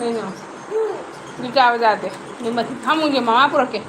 Ano, hindi ka dati. Hindi hamon yung mga puro ke.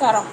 Sarap.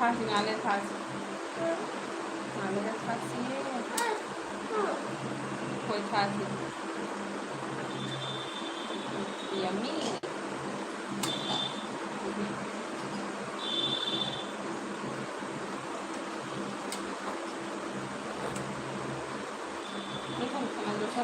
Kasi ngalan kasi. Ngalan kasi. Koy kasi. Yummy. Ini kan sama dosa.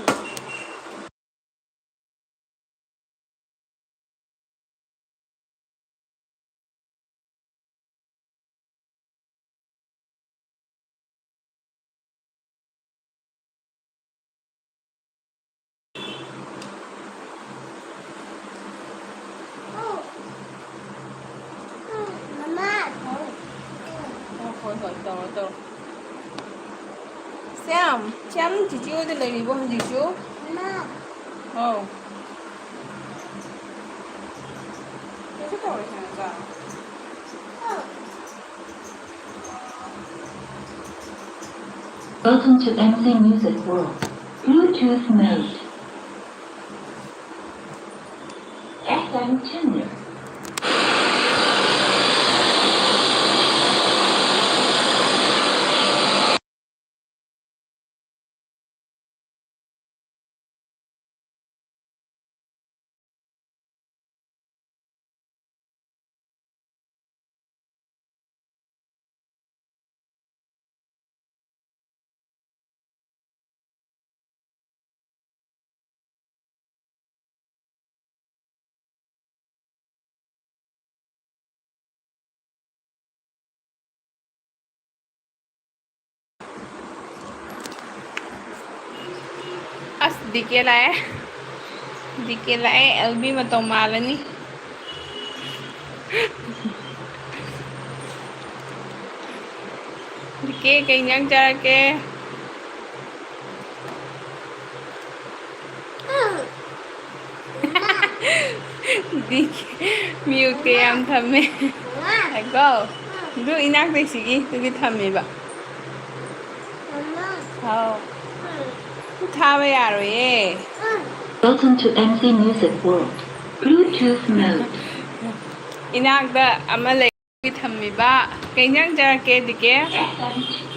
Ito. Sam, Jiji udah lagi buah Jiji. Oh. Itu kau yang sana. Welcome to MC Music World. Bluetooth mode. FM tuner. DK लाए DK लाए LB मतौ Malini DK kay nyang chara ke DK mute ke am thame go du inak de sigi tu gi thame ba hao tha ba ya rồi ye Welcome to MC Music World. Bluetooth mode. inak da ama le gi thame ba kay nyang chara ke DK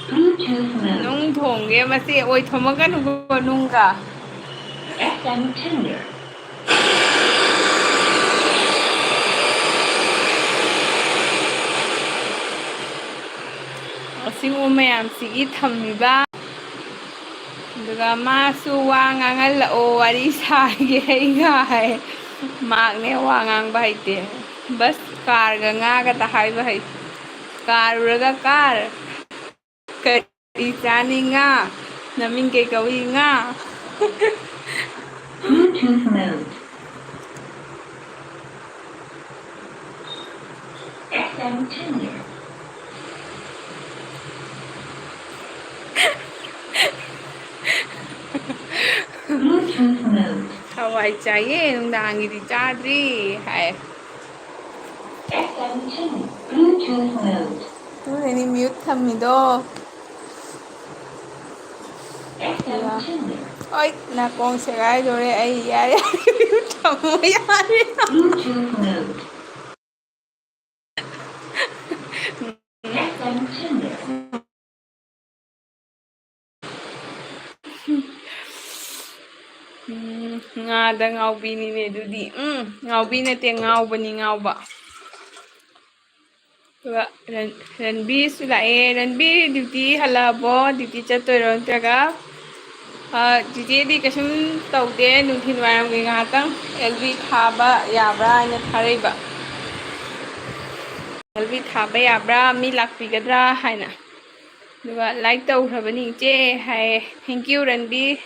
Bluetooth mode. nung thong ge ma se oi thoma ga nu nung ga FM tuner. ꯑꯁꯤꯒꯨꯝꯕ ꯃꯌꯥꯝꯁꯤꯒꯤ ꯊꯝꯃꯤꯕ ꯑꯗꯨꯒ ꯃꯥꯁꯨ ꯋꯥ ꯉꯥꯡꯍꯜꯂꯛꯑꯣ ꯋꯥꯔꯤ ꯁꯥꯒꯦ ꯑꯩꯒ ꯍꯥꯏ ꯃꯥꯛꯅꯦ ꯋꯥ ꯉꯥꯡꯕ ꯍꯩꯇꯦ ꯕꯁ ꯀꯥꯔꯒ ꯉꯥꯒꯇ ꯍꯥꯏꯕ ꯍꯩ ꯀꯥꯔꯨꯔꯒ ꯀꯥꯔ ꯀꯔꯤ ꯆꯥꯅꯤ ꯉꯥ ꯅꯃꯤꯡ ꯀꯩ ꯀꯧꯏ ꯉꯥ Bluetooth mode. FM tuner. Bluetooth mode. ꯍꯋꯥꯏ ꯆꯥꯏꯌꯦ ꯅꯨꯡꯗꯥꯡꯒꯤꯗꯤ ꯆꯥꯗ꯭ꯔꯤ ꯍꯥꯏ FM tuner. Bluetooth mode. ꯑꯗꯨꯅꯅꯤ ꯃ꯭ꯌꯨꯠ ꯊꯝꯃꯤꯗꯣ FM tuner. ꯍꯣꯏ ꯅꯥꯀꯣꯡ ꯁꯦꯒꯥꯏꯗꯣꯔꯦ ꯑꯩ ꯌꯥꯔꯦ ꯃ꯭ꯌꯨꯠ ꯊꯝꯃꯣ ꯌꯥꯔꯦ Bluetooth mode. FM tuner. ꯉꯥꯗ ꯉꯥꯎꯕꯤꯅꯤꯅꯦ ꯑꯗꯨꯗꯤ ꯉꯥꯎꯕꯤ ꯅꯠꯇꯦ ꯉꯥꯎꯕꯅꯤ ꯉꯥꯎꯕ ꯑꯗꯨꯒ ꯔꯟꯕꯤꯔꯁꯨ ꯂꯥꯛꯑꯦ ꯔꯟꯕꯤꯔ ꯗ꯭ꯌꯨꯇꯤ ꯍꯜꯂꯛꯑꯕꯣ ꯗ꯭ꯌꯨꯇꯤ ꯆꯠꯇꯣꯏꯔꯣ ꯅꯠꯇ꯭ꯔꯒ ꯆꯤꯆꯦꯗꯤ ꯀꯩꯁꯨꯝ ꯇꯧꯗꯦ ꯅꯨꯡꯊꯤꯜ ꯋꯥꯏꯔꯝꯒꯤ ꯉꯥꯏꯍꯥꯛꯇꯪ LB ꯊꯥꯕ ꯌꯥꯕ꯭ꯔꯥ ꯍꯥꯏꯅ ꯊꯥꯔꯛꯏꯕ LB ꯊꯥꯕ ꯌꯥꯕ꯭ꯔꯥ ꯃꯤ ꯂꯥꯛꯄꯤꯒꯗ꯭ꯔꯥ ꯍꯥꯏꯅ ꯑꯗꯨꯒ ꯂꯥꯏꯛ ꯇꯧꯈ꯭ꯔꯕꯅꯤ ꯏꯆꯦ ꯍꯥꯏꯌꯦ ꯊꯦꯡꯀ꯭ꯌꯨ ꯔꯟꯕꯤꯔ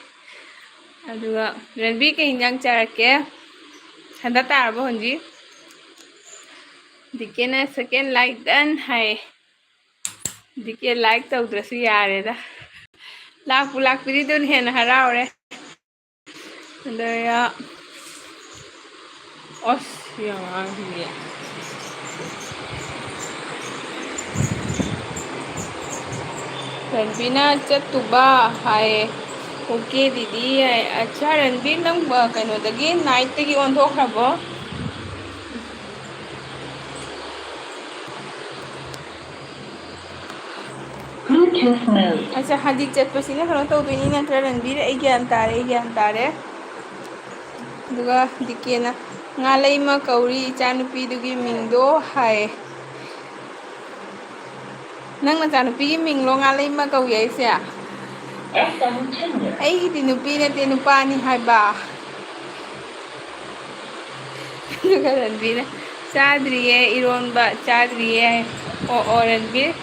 ꯑꯗꯨꯒ ꯔꯟꯕꯤꯔ ꯀꯩ ꯌꯦꯟꯖꯥꯡ ꯆꯥꯔꯛꯀꯦ ꯁꯟꯗ ꯇꯥꯔꯕꯣ ꯍꯧꯖꯤꯛ DKꯅ ꯁꯦꯀꯦꯟ ꯂꯥꯏꯛ ꯗꯟ ꯍꯥꯏ DK ꯂꯥꯏꯛ ꯇꯧꯗ꯭ꯔꯁꯨ ꯌꯥꯔꯦꯗ ꯂꯥꯛꯄꯨ ꯂꯥꯛꯄꯤꯔꯤꯗꯨꯅ ꯍꯦꯟꯅ ꯍꯔꯥꯎꯔꯦ ꯑꯗꯨꯒ ꯑꯁ ꯌꯥꯉꯥꯡꯁꯤꯡꯁꯦ ꯔꯟꯕꯤꯔꯅ ꯆꯠꯇꯨꯕ ꯍꯥꯏꯌꯦ ꯑꯣꯀꯦ ꯗꯤꯗꯤ ꯑꯠꯆꯥ ꯔꯟꯕꯤꯔ ꯅꯪ ꯀꯩꯅꯣꯗꯒꯤ ꯅꯥꯏꯠꯇꯒꯤ ꯑꯣꯟꯊꯣꯛꯈ꯭ꯔꯕꯣ Bluetooth mode. ꯑꯠꯆꯥ ꯍꯧꯖꯤꯛ ꯆꯠꯄꯁꯤꯅ ꯀꯩꯅꯣ ꯇꯧꯗꯣꯏꯅꯤ ꯅꯠꯇ꯭ꯔꯥ ꯔꯟꯕꯤꯔ ꯑꯩ ꯒ꯭ꯌꯥꯟ ꯇꯥꯔꯦ ꯑꯗꯨꯒ DKꯅ ꯉꯥꯂꯩꯃ ꯀꯧꯔꯤ ꯏꯆꯥꯅꯨꯄꯤꯗꯨꯒꯤ ꯃꯤꯡꯗꯣ ꯍꯥꯏ ꯅꯪ ꯅꯆꯥꯅꯨꯄꯤꯒꯤ ꯃꯤꯡꯂꯣ ꯉꯥꯂꯩꯃ ꯀꯧꯏ ꯑꯩꯁꯦ FM tuner. ꯑꯩꯒꯤꯗꯤ ꯅꯨꯄꯤ ꯅꯠꯇꯦ ꯅꯨꯄꯥꯅꯤ ꯍꯥꯏꯕ ꯑꯗꯨꯒ ꯔꯟꯕꯤꯔꯅ ꯆꯥꯗ꯭ꯔꯤꯌꯦ ꯏꯔꯣꯟꯕ ꯆꯥꯗ꯭ꯔꯤꯌꯦ ꯑꯣ ꯔꯟꯕꯤꯔ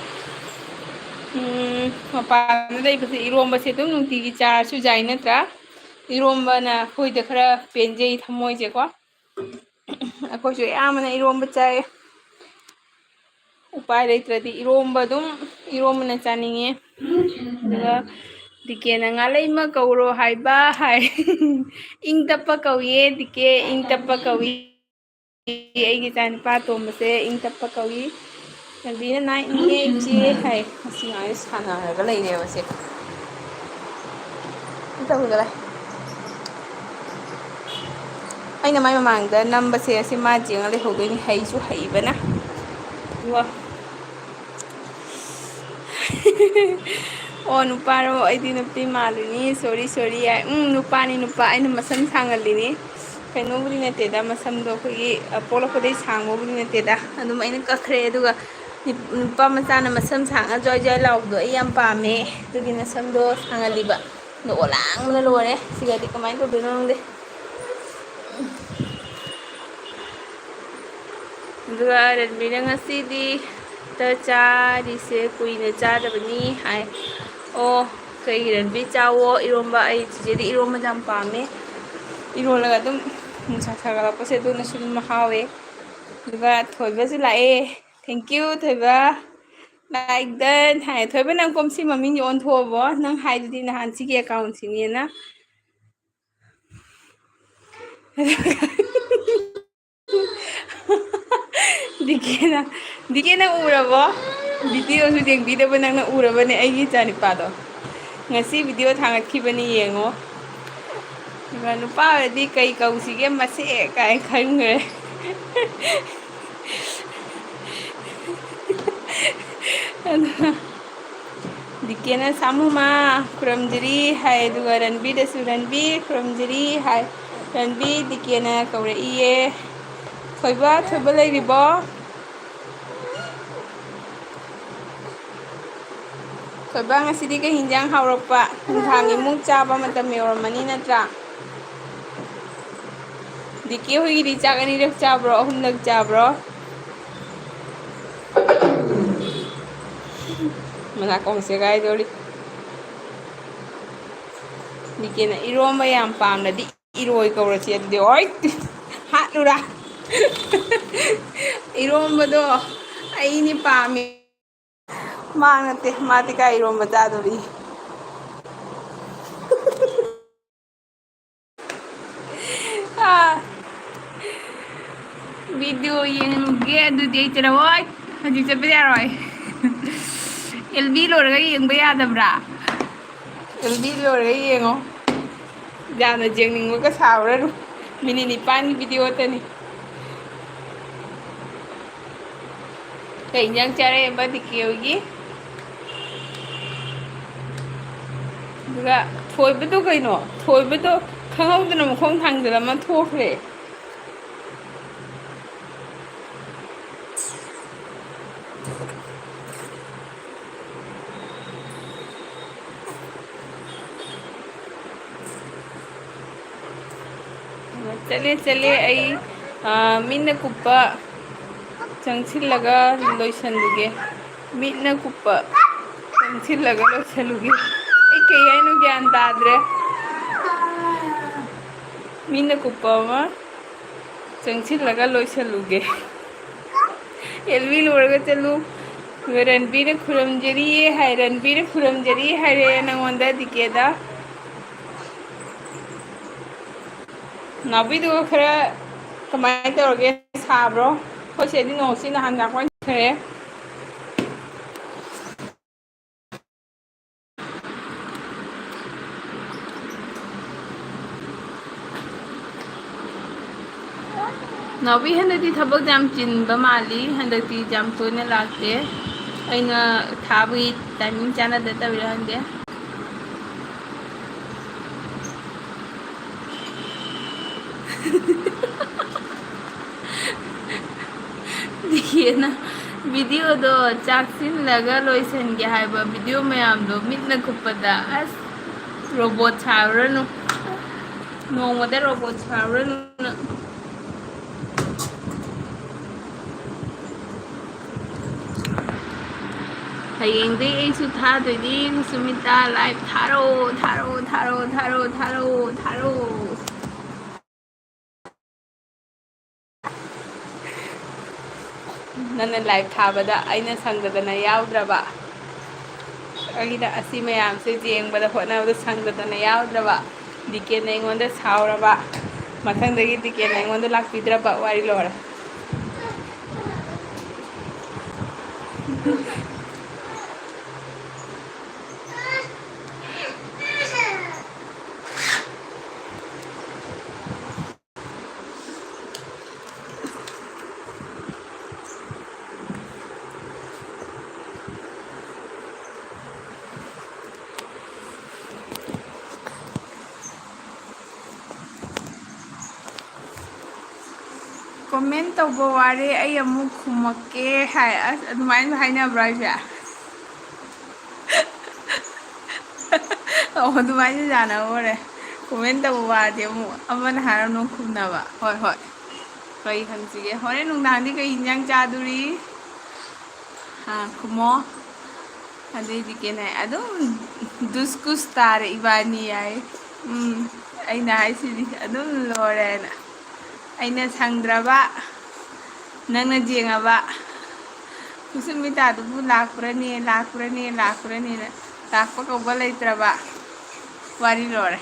ꯃꯄꯥꯟꯗ ꯂꯩꯕꯁꯦ ꯏꯔꯣꯝꯕꯁꯦ ꯑꯗꯨꯝ ꯅꯨꯡꯇꯤꯒꯤ ꯆꯥꯔꯁꯨ ꯌꯥꯏ ꯅꯠꯇ꯭ꯔꯥ ꯏꯔꯣꯝꯕꯅ ꯑꯩꯈꯣꯏꯗ ꯈꯔ ꯄꯦꯟꯖꯩ ꯊꯃꯣꯏꯁꯦꯀꯣ ꯑꯩꯈꯣꯏꯁꯨ ꯑꯌꯥꯝꯕꯅ ꯏꯔꯣꯝꯕ ꯆꯥꯏ ꯎꯄꯥꯏ ꯂꯩꯇ꯭ꯔꯗꯤ ꯏꯔꯣꯝꯕ ꯑꯗꯨꯝ ꯏꯔꯣꯝꯕꯅ ꯆꯥꯅꯤꯡꯉꯦ Bluetooth ꯑꯗꯨꯒ mode. DKꯅ ꯉꯥꯂꯩꯃ ꯀꯧꯔꯣ ꯍꯥꯏꯕ ꯍꯥꯏ ꯏꯪ ꯇꯞꯄ ꯀꯧꯏꯌꯦ DK ꯏꯪ ꯇꯞꯄ ꯀꯧꯏ ꯑꯩꯒꯤ ꯏꯆꯥꯅꯨꯄꯥ ꯑꯇꯣꯝꯕꯁꯦ ꯏꯪ ꯇꯞꯄ ꯀꯧꯏ ꯔꯟꯕꯤꯔꯅ ꯅꯥꯏꯠꯅꯤꯌꯦ Bluetooth ꯏꯆꯦ mode. ꯍꯥꯏ ꯃꯁꯤ ꯉꯥꯏ ꯁꯥꯟꯅꯔꯒ ꯂꯩꯔꯦꯕ ꯁꯦ ꯇꯧꯒꯗ꯭ꯔꯦ ꯑꯩꯅ ꯃꯥꯏ ꯃꯃꯥꯡꯗ ꯅꯝꯕꯁꯦ ꯑꯁꯤ ꯃꯥ ꯌꯦꯡꯉ ꯂꯩꯍꯧꯗꯣꯏꯅꯤ ꯍꯩꯁꯨ ꯍꯩꯕꯅ ꯋꯥ ꯑꯣ ꯅꯨꯄꯥꯔꯣ ꯑꯩꯗꯤ ꯅꯨꯄꯤ ꯃꯥꯜꯂꯤꯅꯤ ꯁꯣꯔꯤ ꯌꯥꯏ ꯅꯨꯄꯥꯅꯤ ꯅꯨꯄꯥ ꯑꯩꯅ ꯃꯁꯝ ꯁꯥꯡꯍꯜꯂꯤꯅꯤ ꯀꯩꯅꯣꯕꯨꯗꯤ ꯅꯠꯇꯦꯗ ꯃꯁꯝꯗꯣ ꯑꯩꯈꯣꯏꯒꯤ ꯄꯣꯛꯂꯛꯄꯗꯒꯤ ꯁꯥꯡꯕꯕꯨꯗꯤ ꯅꯠꯇꯦꯗ ꯑꯗꯨꯝ ꯑꯩꯅ ꯀꯛꯈ꯭ꯔꯦ ꯑꯗꯨꯒ ꯅꯨꯄꯥ ꯃꯆꯥꯅ ꯃꯁꯝ ꯁꯥꯡꯉ ꯖ꯭ꯋꯥꯏ ꯖ꯭ꯋꯥꯏ ꯂꯥꯎꯕꯗꯣ ꯑꯩ ꯌꯥꯝ ꯄꯥꯝꯃꯦ ꯑꯗꯨꯒꯤ ꯃꯁꯝꯗꯣ ꯁꯥꯡꯍꯜꯂꯤꯕ ꯑꯗꯣ ꯑꯣꯂꯥꯡꯕꯅ ꯂꯣꯏꯔꯦ ꯁꯤꯒꯗꯤ ꯀꯃꯥꯏꯅ ꯇꯧꯗꯣꯏꯅꯣ ꯈꯪꯗꯦ ꯑꯗꯨꯒ ꯔꯟꯕꯤꯔꯅ ꯉꯁꯤꯗꯤ ꯆꯥꯔꯤꯁꯦ ꯀꯨꯏꯅ ꯆꯥꯗꯕꯅꯤ ꯍꯥꯏ ꯑꯣ ꯀꯩ ꯔꯟꯕꯤ ꯆꯥꯋꯣ ꯏꯔꯣꯝꯕ ꯑꯩ ꯆꯤꯆꯦꯗꯤ ꯏꯔꯣꯝꯕ ꯌꯥꯝ ꯄꯥꯝꯃꯦ ꯏꯔꯣꯜꯂꯒ ꯑꯗꯨꯝ ꯅꯨꯡꯁꯥ ꯁꯥꯒꯠꯂꯛꯄꯁꯦ ꯑꯗꯨꯅꯁꯨ ꯑꯗꯨꯝ ꯍꯥꯎꯋꯦ ꯑꯗꯨꯒ ꯊꯣꯏꯕꯁꯨ ꯂꯥꯛꯑꯦ ꯊꯦꯡꯀ꯭ꯌꯨ ꯊꯣꯏꯕ ꯂꯥꯏꯛ ꯗꯟ ꯍꯥꯏ ꯊꯣꯏꯕ ꯅꯪ ꯀꯣꯝꯁꯤ ꯃꯃꯤꯡꯁꯦ ꯑꯣꯟꯊꯣꯛꯑꯕꯣ ꯅꯪ ꯍꯥꯏꯗꯨꯗꯤ ꯅꯍꯥꯟ ꯁꯤꯒꯤ ꯑꯦꯀꯥꯎꯟꯁꯤꯅꯦꯅ ꯗꯤꯀꯦ ꯅꯪ ꯎꯔꯕꯣ ꯚꯤꯗꯤꯑꯣꯁꯨ ꯌꯦꯡꯕꯤꯗꯕ ꯅꯪꯅ ꯎꯔꯕꯅꯦ ꯑꯩꯒꯤ ꯏꯆꯥꯅꯤꯄꯥꯗꯣ ꯉꯁꯤ ꯚꯤꯗꯤꯑꯣ ꯊꯥꯒꯠꯈꯤꯕꯅꯤ ꯌꯦꯡꯉꯣ ꯑꯗꯨꯒ ꯅꯨꯄꯥ ꯑꯣꯏꯔꯗꯤ ꯀꯩ ꯀꯧꯁꯤꯒꯦ ꯃꯁꯦ ꯀꯥꯏꯅ ꯈꯟꯈ꯭ꯔꯦ ꯑꯗꯨꯒ ꯗꯤꯀꯦꯅ ꯁꯥꯃꯨꯃꯥ ꯈꯨꯔꯨꯝꯖꯔꯤ ꯍꯥꯏ ꯑꯗꯨꯒ ꯔꯟꯕꯤꯗꯁꯨ ꯔꯟꯕꯤ ꯈꯨꯔꯨꯝꯖꯔꯤ ꯍꯥꯏ ꯔꯟꯕꯤ ꯗꯤꯀꯦꯅ ꯀꯧꯔꯛꯏꯌꯦ ꯊꯣꯏꯕ ꯊꯣꯏꯕ ꯂꯩꯔꯤꯕꯣ ꯊꯣꯏꯕ ꯉꯁꯤꯗꯤ ꯀꯩ ꯍꯤꯟꯖꯥꯡ ꯍꯥꯎꯔꯛꯄ ꯅꯨꯡꯊꯥꯡꯒꯤ ꯃꯨꯛ ꯆꯥꯕ ꯃꯇꯝ ꯌꯧꯔꯝꯃꯅꯤ ꯅꯠꯇ꯭ꯔꯥ ꯗꯤꯀꯦ ꯍꯣꯏꯒꯤꯗꯤ ꯆꯥꯛ ꯑꯅꯤꯔꯛ ꯆꯥꯕ꯭ꯔꯣ ꯑꯍꯨꯝꯂꯛ ꯆꯥꯕ꯭ꯔꯣ ꯃꯅꯥꯀꯣꯡ ꯁꯦꯒꯥꯏꯗꯧꯔꯤ ꯗꯤꯀꯦꯅ ꯏꯔꯣꯝꯕ ꯌꯥꯝ ꯄꯥꯝꯅꯗꯤ ꯏꯔꯣꯏ ꯀꯧꯔꯁꯤ ꯑꯗꯨꯗꯤ ꯍꯣꯏ ꯍꯥꯠꯂꯨꯔꯥ ꯏꯔꯣꯝꯕꯗꯣ ꯑꯩꯅꯤ ꯄꯥꯝꯃꯦ ꯃꯥ ꯅꯠꯇꯦ ꯃꯥꯗꯤ ꯀꯥꯏ ꯏꯔꯣꯝꯕ ꯆꯥꯗꯣꯔꯤ ꯚꯤꯗꯤꯑꯣ ꯌꯦꯡꯒꯦ ꯑꯗꯨꯗꯤ ꯑꯩ ꯆꯠꯂꯛꯑꯣꯏ ꯍꯧꯖꯤꯛ ꯆꯠꯄ ꯌꯥꯔꯣꯏ ꯑꯦꯜꯕꯤ ꯂꯣꯏꯔꯒ ꯌꯦꯡꯕ ꯌꯥꯗꯕ꯭ꯔꯥ ꯑꯦꯜꯕꯤ ꯂꯣꯏꯔꯒ ꯌꯦꯡꯉꯣ ꯌꯥꯝꯅ ꯌꯦꯡꯅꯤꯡꯕꯒ ꯁꯥꯎꯔꯅꯨ ꯃꯤꯅꯤꯠ 9ꯒꯤ ꯚꯤꯗꯤꯑꯣꯇꯅꯤ ꯀꯩ ꯏꯟꯖꯥꯡ ꯆꯥꯔꯛꯑꯦꯕ ꯗꯤꯀꯦ ꯍꯣꯏꯒꯤ ꯑꯗꯨꯒ ꯊꯣꯏꯕꯗꯣ ꯀꯩꯅꯣ ꯊꯣꯏꯕꯗꯣ ꯈꯪꯍꯧꯗꯅ ꯃꯈꯣꯡ ꯊꯥꯡꯖꯜꯂꯝꯃ ꯊꯣꯛꯈ꯭ꯔꯦ ꯆꯠꯂꯦ ꯑꯩ ꯃꯤꯠꯅ ꯀꯨꯞꯄ ꯆꯪꯁꯤꯜꯂꯒ ꯂꯣꯏꯁꯜꯂꯨꯒꯦ ꯃꯤꯠꯅ ꯀꯨꯞꯄ ꯆꯪꯁꯤꯜꯂꯒ ꯂꯣꯏꯁꯜꯂꯨꯒꯦ ꯑꯩ ꯀꯩ ꯍꯥꯏꯅꯣ ꯒ꯭ꯌꯥꯟ ꯇꯥꯗ꯭ꯔꯦ ꯃꯤꯠꯅ ꯀꯨꯞꯄ ꯑꯃ ꯆꯪꯁꯤꯜꯂꯒ ꯂꯣꯏꯁꯜꯂꯨꯒꯦ ꯑꯦꯜꯕꯤ ꯂꯣꯏꯔꯒ ꯆꯠꯂꯨ ꯔꯟꯕꯤꯔꯅ ꯈꯨꯔꯨꯝꯖꯔꯤꯌꯦ ꯍꯥꯏ ꯔꯟꯕꯤꯔ ꯈꯨꯔꯨꯝꯖꯔꯤ ꯍꯥꯏꯔꯛꯑꯦ ꯅꯪꯉꯣꯟꯗ ꯗꯤꯀꯦꯗ ꯅꯥꯎꯕꯤꯗꯨꯒ ꯈꯔ ꯀꯃꯥꯏꯅ ꯇꯧꯔꯒꯦ ꯁꯥꯕ꯭ꯔꯣ ꯑꯩꯈꯣꯏ ꯁꯤꯗꯗꯤ ꯅꯣꯡꯁꯤ ꯅꯍꯥꯟ ꯉꯥꯛꯄ ꯈꯔꯦ ꯅꯥꯎꯕꯤ ꯍꯟꯗꯛꯇꯤ ꯊꯕꯛ ꯌꯥꯝ ꯆꯤꯟꯕ ꯃꯥꯜꯂꯤ ꯍꯟꯗꯛꯇꯤ ꯌꯥꯝ ꯇꯣꯏꯅ ꯂꯥꯛꯇꯦ ꯑꯩꯅ ꯊꯥꯕꯒꯤ ꯇꯥꯏꯃꯤꯡ ꯆꯥꯟꯅꯗꯕꯩꯔ ꯈꯪꯗꯦ ꯗꯤꯀꯦꯅ ꯚꯤꯗꯤꯑꯣꯗꯣ ꯆꯥꯛꯁꯤꯜꯂꯒ ꯂꯣꯏꯁꯤꯟꯒꯦ ꯍꯥꯏꯕ ꯚꯤꯗꯤꯑꯣ ꯃꯌꯥꯝꯗꯣ ꯃꯤꯠꯅ ꯀꯨꯞꯄꯗ ꯑꯁ ꯔꯣꯕꯣꯠ ꯁꯥꯔꯨꯔꯅꯨ ꯅꯣꯡꯃꯗ ꯔꯣꯕꯣꯠ ꯁꯥꯔꯨꯔꯅꯨ ꯍꯌꯦꯡꯗꯩ ꯑꯩꯁꯨ ꯊꯥꯗꯣꯏꯅꯤ ꯁꯨꯃꯤꯇꯥ ꯂꯥꯏꯚ ꯊꯥꯔꯣ ꯅꯪꯅ ꯂꯥꯏꯚ ꯊꯥꯕꯗ ꯑꯩꯅ ꯁꯪꯗꯗꯅ ꯌꯥꯎꯗ꯭ꯔꯕ ꯑꯩꯅ ꯑꯁꯤ ꯃꯌꯥꯝꯁꯦ ꯌꯦꯡꯕꯗ ꯍꯣꯠꯅꯕꯗ ꯁꯪꯗꯗꯅ ꯌꯥꯎꯗ꯭ꯔꯕ ꯗꯤꯀꯦꯅ ꯑꯩꯉꯣꯟꯗ ꯁꯥꯎꯔꯕ ꯃꯊꯪꯗꯒꯤ ꯗꯤꯀꯦꯅ ꯑꯩꯉꯣꯟꯗ ꯂꯥꯛꯄꯤꯗ꯭ꯔꯕ ꯋꯥꯔꯤ ꯂꯣꯏꯔꯦ ꯀꯣꯃꯦꯟ ꯇꯧꯕ ꯋꯥꯔꯦ ꯑꯩ ꯑꯃꯨꯛ ꯈꯨꯝꯃꯛꯀꯦ ꯍꯥꯏ ꯑꯁ ꯑꯗꯨꯃꯥꯏꯅꯁꯨ ꯍꯥꯏꯅꯕ꯭ꯔꯥ ꯍꯥꯏꯁꯦ ꯑꯣ ꯑꯗꯨꯃꯥꯏꯅ ꯌꯥꯅꯕ ꯀꯣꯃꯦꯟ ꯇꯧꯕ ꯋꯥꯗꯤ ꯑꯃꯨꯛ ꯑꯃꯅ ꯍꯥꯏꯔ ꯑꯃꯨꯛ ꯈꯨꯝꯅꯕ ꯍꯣꯏ ꯀꯩ ꯈꯟꯁꯤꯒꯦ ꯍꯣꯔꯦꯟ ꯅꯨꯡꯗꯥꯡꯗꯤ ꯀꯩ ꯏꯟꯖꯥꯡ ꯆꯥꯗꯣꯔꯤ ꯈꯨꯝꯃꯣ ꯑꯗꯩꯗꯤ ꯀꯦꯅ ꯑꯗꯨꯝ ꯗꯨꯁꯀꯨꯁ ꯇꯥꯔꯦ ꯏꯕꯥꯅꯤ ꯌꯥꯏ. ꯑꯩꯅ ꯍꯥꯏꯁꯤꯗꯤ ꯑꯗꯨꯝ ꯂꯣꯏꯔꯦꯅ. ꯑꯩꯅ ꯁꯪꯗ꯭ꯔꯕ ꯅꯪꯅ ꯌꯦꯡꯉꯕ ꯈꯨꯁꯨꯝꯕꯤꯇꯥꯗꯨꯕꯨ ꯂꯥꯛꯄ꯭ꯔꯅꯦ ꯂꯥꯛꯄ꯭ꯔꯅꯦ ꯂꯥꯛꯄ꯭ꯔꯅꯦꯅ ꯂꯥꯛꯄ ꯀꯧꯕ ꯂꯩꯇ꯭ꯔꯕ ꯋꯥꯔꯤ ꯂꯣꯏꯔꯦ.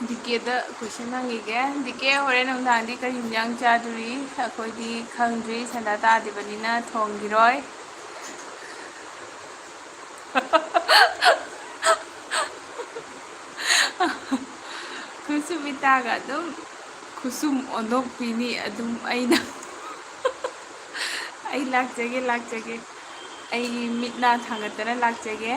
ꯗꯤꯀꯦꯗ ꯀꯣꯏꯁꯟ ꯍꯪꯈꯤꯒꯦ. ꯗꯤꯀꯦ ꯍꯣꯔꯦꯟ ꯅꯨꯡꯗꯥꯡꯗꯤ ꯀꯔꯤ ꯌꯦꯟꯁꯥꯡ ꯆꯥꯗꯣꯔꯤ? ꯑꯩꯈꯣꯏꯗꯤ ꯈꯪꯗ꯭ꯔꯤ ꯁꯟꯗꯥ ꯇꯥꯗ꯭ꯔꯤꯕꯅꯤꯅ ꯊꯣꯡꯈꯤꯔꯣꯏ. ꯈꯨꯁꯨꯕꯤꯇꯥꯒ ꯑꯗꯨꯝ ꯈꯨꯁꯨꯝ ꯑꯣꯟꯊꯣꯛꯄꯤꯅꯤ ꯑꯗꯨꯝ ꯑꯩꯅ. ꯑꯩ ꯂꯥꯛꯆꯒꯦ ꯂꯥꯛꯆꯒꯦ ꯑꯩꯒꯤ ꯃꯤꯠ ꯅꯥ ꯊꯥꯡꯒꯠꯇꯅ ꯂꯥꯛꯆꯒꯦ.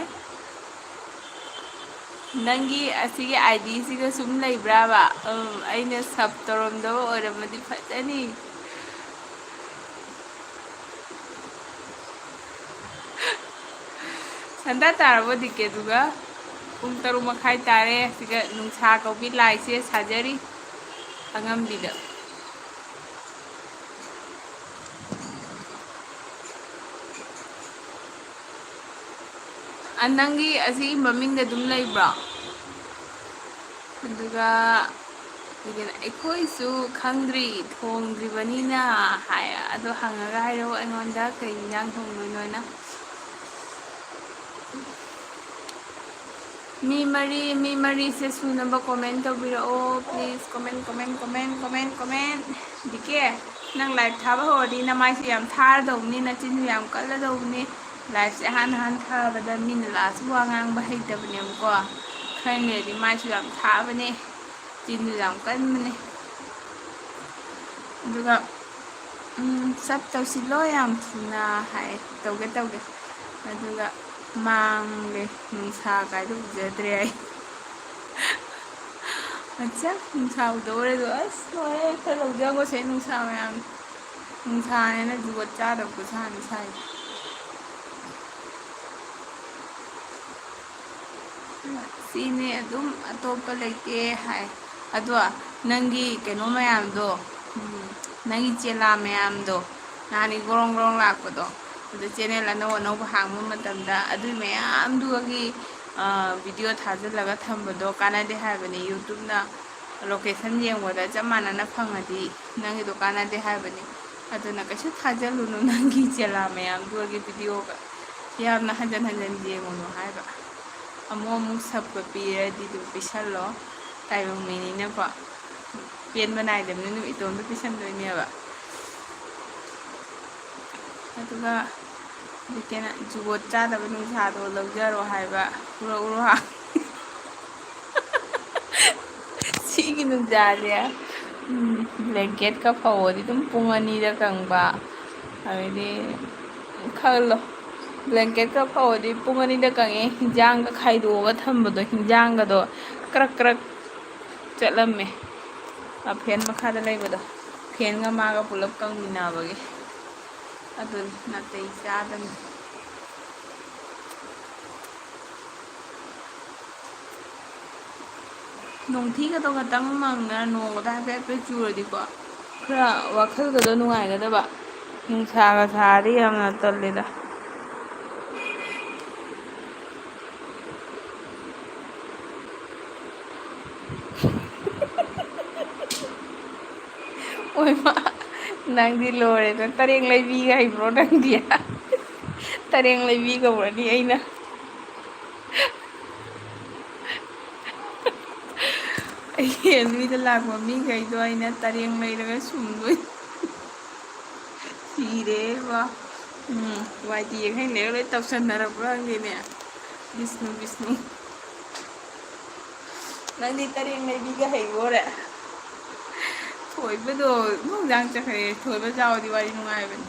ꯅꯪꯒꯤ ꯑꯁꯤꯒꯤ ꯑꯥꯏꯗꯤꯁꯤꯒ ꯁꯨꯝ ꯂꯩꯕ꯭ꯔꯥꯕ? ꯑꯩꯅ ꯁꯕ ꯇꯧꯔꯝꯗꯕ ꯑꯣꯏꯔꯝꯃꯗꯤ ꯐꯖꯅꯤ. ꯁꯟꯗꯥ ꯇꯥꯔꯕꯣ ꯗꯤꯀꯦꯗꯨꯒ? ꯄꯨꯡ 6:30 ꯇꯥꯔꯦ. ꯁꯤꯒ ꯅꯨꯡꯁꯥ ꯀꯧꯕꯤ ꯂꯥꯏꯁꯦ ꯁꯥꯖꯔꯤ ꯑꯉꯝꯕꯤꯗ. ꯅꯪꯒꯤ ꯑꯁꯤꯒꯤ ꯃꯃꯤꯡꯗ ꯑꯗꯨꯝ ꯂꯩꯕ꯭ꯔꯣ? ꯑꯗꯨꯒ ꯑꯩꯈꯣꯏꯁꯨ ꯈꯪꯗ꯭ꯔꯤ ꯊꯣꯡꯗ꯭ꯔꯤꯕꯅꯤꯅ ꯍꯥꯏ ꯑꯗꯣ ꯍꯪꯉꯒ ꯍꯥꯏꯔꯛꯑꯣ ꯑꯩꯉꯣꯟꯗ ꯀꯩ ꯌꯦꯟꯁꯥꯡ ꯊꯣꯡꯗꯣꯏꯅꯣꯅ. ꯃꯤ ꯃꯔꯤꯁꯦ ꯁꯨꯅꯕ ꯀꯣꯃꯦꯟ ꯇꯧꯕꯤꯔꯛꯑꯣ ꯄ꯭ꯂꯤꯖ. ꯀꯣꯃꯦꯟ. ꯗꯤꯀꯦ ꯅꯪ ꯂꯥꯏꯚ ꯊꯥꯕ ꯍꯧꯔꯗꯤ ꯅꯃꯥꯏꯁꯦ ꯌꯥꯝ ꯊꯥꯔꯗꯧꯕꯅꯤ, ꯅꯆꯤꯟꯁꯨ ꯌꯥꯝ ꯀꯜꯂꯗꯧꯕꯅꯤ. ꯂꯥꯏꯚꯁꯦ ꯑꯍꯥꯟ ꯊꯥꯕꯗ ꯃꯤꯅ ꯂꯥꯛꯑꯁꯨ ꯋꯥ ꯉꯥꯡꯕ ꯍꯩꯇꯕꯅꯦꯕꯀꯣ. ꯈꯔ ꯂꯩꯔꯗꯤ ꯃꯥꯏꯁꯨ ꯌꯥꯝ ꯊꯥꯕꯅꯦ, ꯆꯤꯟꯁꯨ ꯌꯥꯝ ꯀꯟꯕꯅꯦ. ꯑꯗꯨꯒ ꯁꯞ ꯇꯧꯁꯤꯜꯂꯣ ꯌꯥꯝ ꯊꯨꯅ ꯍꯥꯏ. ꯇꯧꯒꯦ. ꯑꯗꯨꯒ ꯃꯥꯡꯂꯦ ꯅꯨꯡꯁꯥ ꯀꯥꯏꯗꯣ ꯎꯖꯗ꯭ꯔꯦ ꯑꯩ. ꯑꯠꯆꯥ ꯅꯨꯡꯁꯥ ꯎꯗꯧꯔꯦꯗꯣ ꯑꯁ ꯂꯣꯏꯔꯦ. ꯈꯔ ꯂꯧꯖꯈꯣꯁꯦ ꯅꯨꯡꯁꯥ ꯃꯌꯥꯝ. ꯅꯨꯡꯁꯥꯅꯦꯅ ꯖꯨꯒꯣꯠ ꯆꯥꯗꯕ ꯈꯨꯁꯥꯅꯤ ꯁꯥꯏꯁꯦ. ꯁꯤꯅꯦ ꯑꯗꯨꯝ ꯑꯇꯣꯞꯄ ꯂꯩꯇꯦ ꯍꯥꯏ. ꯑꯗꯣ ꯅꯪꯒꯤ ꯀꯩꯅꯣ ꯃꯌꯥꯝꯗꯣ, ꯅꯪꯒꯤ ꯆꯦꯂꯥ ꯃꯌꯥꯝꯗꯣ ꯅꯍꯥꯟꯒꯤ ꯒꯣꯔꯣꯡ ꯂꯥꯛꯄꯗꯣ, ꯑꯗꯨ ꯆꯦꯅꯦꯜ ꯑꯅꯧ ꯑꯅꯧꯕ ꯍꯥꯡꯕ ꯃꯇꯝꯗ ꯑꯗꯨꯏ ꯃꯌꯥꯝꯗꯨꯒꯤ ꯚꯤꯗꯤꯑꯣ ꯊꯥꯖꯤꯜꯂꯒ ꯊꯝꯕꯗꯣ ꯀꯥꯟꯅꯗꯦ ꯍꯥꯏꯕꯅꯤ. ꯌꯨꯇꯨꯕꯅ ꯂꯣꯀꯦꯁꯟ ꯌꯦꯡꯕꯗ ꯆꯞ ꯃꯥꯟꯅꯅ ꯐꯪꯉꯗꯤ ꯅꯪꯒꯤꯗꯣ ꯀꯥꯟꯅꯗꯦ ꯍꯥꯏꯕꯅꯤ. ꯑꯗꯨꯅ ꯀꯩꯁꯨ ꯊꯥꯖꯤꯜꯂꯨꯅꯨ ꯅꯪꯒꯤ ꯆꯦꯂꯥ ꯃꯌꯥꯝꯗꯨꯒꯤ ꯚꯤꯗꯤꯑꯣꯒ. ꯌꯥꯝꯅ ꯍꯟꯖꯤꯟ ꯌꯦꯡꯉꯨꯅꯨ ꯍꯥꯏꯕ. ꯑꯃꯨꯛ ꯁꯞꯀ ꯄꯤꯔꯗꯤ ꯑꯗꯨꯝ ꯄꯤꯁꯜꯂꯣ. ꯇꯥꯏꯕꯪ ꯃꯤꯅꯤꯅꯀꯣ ꯄꯦꯟꯕ ꯅꯥꯏꯗꯕꯅꯤ ꯑꯗꯨꯝ ꯏꯇꯣꯝꯇ ꯄꯤꯁꯟꯗꯣꯏꯅꯦꯕ. ꯑꯗꯨꯒ ꯗꯤꯀꯦꯅ ꯖꯨꯒꯣꯠ ꯆꯥꯗꯕ ꯅꯨꯡꯁꯥꯗꯣ ꯂꯧꯖꯔꯣ ꯍꯥꯏꯕ. ꯎꯔꯛꯎꯔꯣ ꯁꯤꯒꯤ ꯅꯨꯡꯁꯥꯁꯦ ꯕ꯭ꯂꯦꯡꯀꯦꯠꯀ ꯐꯧꯔꯗꯤ ꯑꯗꯨꯝ ꯄꯨꯡ 2ꯗ ꯀꯪꯕ. ꯑꯗꯩꯗꯤ ꯈꯜꯂꯣ ꯕ꯭ꯂꯦꯡꯀꯦꯠꯀ ꯐꯧꯔꯗꯤ ꯄꯨꯡ 2ꯗ ꯀꯪꯉꯦ. ꯍꯤꯟꯖꯥꯡꯒ ꯈꯥꯏꯗꯣꯛꯑꯒ ꯊꯝꯕꯗꯣ, ꯍꯤꯟꯖꯥꯡꯒꯗꯣ ꯀ꯭ꯔꯛ ꯆꯠꯂꯝꯃꯦ. ꯐꯦꯟ ꯃꯈꯥꯗ ꯂꯩꯕꯗꯣ, ꯐꯦꯟꯒ ꯃꯥꯒ ꯄꯨꯂꯞ ꯀꯪꯃꯤꯟꯅꯕꯒꯤ. ꯑꯗꯨꯅꯤ ꯅꯥꯇꯩ ꯆꯥꯗꯅꯤ. ꯅꯣꯡꯊꯤꯒꯗꯣ ꯈꯇꯪ ꯃꯪꯗꯅ ꯅꯣꯡꯒꯗꯣ ꯍꯥꯏꯐꯦꯠ ꯆꯨꯔꯗꯤꯀꯣ ꯈꯔ ꯋꯥꯈꯜꯒꯗꯣ ꯅꯨꯡꯉꯥꯏꯒꯗꯕ. ꯅꯨꯡꯁꯥꯒ ꯁꯥꯔꯗꯤ ꯌꯥꯝꯅ ꯇꯜꯂꯦꯗ. ꯑꯣꯏꯃꯥ ꯅꯪꯗꯤ ꯂꯣꯏꯔꯦꯗ. ꯇꯔꯦꯡ ꯂꯩꯕꯤꯒ ꯍꯩꯕ꯭ꯔꯣ ꯅꯪꯗꯤ? ꯇꯔꯦꯡ ꯂꯩꯕꯤ ꯀꯧꯔꯅꯤ ꯑꯩꯅ. ꯑꯩꯒꯤ ꯑꯦꯜꯃꯤꯗ ꯂꯥꯛꯄ ꯃꯤꯈꯩꯗꯣ ꯑꯩꯅ ꯇꯔꯦꯡ ꯂꯩꯔꯒ ꯁꯨꯝꯗꯣꯏ. ꯁꯤꯔꯦꯕ. ꯋꯥꯏ ꯌꯦꯡꯈꯩ ꯂꯩꯔꯒ ꯂꯣꯏ ꯇꯧꯁꯟꯅꯔꯛꯄ꯭ꯔꯥ ꯈꯪꯗꯦꯅꯦ. ꯕꯤꯁꯅꯨ. ꯅꯪꯗꯤ ꯇꯔꯦꯡ ꯂꯩꯕꯤꯒ ꯍꯩꯕꯣꯔꯦ? ꯊꯣꯏꯕꯗꯣ ꯅꯨꯡꯗꯥꯡ ꯆꯠꯈ꯭ꯔꯦ. ꯊꯣꯏꯕ ꯆꯥꯎꯔꯗꯤ ꯋꯥꯔꯤ ꯅꯨꯡꯉꯥꯏꯕꯅꯤ.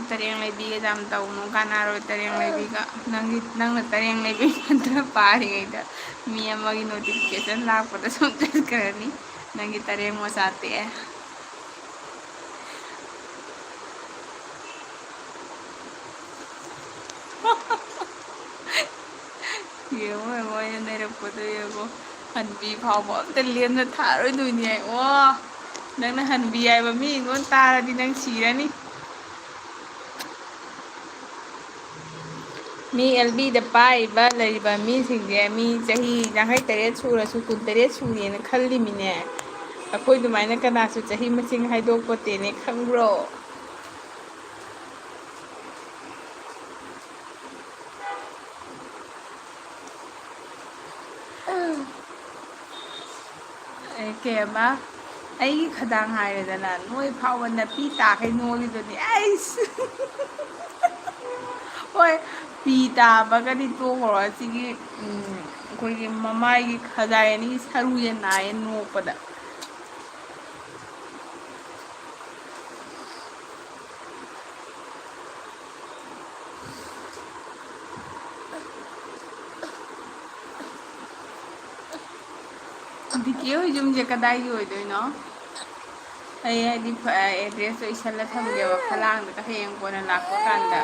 ꯇꯔꯦꯡ ꯂꯩꯕꯤꯒ ꯌꯥꯝ ꯇꯧꯅꯨ, ꯀꯥꯟꯅꯔꯣꯏ ꯇꯔꯦꯡ ꯂꯩꯕꯤꯒ. ꯅꯪꯅ ꯇꯔꯦꯡ ꯂꯩꯕꯤ ꯃꯟꯇ꯭ꯔ ꯄꯥꯔꯤꯉꯩꯗ ꯃꯤ ꯑꯃꯒꯤ ꯅꯣꯇꯤꯐꯤꯀꯦꯁꯟ ꯂꯥꯛꯄꯗ ꯁꯨꯝ ꯆꯠꯈ꯭ꯔꯅꯤ. ꯅꯪꯒꯤ ꯇꯔꯦꯡ ꯃꯆꯥ ꯇꯦꯛꯑꯦ. ꯌꯦꯡꯉꯣ ꯌꯦꯡꯉꯣ ꯑꯩꯅ ꯅꯩꯔꯛꯄꯗꯣ ꯌꯦꯡꯉꯣ ꯍꯟꯕꯤ ꯐꯥꯎꯕ ꯑꯝꯇ ꯂꯦꯝꯅ ꯊꯥꯔꯣꯏꯗꯣꯏꯅꯤ ꯑꯣ ꯅꯪꯅ ꯍꯟꯕꯤ ꯍꯥꯏꯕ ꯃꯤ ꯑꯩꯉꯣꯟ ꯇꯥꯔꯗꯤ ꯅꯪ ꯁꯤꯔꯅꯤ ꯃꯤ ꯑꯦꯜꯕꯤꯗ ꯄꯥꯏꯔꯤꯕ ꯂꯩꯔꯤꯕ ꯃꯤꯁꯤꯡꯁꯦ ꯃꯤ ꯆꯍꯤ 53 ꯁꯨꯔꯁꯨ 23 ꯁꯨꯔꯦꯅ ꯈꯜꯂꯤꯃꯤꯅꯦ ꯑꯩꯈꯣꯏ ꯑꯗꯨꯃꯥꯏꯅ ꯀꯅꯥꯁꯨ ꯆꯍꯤ ꯃꯁꯤꯡ ꯍꯥꯏꯗꯣꯛꯄꯣꯠꯇꯦꯅꯦ ꯈꯪꯕ꯭ꯔꯣ ꯀꯩꯕ ꯑꯩꯒꯤ ꯈꯗꯥꯡ ꯍꯥꯏꯔꯦꯗꯅ ꯅꯣꯏ ꯐꯥꯎꯕ ꯅꯄꯤ ꯇꯥꯈꯩ ꯅꯣꯜꯂꯤꯗꯨꯅꯤ ꯑꯩꯁ ꯍꯣꯏ ꯄꯤ ꯇꯥꯕꯒꯗꯤ ꯇꯣꯛꯈ꯭ꯔꯣ ꯑꯁꯤꯒꯤ ꯑꯩꯈꯣꯏꯒꯤ ꯃꯃꯥꯏꯒꯤ ꯈꯖꯥꯏ ꯑꯅꯤꯒꯤ ꯁꯔꯨꯁꯦ ꯅꯥꯏꯌꯦ ꯅꯣꯛꯄꯗ ꯗꯤꯀꯦ ꯍꯣꯏ ꯌꯨꯝꯁꯦ ꯀꯗꯥꯏꯒꯤ ꯑꯣꯏꯗꯣꯏꯅꯣ ꯑꯩ ꯍꯥꯏꯗꯤ ꯑꯦꯗ꯭ꯔꯦꯁꯇꯣ ꯏꯁꯜꯂ ꯊꯝꯒꯦꯕ ꯐꯂꯥꯡꯗꯒ ꯍꯌꯦꯡ ꯀꯣꯟꯅ ꯂꯥꯛꯄ ꯀꯥꯟꯗ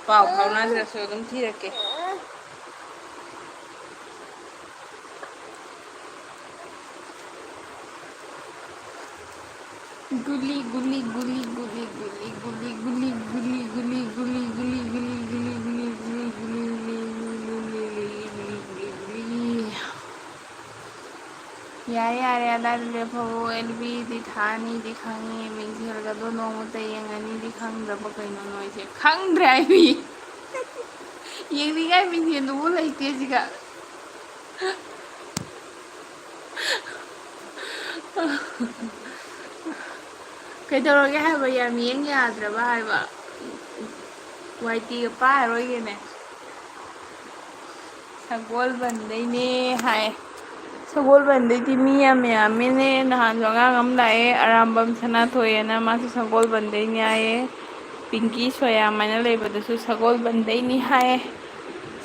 ꯄꯥꯎ ꯐꯥꯎꯅꯗ꯭ꯔꯁꯨ ꯑꯗꯨꯝ ꯊꯤꯔꯛꯀꯦ ꯒꯨꯂꯤ ꯒꯨꯂꯤ ꯒꯨꯂꯤ ꯒꯨꯂꯤ ꯒꯨꯂꯤ ꯒꯨꯂꯤ ꯒꯨꯂꯤ ꯒꯨꯂꯤ ꯒꯨꯂꯤ ꯒꯨꯂꯤ ꯒꯨꯂꯤ ꯒꯨꯂꯤ ꯒꯨꯂꯤ ꯒꯨꯂꯤ ꯒꯨꯂꯤ ꯒꯨꯂꯤ ꯌꯥꯔꯦ ꯌꯥꯔꯦ ꯑꯗꯥꯏꯗ ꯂꯦꯞꯍꯧꯑꯣ ꯑꯦꯜꯕꯤꯗꯤ ꯊꯥꯅꯤꯗꯤ ꯈꯪꯉꯤ ꯃꯤꯡꯁꯦꯜꯒꯗꯣ ꯅꯣꯡꯃꯇ ꯌꯦꯡꯉꯅꯤꯗꯤ ꯈꯪꯗ꯭ꯔꯕ ꯀꯩꯅꯣ ꯅꯣꯏꯁꯦ ꯈꯪꯗ꯭ꯔꯦ ꯑꯩ ꯌꯦꯡꯅꯤꯡꯉꯥꯏ ꯃꯤꯡꯁꯦꯜꯗꯨꯕꯨ ꯂꯩꯇꯦ ꯁꯤꯒ ꯀꯩꯗꯧꯔꯒꯦ ꯍꯥꯏꯕ ꯌꯥꯝ ꯌꯦꯡ ꯌꯥꯗ꯭ꯔꯕ ꯍꯥꯏꯕ ꯋꯥꯏꯇꯤꯒ ꯄꯥꯔꯔꯣꯏꯒꯦꯅꯦ ꯁꯒꯣꯜꯕꯟꯗꯩꯅꯦ ꯍꯥꯏ ꯁꯒꯣꯜꯕꯟꯗꯩꯗꯤ ꯃꯤ ꯌꯥꯝ ꯌꯥꯝꯃꯦꯅꯦ ꯅꯍꯥꯟꯁꯨ ꯑꯉꯥꯡ ꯑꯃ ꯂꯥꯛꯑꯦ ꯑꯔꯥꯝꯕꯝ ꯁꯅꯥꯊꯣꯏꯑꯅ ꯃꯥꯁꯨ ꯁꯒꯣꯜꯕꯟꯗꯩꯅꯤ ꯍꯥꯏꯌꯦ ꯄꯤꯡꯀꯤ ꯁꯣꯌꯥꯝ ꯍꯥꯏꯅ ꯂꯩꯕꯗꯨꯁꯨ ꯁꯒꯣꯜꯕꯟꯗꯩꯅꯤ ꯍꯥꯏꯌꯦ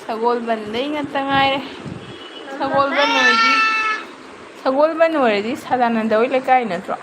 ꯁꯒꯣꯜꯕꯟꯗꯩ ꯉꯥꯛꯇ ꯉꯥꯏꯔꯦ ꯁꯒꯣꯜꯕꯟ ꯑꯣꯏꯔꯗꯤ ꯁꯗꯥꯅꯟꯗ ꯍꯣꯏ ꯂꯩꯀꯥꯏ ꯅꯠꯇ꯭ꯔꯣ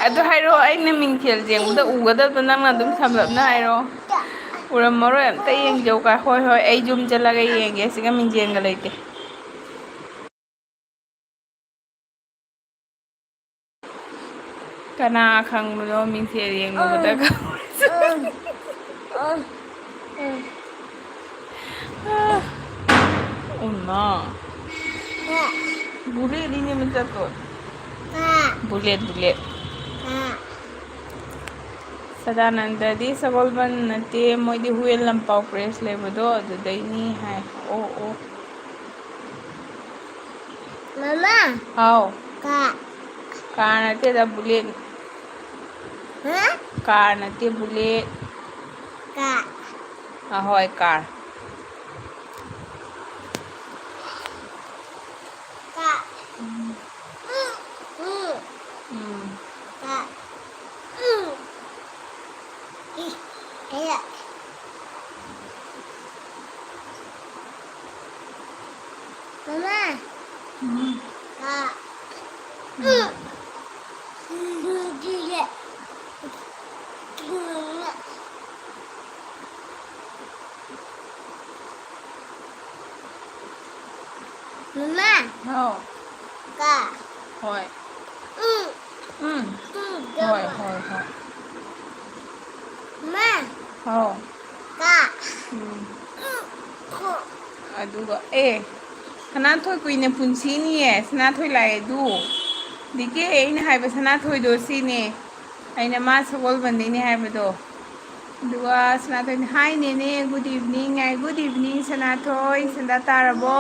ꯑꯗꯨ ꯍꯥꯏꯔꯛꯑꯣ ꯑꯩꯅ ꯃꯤꯡꯁꯦꯜ ꯌꯦꯡꯕꯗ ꯎꯒꯗꯕꯗꯣ ꯅꯪꯅ ꯑꯗꯨꯝ ꯁꯝꯂꯞꯅ ꯍꯥꯏꯔꯛꯑꯣ ꯎꯔꯝꯃꯔꯣꯏ ꯑꯝꯇ ꯌꯦꯡꯖꯧ ꯀꯥꯏ ꯍꯣꯏ ꯍꯣꯏ ꯑꯩ ꯌꯨꯝ ꯆꯠꯂꯒ ꯌꯦꯡꯒꯦ ꯁꯤꯒ ꯃꯤꯡꯖꯦꯜꯒ ꯂꯩꯇꯦ ꯀꯅꯥ ꯈꯪꯕꯅꯣ ꯃꯤꯡꯁꯦꯜ ꯌꯦꯡꯉꯨꯕꯗ उन्ना बुलेट ही नहीं मिलता तो बुलेट बुलेट सदानंददी सगोलबन नते मोइदी हुएल लंपाव प्रेस लेबदो अदुदैनी हाय ओ ओ Mama, हाउ Kak. कार नते दा बुलेट Hah? कार नते bullet Kak. ahoy car Kak. Kak. Ih, ayo. Mama, Kak. Dia. Mama, हाउ Kak. होय Tiga. होय होय होय Mama, हाउ Kak. ꯑꯗꯨꯒ ꯁꯅꯥꯊꯣꯏ ꯀꯨꯏꯅ ꯄꯨꯟꯁꯤꯅꯤꯌꯦ ꯁꯅꯥꯊꯣꯏ ꯂꯥꯛꯑꯦꯗꯨ ꯗꯤꯀꯦ ꯑꯩꯅ ꯍꯥꯏꯕ ꯁꯅꯥꯊꯣꯏꯗꯣ ꯁꯤꯅꯦ ꯑꯩꯅ ꯃꯥ ꯁꯒꯣꯜꯕꯟꯗꯩꯅꯦ ꯍꯥꯏꯕꯗꯣ ꯑꯗꯨꯒ ꯁꯅꯥꯊꯣꯏꯅ ꯍꯥꯏ ꯅꯦꯅꯦ ꯒꯨꯗ ꯏꯚꯤꯅꯤꯡ ꯍꯥꯏ ꯒꯨꯗ ꯏꯚꯤꯅꯤꯡ ꯁꯅꯥꯊꯣꯏ ꯁꯟꯗꯥ ꯇꯥꯔꯕꯣ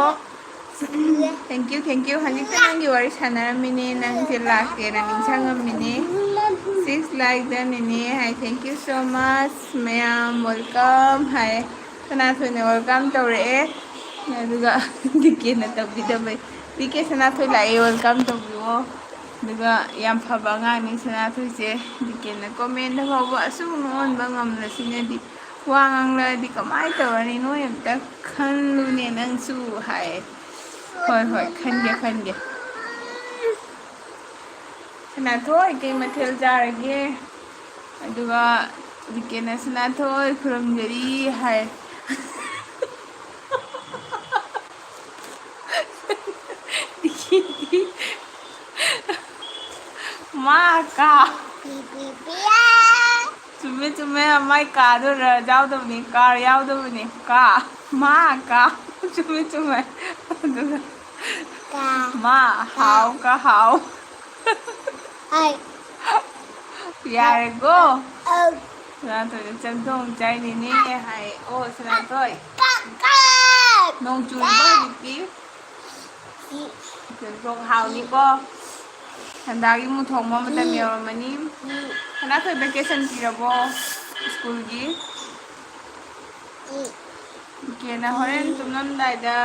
ꯊꯦꯡꯀ꯭ꯌꯨ ꯍꯧꯖꯤꯛꯇ ꯅꯪꯒꯤ ꯋꯥꯔꯤ ꯁꯥꯟꯅꯔꯝꯃꯤꯅꯦ ꯅꯪꯁꯦ ꯂꯥꯛꯇꯦꯅ ꯅꯤꯡꯁꯤꯡꯉꯝꯃꯤꯅꯦ 6 like the nene hai thank you so much ma'am welcome hai sana thoi ne welcome tawre aduga dike na tabidamai dike sana thoi lai welcome tawbiwo aduga yam phaba ngani sana thoi se dike na comment da phawa asum non ba ngamla sinedi wa ngangla di kamai tawani no yamta khanlu ne nang su hai hoi hoi khanje sana thoi ke mathel jarage aduga dikena sana thoi khurumjari hai dikiti ma ka chume mai ka do ra jaw do ni ka yaw do ni ka ma ka chume aduga ma hao ka hao yare go sana thoi chân thong chai ni ni hai o sana thoi nong chui ba dikki chân thong hao ni ko handagi mu thong ma matam yaramani sana thoi vacation pirabo school gi kena horen tumnam dai da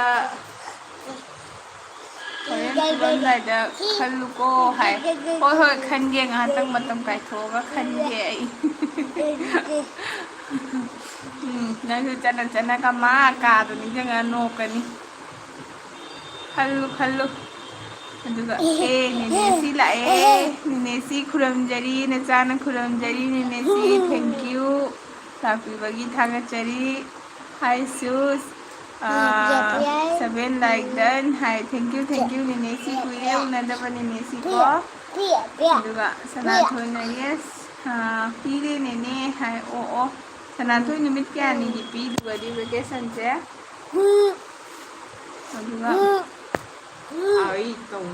khallu ko hai hoi hoi khanje nga tang matam kai thoga khanje ai na su chana ka ma ka to ni janga no ka ni khallu aduga nene si la nene si khuramjari na chana khuramjari nene si thank you tapi bagi thanga chari hi sus 7 like done hi thank you nene si kuya unada ba nene si ko aduga sana thoi na yes pire nene hi o sana thoi numit kya ni di pi duga di vacation se aduga ai tong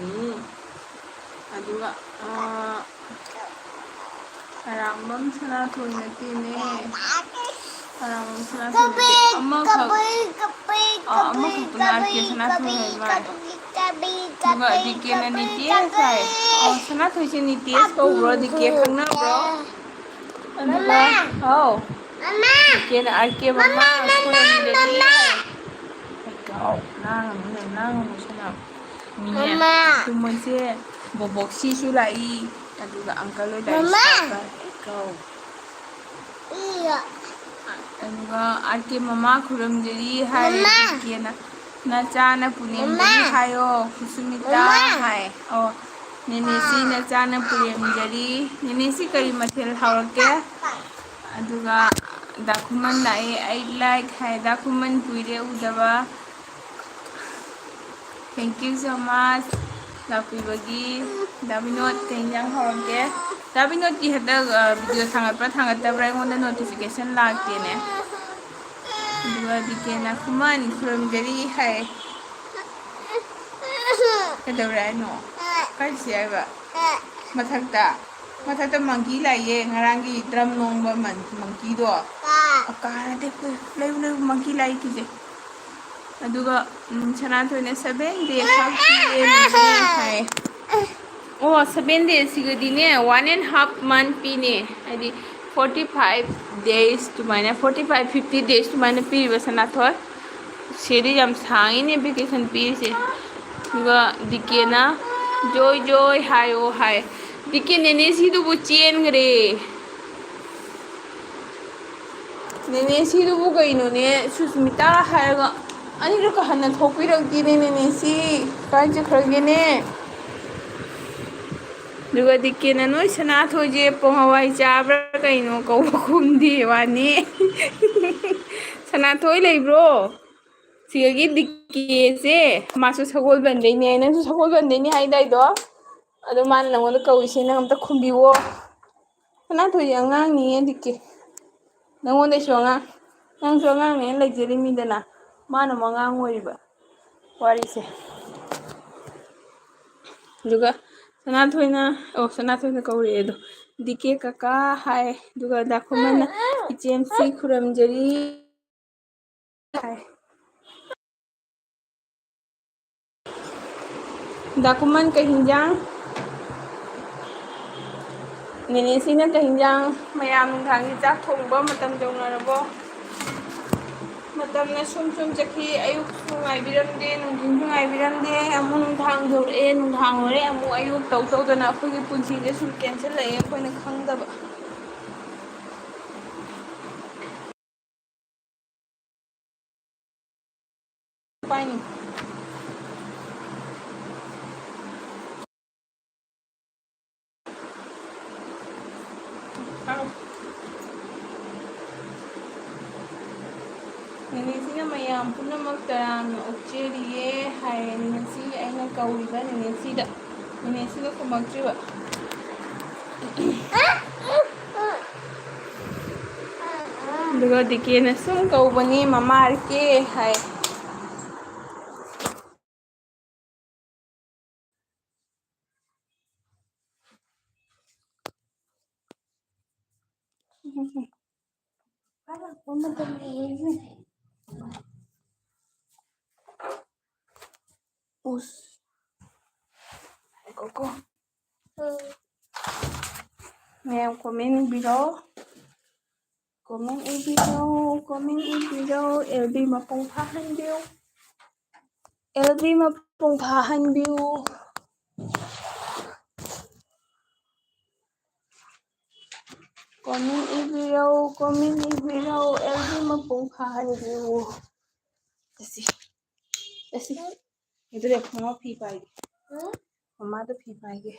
aduga arambam sana thoi na ti ne arambam sana thoi amma punar ke sana thoi ba duga dike na nitia sai sana thoi se nitia ko bro dike khangna bro aduga oh dike na arke mama ko ni de ni kau nang sana Mama. Tumun si bobok si sulai. Aduga uncle lo dai sa kau. Iya. Aduga arke mama khuram jari hai dikena na cha na punem jari hayo kusumita hai oh nene si na cha na punem jari nene si kari mathel hawke aduga dakuman lai I like hai dakuman puire udaba thank you so much lapibagi dabinot tenjang horongke dabinot ki hada video thangat tabra ngonda notification lagte ne dua dikena kuman from jari hai kadawra no kai siaba mathakta monkey laiye ngarangi drum nongba monkey do akara de leu monkey lai kije aduga sana thoi ne 7 day khaki hai oh 7 days sigadi ne 1.5 month pi ne adi 45 days to mine 45 50 days to mine pi ba sana thoi seri jam sangi ne vacation pi se duga dikena joy hai oh hai dikene ne si du bu chen gre ne si du bu kai no ne susmita hai ga ani ro ka hana thopi ro ki ne si kai che khage ne duga dikena noi sana thoje pohawai chabra kai no ko khumdi wani sana thoi leibro sigagi dikke se masu sagol bandai ne na su sagol bandai ne hai dai do ado man nangol ko ise na amta khumbiwo sana thoi angang ni dikke nangol dai songa nang songa ne lejeri mi dana mana mangang wariba warise duga sana thoina kaure edo dike kaka hai duga dakhumana ichem si khuramjari hai dakuman ka hinjang ꯅꯦꯅꯦꯁꯤꯅ ꯀꯩ ꯏꯟꯖꯥꯡ ꯃꯌꯥꯝ ꯅꯨꯡꯗꯥꯡꯒꯤ ꯆꯥꯛ ꯊꯣꯡꯕ ꯃꯇꯝ ꯌꯧꯅꯔꯕꯣ ꯃꯇꯝꯅ ꯁꯨꯝ ꯆꯠꯈꯤ ꯑꯌꯨꯛꯁꯨ ꯉꯥꯏꯕꯤꯔꯝꯗꯦ ꯅꯨꯡꯊꯤꯟꯁꯨ ꯉꯥꯏꯕꯤꯔꯝꯗꯦ ꯑꯃꯨꯛ ꯅꯨꯡꯗꯥꯡ ꯌꯧꯔꯛꯑꯦ ꯅꯨꯡꯗꯥꯡ ꯑꯣꯏꯔꯦ ꯑꯃꯨꯛ ꯑꯌꯨꯛ ꯇꯧꯗꯅ ꯑꯩꯈꯣꯏꯒꯤ ꯄꯨꯟꯁꯤꯁꯦ ꯁꯨꯝ ꯇꯦꯟꯁꯤꯜꯂꯛꯑꯦ ꯑꯩꯈꯣꯏꯅ ꯈꯪꯗꯕ ꯄꯥꯏꯅꯤ ꯅꯦꯅꯦꯁꯤꯅ ꯃꯌꯥꯝ ꯄꯨꯝꯅꯃꯛ ꯇꯔꯥꯝꯅ ꯑꯣꯛꯆꯔꯤꯌꯦ ꯍꯥꯏꯌꯦ ꯅꯦꯅꯦꯁꯤ ꯑꯩꯅ ꯀꯧꯔꯤꯕ ꯅꯦꯅꯦꯁꯤꯗ ꯅꯦꯅꯦꯁꯤꯒ ꯈꯨꯝꯃꯛꯇ꯭ꯔꯤꯕ ꯑꯗꯨꯒ ꯗꯤꯀꯦꯅ ꯁꯨꯝ ꯀꯧꯕꯅꯤ ꯃꯃꯥꯔꯀꯦ ꯍꯥꯏ ꯎꯁ ꯀꯣꯀꯣ ꯃꯌꯥꯝ ꯀꯣꯃꯦꯟ ꯏꯕꯤꯔꯛꯑꯣ ꯀꯣꯃꯦꯟ ꯏꯕꯤꯔꯛꯑꯣ ꯀꯣꯃꯦꯟ ꯏꯕꯤꯔꯛꯑꯣ ꯑꯦꯜꯕꯤ ꯃꯄꯨꯡ ꯐꯥꯍꯟꯕꯤꯌꯨ ꯑꯦꯜꯕꯤ ꯃꯄꯨꯡ ꯐꯥꯍꯟꯕꯤꯌꯨ ꯀꯣꯃꯦꯟ ꯏꯕꯤꯔꯛꯎ ꯀꯣꯃꯦꯟ ꯏꯕꯤꯔꯛꯎ ꯑꯦꯜꯕꯤ ꯃꯄꯨꯡ ꯐꯥꯍꯟꯕꯤꯌꯨ ꯑꯁꯤ ꯑꯗꯨꯗ ꯃꯃꯥ ꯐꯤ ꯄꯥꯏꯒꯦ ꯃꯃꯥꯗ ꯐꯤ ꯄꯥꯏꯒꯦ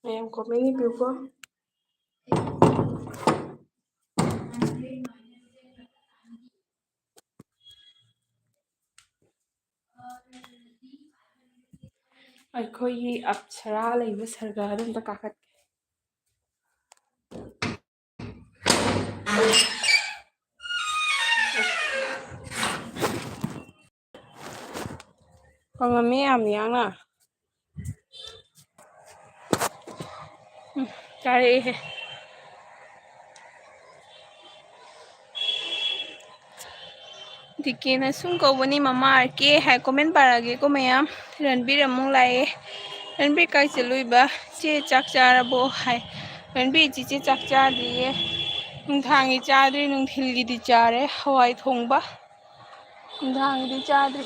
ꯃꯌꯥꯝ ꯀꯣꯃꯦꯟ ꯏꯕꯤꯌꯨꯀꯣ ꯑꯩꯈꯣꯏꯒꯤ ꯑꯞꯁꯔꯥ ꯂꯩꯕ ꯁꯔꯒꯔꯗꯣ ꯑꯝꯇ ꯀꯥꯈꯠꯀꯦ ꯈꯪꯉꯝꯃꯦ ꯌꯥꯝ ꯌꯥꯡꯅ ꯀꯥꯔꯛꯏꯍꯦ ꯗꯤꯀꯦꯅ ꯁꯨꯝ ꯀꯧꯕꯅꯤ ꯃꯃꯥ ꯑꯥꯔꯀꯦ ꯍꯥꯏ ꯀꯣꯃꯦꯟ ꯄꯥꯔꯛꯑꯒꯦꯀꯣ ꯃꯌꯥꯝ ꯔꯟꯕꯤꯔ ꯑꯃꯨꯛ ꯂꯥꯛꯑꯦ ꯔꯟꯕꯤꯔ ꯀꯥꯏ ꯆꯠꯂꯨꯏꯕ ꯆꯦ ꯆꯥꯛ ꯆꯥꯔꯕꯣ ꯍꯥꯏ ꯔꯟꯕꯤꯔ ꯆꯤꯆꯦ ꯆꯥꯛ ꯆꯥꯗ꯭ꯔꯤꯌꯦ ꯅꯨꯡꯊꯥꯡꯒꯤ ꯆꯥꯗ꯭ꯔꯤ ꯅꯨꯡꯊꯤꯜꯒꯤꯗꯤ ꯆꯥꯔꯦ ꯍꯋꯥꯏ ꯊꯣꯡꯕ ꯅꯨꯡꯗꯥꯡꯒꯤꯗꯤ ꯆꯥꯗ꯭ꯔꯤ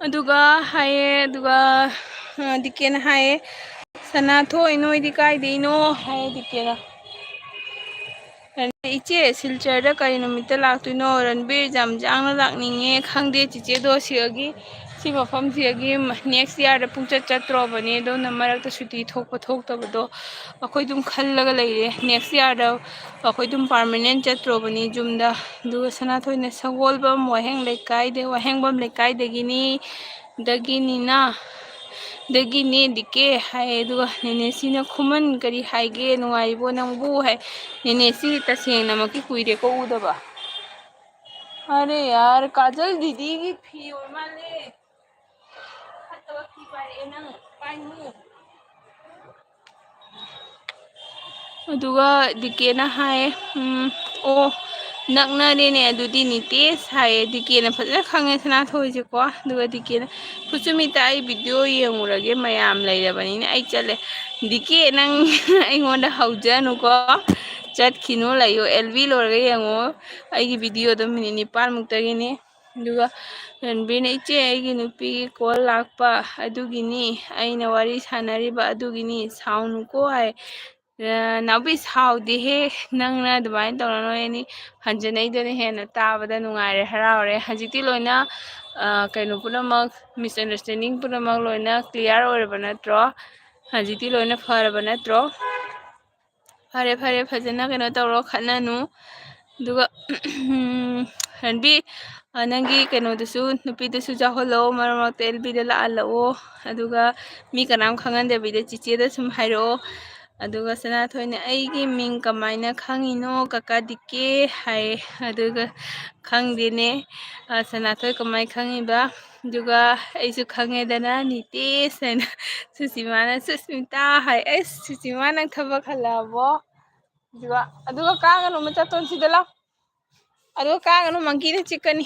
ꯑꯗꯨꯒ ꯍꯥꯏꯌꯦ ꯑꯗꯨꯒ ꯗꯤꯀꯦꯅ ꯍꯥꯏꯌꯦ ꯁꯅꯥꯊꯣꯏ ꯅꯣꯏꯗꯤ ꯀꯥꯏꯗꯩꯅꯣ ꯍꯥꯏꯌꯦ ꯗꯤꯀꯦꯅ ꯏꯆꯦ ꯁꯤꯜꯆꯔꯗ ꯀꯔꯤ ꯅꯨꯃꯤꯠꯇ ꯂꯥꯛꯇꯣꯏꯅꯣ ꯔꯟꯕꯤꯔ ꯖꯥꯝꯖꯥꯡꯅ ꯂꯥꯛꯅꯤꯡꯉꯦ ꯈꯪꯗꯦ ꯆꯤꯆꯦꯗꯣ ꯁꯤ ꯃꯐꯝꯁꯤꯒꯤ ꯅꯦꯛꯁ ꯏꯌꯥꯔꯗ ꯄꯨꯡꯆꯠ ꯆꯠꯇ꯭ꯔꯣꯕꯅꯤ ꯑꯗꯨꯅ ꯃꯔꯛꯇ ꯁꯨꯇꯤ ꯊꯣꯛꯄ ꯊꯣꯛꯇꯕꯗꯣ ꯑꯩꯈꯣꯏ ꯑꯗꯨꯝ ꯈꯜꯂꯒ ꯂꯩꯔꯦ ꯅꯦꯛꯁ ꯏꯌꯥꯔꯗ ꯑꯩꯈꯣꯏ ꯑꯗꯨꯝ ꯄꯥꯔꯃꯅꯦꯟ ꯆꯠꯇ꯭ꯔꯣꯕꯅꯤ ꯌꯨꯝꯗ ꯑꯗꯨꯒ ꯁꯅꯥꯊꯣꯏꯅ ꯁꯒꯣꯜꯕꯝ ꯋꯥꯍꯦꯡꯕꯝ ꯂꯩꯀꯥꯏꯗꯒꯤꯅꯤ ꯗꯒꯤꯅꯦ ꯗꯤꯀꯦ ꯍꯥꯏ ꯑꯗꯨꯒ ꯅꯦꯅꯦꯁꯤꯅ ꯈꯨꯃꯟ ꯀꯔꯤ ꯍꯥꯏꯒꯦ ꯅꯨꯡꯉꯥꯏꯔꯤꯕꯣ ꯅꯪꯕꯨ ꯍꯥꯏ ꯅꯦꯅꯦꯁꯤ ꯇꯁꯦꯡꯅꯃꯛꯀꯤ ꯀꯨꯏꯔꯦꯀꯣ ꯎꯗꯕ ꯑꯔꯦ ꯌꯥꯔ ꯀꯥꯖꯜ ꯗꯤꯗꯤꯒꯤ ꯐꯤ ꯑꯣꯏ ꯃꯥꯜꯂꯦ ꯐꯠꯇꯕ ꯐꯤ ꯄꯥꯏꯔꯛꯑꯦ ꯅꯪ ꯄꯥꯏꯅꯨ ꯑꯗꯨꯒ ꯗꯤꯀꯦꯅ ꯍꯥꯏꯌꯦ ꯑꯣ ꯅꯛꯅꯔꯦꯅꯦ ꯑꯗꯨꯗꯤ ꯅꯤꯇꯦꯁ ꯍꯥꯏꯌꯦ ꯗꯤꯀꯦꯅ ꯐꯖꯅ ꯈꯪꯉꯦ ꯁꯅꯥꯊꯣꯏꯁꯦꯀꯣ ꯑꯗꯨꯒ ꯗꯤꯀꯦꯅ ꯈꯨꯠꯁꯨꯃꯤꯠꯇ ꯑꯩ ꯚꯤꯗꯤꯑꯣ ꯌꯦꯡꯉꯨꯔꯒꯦ ꯃꯌꯥꯝ ꯂꯩꯔꯕꯅꯤꯅ ꯑꯩ ꯆꯠꯂꯦ ꯗꯤꯀꯦ ꯅꯪ ꯑꯩꯉꯣꯟꯗ ꯍꯧꯖꯅꯨꯀꯣ ꯆꯠꯈꯤꯅꯨ ꯂꯩꯌꯣ ꯑꯦꯜꯕꯤ ꯂꯣꯏꯔꯒ ꯌꯦꯡꯉꯣ ꯑꯩꯒꯤ ꯚꯤꯗꯤꯑꯣꯗꯣ ꯃꯤꯅꯤꯠ 9ꯃꯨꯛꯇꯒꯤꯅꯤ ꯑꯗꯨꯒ ꯔꯟꯕꯤꯔꯅ ꯏꯆꯦ ꯑꯩꯒꯤ ꯅꯨꯄꯤꯒꯤ ꯀꯣꯜ ꯂꯥꯛꯄ ꯑꯗꯨꯒꯤꯅꯤ ꯑꯩꯅ ꯋꯥꯔꯤ ꯁꯥꯟꯅꯔꯤꯕ ꯑꯗꯨꯒꯤꯅꯤ ꯁꯥꯎꯅꯨꯀꯣ ꯍꯥꯏ ꯅꯥꯎꯕꯤ ꯁꯥꯎꯗꯦꯍꯦ ꯅꯪꯅ ꯑꯗꯨꯃꯥꯏꯅ ꯇꯧꯔꯅꯣꯏꯅꯤ ꯍꯟꯖꯅꯩꯗꯨꯅ ꯍꯦꯟꯅ ꯇꯥꯕꯗ ꯅꯨꯡꯉꯥꯏꯔꯦ ꯍꯔꯥꯎꯔꯦ ꯍꯧꯖꯤꯛꯇꯤ ꯂꯣꯏꯅ ꯀꯩꯅꯣ ꯄꯨꯝꯅꯃꯛ ꯃꯤꯁꯑꯟꯗꯔꯁꯇꯦꯟꯗꯤꯡ ꯄꯨꯝꯅꯃꯛ ꯂꯣꯏꯅ ꯀ꯭ꯂꯤꯌꯥꯔ ꯑꯣꯏꯔꯕ ꯅꯠꯇ꯭ꯔꯣ ꯍꯧꯖꯤꯛꯇꯤ ꯂꯣꯏꯅ ꯐꯔꯕ ꯅꯠꯇ꯭ꯔꯣ ꯐꯔꯦ ꯐꯔꯦ ꯐꯖꯅ ꯀꯩꯅꯣ ꯇꯧꯔꯣ ꯈꯠꯅꯅꯨ ꯑꯗꯨꯒ ꯔꯟꯕꯤ ꯅꯪꯒꯤ ꯀꯩꯅꯣꯗꯨꯁꯨ ꯅꯨꯄꯤꯗꯨꯁꯨ ꯌꯥꯎꯍꯜꯂꯛꯑꯣ ꯃꯔꯛ ꯃꯔꯛꯇ ꯑꯦꯜꯕꯤꯗ ꯂꯥꯛꯍꯜꯂꯛꯑꯣ ꯑꯗꯨꯒ ꯃꯤ ꯀꯅꯥꯝ ꯈꯪꯍꯟꯗꯕꯤꯗ ꯆꯤꯆꯦꯗ ꯁꯨꯝ ꯍꯥꯏꯔꯛꯑꯣ ꯑꯗꯨꯒ ꯁꯅꯥꯊꯣꯏꯅ ꯑꯩꯒꯤ ꯃꯤꯡ ꯀꯃꯥꯏꯅ ꯈꯪꯉꯤꯅꯣ ꯀꯀꯥ ꯗꯤꯀꯦ ꯍꯥꯏ ꯑꯗꯨꯒ ꯈꯪꯗꯦꯅꯦ ꯁꯅꯥꯊꯣꯏ ꯀꯃꯥꯏꯅ ꯈꯪꯉꯤꯕ ꯑꯗꯨꯒ ꯑꯩꯁꯨ ꯈꯪꯉꯦꯗꯅ ꯅꯤꯇꯦꯁ ꯍꯥꯏꯅ ꯁꯨꯁꯤꯃꯥꯅ ꯁꯨꯁꯃꯤꯇꯥ ꯍꯥꯏ ꯑꯩꯁ ꯁꯨꯁꯤꯃꯥ ꯅꯪ ꯊꯕꯛ ꯍꯜꯂꯛꯑꯕꯣ ꯑꯗꯨꯒ ꯀꯥꯒꯅꯨ ꯃꯆꯥꯇꯣꯟ ꯁꯤꯗ ꯂꯥꯎ ꯑꯗꯨꯒ ꯀꯥꯒꯅꯨ ꯃꯪꯀꯤꯅ ꯆꯤꯛꯀꯅꯤ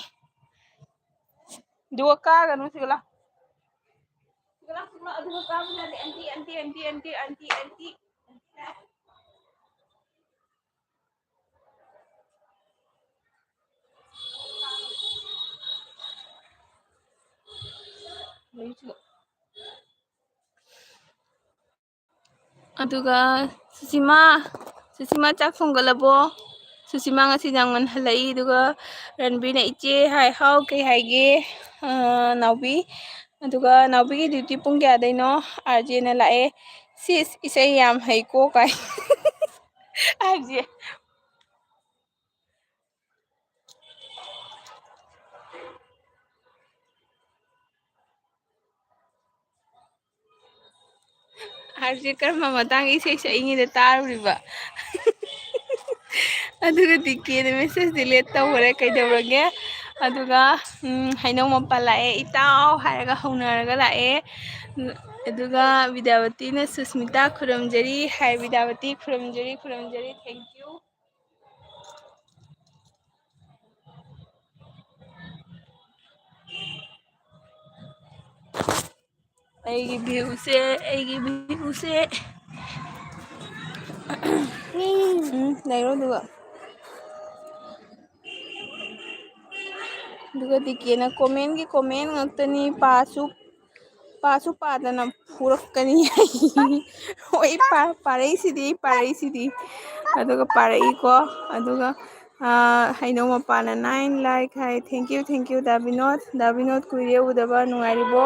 ꯑꯗꯨꯒ ꯀꯥꯒꯅꯨ ꯁꯤꯒ ꯂꯥꯎ ꯑꯗꯨꯒ ꯀꯥꯕ ꯌꯥꯗꯦ ꯑꯟꯇꯤ ꯑꯗꯨꯒ ꯁꯨꯁꯤꯃꯥ ꯆꯥꯛ ꯊꯣꯡꯒꯠꯂꯕꯣ ꯁꯨꯁꯤꯃꯥ ꯉꯁꯤ ꯌꯥꯡ ꯍꯜꯂꯛꯏ ꯑꯗꯨꯒ ꯔꯟꯕꯤꯔꯅ ꯏꯆꯦ ꯍꯥꯏ ꯍꯥꯎ ꯀꯩ ꯍꯥꯏꯒꯦ ꯅꯥꯎꯕꯤ ꯑꯗꯨꯒ ꯅꯥꯎꯕꯤꯒꯤ ꯗ꯭ꯌꯨꯇꯤ ꯄꯨꯡ ꯀꯌꯥꯗꯩꯅꯣ RJꯅ ꯂꯥꯛꯑꯦ ꯁꯤꯁ ꯏꯁꯩ ꯌꯥꯝ ꯍꯩꯀꯣ ꯀꯥꯏ RJ ꯀꯔꯝꯕ ꯃꯇꯥꯡꯒꯤ ꯏꯁꯩ ꯁꯛꯏꯉꯩꯗ ꯇꯥꯔꯨꯔꯤꯕ ꯑꯗꯨꯒ ꯗꯤꯀꯦꯅ ꯃꯦꯁꯦꯁ ꯗꯤꯂꯦꯠ ꯇꯧꯈꯔꯦ ꯀꯩꯗꯧꯔꯒꯦ ꯑꯗꯨꯒ ꯍꯩꯅꯧ ꯃꯄꯥꯟ ꯂꯥꯛꯑꯦ ꯏꯇꯥꯎ ꯍꯥꯏꯔꯒ ꯍꯧꯅꯔꯒ ꯂꯥꯛꯑꯦ ꯑꯗꯨꯒ ꯕꯤꯗ꯭ꯌꯥꯄꯇꯤꯅ ꯁꯨꯁꯃꯤꯇꯥ ꯈꯨꯔꯨꯝꯖꯔꯤ ꯍꯥꯏ ꯕꯤꯗ꯭ꯌꯥꯄꯇꯤ ꯈꯨꯔꯨꯝꯖꯔꯤ ꯊꯦꯡꯀ꯭ꯌꯨ ꯑꯩꯒꯤ ꯚ꯭ꯌꯨꯁꯦ ꯂꯩꯔꯣ ꯑꯗꯨꯒ ꯗꯤꯀꯦꯅ ꯀꯣꯃꯦꯟꯒꯤ ꯀꯣꯃꯦꯟ ꯉꯥꯛꯇꯅꯤ ꯄꯥꯁꯨ ꯄꯥꯗꯅ ꯐꯨꯔꯛꯀꯅꯤ ꯍꯣꯏ ꯄꯥꯔꯛꯏꯁꯤꯗꯤ ꯑꯗꯨꯒ ꯄꯥꯔꯛꯏꯀꯣ ꯑꯗꯨꯒ ꯍꯩꯅꯧ ꯃꯄꯥꯟꯅ 9 ꯂꯥꯏꯛ ꯍꯥꯏ ꯊꯦꯡꯀ꯭ꯌꯨ ꯗꯥꯕꯤꯅꯣꯠ ꯀꯨꯏꯔꯦ ꯎꯗꯕ ꯅꯨꯡꯉꯥꯏꯔꯤꯕꯣ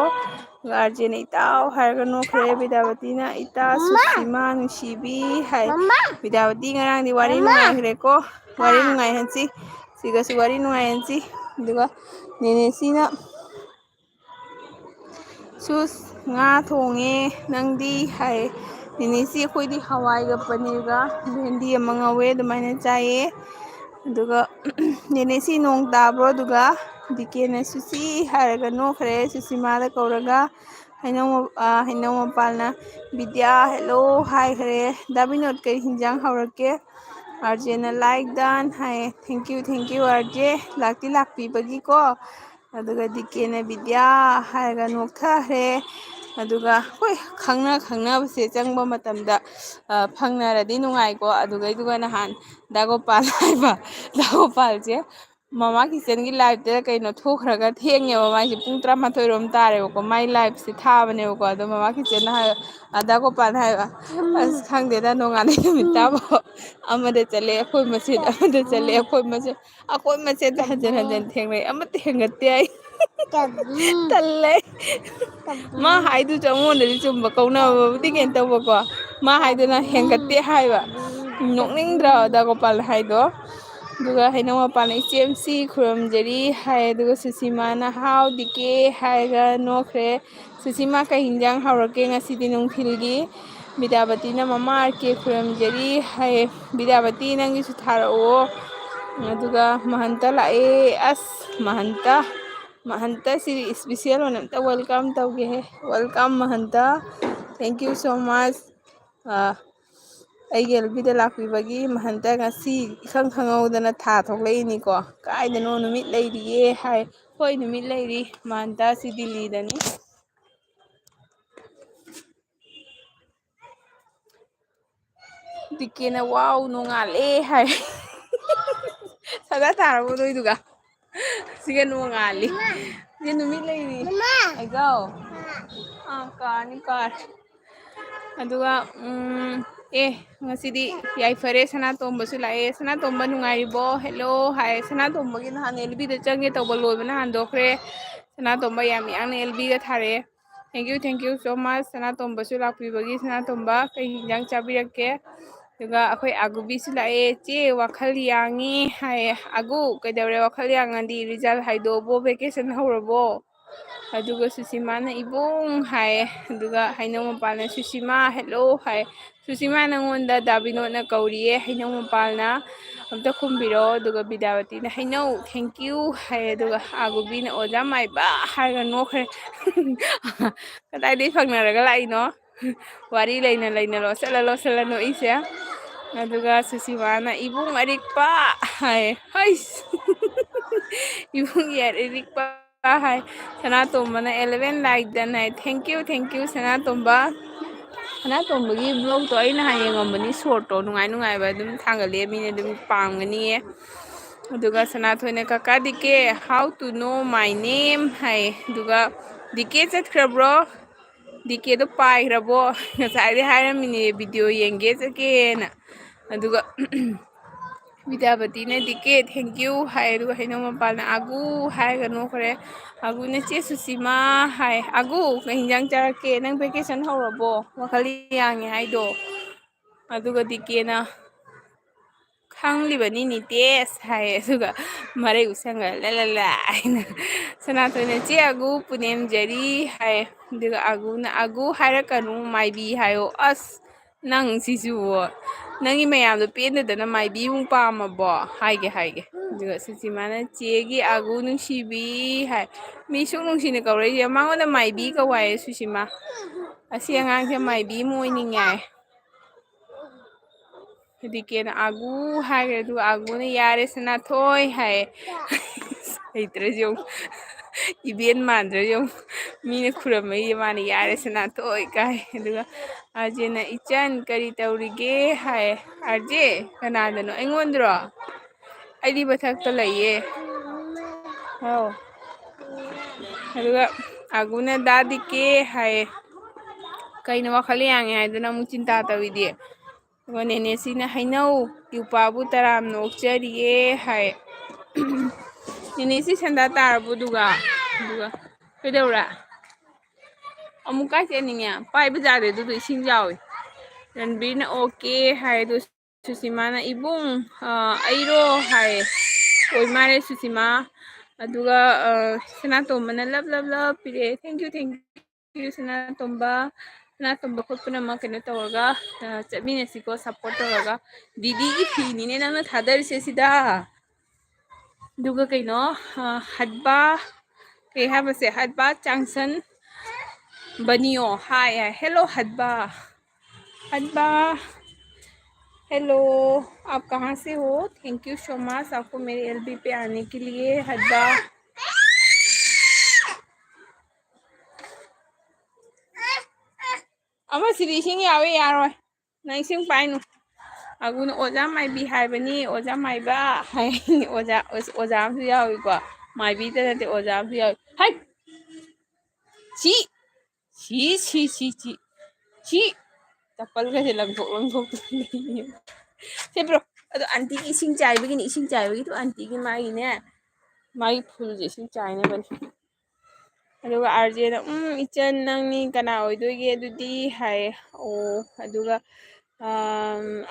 RJꯅ ꯏꯇꯥꯎ ꯍꯥꯏꯔꯒ ꯅꯣꯛꯈ꯭ꯔꯦ ꯕꯤꯗ꯭ꯌꯥꯄꯇꯤꯅ ꯏꯇꯥ ꯁꯨꯁꯤꯃꯥ ꯅꯨꯡꯁꯤꯕꯤ ꯍꯥꯏ ꯕꯤꯗ꯭ꯌꯥꯄꯇꯤ ꯉꯔꯥꯡꯗꯤ ꯋꯥꯔꯤ ꯅꯨꯡꯉꯥꯏꯈ꯭ꯔꯦꯀꯣ ꯋꯥꯔꯤ ꯅꯨꯡꯉꯥꯏꯍꯟꯁꯤ ꯁꯤꯒꯁꯨ ꯋꯥꯔꯤ ꯅꯨꯡꯉꯥꯏꯍꯟꯁꯤ ꯑꯗꯨꯒ ꯅꯦꯅꯦꯁꯤꯅ ꯁꯨꯁ ꯉꯥ ꯊꯣꯡꯉꯦ ꯅꯪꯗꯤ ꯍꯥꯏ ꯅꯦꯅꯦꯁꯤ ꯑꯩꯈꯣꯏꯗꯤ ꯍꯋꯥꯏꯒ ꯄꯅꯤꯔꯒ ꯚꯦꯟꯗꯤ ꯑꯃ ꯉꯧꯋꯦ ꯑꯗꯨꯃꯥꯏꯅ ꯆꯥꯏꯌꯦ ꯑꯗꯨꯒ ꯅꯦꯅꯦꯁꯤ ꯅꯣꯡ ꯇꯥꯕ꯭ꯔꯣ ꯑꯗꯨꯒ ꯗꯤꯀꯦꯅ ꯁꯨꯁꯤ ꯍꯥꯏꯔꯒ ꯅꯣꯛꯈ꯭ꯔꯦ ꯁꯨꯁꯤꯃꯥꯗ ꯀꯧꯔꯒ ꯍꯩꯅꯧ ꯃꯄꯥꯜꯅ ꯕꯤꯗ꯭ꯌꯥ ꯍꯦꯜꯂꯣ ꯍꯥꯏꯈ꯭ꯔꯦ ꯗꯥꯕꯤꯅꯣꯠ ꯀꯩ ꯍꯤꯟꯖꯥꯡ ꯍꯧꯔꯛꯀꯦ RJꯅ ꯂꯥꯏꯛ ꯗꯟ ꯍꯥꯏꯌꯦ ꯊꯦꯡꯀ꯭ꯌꯨ RJ ꯂꯥꯛꯇꯤ ꯂꯥꯛꯄꯤꯕꯒꯤꯀꯣ ꯑꯗꯨꯒ ꯗꯤꯀꯦꯅ ꯕꯤꯗ꯭ꯌꯥ ꯍꯥꯏꯔꯒ ꯅꯣꯛꯊꯈ꯭ꯔꯦ ꯑꯗꯨꯒ ꯍꯣꯏ ꯈꯪꯅꯕꯁꯦ ꯆꯪꯕ ꯃꯇꯝꯗ ꯐꯪꯅꯔꯗꯤ ꯅꯨꯡꯉꯥꯏꯀꯣ ꯑꯗꯨꯒ ꯅꯍꯥꯟ ꯗꯥꯒꯣꯄꯥꯜ ꯍꯥꯏꯕ ꯗꯥꯒꯣꯄꯥꯜꯁꯦ ꯃꯃꯥ ꯀꯤꯠꯆꯟꯒꯤ ꯂꯥꯏꯞꯇ ꯀꯩꯅꯣ ꯊꯣꯛꯈ꯭ꯔꯒ ꯊꯦꯡꯉꯦꯕ ꯃꯥꯏꯁꯦ ꯄꯨꯡ 12:00 ꯇꯥꯔꯦꯕꯀꯣ ꯃꯥꯏ ꯂꯥꯏꯐꯁꯦ ꯊꯥꯕꯅꯦꯕꯀꯣ ꯑꯗꯣ ꯃꯃꯥ ꯀꯤꯠꯆꯟꯅ ꯍꯥꯏꯕ ꯗꯥꯒꯣꯄꯥꯜꯅ ꯍꯥꯏꯕ ꯑꯁ ꯈꯪꯗꯦꯗ ꯅꯣꯡꯉꯥꯟꯅꯩ ꯅꯨꯃꯤꯠ ꯇꯥꯕ ꯑꯃꯗ ꯆꯠꯂꯦ ꯑꯩꯈꯣꯏ ꯃꯁꯦꯠ ꯑꯩꯈꯣꯏ ꯃꯁꯦꯠ ꯍꯟꯖꯤꯟ ꯊꯦꯡꯅꯩ ꯑꯃꯠꯇ ꯍꯦꯟꯒꯠꯇꯦ ꯑꯩ ꯇꯜꯂꯦ ꯃꯥ ꯍꯥꯏꯗꯨꯁꯨ ꯑꯩꯉꯣꯟꯗꯗꯤ ꯆꯨꯝꯕ ꯀꯧꯅꯕꯕꯨꯗꯤ ꯀꯩꯅꯣ ꯇꯧꯕꯀꯣ ꯃꯥ ꯍꯥꯏꯗꯨꯅ ꯍꯦꯟꯒꯠꯇꯦ ꯍꯥꯏꯕ ꯅꯣꯛꯅꯤꯡꯗ꯭ꯔꯣ ꯗꯥꯒꯣꯄꯥꯜ ꯍꯥꯏꯗꯣ ꯑꯗꯨꯒ ꯍꯩꯅꯧ ꯃꯄꯥꯟꯅ ꯏꯆꯦꯝꯁꯤ ꯈꯨꯔꯨꯝꯖꯔꯤ ꯍꯥꯏ ꯑꯗꯨꯒ ꯁꯨꯁꯤꯃꯥꯅ ꯍꯥꯎ ꯗꯤꯀꯦ ꯍꯥꯏꯔꯒ ꯅꯣꯛꯈ꯭ꯔꯦ ꯁꯨꯁꯤꯃꯥ ꯀꯩ ꯍꯤꯟꯖꯥꯡ ꯍꯧꯔꯛꯀꯦ ꯉꯁꯤꯗꯤ ꯅꯨꯡꯊꯤꯜꯒꯤ ꯕꯤꯗ꯭ꯌꯥꯄꯇꯤꯅ ꯃꯃꯥ RK ꯈꯨꯔꯨꯝꯖꯔꯤ ꯍꯥꯏꯌꯦ ꯕꯤꯗ꯭ꯌꯥꯄꯇꯤ ꯅꯪꯒꯤꯁꯨ ꯊꯥꯔꯛꯑꯣ ꯑꯗꯨꯒ ꯃꯍꯟꯇ ꯂꯥꯛꯑꯦ ꯑꯁ ꯃꯍꯟꯇꯁꯤꯗꯤ ꯏꯁꯄꯤꯁꯦꯜ ꯑꯣꯏꯅ ꯑꯝꯇ ꯋꯦꯜꯀꯝ ꯇꯧꯒꯦꯍꯦ ꯋꯦꯜꯀꯝ ꯃꯍꯟꯇ ꯊꯦꯡꯀ꯭ꯌꯨ ꯁꯣ ꯃꯆ ꯑꯩꯒꯤ LBꯗ ꯂꯥꯛꯄꯤꯕꯒꯤ ꯃꯍꯟꯇ ꯉꯁꯤ ꯏꯈꯪ ꯈꯪꯍꯧꯗꯅ ꯊꯥ ꯊꯣꯛꯂꯛꯏꯅꯤꯀꯣ ꯀꯥꯏꯗꯅꯣ ꯅꯨꯃꯤꯠ ꯂꯩꯔꯤꯌꯦ ꯍꯥꯏ ꯍꯣꯏ ꯅꯨꯃꯤꯠ ꯂꯩꯔꯤ ꯃꯍꯟꯇ ꯁꯤ ꯗꯤꯜꯂꯤꯗꯅꯤ ꯗꯤꯀꯦꯅ ꯋꯥꯎ ꯅꯣꯡꯉꯥꯜꯂꯦ ꯍꯥꯏ ꯁꯗꯥ ꯇꯥꯔꯕꯣ ꯅꯣꯏꯗꯨꯒ ꯁꯤꯒ ꯅꯣꯡꯉꯥꯜꯂꯤ ꯁꯤ ꯅꯨꯃꯤꯠ ꯂꯩꯔꯤ ꯑꯩꯒꯥꯎ ꯀꯥꯔ ꯑꯗꯨꯒ ꯉꯁꯤꯗꯤ ꯌꯥꯏꯐꯔꯦ ꯁꯅꯥꯇꯣꯝꯕꯁꯨ ꯂꯥꯛꯑꯦ ꯁꯅꯥꯇꯣꯝꯕ ꯅꯨꯡꯉꯥꯏꯔꯤꯕꯣ ꯍꯦꯜꯂꯣ ꯍꯥꯏ ꯁꯅꯥꯇꯣꯝꯕꯒꯤ ꯅꯍꯥꯟ LBꯗ ꯆꯪꯒꯦ ꯇꯧꯕ ꯂꯣꯏꯕꯅ ꯍꯟꯗꯣꯛꯈ꯭ꯔꯦ ꯁꯅꯥꯇꯣꯝꯕ ꯌꯥꯝ ꯌꯥꯡꯅ LBꯒ ꯊꯥꯔꯛꯑꯦ ꯊꯦꯡꯀ꯭ꯌꯨ ꯁꯣ ꯃꯆ ꯁꯅꯥꯇꯣꯝꯕꯁꯨ ꯂꯥꯛꯄꯤꯕꯒꯤ ꯁꯅꯥꯇꯣꯝꯕ ꯀꯩ ꯍꯤꯟꯖꯥꯡ ꯆꯥꯕꯤꯔꯛꯀꯦ ꯑꯗꯨꯒ ꯑꯩꯈꯣꯏ ꯑꯒꯨꯕꯤꯁꯨ ꯂꯥꯛꯑꯦ ꯆꯦ ꯋꯥꯈꯜ ꯌꯥꯡꯉꯤ ꯍꯥꯏꯌꯦ ꯑꯒꯨ ꯀꯩꯗꯧꯔꯦ ꯋꯥꯈꯜ ꯌꯥꯡꯉꯗꯤ ꯔꯤꯖꯜ ꯍꯥꯏꯗꯣꯛꯑꯕꯣ ꯚꯦꯀꯦꯁꯟ ꯍꯧꯔꯕꯣ ꯑꯗꯨꯒ ꯁꯨꯁꯤꯃꯥꯅ ꯏꯕꯨꯡ ꯍꯥꯏꯌꯦ ꯑꯗꯨꯒ ꯍꯩꯅꯧ ꯃꯄꯥꯜꯅ ꯁꯨꯁꯤꯃꯥ ꯍꯦꯜꯂꯣ ꯍꯥꯏ ꯁꯨꯁꯤꯃꯥ ꯅꯪꯉꯣꯟꯗ ꯗꯥꯕꯤꯅꯣꯠꯅ ꯀꯧꯔꯤꯌꯦ ꯍꯩꯅꯧ ꯃꯄꯥꯜꯅ ꯑꯝꯇ ꯈꯨꯝꯕꯤꯔꯛꯑꯣ ꯑꯗꯨꯒ ꯕꯤꯗ꯭ꯌꯥꯄꯇꯤꯅ ꯍꯩꯅꯧ ꯊꯦꯡꯀ꯭ꯌꯨ ꯍꯥꯏ ꯑꯗꯨꯒ ꯑꯥꯒꯨꯕꯤꯅ ꯑꯣꯖꯥ ꯃꯥꯏꯕ ꯍꯥꯏꯔꯒ ꯅꯣꯛꯈ꯭ꯔꯦ ꯀꯗꯥꯏꯗꯒꯤ ꯐꯪꯅꯔꯒ ꯂꯥꯛꯏꯅꯣ ꯋꯥꯔꯤ ꯂꯩꯅ ꯂꯩꯅ ꯂꯣꯠꯁꯤꯜꯂ ꯂꯣꯠꯁꯤꯜꯂ ꯅꯣꯛꯏꯁꯦ ꯑꯗꯨꯒ ꯁꯨꯁꯤꯃꯥꯅ ꯏꯕꯨꯡ ꯑꯔꯤꯛꯄ ꯍꯥꯏ ꯍꯩꯁ ꯏꯕꯨꯡ ꯑꯔꯤꯛꯄ ꯍꯥꯏ ꯁꯅꯥꯇꯣꯝꯕꯅ 11 ꯂꯥꯏꯛ ꯗꯟ ꯍꯥꯏ ꯊꯦꯡꯀ꯭ꯌꯨ ꯁꯅꯥꯇꯣꯝꯕ ꯁꯅꯥꯇꯣꯝꯕꯒꯤ ꯕ꯭ꯂꯣꯛꯇꯣ ꯑꯩ ꯅꯍꯥꯟ ꯌꯦꯡꯉꯝꯕꯅꯤ ꯁꯣꯔꯠꯇꯣ ꯅꯨꯡꯉꯥꯏꯕ ꯑꯗꯨꯝ ꯊꯥꯡꯒꯠꯂꯦ ꯃꯤꯅ ꯑꯗꯨꯝ ꯄꯥꯝꯒꯅꯤꯌꯦ ꯑꯗꯨꯒ ꯁꯅꯥꯊꯣꯏꯅ ꯀꯀꯥ ꯗꯤꯀꯦ how to no my name ꯍꯥꯏ ꯑꯗꯨꯒ ꯗꯤꯀꯦ ꯆꯠꯈ꯭ꯔꯕ꯭ꯔꯣ ꯗꯤꯀꯦꯗꯣ ꯄꯥꯏꯈ꯭ꯔꯕꯣ ꯉꯁꯥꯏꯗꯩ ꯍꯥꯏꯔꯝꯃꯤꯅꯦ ꯚꯤꯗꯤꯑꯣ ꯌꯦꯡꯒꯦ ꯆꯠꯀꯦꯅ ꯑꯗꯨꯒ ꯕꯤꯗ꯭ꯌꯥꯄꯇꯤꯅ ꯗꯤꯀꯦ ꯊꯦꯡꯀ꯭ꯌꯨ ꯍꯥꯏ ꯑꯗꯨꯒ ꯍꯩꯅꯧ ꯃꯄꯥꯜꯅ ꯑꯒꯨ ꯍꯥꯏꯔꯒ ꯅꯣꯛꯈ꯭ꯔꯦ ꯑꯒꯨꯅ ꯆꯦ ꯁꯨꯁꯤꯃꯥ ꯍꯥꯏ ꯑꯒꯨ ꯀꯩ ꯍꯤꯟꯖꯥꯡ ꯆꯥꯔꯛꯀꯦ ꯅꯪ ꯚꯦꯀꯦꯁꯟ ꯍꯧꯔꯕꯣ ꯋꯥꯈꯜ ꯌꯥꯡꯉꯦ ꯍꯥꯏꯗꯣ ꯑꯗꯨꯒ ꯗꯤꯀꯦꯅ ꯈꯪꯂꯤꯕꯅꯤ ꯅꯤꯇꯦꯁ ꯍꯥꯏ ꯑꯗꯨꯒ ꯃꯔꯩ ꯎꯁꯪꯉ ꯂꯂꯂ ꯍꯥꯏꯅ ꯁꯅꯥꯊꯣꯏꯅ ꯆꯦ ꯑꯒꯨ ꯄꯨꯅꯦꯝꯖꯔꯤ ꯍꯥꯏ ꯑꯗꯨꯒ ꯑꯒꯨꯅ ꯑꯒꯨ ꯍꯥꯏꯔꯛꯀꯅꯨ ꯃꯥꯏꯕꯤ ꯍꯥꯏꯌꯣ ꯑꯁ ꯅꯪ ꯁꯤꯁꯨ ꯅꯪꯒꯤ ꯃꯌꯥꯝꯗꯣ ꯄꯦꯟꯗꯗꯅ ꯃꯥꯏꯕꯤꯃꯨꯛ ꯄꯥꯝꯃꯕꯣ ꯍꯥꯏꯒꯦ ꯑꯗꯨꯒ ꯁꯨꯁꯤꯃꯥꯅ ꯆꯦꯒꯤ ꯑꯒꯨ ꯅꯨꯡꯁꯤꯕꯤ ꯍꯥꯏ ꯃꯤ ꯁꯨꯛ ꯅꯨꯡꯁꯤꯅ ꯀꯧꯔꯛꯏꯁꯦ ꯃꯉꯣꯟꯗ ꯃꯥꯏꯕꯤ ꯀꯧ ꯍꯥꯏꯌꯦ ꯁꯨꯁꯤꯃꯥ ꯑꯁꯤ ꯑꯉꯥꯡꯁꯦ ꯃꯥꯏꯕꯤ ꯑꯃ ꯑꯣꯏꯅꯤꯡꯉꯦ ꯍꯥꯏ ꯗꯤꯀꯦꯅ ꯑꯒꯨ ꯍꯥꯏꯈ꯭ꯔꯦ ꯑꯗꯨꯒ ꯑꯒꯨꯅ ꯌꯥꯔꯦ ꯁꯅꯥꯊꯣꯏ ꯍꯥꯏꯌꯦ ꯍꯩꯇ꯭ꯔꯁꯨ ꯌꯦꯡꯉꯨ ꯏꯕꯦꯟ ꯃꯥꯟꯗ꯭ꯔꯁꯨ ꯌꯦꯡꯉꯨ ꯃꯤꯅ ꯈꯨꯔꯝꯃꯛꯏꯁꯦ ꯃꯥꯅ ꯌꯥꯔꯦ ꯁꯅꯥꯊꯣꯏ ꯀꯥꯏ ꯑꯗꯨꯒ ꯑꯥꯔꯖꯦꯅ ꯏꯆꯟ ꯀꯔꯤ ꯇꯧꯔꯤꯒꯦ ꯍꯥꯏ ꯑꯥꯔꯖꯦ ꯀꯅꯥꯗꯅꯣ ꯑꯩꯉꯣꯟꯗꯔꯣ ꯑꯩꯗꯤ ꯃꯊꯛꯇ ꯂꯩꯌꯦ ꯍꯥꯎ ꯑꯗꯨꯒ ꯑꯒꯨꯅ ꯗꯥ ꯗꯤꯀꯦ ꯍꯥꯏꯌꯦ ꯀꯩꯅꯣ ꯋꯥꯈꯜ ꯌꯥꯡꯉꯦ ꯍꯥꯏꯗꯨꯅ ꯑꯃꯨꯛ ꯆꯤꯟꯇꯥ ꯇꯧꯏꯗꯤ ꯑꯗꯨꯒ ꯅꯦꯅꯦꯁꯤꯅ ꯍꯩꯅꯧ ꯌꯨꯄꯥꯕꯨ ꯇꯔꯥꯝꯅ ꯑꯣꯛꯆꯔꯤꯌꯦ ꯍꯥꯏ ꯅꯦꯅꯦꯁꯤ ꯁꯦꯟꯗꯥ ꯇꯥꯔꯕꯣ ꯑꯗꯨꯒ ꯀꯩꯗꯧꯔꯦ ꯑꯃꯨꯛ ꯀꯥꯏ ꯆꯠꯅꯤꯡꯉꯦ ꯄꯥꯏꯕ ꯌꯥꯗꯦ ꯑꯗꯨꯗꯣ ꯏꯁꯤꯡ ꯆꯥꯎꯋꯤ ꯔꯟꯕꯤꯔꯅ ꯑꯣꯀꯦ ꯍꯥꯏ ꯑꯗꯨ ꯁꯨꯁꯤꯃꯥꯅ ꯏꯕꯨꯡ ꯑꯩꯔꯣ ꯍꯥꯏꯌꯦ ꯑꯣꯏ ꯃꯥꯅꯦ ꯁꯨꯁꯤꯃꯥ ꯑꯗꯨꯒ ꯁꯅꯥꯇꯣꯝꯕꯅ ꯂꯞ ꯄꯤꯔꯛꯑꯦ ꯊꯦꯡꯀ꯭ꯌꯨ ꯁꯅꯥꯇꯣꯝꯕ ꯈꯣꯏ ꯄꯨꯝꯅꯃꯛ ꯀꯩꯅꯣ ꯇꯧꯔꯒ ꯆꯠꯃꯤꯟꯅꯁꯤꯀꯣ ꯁꯞꯄꯣꯔꯠ ꯇꯧꯔꯒ ꯗꯤꯗꯤꯒꯤ ꯐꯤꯅꯤꯅꯦ ꯅꯪꯅ ꯊꯥꯗꯔꯤꯁꯦ ꯁꯤꯗ ꯑꯗꯨꯒ ꯀꯩꯅꯣ ꯍꯠꯕꯥ ꯀꯩ ꯍꯥꯏꯕꯁꯦ ꯍꯠꯕꯥ ꯆꯥꯡꯁꯟ बनियो हाय हेलो हदबा हेलो आप कहाँ से हो थैंक यू सो मच आपको मेरे एलबी पे आने के लिए हदबा अमा सिरी इसिंग यावे यारोय नंग इसिंग पाइनु अगुन ओजा माइबी हाइबनी ओजा माइबा हाय ओजा अमसु याविको माइबी ते नते ओजा अमसु यावी हाय ची ꯆꯄꯜꯒꯁꯦ ꯂꯪꯊꯣꯛ ꯁꯦꯕ꯭ꯔꯣ ꯑꯗꯣ ꯑꯟꯇꯤꯒꯤ ꯏꯁꯤꯡ ꯆꯥꯏꯕꯒꯤꯗꯣ ꯑꯟꯇꯤꯒꯤ ꯃꯥꯒꯤ ꯐꯨꯜꯁꯦ ꯏꯁꯤꯡ ꯆꯥꯏꯅꯕꯅꯤ ꯑꯗꯨꯒ ꯑꯥꯔꯖꯦꯅ ꯏꯆꯟ ꯅꯪꯅꯤ ꯀꯅꯥ ꯑꯣꯏꯗꯣꯏꯒꯦ ꯑꯗꯨꯗꯤ ꯍꯥꯏꯌꯦ ꯑꯣ ꯑꯗꯨꯒ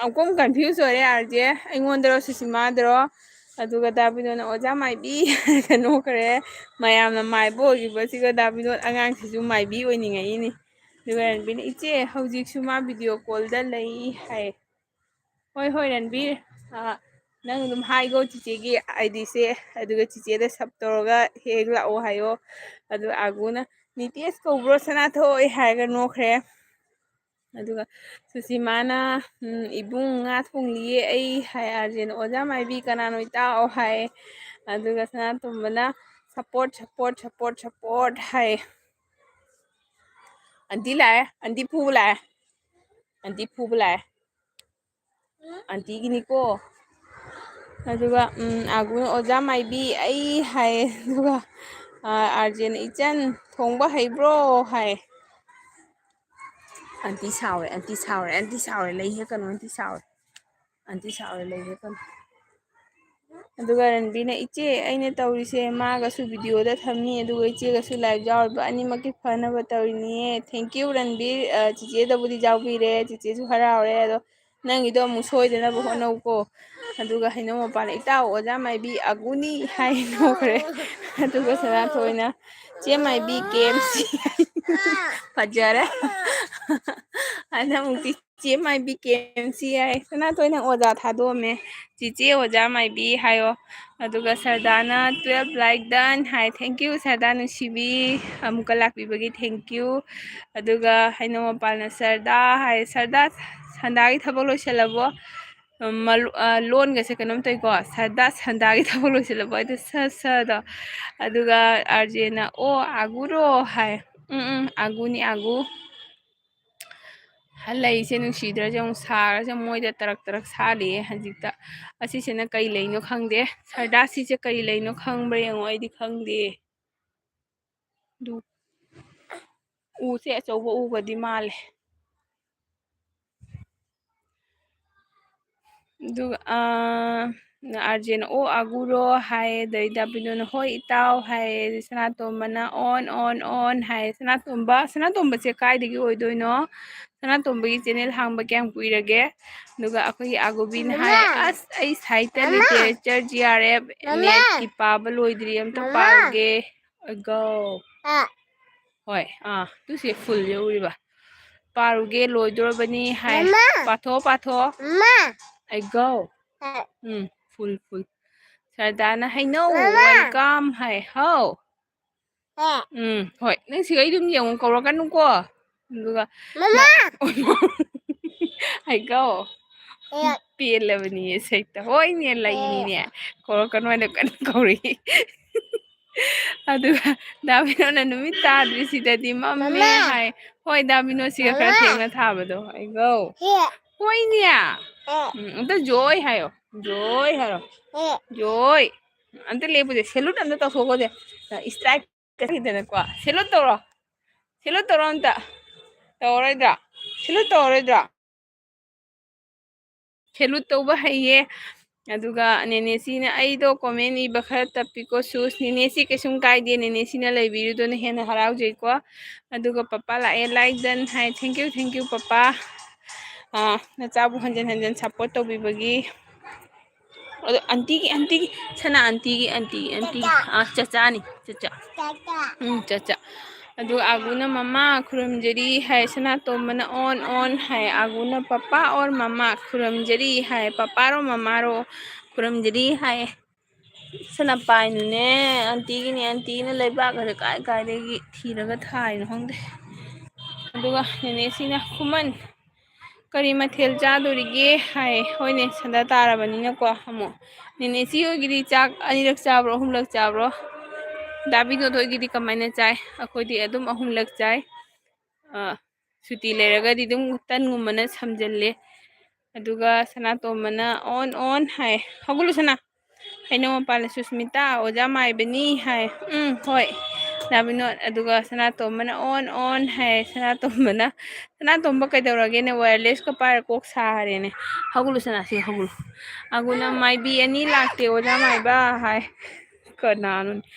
ꯑꯃꯨꯛꯀ ꯀꯟꯐ꯭ꯌꯨꯁ ꯑꯣꯏꯔꯦ ꯑꯥꯔꯖꯦ ꯑꯩꯉꯣꯟꯗꯔꯣ ꯁꯨꯁꯤꯃꯥꯗꯔꯣ ꯑꯗꯨꯒ ꯗꯥꯕꯤꯅꯣꯅ ꯑꯣꯖꯥ ꯃꯥꯏꯕꯤ ꯍꯥꯏꯔꯒ ꯅꯣꯛꯈ꯭ꯔꯦ ꯃꯌꯥꯝꯅ ꯃꯥꯏꯕ ꯑꯣꯏꯈꯤꯕꯁꯤꯒ ꯗꯥꯕꯤꯅꯣꯠ ꯑꯉꯥꯡꯁꯤꯁꯨ ꯃꯥꯏꯕꯤ ꯑꯣꯏꯅꯤꯡꯉꯛꯏꯅꯤ ꯑꯗꯨꯒ ꯔꯟꯕꯤꯔꯅ ꯏꯆꯦ ꯍꯧꯖꯤꯛꯁꯨ ꯃꯥ ꯚꯤꯗꯤꯑꯣ ꯀꯣꯜꯗ ꯂꯩ ꯍꯥꯏ ꯍꯣꯏ ꯔꯟꯕꯤꯔ ꯅꯪ ꯑꯗꯨꯝ ꯍꯥꯏꯒꯣ ꯆꯤꯆꯦꯒꯤ ꯑꯥꯏꯗꯤꯁꯦ ꯑꯗꯨꯒ ꯆꯤꯆꯦꯗ ꯁꯞ ꯇꯧꯔꯒ ꯍꯦꯛ ꯂꯥꯛꯑꯣ ꯍꯥꯏꯌꯣ ꯑꯗꯨꯒ ꯑꯥꯒꯨꯅ ꯅꯤꯇꯦꯁ ꯀꯧꯕ꯭ꯔꯣ ꯁꯅꯥꯊꯣꯏ ꯍꯥꯏꯔꯒ ꯅꯣꯛꯈ꯭ꯔꯦ ꯑꯗꯨꯒ ꯁꯨꯁꯤꯃꯥꯅ ꯏꯕꯨꯡ ꯉꯥ ꯊꯣꯡꯂꯤꯌꯦ ꯑꯩ ꯍꯥꯏ ꯑꯥꯔꯖꯦꯅ ꯑꯣꯖꯥ ꯃꯥꯏꯕꯤ ꯀꯅꯥꯅꯣ ꯏꯇꯥꯎ ꯍꯥꯏ ꯑꯗꯨꯒ ꯁꯅꯥꯇꯣꯝꯕꯅ ꯁꯞꯄꯣꯔꯠ ꯍꯥꯏ ꯑꯟꯇꯤ ꯂꯥꯛꯑꯦ ꯑꯟꯇꯤ ꯐꯨꯕ ꯂꯥꯛꯑꯦ ꯑꯟꯇꯤꯒꯤꯅꯤꯀꯣ ꯑꯗꯨꯒ ꯑꯥꯒꯨꯅ ꯑꯣꯖꯥ ꯃꯥꯏꯕꯤ ꯑꯩ ꯍꯥꯏꯌꯦ ꯑꯗꯨꯒ ꯑꯥꯔꯖꯦꯅ ꯏꯆꯟ ꯊꯣꯡꯕ ꯍꯩꯕ꯭ꯔꯣ ꯍꯥꯏ ꯑꯟꯇꯤ ꯁꯥꯎꯔꯦ ꯂꯩ ꯍꯦꯛꯀꯅꯨ ꯑꯟꯇꯤ ꯁꯥꯎꯔꯦ ꯂꯩ ꯍꯦꯛꯀꯅꯨ ꯑꯗꯨꯒ ꯔꯟꯕꯤꯔꯅ ꯏꯆꯦ ꯑꯩꯅ ꯇꯧꯔꯤꯁꯦ ꯃꯥꯒꯁꯨ ꯚꯤꯗꯤꯑꯣꯗ ꯊꯝꯅꯤ ꯑꯗꯨꯒ ꯏꯆꯦꯒꯁꯨ ꯂꯥꯏꯚ ꯌꯥꯎꯔꯤꯕ ꯑꯅꯤꯃꯛꯀꯤ ꯐꯅꯕ ꯇꯧꯔꯤꯅꯤꯌꯦ ꯊꯦꯡꯀ꯭ꯌꯨ ꯔꯟꯕꯤꯔ ꯆꯤꯆꯦꯗꯕꯨꯗꯤ ꯌꯥꯎꯕꯤꯔꯦ ꯆꯤꯆꯦꯁꯨ ꯍꯔꯥꯎꯔꯦ ꯑꯗꯣ ꯅꯪꯒꯤꯗꯣ ꯑꯃꯨꯛ ꯁꯣꯏꯗꯅꯕ ꯍꯣꯠꯅꯧꯀꯣ ꯑꯗꯨꯒ ꯍꯩꯅꯧ ꯃꯄꯥꯟꯅ ꯏꯇꯥꯎ ꯑꯣꯖꯥ ꯃꯥꯏꯕꯤ ꯑꯒꯨꯅꯤ ꯍꯥꯏ ꯅꯣꯛꯈ꯭ꯔꯦ ꯑꯗꯨꯒ ꯁꯅꯥꯊꯣꯏꯅ ꯆꯦ ꯃꯥꯏꯕꯤ KMC ꯐꯖꯔꯦ ꯑꯗ ꯑꯃꯨꯛꯇꯤ ꯆꯦ ꯃꯥꯏꯕꯤ KMC ꯍꯥꯏ ꯁꯅꯥꯊꯣꯏ ꯅꯪ ꯑꯣꯖꯥ ꯊꯥꯗꯣꯛꯑꯝꯃꯦ ꯆꯤꯆꯦ ꯑꯣꯖꯥ ꯃꯥꯏꯕꯤ ꯍꯥꯏꯌꯣ ꯑꯗꯨꯒ ꯁꯔꯗꯥꯅ 12 ꯂꯥꯏꯛ ꯗꯟ ꯍꯥꯏ ꯊꯦꯡꯀ꯭ꯌꯨ ꯁꯔꯗꯥ ꯅꯨꯡꯁꯤꯕꯤ ꯑꯃꯨꯛꯀ ꯂꯥꯛꯄꯤꯕꯒꯤ ꯊꯦꯡꯀ꯭ꯌꯨ ꯑꯗꯨꯒ ꯍꯩꯅꯧ ꯃꯄꯥꯟꯅ ꯁꯔꯗꯥ ꯍꯥꯏ ꯁꯔꯗꯥ ꯁꯟꯗꯥꯒꯤ ꯊꯕꯛ ꯂꯣꯏꯁꯤꯜꯂꯕꯣ ꯂꯣꯟꯒꯁꯦ ꯀꯩꯅꯣꯝ ꯇꯧꯏꯀꯣ ꯁꯔꯗꯥ ꯁꯟꯗꯥꯒꯤ ꯊꯕꯛ ꯂꯣꯏꯁꯤꯜꯂꯕꯣ ꯑꯩꯗꯣ ꯁꯗꯣ ꯑꯗꯨꯒ ꯑꯥꯔꯖꯦꯅ ꯑꯣ ꯑꯒꯨꯔꯣ ꯍꯥꯏ ꯑꯒꯨꯅꯤ ꯑꯒꯨ ꯂꯩꯁꯦ ꯅꯨꯡꯁꯤꯗ꯭ꯔꯁꯦ ꯑꯃꯨꯛ ꯁꯥꯔꯁꯦ ꯃꯣꯏꯗ ꯇꯔꯛ ꯇꯔꯛ ꯁꯥꯠꯂꯤꯌꯦ ꯍꯧꯖꯤꯛꯇ ꯑꯁꯤꯁꯤꯅ ꯀꯩ ꯂꯩꯅꯣ ꯈꯪꯗꯦ ꯁꯔꯗꯥ ꯁꯤꯁꯦ ꯀꯔꯤ ꯂꯩꯅꯣ ꯈꯪꯕ꯭ꯔꯥ ꯌꯦꯡꯉꯣ ꯑꯩꯗꯤ ꯈꯪꯗꯦ ꯑꯗꯨ ꯎꯁꯦ ꯑꯆꯧꯕ ꯎꯒꯗꯤ ꯃꯥꯜꯂꯦ ꯑꯗꯨꯒ ꯑꯥꯔꯖꯦꯅ ꯑꯣ ꯑꯒꯨꯔꯣ ꯍꯥꯏꯌꯦ ꯑꯗꯩ ꯗꯥꯕꯤꯅꯣꯅ ꯍꯣꯏ ꯏꯇꯥꯎ ꯍꯥꯏꯌꯦ ꯁꯅꯥꯇꯣꯝꯕꯅ ꯑꯣꯟ ꯍꯥꯏꯌꯦ ꯁꯅꯥꯇꯣꯝꯕꯁꯦ ꯀꯥꯏꯗꯒꯤ ꯑꯣꯏꯗꯣꯏꯅꯣ ꯁꯅꯥꯇꯣꯝꯕꯒꯤ ꯆꯦꯅꯦꯜ ꯍꯥꯡꯕ ꯀꯌꯥꯝ ꯀꯨꯏꯔꯒꯦ ꯑꯗꯨꯒ ꯑꯩꯈꯣꯏꯒꯤ ꯑꯒꯣꯕꯤꯅ ꯍꯥꯏ ꯑꯁ ꯑꯩ ꯁꯥꯍꯤꯇ꯭ꯌ ꯂꯤꯇꯔꯦꯆꯔ GRF ꯅꯦꯠꯀꯤ ꯄꯥꯕ ꯂꯣꯏꯗ꯭ꯔꯤ ꯑꯝꯇ ꯄꯥꯔꯨꯒꯦ ꯑꯒꯧ ꯍꯣꯏ ꯇꯨꯁꯦ ꯐꯨꯜ ꯌꯧꯔꯤꯕ ꯄꯥꯔꯨꯒꯦ ꯂꯣꯏꯗꯣꯔꯕꯅꯤ ꯍꯥꯏ ꯄꯥꯊꯣꯛꯑꯣ ꯑꯩꯒꯧ ꯐꯨꯜ ꯁꯔꯗꯥꯅ ꯍꯩꯅꯧ ꯋꯦꯜꯀꯝ ꯍꯥꯏ ꯍꯥꯎ ꯍꯣꯏ ꯅꯪ ꯁꯤꯒꯩ ꯑꯗꯨꯝ ꯌꯦꯡꯉꯨ ꯀꯧꯔꯛꯀꯅꯨꯀꯣ ꯑꯗꯨꯒ ꯍꯩꯒꯧ ꯄꯦꯜꯂꯕꯅꯤ ꯁꯩꯇ ꯍꯣꯏꯅꯦ ꯂꯩꯅꯤꯅꯦ ꯀꯧꯔꯛꯀꯅꯨ ꯍꯥꯏꯅ ꯀꯟꯅ ꯀꯧꯔꯛꯏ ꯑꯗꯨꯒ ꯗꯥꯕꯤꯅꯣꯅ ꯅꯨꯃꯤꯠ ꯇꯥꯗ꯭ꯔꯤꯁꯤꯗꯗꯤ ꯃꯝꯃꯦ ꯍꯥꯏ ꯍꯣꯏ ꯗꯥꯕꯤꯅꯣꯁꯤꯒ ꯈꯔ ꯊꯦꯡꯅ ꯊꯥꯕꯗꯣ ꯑꯩꯒꯧ ꯍꯣꯏꯅꯦ ꯑꯝꯇ ꯖꯣꯏ ꯍꯥꯏꯌꯣ ꯖꯣꯏ ꯍꯥꯏꯔꯣ ꯖꯣꯏ ꯑꯝꯇ ꯂꯦꯞꯄꯨꯁꯦ ꯁꯦꯂꯨꯠ ꯑꯝꯇ ꯇꯧꯊꯣꯛꯈꯣꯁꯦ ꯏꯁꯇ꯭ꯔꯥꯏꯛ ꯀꯗꯅꯀꯣ ꯁꯦꯂꯨꯠ ꯇꯧꯔꯣ ꯑꯝꯇ ꯇꯧꯔꯔꯣꯏꯗ꯭ꯔꯥ ꯁꯦꯂꯨꯠ ꯇꯧꯔꯔꯣꯏꯗ꯭ꯔꯥ ꯁꯦꯂꯨꯠ ꯇꯧꯕ ꯍꯩꯌꯦ ꯑꯗꯨꯒ ꯅꯦꯅꯦꯁꯤꯅ ꯑꯩꯗꯣ ꯀꯣꯃꯦꯟ ꯏꯕ ꯈꯔ ꯇꯞꯄꯤꯀꯣ ꯁꯨꯁ ꯅꯦꯅꯦꯁꯤ ꯀꯩꯁꯨꯝ ꯀꯥꯏꯗꯦ ꯅꯦꯅꯦꯁꯤꯅ ꯂꯩꯕꯤꯔꯤꯗꯨꯅ ꯍꯦꯟꯅ ꯍꯔꯥꯎꯖꯩꯀꯣ ꯑꯗꯨꯒ ꯄꯄꯥ ꯂꯥꯛꯑꯦ ꯂꯥꯏꯛ ꯗꯟ ꯍꯥꯏ ꯊꯦꯡꯀ꯭ꯌꯨ ꯄꯄꯥ ꯅꯆꯥꯕꯨ ꯍꯟꯖꯤꯟ ꯍꯟꯖꯤꯟ ꯁꯞꯄꯣꯔꯠ ꯇꯧꯕꯤꯕꯒꯤ ꯑꯗꯣ ꯑꯟꯇꯤꯒꯤ ꯁꯅꯥ ꯑꯟꯇꯤꯒꯤ ꯆꯆꯥꯅꯤ ꯆꯆꯥ ꯑꯗꯨꯒ ꯑꯒꯨꯅ ꯃꯃꯥ ꯈꯨꯔꯨꯝꯖꯔꯤ ꯍꯥꯏ ꯁꯅꯥꯇꯣꯝꯕꯅ ꯑꯣꯟ ꯍꯥꯏ ꯑꯒꯨꯅ ꯄꯄꯥ ꯑꯣꯔ ꯃꯃꯥ ꯈꯨꯔꯨꯝꯖꯔꯤ ꯍꯥꯏ ꯄꯄꯥꯔꯣ ꯃꯃꯥꯔꯣ ꯈꯨꯔꯨꯝꯖꯔꯤ ꯍꯥꯏ ꯁꯅꯄꯥꯏꯅꯅꯦ ꯑꯟꯇꯤꯅ ꯂꯩꯕꯥꯛ ꯑꯗ ꯀꯥꯏꯗꯒꯤ ꯊꯤꯔꯒ ꯊꯥꯏꯅꯣ ꯈꯪꯗꯦ ꯑꯗꯨꯒ ꯅꯦꯅꯦꯁꯤꯅ ꯈꯨꯃꯟ ꯀꯔꯤ ꯃꯊꯦꯜ ꯆꯥꯗꯣꯔꯤꯒꯦ ꯍꯥꯏ ꯍꯣꯏꯅꯦ ꯁꯟꯗ ꯇꯥꯔꯕꯅꯤꯅꯀꯣ ꯑꯃꯨꯛ ꯅꯦꯅꯦꯁꯤ ꯍꯣꯏꯒꯤꯗꯤ ꯆꯥꯛ 2ꯔꯛ ꯆꯥꯕ꯭ꯔꯣ 3ꯔꯛ ꯆꯥꯕ꯭ꯔꯣ ꯗꯥꯕꯤꯅꯣꯗꯣꯏꯒꯤꯗꯤ ꯀꯃꯥꯏꯅ ꯆꯥꯏ ꯑꯩꯈꯣꯏꯗꯤ ꯑꯗꯨꯝ 3ꯔꯛ ꯆꯥꯏ ꯁꯨꯇꯤ ꯂꯩꯔꯒꯗꯤ ꯑꯗꯨꯝ ꯇꯟꯒꯨꯝꯕꯅ ꯁꯝꯖꯤꯜꯂꯦ ꯑꯗꯨꯒ ꯁꯅꯥꯇꯣꯝꯕꯅ ꯑꯣꯟ ꯍꯥꯏ ꯍꯧꯒꯠꯂꯨ ꯁꯅꯥ ꯍꯩꯅꯧ ꯃꯄꯥꯟꯅ ꯁꯨꯁꯃꯤꯇꯥ ꯑꯣꯖꯥ ꯃꯥꯏꯕꯅꯤ ꯍꯥꯏ ꯍꯣꯏ ꯗꯥꯕꯤꯅꯣꯠ ꯑꯗꯨꯒ ꯁꯅꯥꯇꯣꯝꯕꯅ ꯑꯣꯟ ꯍꯥꯏ ꯁꯅꯥꯇꯣꯝꯕ ꯀꯩꯗꯧꯔꯒꯦꯅꯦ ꯋꯥꯌꯔꯂꯦꯁꯀ ꯄꯥꯏꯔ ꯀꯣꯛ ꯁꯥꯔꯦꯅꯦ ꯍꯧꯒꯠꯂꯨ ꯁꯅꯥ ꯁꯤ ꯍꯧꯒꯠꯂꯨ ꯑꯒꯨꯅ ꯃꯥꯏꯕꯤ 2 ꯂꯥꯛꯇꯦ ꯑꯣꯖꯥ ꯃꯥꯏꯕ ꯍꯥꯏ ꯀꯅꯥꯅꯣ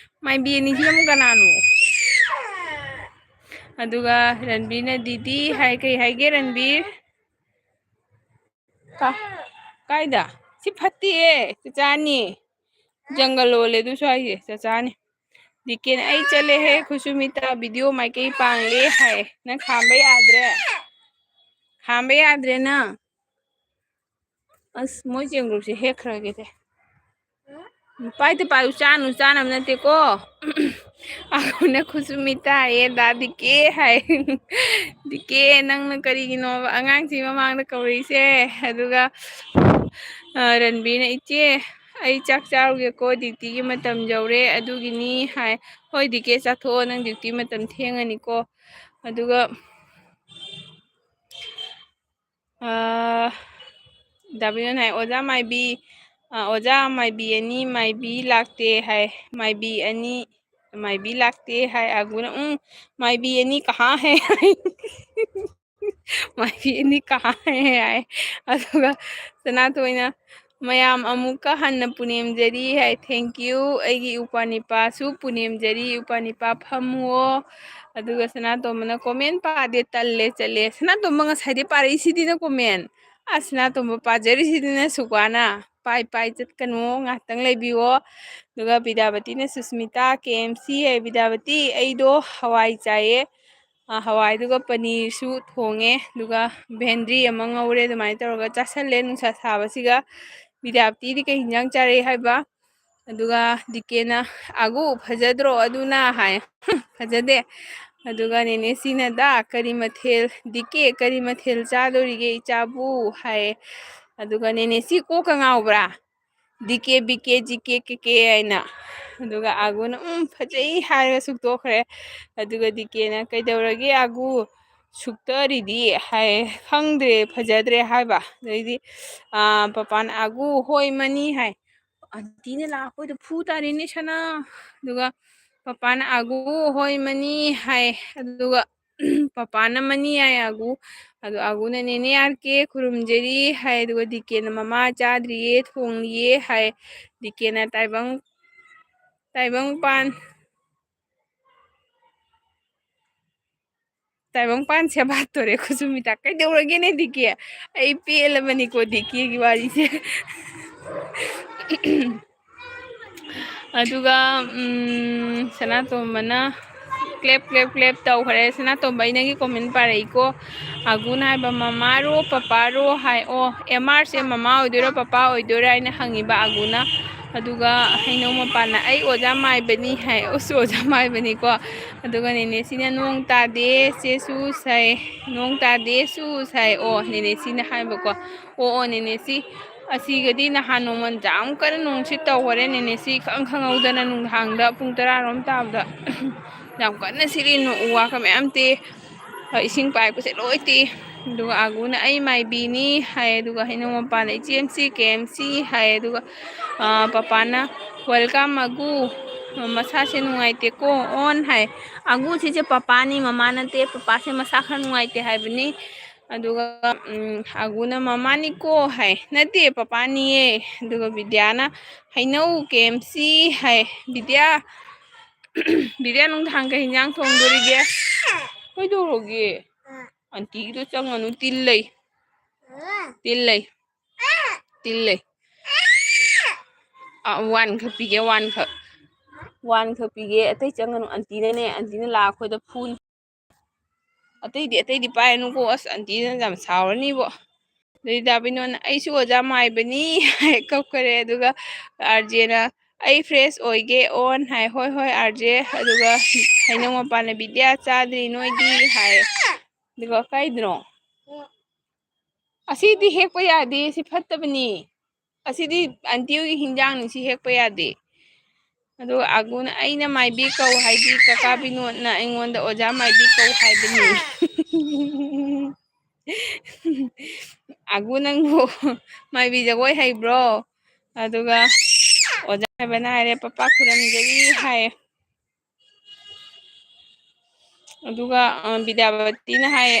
ꯃꯥꯏꯕꯤ 2ꯁꯤꯅ ꯑꯃꯨꯛ ꯀꯅꯥꯅꯣ ꯑꯗꯨꯒ ꯔꯟꯕꯤꯔꯅ ꯗꯤꯗꯤ ꯍꯥꯏ ꯀꯩ ꯍꯥꯏꯒꯦ ꯔꯟꯕꯤꯔ ꯀꯥꯏꯗ ꯁꯤ ꯐꯠꯇꯦꯍꯦ ꯆꯆꯥꯅꯤ ꯖꯪꯒꯜ ꯂꯣꯜꯂꯦ ꯑꯗꯨ ꯁ꯭ꯋꯥꯏꯁꯦ ꯆꯆꯥꯅꯤ ꯗꯤꯀꯦꯅ ꯑꯩ ꯆꯠꯂꯦꯍꯦ ꯈꯨꯁꯨꯃꯤꯇꯥ ꯚꯤꯗꯤꯑꯣ ꯃꯥꯏꯀꯩ ꯄꯥꯡꯂꯦ ꯍꯥꯏ ꯅꯪ ꯈꯥꯝꯕ ꯌꯥꯗ꯭ꯔꯦ ꯅꯪ ꯑꯁ ꯃꯣꯏ ꯆꯦꯡꯒ꯭ꯔꯨꯞꯁꯦ ꯍꯦꯛꯈ꯭ꯔꯒꯦꯁꯦ ꯄꯥꯏꯌꯨ ꯆꯥꯅꯕ ꯅꯠꯇꯦꯀꯣ ꯑꯒꯨꯅ ꯈꯨꯁꯨꯃꯤꯇꯥ ꯍꯥꯏꯌꯦ ꯗꯥ ꯗꯤꯀꯦ ꯍꯥꯏ ꯗꯤꯀꯦ ꯅꯪꯅ ꯀꯔꯤꯒꯤꯅꯣꯕ ꯑꯉꯥꯡꯁꯤ ꯃꯃꯥꯡꯗ ꯀꯧꯔꯛꯏꯁꯦ ꯑꯗꯨꯒ ꯔꯟꯕꯤꯔꯅ ꯏꯆꯦ ꯑꯩ ꯆꯥꯛ ꯆꯥꯔꯨꯒꯦꯀꯣ ꯗ꯭ꯌꯨꯇꯤꯒꯤ ꯃꯇꯝ ꯌꯧꯔꯦ ꯑꯗꯨꯒꯤꯅꯤ ꯍꯥꯏ ꯍꯣꯏ ꯗꯤꯀꯦ ꯆꯥꯊꯣꯛꯑꯣ ꯅꯪ ꯗ꯭ꯌꯨꯇꯤ ꯃꯇꯝ ꯊꯦꯡꯉꯅꯤꯀꯣ ꯑꯗꯨꯒ ꯗꯥꯕꯤꯅꯣꯅ ꯍꯥꯏ ꯑꯣꯖꯥ ꯃꯥꯏꯕꯤ 2 ꯃꯥꯏꯕꯤ ꯂꯥꯛꯇꯦ ꯍꯥꯏ ꯃꯥꯏꯕꯤ 2 ꯂꯥꯛꯇꯦ ꯍꯥꯏ ꯑꯒꯨꯅ ꯃꯥꯏꯕꯤ 2 ꯀꯍꯥ ꯍꯦ ꯃꯥꯏꯕꯤ 2 ꯀꯍꯥ ꯍꯦ ꯍꯥꯏ ꯑꯗꯨꯒ ꯁꯅꯥꯊꯣꯏꯅ ꯃꯌꯥꯝ ꯑꯃꯨꯛꯀ ꯍꯟꯅ ꯄꯨꯅꯦꯝꯖꯔꯤ ꯍꯥꯏ ꯊꯦꯡꯀ꯭ꯌꯨ ꯑꯩꯒꯤ ꯎꯄꯥꯅꯤꯄꯥꯁꯨ ꯄꯨꯅꯦꯝꯖꯔꯤ ꯎꯄꯥꯅꯤꯄꯥ ꯐꯝꯃꯨꯑꯣ ꯑꯗꯨꯒ ꯁꯅꯥꯇꯣꯝꯕꯅ ꯀꯣꯃꯦꯟ ꯄꯥꯗꯦ ꯇꯜꯂꯦ ꯆꯠꯂꯦ ꯁꯅꯥꯇꯣꯝꯕ ꯉꯁꯥꯏꯗꯤ ꯄꯥꯔꯛꯏꯁꯤꯗꯤꯅ ꯀꯣꯃꯦꯟ ꯑꯁꯅꯥ ꯇꯣꯝꯕ ꯄꯥꯖꯔꯤꯁꯤꯗꯅ ꯁꯨꯀ꯭ꯋꯥꯅ ꯄꯥꯏ ꯄꯥꯏ ꯆꯠꯀꯅꯨ ꯉꯥꯛꯇꯪ ꯂꯩꯕꯤꯌꯣ ꯑꯗꯨꯒ ꯕꯤꯗ꯭ꯌꯥꯄꯇꯤꯅ ꯁꯨꯁꯃꯤꯇꯥ KMC ꯍꯥꯏ ꯕꯤꯗ꯭ꯌꯥꯄꯇꯤ ꯑꯩꯗꯣ ꯍꯋꯥꯏ ꯆꯥꯏꯌꯦ ꯍꯋꯥꯏꯗꯨꯒ ꯄꯅꯤꯔꯁꯨ ꯊꯣꯡꯉꯦ ꯑꯗꯨꯒ ꯚꯦꯟꯗ꯭ꯔꯤ ꯑꯃ ꯉꯧꯔꯦ ꯑꯗꯨꯃꯥꯏꯅ ꯇꯧꯔꯒ ꯆꯥꯁꯜꯂꯦ ꯅꯨꯡꯁꯥ ꯁꯥꯕꯁꯤꯒ ꯕꯤꯗ꯭ꯌꯥꯄꯇꯤꯗꯤ ꯀꯩ ꯍꯤꯟꯖꯥꯡ ꯆꯥꯔꯛꯏ ꯍꯥꯏꯕ ꯑꯗꯨꯒ ꯗꯤꯀꯦꯅ ꯑꯒꯨ ꯐꯖꯗ꯭ꯔꯣ ꯑꯗꯨꯅ ꯍꯥꯏ ꯐꯖꯗꯦ ꯑꯗꯨꯒ ꯅꯦꯅꯦꯁꯤꯅꯗ ꯀꯔꯤ ꯃꯊꯦꯜ ꯗꯤꯀꯦ ꯀꯔꯤ ꯃꯊꯦꯜ ꯆꯥꯗꯣꯔꯤꯒꯦ ꯏꯆꯥꯕꯨ ꯍꯥꯏꯌꯦ ꯑꯗꯨꯒ ꯅꯦꯅꯦꯁꯤ ꯀꯣꯛꯀ ꯉꯥꯎꯕ꯭ꯔꯥ ꯗꯤꯀꯦ ꯕꯤꯀꯦ ꯖꯤꯀꯦ ꯀꯦꯀꯦ ꯍꯥꯏꯅ ꯑꯗꯨꯒ ꯑꯒꯨꯅ ꯐꯖꯩ ꯍꯥꯏꯔꯒ ꯁꯨꯛꯇꯣꯛꯈ꯭ꯔꯦ ꯑꯗꯨꯒ ꯗꯤꯀꯦꯅ ꯀꯩꯗꯧꯔꯒꯦ ꯑꯒꯨ ꯁꯨꯛꯇꯔꯤꯗꯤ ꯍꯥꯏ ꯈꯪꯗ꯭ꯔꯦ ꯐꯖꯗ꯭ꯔꯦ ꯍꯥꯏꯕ ꯑꯗꯩꯗꯤ ꯄꯄꯥꯅ ꯑꯒꯨ ꯍꯣꯏ ꯃꯅꯤ ꯍꯥꯏ ꯑꯟꯇꯤꯅ ꯂꯥꯛꯄꯣꯏꯗ ꯐꯨ ꯇꯥꯔꯦꯅꯦ ꯁꯅꯥ ꯑꯗꯨꯒ ꯄꯄꯥꯅ ꯑꯒꯨ ꯍꯣꯏ ꯃꯅꯤ ꯍꯥꯏ ꯑꯗꯨꯒ ꯄꯄꯥꯅ ꯃꯅꯤ ꯍꯥꯏ ꯑꯒꯨ ꯑꯗꯣ ꯑꯒꯨꯅ ꯅꯦꯅꯦ RK ꯈꯨꯔꯨꯝꯖꯔꯤ ꯍꯥꯏ ꯑꯗꯨꯒ ꯗꯤꯀꯦꯅ ꯃꯃꯥ ꯆꯥꯗ꯭ꯔꯤꯌꯦ ꯊꯣꯡꯂꯤꯌꯦ ꯍꯥꯏ ꯗꯤꯀꯦꯅ ꯇꯥꯏꯕꯪꯄꯥꯟ ꯁꯦꯕꯥ ꯇꯧꯔꯦ ꯈꯨꯁꯨꯃꯤꯇꯥ ꯀꯩꯗꯧꯔꯒꯦꯅꯦ ꯗꯤꯀꯦ ꯑꯩ ꯄꯦꯜꯂꯕꯅꯤꯀꯣ ꯗꯤꯀꯦꯒꯤ ꯋꯥꯔꯤꯁꯦ ꯑꯗꯨꯒ ꯁꯅꯥꯇꯣꯝꯕꯅ ꯀ꯭ꯂꯦꯞ ꯀ꯭ꯂꯦꯞ ꯀ꯭ꯂꯦꯞ ꯇꯧꯈ꯭ꯔꯦ ꯁꯅꯥꯇꯣꯝꯕ ꯑꯩ ꯅꯪꯒꯤ ꯀꯣꯃꯦꯟ ꯄꯥꯔꯛꯏꯀꯣ ꯑꯒꯨꯅ ꯍꯥꯏꯕ ꯃꯃꯥꯔꯣ ꯄꯄꯥꯔꯣ ꯍꯥꯏ ꯑꯣ MRꯁꯦ ꯃꯃꯥ ꯑꯣꯏꯗꯣꯏꯔꯥ ꯄꯄꯥ ꯑꯣꯏꯗꯣꯏꯔꯥ ꯍꯥꯏꯅ ꯍꯪꯉꯤꯕ ꯑꯒꯨꯅ ꯑꯗꯨꯒ ꯍꯩꯅꯧ ꯃꯄꯥꯟꯅ ꯑꯩ ꯑꯣꯖꯥ ꯃꯥꯏꯕꯅꯤ ꯍꯥꯏ ꯑꯩꯁꯨ ꯑꯣꯖꯥ ꯃꯥꯏꯕꯅꯤꯀꯣ ꯑꯗꯨꯒ ꯅꯦꯅꯦꯁꯤꯅ ꯅꯣꯡ ꯇꯥꯗꯦ ꯆꯦꯁꯨ ꯁꯥꯏ ꯅꯣꯡ ꯇꯥꯗꯦ ꯁꯨ ꯁꯥꯏ ꯑꯣ ꯅꯦꯅꯦꯁꯤꯅ ꯍꯥꯏꯕꯀꯣ ꯑꯣ ꯅꯦꯅꯦꯁꯤ ꯑꯁꯤꯒꯗꯤ ꯅꯍꯥꯟ ꯅꯣꯡꯃꯟ ꯌꯥꯝ ꯀꯟꯅ ꯅꯨꯡꯁꯤꯠ ꯇꯧꯈꯔꯦ ꯅꯦꯅꯦꯁꯤ ꯏꯈꯪ ꯈꯪꯍꯧꯗꯅ ꯅꯨꯡꯗꯥꯡꯗ ꯄꯨꯡ 10 ꯇꯥꯕꯗ ꯌꯥꯝ ꯀꯟꯅ ꯁꯤꯠꯂꯤ ꯎ ꯋꯥꯒ ꯃꯌꯥꯝ ꯇꯦꯛ ꯏꯁꯤꯡ ꯄꯥꯏꯞꯀꯁꯦ ꯂꯣꯏ ꯇꯦꯛ ꯑꯗꯨꯒ ꯑꯒꯨꯅ ꯑꯩ ꯃꯥꯏꯕꯤꯅꯤ ꯍꯥꯏ ꯑꯗꯨꯒ ꯍꯩꯅꯧ ꯃꯄꯥꯟꯅ ꯏꯆꯦꯝꯁꯤ KMC ꯍꯥꯏ ꯑꯗꯨꯒ ꯄꯄꯥꯅ ꯋꯦꯜꯀꯝ ꯑꯒꯨ ꯃꯁꯥꯁꯦ ꯅꯨꯡꯉꯥꯏꯇꯦꯀꯣ ꯑꯣꯟ ꯍꯥꯏ ꯑꯒꯨꯁꯤꯁꯦ ꯄꯄꯥꯅꯤ ꯃꯃꯥ ꯅꯠꯇꯦ ꯄꯄꯥꯁꯦ ꯃꯁꯥ ꯈꯔ ꯅꯨꯡꯉꯥꯏꯇꯦ ꯍꯥꯏꯕꯅꯤ ꯑꯗꯨꯒ ꯑꯒꯨꯅ ꯃꯃꯥꯅꯤꯀꯣ ꯍꯥꯏ ꯅꯠꯇꯦ ꯄꯄꯥꯅꯤꯌꯦ ꯑꯗꯨꯒ ꯕꯤꯗ꯭ꯌꯥꯅ ꯍꯩꯅꯧ KMC ꯍꯥꯏ ꯕꯤꯗ꯭ꯌꯥ ꯅꯨꯡꯗꯥꯡ ꯀꯩ ꯍꯤꯟꯖꯥꯡ ꯊꯣꯡꯗꯣꯔꯤꯒꯦ ꯀꯩꯗꯧꯔꯒꯦ ꯑꯟꯇꯤꯒꯤꯗꯣ ꯆꯪꯉꯅꯨ ꯇꯤꯜ ꯂꯩ ꯋꯥꯟꯈꯛ ꯄꯤꯒꯦ ꯋꯥꯟꯈꯛ ꯄꯤꯒꯦ ꯑꯇꯩ ꯆꯪꯒꯅꯨ ꯑꯟꯇꯤꯅ ꯂꯥꯛꯑ ꯑꯩꯈꯣꯏꯗ ꯐꯨꯅꯤ ꯑꯇꯩꯗꯤ ꯄꯥꯏꯔꯅꯨꯀꯣ ꯑꯁ ꯑꯟꯇꯤꯅ ꯌꯥꯝ ꯁꯥꯎꯔꯅꯤꯕꯣ ꯑꯗꯩ ꯗꯥꯕꯤꯅꯣꯅ ꯑꯩꯁꯨ ꯑꯣꯖꯥ ꯃꯥꯏꯕꯅꯤ ꯍꯥꯏ ꯀꯞꯈꯔꯦ ꯑꯗꯨꯒ RJꯅ ꯑꯩ ꯐ꯭ꯔꯦꯁ ꯑꯣꯏꯒꯦ ꯑꯣꯟ ꯍꯥꯏ ꯍꯣꯏ RJ ꯑꯗꯨꯒ ꯍꯩꯅꯧ ꯃꯄꯥꯟꯅ ꯕꯤꯗ꯭ꯌꯥ ꯆꯥꯗ꯭ꯔꯤ ꯅꯣꯏꯗꯤ ꯍꯥꯏ ꯑꯗꯨꯒ ꯀꯥꯏꯗꯅꯣ ꯑꯁꯤꯗꯤ ꯍꯦꯛꯄ ꯌꯥꯗꯦ ꯁꯤ ꯐꯠꯇꯕꯅꯤ ꯑꯁꯤꯗꯤ ꯑꯟꯇꯤ ꯍꯣꯏꯒꯤ ꯍꯤꯟꯖꯥꯡꯅꯤ ꯁꯤ ꯍꯦꯛꯄ ꯌꯥꯗꯦ ꯑꯗꯨꯒ ꯑꯒꯨꯅ ꯑꯩꯅ ꯃꯥꯏꯕꯤ ꯀꯧ ꯍꯥꯏꯗꯤ ꯀꯀꯥ ꯕꯤꯅꯣꯠꯅ ꯑꯩꯉꯣꯟꯗ ꯑꯣꯖꯥ ꯃꯥꯏꯕꯤ ꯀꯧ ꯍꯥꯏꯕꯅꯤ ꯑꯒꯨ ꯅꯪꯕꯨ ꯃꯥꯏꯕꯤ ꯖꯒꯣꯏ ꯍꯩꯕ꯭ꯔꯣ ꯑꯗꯨꯒ ꯑꯣꯖꯥ ꯍꯥꯏꯕꯅ ꯍꯥꯏꯔꯦ ꯄꯄꯥ ꯈꯨꯔꯝꯖꯔꯤ ꯍꯥꯏ ꯑꯗꯨꯒ ꯕꯤꯗ꯭ꯌꯥꯄꯇꯤꯅ ꯍꯥꯏꯌꯦ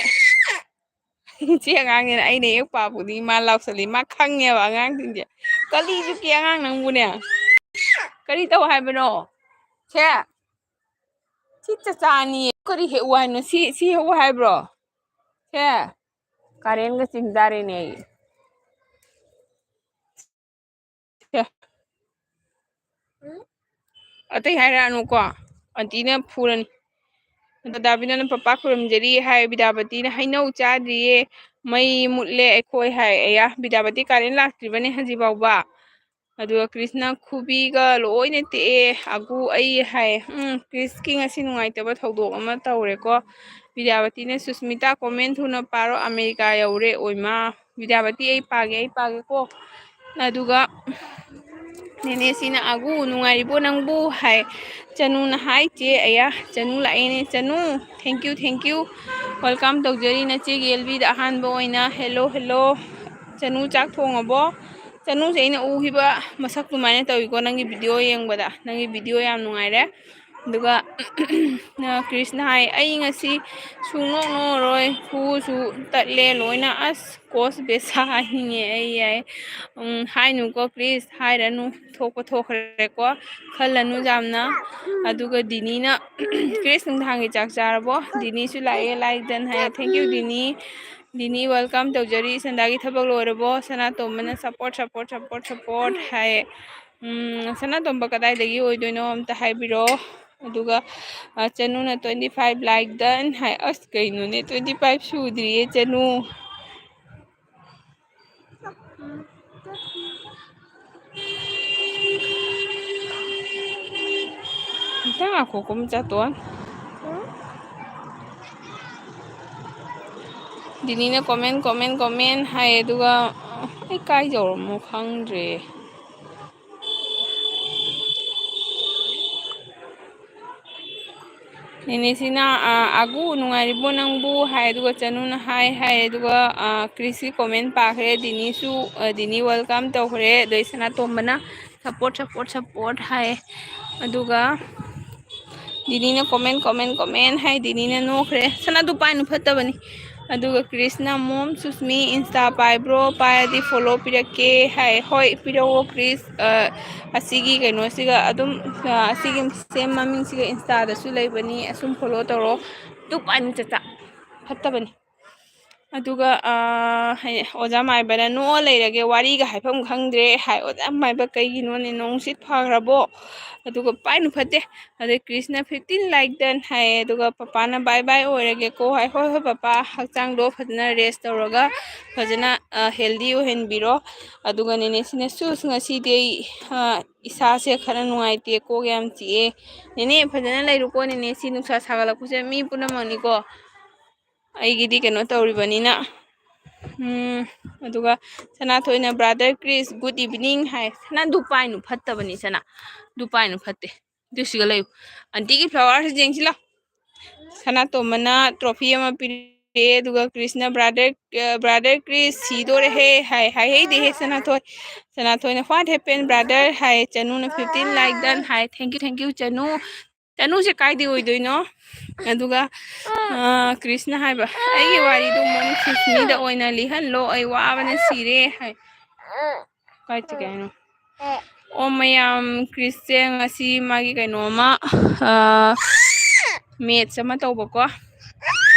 ꯏꯆꯦ ꯑꯉꯥꯡꯅꯤꯅ ꯑꯩꯅ ꯍꯦꯛ ꯄꯥꯕꯨꯗꯤ ꯃꯥ ꯂꯥꯎꯁꯜꯂꯤ ꯃꯥ ꯈꯪꯉꯦꯕ ꯑꯉꯥꯡꯁꯤꯡꯁꯦ ꯀꯂꯤꯖꯨꯀꯤ ꯑꯉꯥꯡ ꯅꯪꯕꯨꯅꯦ ꯀꯔꯤ ꯇꯧ ꯍꯥꯏꯕꯅꯣ ꯁꯦ ꯁꯤ ꯆꯥꯆꯥꯅꯤ ꯀꯔꯤ ꯍꯦꯛꯎ ꯍꯥꯏꯅꯣ ꯁꯤ ꯍꯦꯛꯎ ꯍꯥꯏꯕ꯭ꯔꯣ ꯁꯦ ꯀꯥꯔꯦꯟꯒ ꯆꯤꯡ ꯇꯥꯔꯦꯅꯦ ꯑꯩ ꯑꯇꯩ ꯍꯥꯏꯔꯛꯑꯅꯨꯀꯣ ꯑꯟꯇꯤꯅ ꯐꯨꯔꯅꯤ ꯗꯥꯕꯤꯅꯣꯅ ꯄꯄꯥ ꯈꯨꯔꯨꯝꯖꯔꯤ ꯍꯥꯏ ꯕꯤꯗ꯭ꯌꯥꯄꯇꯤꯅ ꯍꯩꯅꯧ ꯆꯥꯗ꯭ꯔꯤꯌꯦ ꯃꯩ ꯃꯨꯠꯂꯦ ꯑꯩꯈꯣꯏ ꯍꯥꯏ ꯑꯌꯥ ꯕꯤꯗ꯭ꯌꯥꯄꯇꯤ ꯀꯥꯔꯦꯟ ꯂꯥꯛꯇ꯭ꯔꯤꯕꯅꯦ ꯍꯧꯖꯤꯛ ꯐꯥꯎꯕ ꯑꯗꯨꯒ ꯀ꯭ꯔꯤꯁꯅ ꯈꯨꯕꯤꯒ ꯂꯣꯏꯅ ꯇꯦꯛꯑꯦ ꯑꯒꯨ ꯑꯩ ꯍꯥꯏ ꯀ꯭ꯔꯤꯁꯀꯤ ꯉꯁꯤ ꯅꯨꯡꯉꯥꯏꯇꯕ ꯊꯧꯗꯣꯛ ꯑꯃ ꯇꯧꯔꯦꯀꯣ ꯕꯤꯗ꯭ꯌꯥꯄꯇꯤꯅ ꯁꯨꯁꯃꯤꯇꯥ ꯀꯣꯃꯦꯟ ꯊꯨꯅ ꯄꯥꯔꯣ ꯑꯃꯦꯔꯤꯀꯥ ꯌꯧꯔꯦ ꯑꯣꯏꯃꯥ ꯕꯤꯗ꯭ꯌꯥꯄꯇꯤ ꯑꯩ ꯄꯥꯒꯦꯀꯣ ꯑꯗꯨꯒ ꯅꯦꯅꯦꯁꯤꯅ ꯑꯒꯨ ꯅꯨꯡꯉꯥꯏꯔꯤꯕꯣ ꯅꯪꯕꯨ ꯍꯥꯏ ꯆꯅꯨꯅ ꯍꯥꯏ ꯆꯦ ꯑꯌꯥ ꯆꯅꯨ ꯂꯥꯛꯑꯦꯅꯦ ꯆꯅꯨ ꯊꯦꯡꯀ꯭ꯌꯨ ꯋꯦꯜꯀꯝ ꯇꯧꯖꯔꯤ ꯅꯆꯦꯒꯤ LBꯗ ꯑꯍꯥꯟꯕ ꯑꯣꯏꯅ ꯍꯦꯜꯂꯣ ꯆꯅꯨ ꯆꯥꯛ ꯊꯣꯡꯉꯕꯣ ꯆꯅꯨꯁꯦ ꯑꯩꯅ ꯎꯈꯤꯕ ꯃꯁꯛ ꯑꯗꯨꯃꯥꯏꯅ ꯇꯧꯋꯤꯀꯣ ꯅꯪꯒꯤ ꯚꯤꯗꯤꯑꯣ ꯌꯦꯡꯕꯗ ꯅꯪꯒꯤ ꯚꯤꯗꯤꯑꯣ ꯌꯥꯝ ꯅꯨꯡꯉꯥꯏꯔꯦ ꯑꯗꯨꯒ ꯀ꯭ꯔꯤꯁꯅ ꯍꯥꯏ ꯑꯩ ꯉꯁꯤ ꯁꯨꯡꯅꯣꯛ ꯅꯣꯛꯑꯔꯣꯏ ꯈꯨꯎꯁꯨ ꯇꯠꯂꯦ ꯂꯣꯏꯅ ꯑꯁ ꯀꯣꯁ ꯕꯦꯁꯥ ꯍꯥꯏꯅꯤꯡꯉꯦ ꯑꯩ ꯌꯥꯏ ꯍꯥꯏꯅꯨꯀꯣ ꯄ꯭ꯂꯤꯖ ꯍꯥꯏꯔꯅꯨ ꯊꯣꯛꯈ꯭ꯔꯦꯀꯣ ꯈꯜꯂꯅꯨ ꯌꯥꯝꯅ ꯑꯗꯨꯒ ꯗꯤꯅꯤꯅ ꯀ꯭ꯔꯤꯁ ꯅꯨꯡꯗꯥꯡꯒꯤ ꯆꯥꯛ ꯆꯥꯔꯕꯣ ꯗꯤꯅꯤꯁꯨ ꯂꯥꯛꯑꯦ ꯂꯥꯏꯗꯟ ꯍꯥꯏ ꯊꯦꯡꯀ꯭ꯌꯨ ꯗꯤꯅꯤ ꯗꯤꯅꯤ ꯋꯦꯜꯀꯝ ꯇꯧꯖꯔꯤ ꯁꯟꯗꯥꯒꯤ ꯊꯕꯛ ꯂꯣꯏꯔꯕꯣ ꯁꯅꯥꯇꯣꯝꯕꯅ ꯁꯞꯄꯣꯔꯠ ꯍꯥꯏꯌꯦ ꯁꯅꯥꯇꯣꯝꯕ ꯀꯗꯥꯏꯗꯒꯤ ꯑꯣꯏꯗꯣꯏꯅꯣ ꯑꯝꯇ ꯍꯥꯏꯕꯤꯔꯛꯑꯣ ꯑꯗꯨꯒ ꯆꯅꯨꯅ 25 ꯂꯥꯏꯛ ꯗꯟ ꯍꯥꯏ ꯑꯁ ꯀꯩꯅꯣꯅꯦ 25 ꯁꯨꯗ꯭ꯔꯤꯌꯦ ꯆꯅꯨ ꯑꯝꯇ ꯉꯥꯏꯈꯣꯀꯣ ꯃꯆꯥꯇꯣꯟ ꯗꯤꯅꯤꯅ ꯀꯣꯃꯦꯟ ꯍꯥꯏ ꯑꯗꯨꯒ ꯑꯩ ꯀꯥꯏ ꯌꯧꯔꯝꯃꯣ ꯈꯪꯗ꯭ꯔꯦ ꯅꯦꯅꯦꯁꯤꯅ ꯑꯒꯨ ꯅꯨꯡꯉꯥꯏꯔꯤꯕꯣ ꯅꯪꯕꯨ ꯍꯥꯏ ꯑꯗꯨꯒ ꯆꯅꯨꯅ ꯍꯥꯏ ꯑꯗꯨꯒ ꯀ꯭ꯔꯤꯁꯀꯤ ꯀꯣꯃꯦꯟ ꯄꯥꯈ꯭ꯔꯦ ꯗꯤꯅꯤꯁꯨ ꯗꯤꯅꯤ ꯋꯦꯜꯀꯝ ꯇꯧꯈ꯭ꯔꯦ ꯑꯗꯩ ꯁꯅꯥꯇꯣꯝꯕꯅ ꯁꯞꯄꯣꯔꯠ ꯍꯥꯏ ꯑꯗꯨꯒ ꯗꯤꯅꯤꯅ ꯀꯣꯃꯦꯟ ꯍꯥꯏ ꯗꯤꯅꯤꯅ ꯅꯣꯛꯈ꯭ꯔꯦ ꯁꯅꯥꯗꯨ ꯄꯥꯏꯅꯨ ꯐꯠꯇꯕꯅꯤ ꯑꯗꯨꯒ ꯀ꯭ꯔꯤꯁꯅ ꯃꯣꯝ ꯁꯨꯁꯃꯤ ꯏꯟꯁꯇꯥ ꯄꯥꯏꯕ꯭ꯔꯣ ꯄꯥꯏꯔꯗꯤ ꯐꯣꯂꯣ ꯄꯤꯔꯛꯀꯦ ꯍꯥꯏ ꯍꯣꯏ ꯄꯤꯔꯛꯑꯣ ꯀ꯭ꯔꯤꯁ ꯑꯁꯤꯒꯤ ꯀꯩꯅꯣꯁꯤꯒ ꯑꯗꯨꯝ ꯑꯁꯤꯒꯤ ꯁꯦꯝ ꯃꯃꯤꯡꯁꯤꯒ ꯏꯟꯁꯇꯥꯗꯁꯨ ꯂꯩꯕꯅꯤ ꯑꯁꯨꯝ ꯐꯣꯂꯣ ꯇꯧꯔꯣ ꯇꯨ ꯄꯥꯏꯅꯨ ꯆꯆꯥ ꯐꯠꯇꯕꯅꯤ ꯑꯗꯨꯒ ꯑꯣꯖꯥ ꯃꯥꯏꯕꯅ ꯅꯣꯛꯑ ꯂꯩꯔꯒꯦ ꯋꯥꯔꯤꯒ ꯍꯥꯏꯐꯝ ꯈꯪꯗ꯭ꯔꯦ ꯍꯥꯏ ꯑꯣꯖꯥ ꯃꯥꯏꯕ ꯀꯩꯒꯤꯅꯣꯅꯦ ꯅꯣꯡꯁꯤꯠ ꯐꯈ꯭ꯔꯕꯣ ꯑꯗꯨꯒ ꯄꯥꯏꯅꯨ ꯐꯠꯇꯦ ꯑꯗꯩ ꯀ꯭ꯔꯤꯁꯅ 15 ꯂꯥꯏꯛ ꯗꯟ ꯍꯥꯏꯌꯦ ꯑꯗꯨꯒ ꯄꯄꯥꯅ ꯕꯥꯏ ꯕꯥꯏ ꯑꯣꯏꯔꯒꯦꯀꯣ ꯍꯥꯏ ꯍꯣꯏ ꯄꯄꯥ ꯍꯛꯆꯥꯡꯗꯣ ꯐꯖꯅ ꯔꯦꯁ ꯇꯧꯔꯒ ꯐꯖꯅ ꯍꯦꯜꯗꯤ ꯑꯣꯏꯍꯟꯕꯤꯔꯣ ꯑꯗꯨꯒ ꯅꯦꯅꯦꯁꯤꯅꯁꯨ ꯉꯁꯤꯗꯤ ꯏꯁꯥꯁꯦ ꯈꯔ ꯅꯨꯡꯉꯥꯏꯇꯦ ꯀꯣꯛ ꯌꯥꯝ ꯆꯤꯛꯑꯦ ꯅꯦꯅꯦ ꯐꯖꯅ ꯂꯩꯔꯨꯀꯣ ꯅꯦꯅꯦ ꯁꯤ ꯅꯨꯡꯁꯥ ꯁꯥꯒꯠꯂꯛꯄꯁꯦ ꯃꯤ ꯄꯨꯝꯅꯃꯛꯅꯤꯀꯣ ꯑꯩꯒꯤꯗꯤ ꯀꯩꯅꯣ ꯇꯧꯔꯤꯕꯅꯤꯅ ꯑꯗꯨꯒ ꯁꯅꯥꯊꯣꯏꯅ ꯕ꯭ꯔꯥꯗꯔ ꯀ꯭ꯔꯤꯁ ꯒꯨꯗ ꯏꯚꯤꯅꯤꯡ ꯍꯥꯏ ꯁꯅꯥ ꯗꯨ ꯄꯥꯏꯅꯨ ꯐꯠꯇꯕꯅꯤ ꯁꯅꯥ ꯗꯨ ꯄꯥꯏꯅꯨ ꯐꯠꯇꯦ ꯑꯗꯨ ꯂꯩꯌꯨ ꯑꯟꯇꯤꯒꯤ ꯐ꯭ꯂꯥꯋꯔꯁꯤ ꯌꯦꯡꯁꯤ ꯂꯥꯎ ꯁꯅꯥꯇꯣꯝꯕꯅ ꯇ꯭ꯔꯣꯐꯤ ꯑꯃ ꯄꯤꯔꯛꯑꯦ ꯑꯗꯨꯒ ꯀ꯭ꯔꯤꯁꯅ ꯕ꯭ꯔꯥꯗꯔ ꯀ꯭ꯔꯤꯁ ꯁꯤꯗꯣꯔꯦꯍꯦ ꯍꯥꯏꯍꯩꯗꯦꯍꯦ ꯁꯅꯥꯊꯣꯏꯅ ꯍ꯭ꯋꯥꯠ ꯍꯦꯄꯦꯟ ꯕ꯭ꯔꯥꯗꯔ ꯍꯥꯏ ꯆꯅꯨꯅ 15 ꯂꯥꯏꯛ ꯗꯟ ꯍꯥꯏ ꯊꯦꯡꯀ꯭ꯌꯨ ꯆꯅꯨꯁꯦ ꯀꯥꯏꯗꯩ ꯑꯣꯏꯗꯣꯏꯅꯣ ꯑꯗꯨꯒ ꯀ꯭ꯔꯤꯁꯅ ꯍꯥꯏꯕ ꯑꯩꯒꯤ ꯋꯥꯔꯤꯗꯨ ꯃꯣꯝ ꯁꯨꯁꯃꯤꯗ ꯑꯣꯏꯅ ꯂꯤꯍꯜꯂꯣ ꯑꯩ ꯋꯥꯕꯅ ꯁꯤꯔꯦ ꯍꯥꯏ ꯀꯥꯏ ꯆꯠꯀꯦ ꯍꯥꯏꯅꯣ ꯑꯣ ꯃꯌꯥꯝ ꯀ꯭ꯔꯤꯁꯁꯦ ꯉꯁꯤ ꯃꯥꯒꯤ ꯀꯩꯅꯣꯃ ꯃꯦꯠꯁ ꯑꯃ ꯇꯧꯕꯀꯣ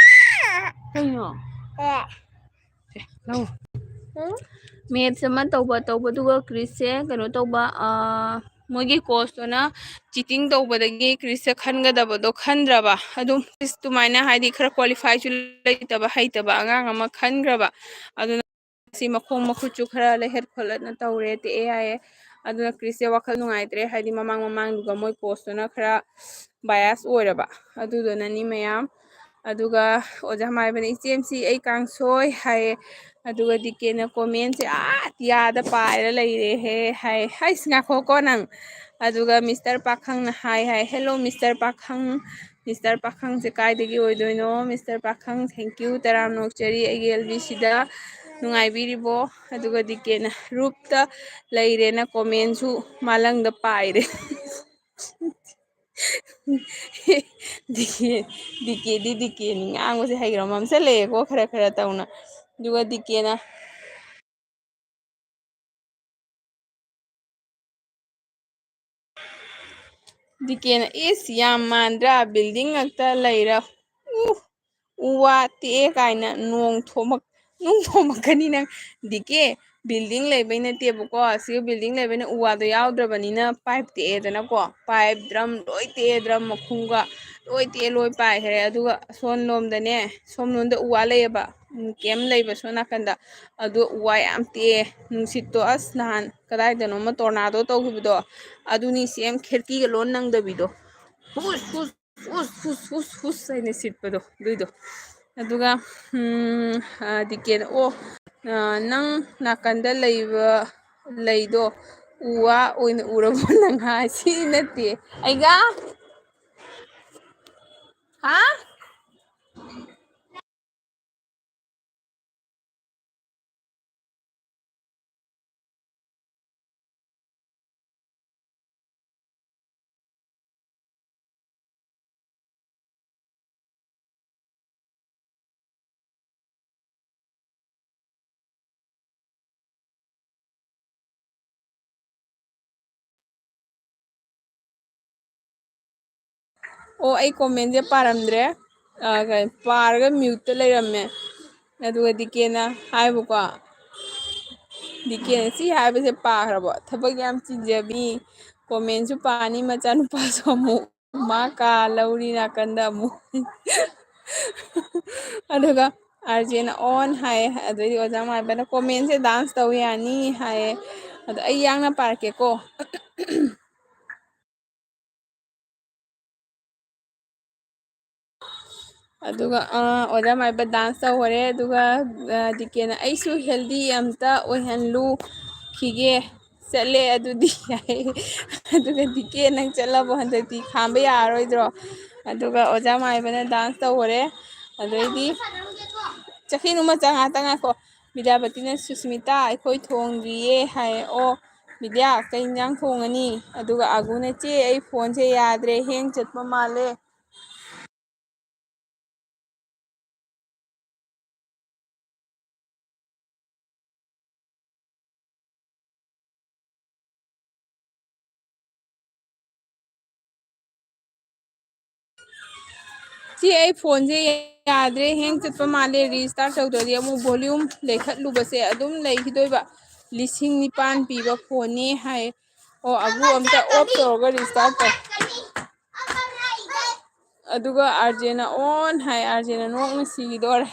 ꯀꯩꯅꯣ ꯃꯦꯠꯁ ꯑꯃ ꯇꯧꯕꯗꯨꯒ ꯀ꯭ꯔꯤꯁꯁꯦ ꯀꯩꯅꯣ ꯇꯧꯕ ꯃꯣꯏꯒꯤ ꯀꯣꯆꯇꯨꯅ ꯆꯤꯇꯤꯡ ꯇꯧꯕꯗꯒꯤ ꯀ꯭ꯔꯤꯁꯁꯦ ꯈꯟꯒꯗꯕꯗꯣ ꯈꯟꯗ꯭ꯔꯕ ꯑꯗꯨꯝ ꯀ꯭ꯔꯤꯁ ꯑꯗꯨꯃꯥꯏꯅ ꯍꯥꯏꯗꯤ ꯈꯔ ꯀ꯭ꯋꯥꯂꯤꯐꯥꯏꯁꯨ ꯂꯩꯇꯕ ꯍꯩꯇꯕ ꯑꯉꯥꯡ ꯑꯃ ꯈꯟꯈ꯭ꯔꯕ ꯑꯗꯨꯅ ꯁꯤ ꯃꯈꯣꯡ ꯃꯈꯨꯠꯁꯨ ꯈꯔ ꯂꯩꯍꯠ ꯈꯣꯠꯂꯠꯅ ꯇꯧꯔꯦ ꯇꯦꯛꯑꯦ ꯍꯥꯏꯌꯦ ꯑꯗꯨꯅ ꯀ꯭ꯔꯤꯁꯁꯦ ꯋꯥꯈꯜ ꯅꯨꯡꯉꯥꯏꯇ꯭ꯔꯦ ꯍꯥꯏꯗꯤ ꯃꯃꯥꯡꯗꯨꯒ ꯃꯣꯏ ꯀꯣꯆꯇꯨꯅꯈꯔ ꯕꯥꯌꯥꯁ ꯑꯣꯏꯔꯕ ꯑꯗꯨꯗꯨꯅꯅꯤ ꯃꯌꯥꯝ ꯑꯗꯨꯒ ꯑꯣꯖꯥ ꯃꯥꯏꯕꯅ ꯏꯆꯦꯝꯁꯤ ꯑꯩ ꯀꯥꯡꯁꯣꯏ ꯍꯥꯏꯌꯦ ꯑꯗꯨꯒ ꯗꯤꯀꯦꯅ ꯀꯣꯃꯦꯟꯁꯦ ꯌꯥꯗ ꯄꯥꯏꯔ ꯂꯩꯔꯦꯍꯦ ꯍꯥꯏ ꯍꯩꯁ ꯉꯥꯏꯈꯣꯀꯣ ꯅꯪ ꯑꯗꯨꯒ ꯃꯤꯁꯇꯔ ꯄꯥꯈꯪꯅ ꯍꯥꯏ ꯍꯦꯜꯂꯣ ꯃꯤꯁꯇꯔ ꯄꯥꯈꯪꯁꯦ ꯀꯥꯏꯗꯒꯤ ꯑꯣꯏꯗꯣꯏꯅꯣ ꯃꯤꯁꯇꯔ ꯄꯥꯈꯪ ꯊꯦꯡꯀ꯭ꯌꯨ ꯇꯔꯥꯝ ꯅꯣꯛꯆꯔꯤ ꯑꯩꯒꯤ ꯑꯦꯜꯕꯤꯁꯤꯗ ꯅꯨꯡꯉꯥꯏꯕꯤꯔꯤꯕꯣ ꯑꯗꯨꯒ ꯗꯤꯀꯦꯅ ꯔꯨꯞꯇ ꯂꯩꯔꯦꯅ ꯀꯣꯃꯦꯟꯁꯨ ꯃꯥꯂꯪꯗ ꯄꯥꯏꯔꯦ ꯗꯤꯀꯦꯅꯤ ꯉꯥꯡꯕꯁꯦ ꯍꯩꯒ꯭ꯔ ꯃꯝꯁꯜꯂꯛꯑꯦꯀꯣ ꯈꯔ ꯇꯧꯅ ꯑꯗꯨꯒ ꯗꯤꯀꯦꯅ ꯏꯁ ꯌꯥꯝ ꯃꯥꯟꯗ꯭ꯔꯥ ꯕꯤꯜꯗꯤꯡ ꯉꯛꯇ ꯂꯩꯔ ꯎ ꯋꯥ ꯇꯦꯛꯑꯦ ꯀꯥꯏꯅ ꯅꯣꯡ ꯊꯣꯝꯃꯛꯀꯅꯤ ꯅꯪ ꯗꯤꯀꯦ ꯕꯤꯜꯗꯤꯡ ꯂꯩꯕꯩ ꯅꯠꯇꯦꯕꯀꯣ ꯁꯤꯒꯤ ꯕꯤꯜꯗꯤꯡ ꯂꯩꯕꯩꯅ ꯎ ꯋꯥꯗꯣ ꯌꯥꯎꯗ꯭ꯔꯕꯅꯤꯅ ꯄꯥꯏꯞ ꯇꯦꯛꯑꯦꯗꯅꯀꯣ ꯄꯥꯏꯞ ꯗ꯭ꯔꯝ ꯂꯣꯏ ꯇꯦꯛꯑꯦ ꯗ꯭ꯔꯝ ꯃꯈꯨꯝꯒ ꯂꯣꯏ ꯇꯦꯛꯑꯦ ꯂꯣꯏ ꯄꯥꯏꯈ꯭ꯔꯦ ꯑꯗꯨꯒ ꯁꯣꯝꯂꯣꯝꯗ ꯎ ꯋꯥ ꯂꯩꯌꯦꯕ ꯀꯦꯝ ꯂꯩꯕ ꯁꯣꯝ ꯅꯥꯀꯟꯗ ꯑꯗꯣ ꯎ ꯋꯥ ꯌꯥꯝ ꯇꯦꯛꯑꯦ ꯅꯨꯡꯁꯤꯠꯇꯣ ꯑꯁ ꯅꯍꯥꯟ ꯀꯗꯥꯏꯗꯅꯣꯃ ꯇꯣꯔꯅꯥꯗꯣ ꯇꯧꯈꯤꯕꯗꯣ ꯑꯗꯨꯅꯤ ꯁꯦꯝ ꯈꯤꯔꯀꯤꯒ ꯂꯣꯟ ꯅꯪꯗꯕꯤꯗꯣ ꯍꯨꯁ ꯍꯥꯏꯅ ꯁꯤꯠꯄꯗꯣ ꯑꯗꯨꯏꯗꯣ ꯑꯗꯨꯒ ꯗꯤꯀꯦꯅ ꯅꯪ ꯅꯥꯀꯟꯗ ꯂꯩꯕ ꯂꯩꯗꯣ ꯎ ꯋꯥ ꯑꯣꯏꯅ ꯎꯔꯕꯣ ꯅꯪ ꯁꯤ ꯅꯠꯇꯦ ꯑꯩꯒ ꯍꯥ ꯑꯣ ꯑꯩ ꯀꯣꯃꯦꯟꯁꯦ ꯄꯥꯔꯝꯗ꯭ꯔꯦ ꯄꯥꯔꯒ ꯃ꯭ꯌꯨꯠꯇ ꯂꯩꯔꯝꯃꯦ ꯑꯗꯨꯒ ꯗꯤꯀꯦꯅ ꯍꯥꯏꯕꯀꯣ, ꯗꯤꯀꯦꯅ ꯁꯤ ꯍꯥꯏꯕꯁꯦ ꯄꯥꯈ꯭ꯔꯕꯣ? ꯊꯕꯛ ꯌꯥꯝ ꯆꯤꯟꯖꯕꯤ, ꯀꯣꯃꯦꯟꯁꯨ ꯄꯥꯅꯤ, ꯃꯆꯥꯅꯨꯄꯥꯁꯨ ꯑꯃꯨꯛ ꯃꯥ ꯀꯥ ꯂꯧꯔꯤ ꯅꯥꯀꯟꯗ ꯑꯃꯨꯛ ꯑꯗꯨꯒ ꯑꯥꯔꯖꯦꯅ ꯑꯣꯟ ꯍꯥꯏꯌꯦ, ꯑꯗꯩꯗꯤ ꯑꯣꯖꯥ ꯃꯥꯏꯕꯅ ꯀꯣꯃꯦꯟꯁꯦ ꯗꯥꯟꯁ ꯇꯧ ꯌꯥꯅꯤ ꯍꯥꯏꯌꯦ꯫ ꯑꯗꯣ ꯑꯩ ꯌꯥꯡꯅ ꯄꯥꯔꯛꯀꯦꯀꯣ꯫ ꯑꯗꯨꯒ ꯑꯣꯖꯥ ꯃꯥꯏꯕ ꯗꯥꯟꯁ ꯇꯧꯈꯔꯦ, ꯑꯗꯨꯒ ꯗꯤꯀꯦꯅ ꯑꯩꯁꯨ ꯍꯦꯜꯗꯤ ꯑꯝꯇ ꯑꯣꯏꯍꯜꯂꯨꯈꯤꯒꯦ, ꯆꯠꯂꯦ ꯑꯗꯨꯗꯤ ꯌꯥꯏ꯫ ꯑꯗꯨꯒ ꯗꯤꯀꯦ ꯅꯪ ꯆꯠꯂꯕꯣ ꯍꯟꯗꯛꯇꯤ ꯈꯥꯝꯕ ꯌꯥꯔꯔꯣꯏꯗ꯭ꯔꯣ? ꯑꯗꯨꯒ ꯑꯣꯖꯥ ꯃꯥꯏꯕꯅ ꯗꯥꯟꯁ ꯇꯧꯈꯔꯦ, ꯑꯗꯩꯗꯤ ꯆꯈꯤꯅꯨ ꯃꯆꯥ ꯉꯥꯛꯇꯪ ꯉꯥꯏꯈꯣ꯫ ꯕꯤꯗ꯭ꯌꯥꯄꯇꯤꯅ ꯁꯨꯁꯃꯤꯇꯥ ꯑꯩꯈꯣꯏ ꯊꯣꯡꯗ꯭ꯔꯤꯌꯦ ꯍꯥꯏ꯫ ꯑꯣ ꯕꯤꯗ꯭ꯌꯥ ꯀꯩ ꯏꯟꯖꯥꯡ ꯊꯣꯡꯉꯅꯤ? ꯑꯗꯨꯒ ꯑꯒꯨꯅ ꯆꯦ ꯑꯩ ꯐꯣꯟꯁꯦ ꯌꯥꯗ꯭ꯔꯦ ꯍꯦꯡ ꯆꯠꯄ ꯃꯥꯜꯂꯦ꯫ ꯁꯤ ꯑꯩ ꯐꯣꯟꯁꯦ ꯌꯥꯗ꯭ꯔꯦ ꯍꯦꯡ ꯆꯠꯄ ꯃꯥꯜꯂꯦ, ꯔꯤꯁꯇꯥꯔꯠ ꯇꯧꯗ꯭ꯔꯗꯤ ꯑꯃꯨꯛ ꯚꯣꯜꯌꯨꯝ ꯂꯩꯈꯠꯂꯨꯕꯁꯦ ꯑꯗꯨꯝ ꯂꯩꯈꯤꯗꯣꯏꯕ, 9,000 ꯄꯤꯕ ꯐꯣꯟꯅꯤ ꯍꯥꯏ꯫ ꯑꯣ ꯑꯒꯨ ꯑꯝꯇ ꯑꯣꯐ ꯇꯧꯔꯒ ꯔꯤꯁꯇꯥꯔꯠ ꯇꯧ꯫ ꯑꯗꯨꯒ ꯑꯥꯔꯖꯦꯅ ꯑꯣꯟ ꯍꯥꯏ, ꯑꯥꯔꯖꯦꯅ ꯅꯣꯛꯅ ꯁꯤꯈꯤꯗꯣꯔꯦ꯫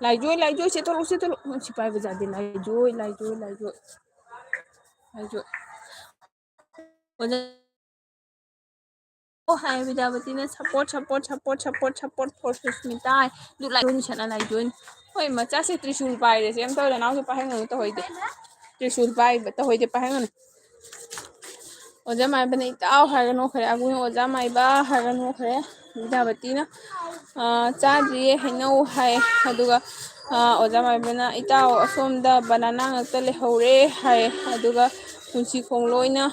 ꯂꯥꯏꯖꯣꯏ ꯂꯥꯏꯖꯣꯏ ꯁꯦꯠꯇꯣꯛꯂꯨ ꯁꯦꯠꯇꯣꯛꯂꯨ ꯁꯤ ꯄꯥꯏꯕ ꯌꯥꯗꯦ, ꯂꯥꯏꯖꯣꯏ ꯂꯥꯏꯖꯣꯏ ꯂꯥꯏꯖꯣꯏ ꯂꯥꯏꯖꯣꯏ꯫ ꯑꯣ ꯍꯥꯏ ꯕꯤꯗ꯭ꯌꯥꯄꯇꯤꯅ support support support support support for Susmita ꯍꯥꯏ꯫ ꯑꯗꯨ ꯂꯥꯏꯖꯣꯏ ꯁꯠꯅ ꯂꯥꯏꯖꯣꯏꯅꯤ꯫ ꯍꯣꯏ ꯃꯆꯥꯁꯦ ꯇ꯭ꯔꯤꯁꯨꯜ ꯄꯥꯏꯔꯦꯁꯦ ꯑꯝ ꯇꯧꯗꯦ, ꯅꯅꯥꯎꯁꯨ ꯄꯥꯏꯍꯟꯒꯅꯨ ꯇꯧꯍꯩꯗꯦ꯫ ꯇ꯭ꯔꯤꯁꯨꯜ ꯄꯥꯏꯕ ꯇꯧꯍꯩꯗꯦ, ꯄꯥꯏꯍꯟꯒꯅꯨ꯫ ꯑꯣꯖꯥ ꯃꯥꯏꯕꯅ ꯏꯇꯥꯎ ꯍꯥꯏꯔꯒ ꯅꯣꯛꯈ꯭ꯔꯦ, ꯑꯒꯨꯅ ꯑꯣꯖꯥ ꯃꯥꯏꯕ ꯍꯥꯏꯔꯒ ꯅꯣꯛꯈ꯭ꯔꯦ, ꯕꯤꯗ꯭ꯌꯥꯄꯇꯤꯅ ꯆꯥꯗ꯭ꯔꯤꯌꯦ ꯍꯩꯅꯧ ꯍꯥꯏ꯫ ꯑꯗꯨꯒ ꯑꯣꯖꯥ ꯃꯥꯏꯕꯅ ꯏꯇꯥꯎ ꯑꯁꯣꯝꯗ ꯕꯅꯥꯅꯥ ꯉꯥꯛꯇ ꯂꯩꯍꯧꯔꯦ ꯍꯥꯏ꯫ ꯑꯗꯨꯒ ꯄꯨꯟꯁꯤ ꯈꯣꯡꯂꯣꯏꯅ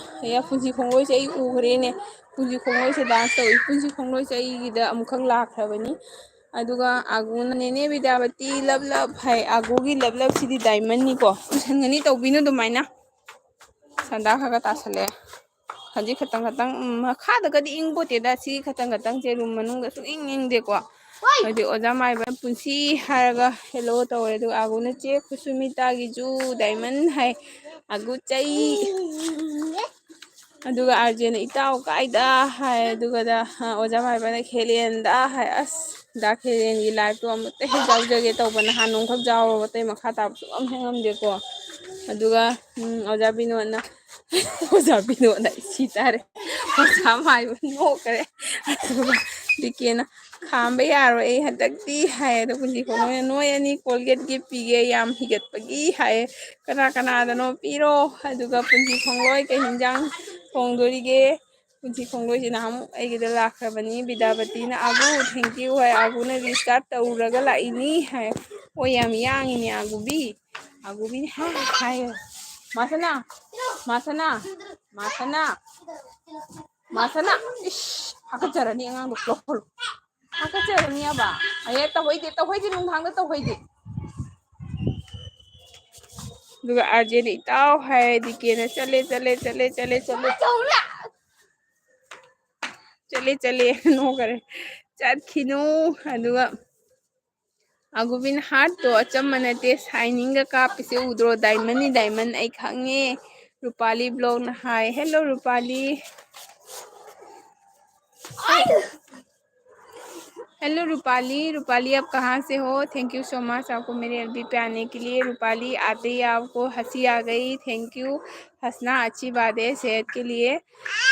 ꯄꯨꯟꯁꯤ ꯈꯣꯡꯂꯣꯏꯁꯦ ꯑꯩ ꯎꯈ꯭ꯔꯦꯅꯦ, ꯄꯨꯟꯁꯤ ꯈꯣꯡꯂꯣꯏꯁꯦ ꯗꯥꯟꯁ ꯇꯧꯏ꯫ ꯄꯨꯟꯁꯤ ꯈꯣꯡꯂꯣꯏꯁꯦ ꯑꯩꯒꯤꯗ ꯑꯃꯨꯛꯈꯛ ꯂꯥꯛꯈ꯭ꯔꯕꯅꯤ꯫ ꯑꯗꯨꯒ ꯑꯒꯨꯅ ꯅꯦꯅꯦ ꯕꯤꯗ꯭ꯌꯥꯄꯇꯤ ꯂꯞ ꯂꯞ ꯍꯥꯏ꯫ ꯑꯒꯨꯒꯤ ꯂꯞ ꯂꯞꯁꯤꯗꯤ ꯗꯥꯏꯃꯟꯅꯤꯀꯣ, ꯇꯨꯁꯟꯒꯅꯤ ꯇꯧꯕꯤꯅꯨ ꯑꯗꯨꯃꯥꯏꯅ꯫ ꯁꯟꯗꯥ ꯈꯔ ꯇꯥꯁꯜꯂꯛꯑꯦ ꯍꯧꯖꯤꯛ ꯈꯇꯪ ꯈꯇꯪ, ꯃꯈꯥꯗꯒꯗꯤ ꯏꯪꯄꯣꯠꯇꯦꯗ, ꯁꯤ ꯈꯇꯪ ꯈꯇꯪꯁꯦ ꯔꯨꯝ ꯃꯅꯨꯡꯗ ꯁꯨꯡꯏꯪ ꯏꯪꯗꯦꯀꯣ꯫ ꯍꯥꯏꯗꯤ ꯑꯣꯖꯥ ꯃꯥꯏꯕ ꯄꯨꯟꯁꯤ ꯍꯥꯏꯔꯒ ꯍꯦꯜꯂꯣ ꯇꯧꯔꯦ, ꯑꯗꯨꯒ ꯑꯒꯨꯅ ꯆꯦ ꯈꯨꯁꯨꯃꯤꯇꯥꯒꯤꯖꯨ ꯗꯥꯏꯃꯟ ꯍꯥꯏ꯫ ꯑꯒꯨ ꯆꯩ꯫ ꯑꯗꯨꯒ ꯑꯥꯔꯖꯦꯅ ꯏꯇꯥꯎ ꯀꯥꯏꯗ ꯍꯥꯏ꯫ ꯑꯗꯨꯒ ꯑꯣꯖꯥ ꯃꯥꯏꯕꯅ ꯈꯦꯂꯦꯟꯗ ꯍꯥꯏ꯫ ꯑꯁ ꯗꯥ ꯈꯦꯂꯦꯟꯒꯤ ꯂꯥꯏꯐꯇꯣ ꯑꯃꯨꯛꯇ ꯍꯦꯛ ꯌꯥꯎꯖꯒꯦ ꯇꯧꯕ, ꯅꯍꯥꯟ ꯅꯣꯡꯈꯛ ꯌꯥꯎꯔꯕ, ꯑꯇꯩ ꯃꯈꯥ ꯇꯥꯕ ꯁꯨꯡꯉꯝ ꯍꯦꯛ ꯉꯝꯗꯦꯀꯣ꯫ ꯑꯗꯨꯒ ꯑꯣꯖꯥ ꯕꯤꯅꯣꯠꯅ ꯑꯣꯖꯥ ꯕꯤꯅꯣꯠꯅ ꯁꯤ ꯇꯥꯔꯦ, ꯑꯣꯖꯥ ꯃꯥꯏꯕ ꯅꯣꯛꯈꯔꯦ꯫ ꯑꯗꯨꯒ ꯗꯤꯀꯦꯅ ꯈꯥꯝꯕ ꯌꯥꯔꯣꯏ ꯑꯩ ꯍꯟꯗꯛꯇꯤ ꯍꯥꯏ꯫ ꯑꯗꯣ ꯄꯨꯟꯁꯤ ꯈꯣꯡꯂꯣꯏꯅ ꯅꯣꯏ ꯑꯅꯤ ꯀꯣꯜꯒꯦꯠ ꯒꯤꯐ ꯄꯤꯒꯦ ꯌꯥꯝ ꯍꯤꯒꯠꯄꯒꯤ ꯍꯥꯏ꯫ ꯀꯅꯥ ꯀꯅꯥꯗꯅꯣ ꯄꯤꯔꯣ꯫ ꯑꯗꯨꯒ ꯄꯨꯟꯁꯤ ꯈꯣꯡꯂꯣꯏ ꯀꯩ ꯍꯤꯟꯖꯥꯡ ꯊꯣꯡꯗꯣꯔꯤꯒꯦ? ꯄꯨꯟꯁꯤ ꯈꯣꯡꯂꯣꯏꯁꯤ ꯅꯍꯥꯟꯃꯨꯛ ꯑꯩꯒꯤꯗ ꯂꯥꯛꯈ꯭ꯔꯕꯅꯤ꯫ ꯕꯤꯗ꯭ꯌꯥꯄꯇꯤꯅ ꯑꯒꯨ ꯊꯦꯡꯀ꯭ꯌꯨ ꯍꯥꯏ꯫ ꯑꯒꯨꯅ ꯔꯤꯁꯇꯥꯔꯠ ꯇꯧꯔꯒ ꯂꯥꯛꯏꯅꯤ ꯍꯥꯏ꯫ ꯍꯣꯏ ꯌꯥꯝ ꯌꯥꯡꯉꯤꯅꯦ ꯑꯒꯨꯕꯤ꯫ ꯑꯒꯨꯕꯤꯅ ꯍꯥꯏ꯫ ꯃꯥꯁꯅꯥ ꯃꯥꯁꯅꯥ ꯃꯥꯁꯅꯥ ꯃꯥꯁꯅꯥ, ꯏꯁ ꯍꯥꯀꯠꯆꯔꯅꯤ ꯑꯉꯥꯡꯗꯣ ꯂꯧꯈꯠꯂꯨ꯫ ꯍꯥꯀꯠꯆꯔꯅꯤꯑꯕ ꯇꯧꯍꯩꯗꯦ ꯇꯧꯍꯩꯗꯦ, ꯅꯨꯡꯗꯥꯡꯗ ꯇꯧꯍꯩꯗꯦ꯫ ꯑꯗꯨꯒ ꯑꯥꯔꯖꯦꯅ ꯏꯇꯥꯎ ꯍꯥꯏ꯫ ꯗꯤꯀꯦꯅ ꯆꯠꯂꯦ ꯆꯠꯂꯦ ꯆꯠꯂꯦ ꯆꯠꯂꯦ ꯆꯠꯂꯦ ꯆꯠꯂꯦ ꯆꯠꯂꯦ ꯅꯣꯛꯈꯔꯦ, ꯆꯠꯈꯤꯅꯨ꯫ ꯑꯗꯨꯒ ꯑꯒꯨꯕꯤꯅ ꯍꯥꯔꯠꯇꯣ ꯑꯆꯝꯕ ꯅꯠꯇꯦ, ꯁꯥꯏꯅꯤꯡꯒ ꯀꯥꯞꯄꯤꯁꯦ ꯎꯗ꯭ꯔꯣ, ꯗꯥꯏꯃꯟꯅꯤ ꯗꯥꯏꯃꯟ ꯑꯩ ꯈꯪꯉꯦ꯫ ꯔꯨꯄꯥꯂꯤ ꯕ꯭ꯂꯣꯛꯅ ꯍꯥꯏ꯫ ꯍꯦꯜꯂꯣ ꯔꯨꯄꯥꯂꯤ। हेलो रूपाली, रूपाली आप कहाँ से हो? थैंक यू सो मच आपको मेरे एलबी पे आने के लिए। रूपाली आते ही आपको हंसी आ गई, थैंक यू। हंसना अच्छी बात है सेहत के लिए।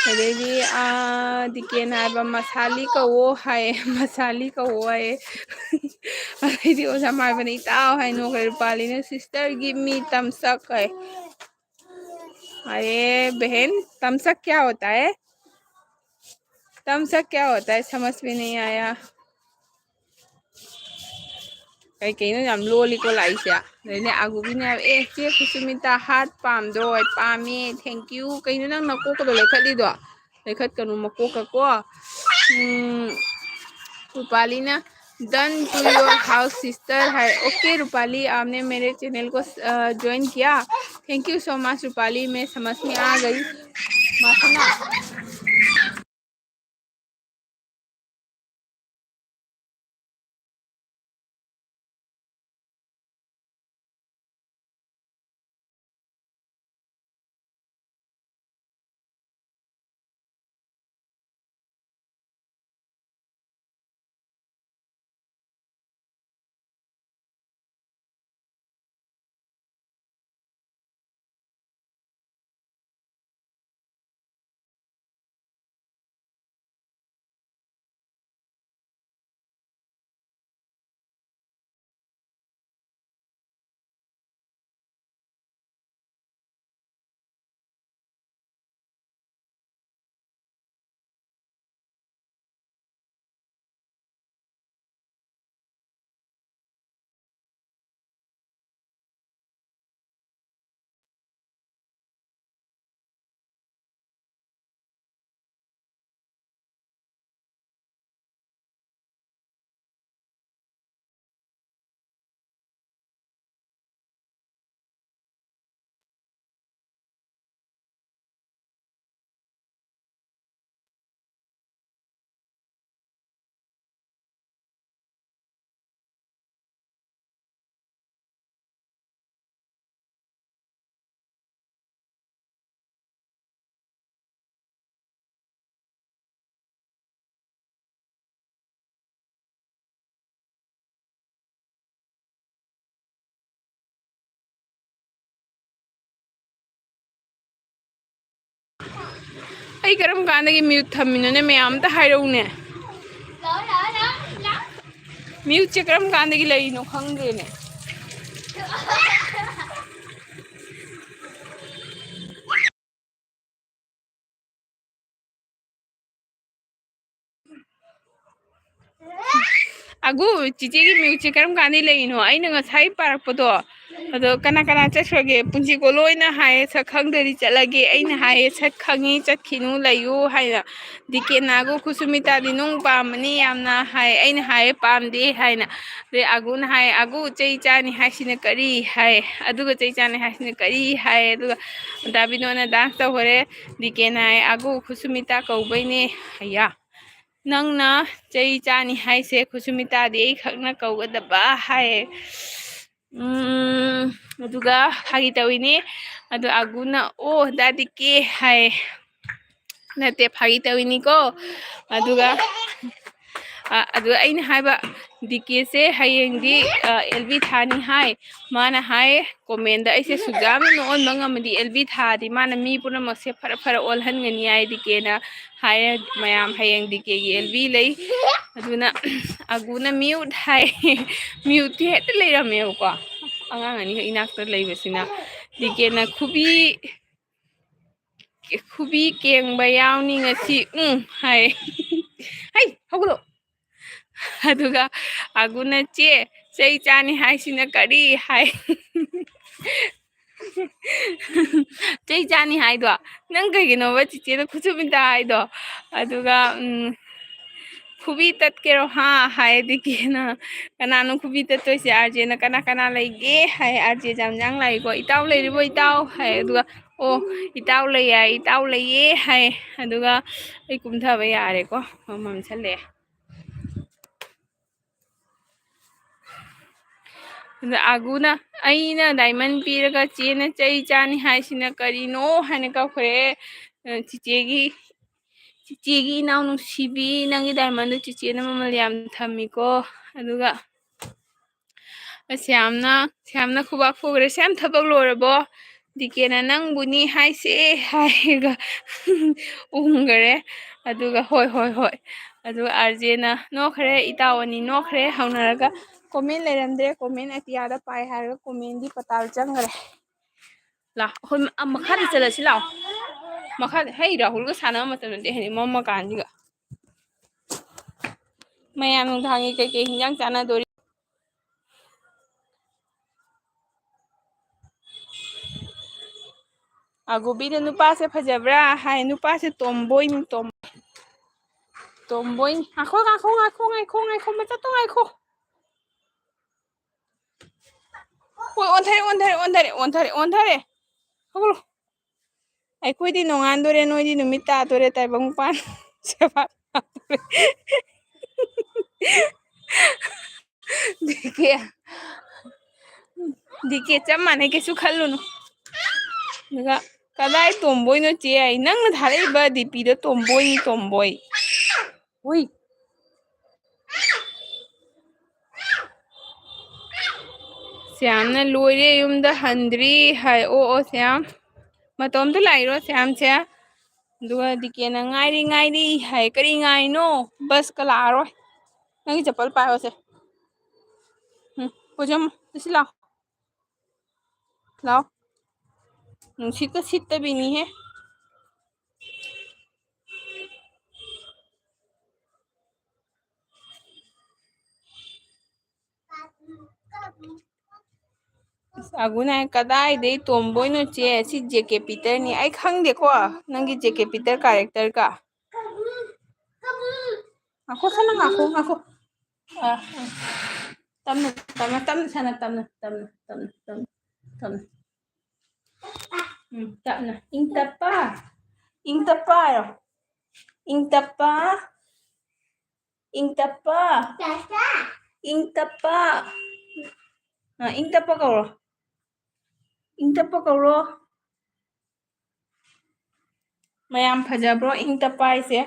रेडी दिखे ना मसाली का वो है, मसाली का वो है। अरे ओजा मार बनी ताओ है नो। रूपाली ने sister give me thumbs up है। अरे बहन तमसक क्या होता है? तमसक क्या होता है समझ में नहीं आया। कई कहीं याम लोलीको लाइसे ने आगुबीने ए चे कुसुमिता हार्ट पामदो पामे थैंक यू कहीं नंग नकोकदो लेखलिदो लेखत कनु मकोका को रूपालीना done to your house sister है। ओके रूपाली, आपने मेरे चैनल को ज्वाइन किया, thank you so much Rupali, मैं समझ में आ गई। ꯑꯩ ꯀꯔꯝ ꯀꯥꯟꯗꯒꯤ ꯃ꯭ꯌꯨꯠ ꯊꯝꯃꯤꯅꯣꯅꯦ ꯃꯌꯥꯝ ꯑꯝꯇ ꯍꯥꯏꯔꯛꯎꯅꯦ ꯃ꯭ꯌꯨꯠꯁꯦ ꯀꯔꯝ ꯀꯥꯟꯗꯒꯤ ꯂꯩꯔꯤꯅꯣ ꯈꯪꯗ꯭ꯔꯦꯅꯦ ꯑꯒꯨ ꯆꯤꯆꯦꯒꯤ ꯃ꯭ꯌꯨꯠꯁꯦ ꯀꯔꯝ ꯀꯥꯟꯗꯩ ꯂꯩꯔꯤꯅꯣ ꯑꯩꯅ ꯉꯁꯥꯏ ꯄꯥꯔꯛꯄꯗꯣ ꯑꯗꯣ ꯀꯅꯥ ꯀꯅꯥ ꯆꯠꯈ꯭ꯔꯒꯦ ꯄꯨꯟꯁꯤ ꯀꯣꯜꯂꯣꯏꯅ ꯍꯥꯏꯌꯦ ꯁꯛ ꯈꯪꯗ꯭ꯔꯗꯤ ꯆꯠꯂꯒꯦ ꯑꯩꯅ ꯍꯥꯏꯌꯦ ꯁꯛ ꯈꯪꯉꯤ ꯆꯠꯈꯤꯅꯨ ꯂꯩꯌꯨ ꯍꯥꯏꯅ ꯗꯤꯀꯦꯅꯥꯒꯨ ꯈꯨꯁꯨꯃꯤꯇꯥꯗꯤ ꯅꯨꯡ ꯄꯥꯝꯕꯅꯤ ꯌꯥꯝꯅ ꯍꯥꯏ ꯑꯩꯅ ꯍꯥꯏꯌꯦ ꯄꯥꯝꯗꯦ ꯍꯥꯏꯅ ꯑꯗꯩ ꯑꯒꯨꯅ ꯍꯥꯏ ꯑꯒꯨ ꯆꯩ ꯆꯥꯅꯤ ꯍꯥꯏꯁꯤꯅ ꯀꯔꯤ ꯍꯥꯏ ꯑꯗꯨꯒ ꯆꯩ ꯆꯥꯅꯤ ꯍꯥꯏꯁꯤꯅ ꯀꯔꯤ ꯍꯥꯏ ꯑꯗꯨꯒ ꯗꯥꯕꯤꯅꯣꯅ ꯗꯥꯟꯁ ꯇꯧꯈꯔꯦ ꯗꯤꯀꯦꯅ ꯍꯥꯏ ꯑꯒꯨ ꯈꯨꯁꯨꯃꯤꯇꯥ ꯀꯧꯕꯩꯅꯦ ꯍꯩꯌꯥ ꯅꯪꯅ ꯆꯩ ꯆꯥꯅꯤ ꯍꯥꯏꯁꯦ ꯈꯨꯁꯨꯃꯤꯇꯥꯗꯤ ꯑꯩ ꯈꯛꯅ ꯀꯧꯒꯗꯕ ꯍꯥꯏꯌꯦ ꯑꯗꯨꯒ ꯐꯥꯒꯤ ꯇꯧꯏꯅꯤ ꯑꯗꯣ ꯑꯒꯨꯅ ꯑꯣ ꯗꯥꯗꯤ ꯀꯦ ꯍꯥꯏ ꯅꯠꯇꯦ ꯐꯥꯒꯤ ꯇꯧꯏꯅꯤꯀꯣ ꯑꯗꯨꯒ ꯑꯗꯨꯒ ꯑꯩꯅ ꯍꯥꯏꯕ ꯗꯤꯀꯦꯁꯦ ꯍꯌꯦꯡꯗꯤ ꯑꯦꯜꯕꯤ ꯊꯥꯅꯤ ꯍꯥꯏ ꯃꯥꯅ ꯍꯥꯏ ꯀꯣꯃꯦꯟꯗ ꯑꯩꯁꯦ ꯁꯨꯛꯌꯥꯝꯅ ꯑꯣꯟꯕ ꯉꯝꯃꯗꯤ ꯑꯦꯜꯕꯤ ꯊꯥꯗꯤ ꯃꯥꯅ ꯃꯤ ꯄꯨꯝꯅꯃꯛꯁꯦ ꯐꯔ ꯐꯔ ꯑꯣꯜꯍꯟꯒꯅꯤ ꯍꯥꯏ ꯗꯤꯀꯦꯅ ꯍꯥꯏꯌꯦ ꯃꯌꯥꯝ ꯍꯌꯦꯡ ꯗꯤꯀꯦꯒꯤ ꯑꯦꯜꯕꯤ ꯂꯩ ꯑꯗꯨꯅ ꯑꯒꯨꯅ ꯃ꯭ꯌꯨꯠ ꯍꯥꯏ ꯃ꯭ꯌꯨꯠꯇꯤ ꯍꯦꯛꯇ ꯂꯩꯔꯝꯃꯦꯕꯀꯣ ꯑꯉꯥꯡ ꯑꯅꯤꯈꯛ ꯏꯅꯥꯛꯇ ꯂꯩꯕꯁꯤꯅ ꯗꯤꯀꯦꯅ ꯈꯨꯕꯤ ꯀꯦꯡꯕ ꯌꯥꯎꯅꯤ ꯉꯁꯤ ꯍꯥꯏ ꯍꯩ ꯍꯧꯒꯠꯂꯣ ꯑꯗꯨꯒ ꯑꯒꯨꯅ ꯆꯦ ꯆꯩ ꯆꯥꯅꯤ ꯍꯥꯏꯁꯤꯅ ꯀꯔꯤ ꯍꯥꯏ ꯆꯩ ꯆꯥꯅꯤ ꯍꯥꯏꯗꯣ ꯅꯪ ꯀꯩꯒꯤꯅꯣꯕ ꯆꯤꯆꯦꯗ ꯈꯨꯠꯁꯨꯃꯤꯇꯥ ꯍꯥꯏꯗꯣ ꯑꯗꯨꯒ ꯈꯨꯕꯤ ꯇꯠꯀꯦꯔꯣ ꯍꯥ ꯍꯥꯏ ꯗꯤꯀꯦꯅ ꯀꯅꯥꯅꯣ ꯈꯨꯕꯤ ꯇꯠꯇꯣꯏꯁꯦ ꯑꯥꯔꯖꯦꯅ ꯀꯅꯥ ꯀꯅꯥ ꯂꯩꯒꯦ ꯍꯥꯏ ꯑꯥꯔꯖꯦ ꯖꯥꯝꯖꯥꯡ ꯂꯥꯛꯏꯀꯣ ꯏꯇꯥꯎ ꯂꯩꯔꯤꯕꯣ ꯏꯇꯥꯎ ꯍꯥꯏ ꯑꯗꯨꯒ ꯑꯣ ꯏꯇꯥꯎ ꯂꯩ ꯌꯥꯏ ꯏꯇꯥꯎ ꯂꯩꯌꯦ ꯍꯥꯏ ꯑꯗꯨꯒ ꯑꯩ ꯀꯨꯝꯊꯕ ꯌꯥꯔꯦꯀꯣ ꯃꯝꯁꯜꯂꯛꯑꯦ ꯑꯗ ꯑꯒꯨꯅ ꯑꯩꯅ ꯗꯥꯏꯃꯟ ꯄꯤꯔꯒ ꯆꯦꯅ ꯆꯩ ꯆꯥꯅꯤ ꯍꯥꯏꯁꯤꯅ ꯀꯔꯤꯅꯣ ꯍꯥꯏꯅ ꯀꯧꯈ꯭ꯔꯦ ꯆꯤꯆꯦꯒꯤ ꯏꯅꯥꯎ ꯅꯨꯡꯁꯤꯕꯤ ꯅꯪꯒꯤ ꯗꯥꯏꯃꯟꯗꯣ ꯆꯤꯆꯦꯅ ꯃꯃꯜ ꯌꯥꯝ ꯊꯝꯃꯤꯀꯣ ꯑꯗꯨꯒ ꯁꯌꯥꯝꯅ ꯈꯨꯕꯥꯛ ꯈꯨꯈ꯭ꯔꯦ ꯁꯌꯥꯝ ꯊꯕꯛ ꯂꯣꯏꯔꯕꯣ ꯗꯤꯀꯦꯅ ꯅꯪꯕꯨꯅꯤ ꯍꯥꯏꯁꯦ ꯍꯥꯏꯔꯒ ꯎꯪꯈꯔꯦ ꯑꯗꯨꯒ ꯍꯣꯏ ꯍꯣꯏ ꯍꯣꯏ ꯑꯗꯨꯒ ꯑꯥꯔꯖꯦꯅ ꯅꯣꯛꯈ꯭ꯔꯦ ꯏꯇꯥꯎ ꯑꯅꯤ ꯅꯣꯛꯈ꯭ꯔꯦ ꯍꯧꯅꯔꯒ ꯀꯣꯃꯦꯟ ꯂꯩꯔꯝꯗ꯭ꯔꯦ ꯀꯣꯃꯦꯟ ꯑꯇꯤꯌꯥꯗ ꯄꯥꯏ ꯍꯥꯏꯔꯒ ꯀꯣꯃꯦꯟꯒꯤ ꯄꯇꯥꯜ ꯆꯪꯈꯔꯦ ꯂꯥꯛꯑꯣ ꯑꯩꯈꯣꯏ ꯃꯈꯥꯗ ꯆꯠꯂꯁꯤ ꯂꯥꯛꯑꯣ ꯃꯈꯥꯗ ꯍꯩ ꯔꯥꯍꯨꯜꯒ ꯁꯥꯟꯅꯕ ꯃꯇꯝ ꯅꯠꯇꯦ ꯍꯥꯏꯗꯤ ꯃꯝꯃꯀꯥꯟꯁꯤꯒ ꯃꯌꯥꯝ ꯅꯨꯡꯗꯥꯡꯒꯤ ꯀꯩꯀꯩ ꯍꯤꯟꯖꯥꯡ ꯆꯥꯟꯅꯗꯣꯔꯤ ꯑꯒꯣꯕꯤꯗ ꯅꯨꯄꯥꯁꯦ ꯐꯖꯕ꯭ꯔꯥ ꯍꯥꯏ ꯅꯨꯄꯥꯁꯦ ꯇꯣꯝꯕꯣꯏꯅꯤ ꯇꯣꯝꯕꯣꯏꯅꯤ ꯉꯥꯏꯈꯣ ꯃꯆꯥꯠꯇꯣ ꯉꯥꯏꯈꯣ ꯍꯣꯏ ꯑꯣꯟꯊꯔꯦ ꯍꯧꯒꯠꯂꯣ ꯑꯩꯈꯣꯏꯗꯤ ꯅꯣꯡꯉꯥꯟꯗꯣꯔꯦ ꯅꯣꯏꯗꯤ ꯅꯨꯃꯤꯠ ꯇꯥꯗꯣꯔꯦ ꯇꯥꯏꯕꯪꯄꯥꯟ ꯁꯦꯕꯥ ꯗꯤꯀꯦ ꯆꯞ ꯃꯥꯟꯅꯩ ꯀꯩꯁꯨ ꯈꯜꯂꯨꯅꯨ ꯑꯗꯨꯒ ꯀꯗꯥꯏ ꯇꯣꯝꯕꯣꯏꯅꯣ ꯆꯦ ꯑꯩ ꯅꯪꯅ ꯊꯥꯔꯛꯏꯕ ꯗꯤꯄꯤꯗꯣ ꯇꯣꯝꯕꯣꯏꯅꯤ ꯇꯣꯝꯕꯣꯏ ꯍꯨꯏ ꯁꯌꯥꯝꯅ ꯂꯣꯏꯔꯦ ꯌꯨꯝꯗ ꯍꯟꯗ꯭ꯔꯤ ꯍꯥꯏ ꯑꯣ ꯁꯌꯥꯝ ꯃꯇꯣꯝꯇ ꯂꯥꯛꯏꯔꯣ ꯁꯌꯥꯝꯁꯦ ꯑꯗꯨꯒ ꯗꯤꯀꯦꯅ ꯉꯥꯏꯔꯤ ꯍꯥꯏ ꯀꯔꯤ ꯉꯥꯏꯅꯣ ꯕꯁꯀ ꯂꯥꯛꯑꯔꯣꯏ ꯅꯪꯒꯤ ꯆꯄꯜ ꯄꯥꯏꯌꯣꯁꯦ ꯄꯨꯖꯝꯃꯣ ꯁꯤ ꯂꯥꯎ ꯅꯨꯡꯁꯤꯠꯀ ꯁꯤꯠꯇꯕꯤꯅꯤꯍꯦ ꯑꯒꯨꯅ ꯀꯗꯥꯏꯗꯩ ꯇꯣꯝꯕꯣꯏꯅꯣ ꯆꯦ ꯁꯤ ꯖꯦꯀꯦ ꯄꯤꯇꯔꯅꯤ ꯑꯩ ꯈꯪꯗꯦꯀꯣ ꯅꯪꯒꯤ ꯖꯦꯀꯦ ꯄꯤꯇꯔ ꯀꯥꯔꯦꯛꯇꯔꯒ ꯉꯥꯏꯈꯣ ꯁꯥꯅ ꯉꯥꯏꯈꯣ ꯇꯞꯅ ꯁꯥꯟꯅ ꯇꯞꯅ ꯇꯞꯅ ꯏꯪ ꯇꯞꯄ ꯍꯥꯏꯌꯣ ꯏꯪ ꯇꯞꯄ ꯏꯪ ꯇꯞꯄ ꯏꯪ ꯇꯞꯄ ꯀꯧꯔꯣ ꯏꯪ ꯇꯞꯄ ꯀꯧꯔꯣ ꯃꯌꯥꯝ ꯐꯖꯕ꯭ꯔꯣ ꯏꯪ ꯇꯞꯄ ꯍꯥꯏꯁꯦ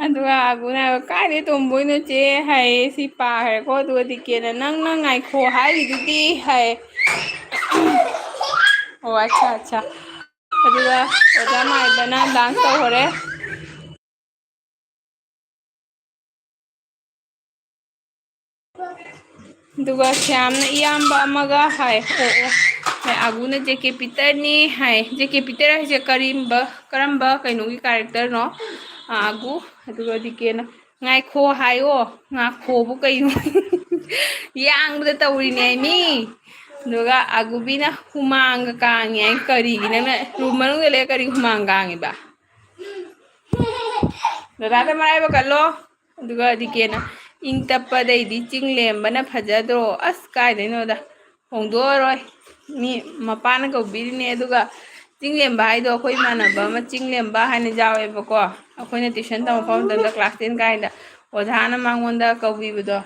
ꯑꯗꯨꯒ ꯑꯒꯨꯅ ꯀꯥꯏꯗꯩ ꯇꯣꯝꯕꯣꯏꯅꯣ ꯆꯦ ꯍꯥꯏꯌꯦ ꯁꯤ ꯄꯥꯈ꯭ꯔꯦꯀꯣ ꯑꯗꯨꯒ ꯗꯤꯀꯦꯅ ꯅꯪꯅ ꯉꯥꯏꯈꯣ ꯍꯥꯏꯔꯤꯗꯨꯗꯤ ꯍꯥꯏ ꯑꯣ ꯑꯠꯆꯥ ꯑꯠꯆꯥ ꯑꯗꯨꯒ ꯑꯣꯖꯥ ꯃꯥꯏꯕꯅ ꯗꯥꯟꯁ ꯇꯧꯈꯔꯦ ꯑꯗꯨꯒ ꯁ꯭ꯌꯥꯝꯅ ꯏꯌꯥꯝꯕ ꯑꯃꯒ ꯍꯥꯏ ꯑꯣ ꯑꯒꯨꯅ ꯖꯦꯀꯦ ꯄꯤꯇꯔꯅꯤ ꯍꯥꯏ ꯖꯦꯀꯦ ꯄꯤꯇꯔ ꯍꯥꯏꯁꯦ ꯀꯔꯝꯕ ꯀꯩꯅꯣꯒꯤ ꯀꯥꯔꯦꯛꯇꯔꯅꯣ ꯑꯒꯨ ꯑꯗꯨꯒ ꯗꯤꯀꯦꯅ ꯉꯥꯏꯈꯣ ꯍꯥꯏꯌꯣ ꯉꯥꯛꯈꯣꯕꯨ ꯀꯩꯅꯣ ꯌꯥꯡꯕꯗ ꯇꯧꯔꯤꯅꯦ ꯃꯤ ꯑꯗꯨꯒ ꯑꯒꯨꯕꯤꯅ ꯍꯨꯃꯥꯡꯒ ꯀꯥꯡꯉꯦ ꯍꯥꯏ ꯀꯔꯤꯒꯤ ꯅꯪꯅ ꯔꯨꯝ ꯃꯅꯨꯡꯗ ꯂꯩꯔ ꯀꯔꯤ ꯍꯨꯃꯥꯡ ꯀꯥꯡꯉꯤꯕ ꯗꯗꯥꯗ ꯃꯔꯥꯏꯕꯛ ꯀꯜꯂꯣ ꯑꯗꯨꯒ ꯗꯤꯀꯦꯅ ꯏꯪ ꯇꯞꯄꯗꯩꯗꯤ ꯆꯤꯡꯂꯦꯝꯕꯅ ꯐꯖꯗ꯭ꯔꯣ ꯑꯁ ꯀꯥꯏꯗꯩꯅꯣꯗ ꯍꯣꯡꯗꯣꯛꯑꯔꯣꯏ ꯃꯤ ꯃꯄꯥꯅ ꯀꯧꯕꯤꯔꯤꯅꯦ ꯑꯗꯨꯒ ꯆꯤꯡꯂꯦꯝꯕ ꯍꯥꯏꯗꯣ ꯑꯩꯈꯣꯏ ꯏꯃꯥꯟꯅꯕ ꯑꯃ ꯆꯤꯡꯂꯦꯝꯕ ꯍꯥꯏꯅ ꯌꯥꯎꯋꯦꯕꯀꯣ ꯑꯩꯈꯣꯏꯅ ꯇꯨꯏꯁꯟ ꯇꯝꯃꯛꯄ ꯃꯇꯝꯗ ꯀ꯭ꯂꯥꯁ 10 ꯀꯥꯏꯗ ꯑꯣꯖꯥꯅ ꯃꯉꯣꯟꯗ ꯀꯧꯕꯤꯕꯗꯣ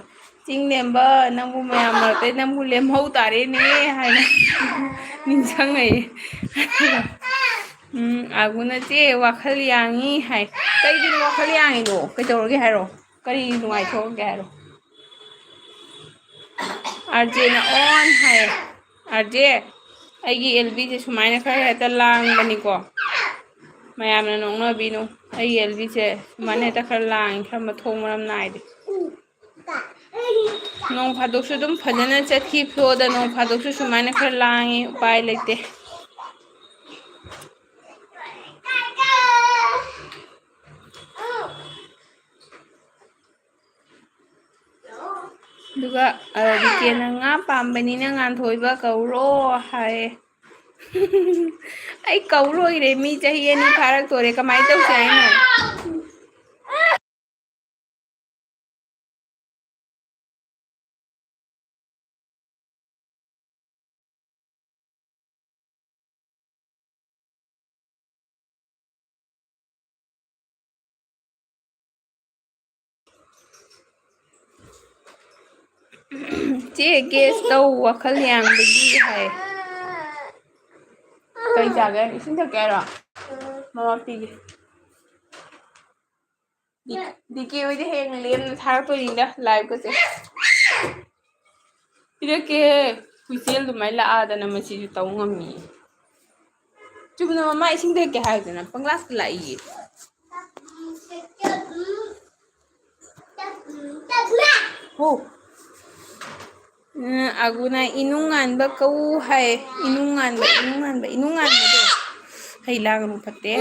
ꯆꯤꯡꯂꯦꯝꯕ ꯅꯪꯕꯨ ꯃꯌꯥꯝ ꯃꯔꯛꯇꯩ ꯅꯪꯕꯨ ꯂꯦꯝꯍꯧ ꯇꯥꯔꯦꯅꯦ ꯍꯥꯏꯅ ꯅꯤꯡꯁꯤꯡꯉꯛꯏ ꯑꯒꯨꯅ ꯆꯦ ꯋꯥꯈꯜ ꯌꯥꯡꯉꯤ ꯍꯥꯏ ꯀꯩꯒꯤꯅꯣ ꯋꯥꯈꯜ ꯌꯥꯡꯉꯤꯅꯣ ꯀꯩꯗꯧꯔꯒꯦ ꯍꯥꯏꯔꯣ ꯀꯔꯤ ꯅꯨꯡꯉꯥꯏꯊꯣꯛꯑꯒꯦ ꯍꯥꯏꯔꯣ ꯑꯥꯔꯖꯦꯅ ꯑꯣꯟ ꯍꯥꯏ ꯑꯥꯔꯖꯦ ꯑꯩꯒꯤ ꯑꯦꯜꯕꯤꯁꯦ ꯁꯨꯃꯥꯏꯅ ꯈꯔ ꯍꯦꯛꯇ ꯂꯥꯡꯕꯅꯤꯀꯣ ꯃꯌꯥꯝꯅ ꯅꯣꯛꯅꯕꯤꯅꯨ ꯑꯩꯒꯤ ꯑꯦꯜꯕꯤꯁꯦ ꯁꯨꯃꯥꯏꯅ ꯍꯦꯛꯇ ꯈꯔ ꯂꯥꯡꯉꯤ ꯈꯔ ꯃꯊꯣꯡ ꯃꯔꯝ ꯅꯥꯏꯗꯦ ꯅꯣꯡ ꯐꯥꯗꯣꯛꯁꯨ ꯑꯗꯨꯝ ꯐꯖꯅ ꯆꯠꯈꯤ ꯐ꯭ꯂꯣꯗ ꯅꯣꯡ ꯐꯥꯗꯣꯛꯁꯨ ꯁꯨꯃꯥꯏꯅ ꯈꯔ ꯂꯥꯡꯉꯤ ꯎꯄꯥꯏ ꯂꯩꯇꯦ ꯑꯗꯨꯒ ꯗꯤꯀꯦꯅ ꯉꯥ ꯄꯥꯝꯕꯅꯤꯅ ꯉꯥꯟꯊꯣꯏꯕ ꯀꯧꯔꯣ ꯍꯥꯏꯌꯦ ꯑꯩ ꯀꯧꯔꯣꯏꯔꯦ ꯃꯤ ꯆꯍꯤ 2 ꯐꯥꯔꯛꯇꯣꯔꯦ ꯀꯃꯥꯏꯅ ꯇꯧꯁꯦ ꯍꯥꯏꯅꯣ ꯆꯦ ꯒꯦꯁ ꯇꯧ ꯋꯥꯈꯜ ꯌꯥꯡꯕꯒꯤ ꯍꯥꯏ ꯀꯩ ꯆꯥꯒꯦ ꯏꯁꯤꯡ ꯊꯛꯀꯦ ꯍꯥꯏꯔꯣ ꯃꯃꯥ ꯄꯤꯒꯦ ꯗꯤꯀꯦ ꯍꯣꯏꯗꯤ ꯍꯌꯦꯡ ꯂꯦꯝꯅ ꯊꯥꯔꯛꯇꯣꯏꯅꯤꯗ ꯂꯥꯏꯚꯀꯁꯦ ꯄꯤꯔꯛꯀꯦꯍꯦ ꯍꯨꯏꯆꯦꯜ ꯑꯗꯨꯃꯥꯏꯅ ꯂꯥꯛꯑꯗꯅ ꯃꯁꯤꯁꯨ ꯇꯧ ꯉꯝꯃꯤ ꯆꯨꯝꯅ ꯃꯃꯥ ꯏꯁꯤꯡ ꯊꯛꯀꯦ ꯍꯥꯏꯗꯅ ꯄꯪꯂꯥꯛꯇ ꯂꯥꯛꯏꯌꯦ ꯍꯣ ꯑꯒꯨꯅ ꯏꯅꯨꯡ ꯉꯥꯟꯕ ꯀꯧ ꯍꯥꯏ ꯏꯅꯨꯡ ꯉꯥꯟꯕ ꯏꯅꯨꯡ ꯉꯥꯟꯕꯗꯣ ꯍꯩ ꯂꯥꯡꯒꯅꯨ ꯐꯠꯇꯦ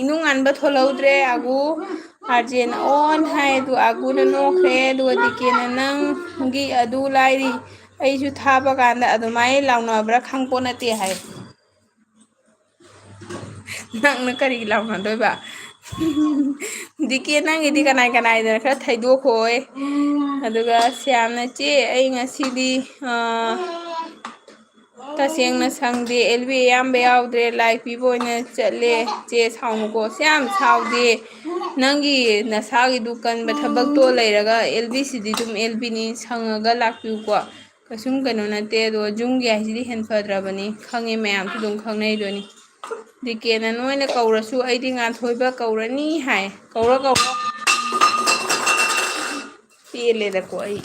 ꯏꯅꯨꯡ ꯉꯥꯟꯕ ꯊꯣꯜꯍꯧꯗ꯭ꯔꯦ ꯑꯒꯨ ꯑꯥꯔꯖꯦꯅ ꯑꯣꯟ ꯍꯥꯏ ꯑꯗꯨ ꯑꯒꯨꯅ ꯅꯣꯛꯈ꯭ꯔꯦ ꯑꯗꯨꯒ ꯗꯤꯀꯦꯅ ꯅꯪꯒꯤ ꯑꯗꯨ ꯂꯥꯏꯔꯤ ꯑꯩꯁꯨ ꯊꯥꯕ ꯀꯥꯟꯗ ꯑꯗꯨꯃꯥꯏꯅ लाउꯅꯕ꯭ꯔꯥ ꯈꯪꯄꯣꯠ ꯅꯠꯇꯦ ꯍꯥꯏ ꯅꯪꯅ ꯀꯔꯤꯒꯤ ꯂꯥꯎꯅꯗꯣꯏꯕ ꯗꯤꯀꯦ ꯅꯪꯒꯤꯗꯤ ꯀꯅꯥꯏ ꯀꯅꯥꯏꯗꯅ ꯈꯔ ꯊꯩꯗꯣꯛꯈꯣꯏ ꯑꯗꯨꯒ ꯁ꯭ꯌꯥꯝꯅ ꯆꯦ ꯑꯩ ꯉꯁꯤꯗꯤ ꯇꯁꯦꯡꯅ ꯁꯪꯗꯦ ꯑꯦꯜꯕꯤ ꯑꯌꯥꯝꯕ ꯌꯥꯎꯗ꯭ꯔꯦ ꯂꯥꯏ ꯄꯤꯕ ꯑꯣꯏꯅ ꯆꯠꯂꯦ ꯆꯦ ꯁꯥꯎꯅꯨꯀꯣ ꯁ꯭ꯌꯥꯝ ꯁꯥꯎꯗꯦ ꯅꯪꯒꯤ ꯅꯁꯥꯒꯤꯗꯨ ꯀꯟꯕ ꯊꯕꯛꯇꯣ ꯂꯩꯔꯒ ꯑꯦꯜꯕꯤꯁꯤꯗꯤ ꯑꯗꯨꯝ ꯑꯦꯜꯕꯤꯅꯤ ꯁꯪꯉꯒ ꯂꯥꯛꯄꯤꯌꯨꯀꯣ ꯀꯩꯁꯨꯝ ꯀꯩꯅꯣ ꯅꯠꯇꯦ ꯑꯗꯣ ꯖꯨꯝꯒꯤ ꯍꯥꯏꯁꯤꯗꯤ ꯍꯦꯟꯐꯗ꯭ꯔꯕꯅꯤ ꯈꯪꯉꯦ ꯃꯌꯥꯝꯁꯨ ꯑꯗꯨꯝ ꯈꯪꯅꯩꯗꯨꯅꯤ ꯗꯤꯀꯦꯅ ꯅꯣꯏꯅ ꯀꯧꯔꯁꯨ ꯑꯩꯗꯤ ꯉꯥꯟꯊꯣꯏꯕ ꯀꯧꯔꯅꯤ ꯍꯥꯏ ꯀꯧꯔꯣ ꯀꯧꯔꯣ ꯄꯦꯜꯂꯦꯗꯀꯣ ꯑꯩ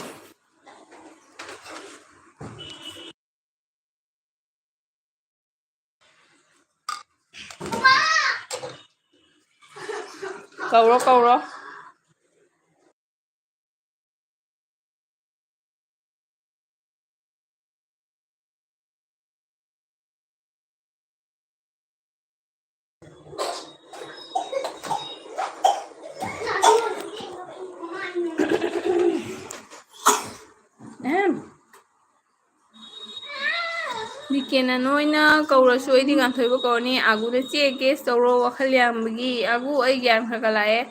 ꯀꯧꯔꯣ ꯀꯧꯔꯣ ꯗꯤꯀꯦꯅ ꯅꯣꯏꯅ ꯀꯧꯔꯁꯨ ꯑꯩꯗꯤ ꯉꯥꯟꯊꯣꯏꯕ ꯀꯧꯔꯅꯤ ꯑꯒꯨꯗ ꯆꯦ ꯒꯦꯁ ꯇꯧꯔꯣ ꯋꯥꯈꯜ ꯌꯥꯡꯕꯒꯤ ꯑꯒꯨ ꯑꯩ ꯒ꯭ꯌꯥꯟ ꯈꯔ ꯈꯔ ꯂꯥꯛꯑꯦ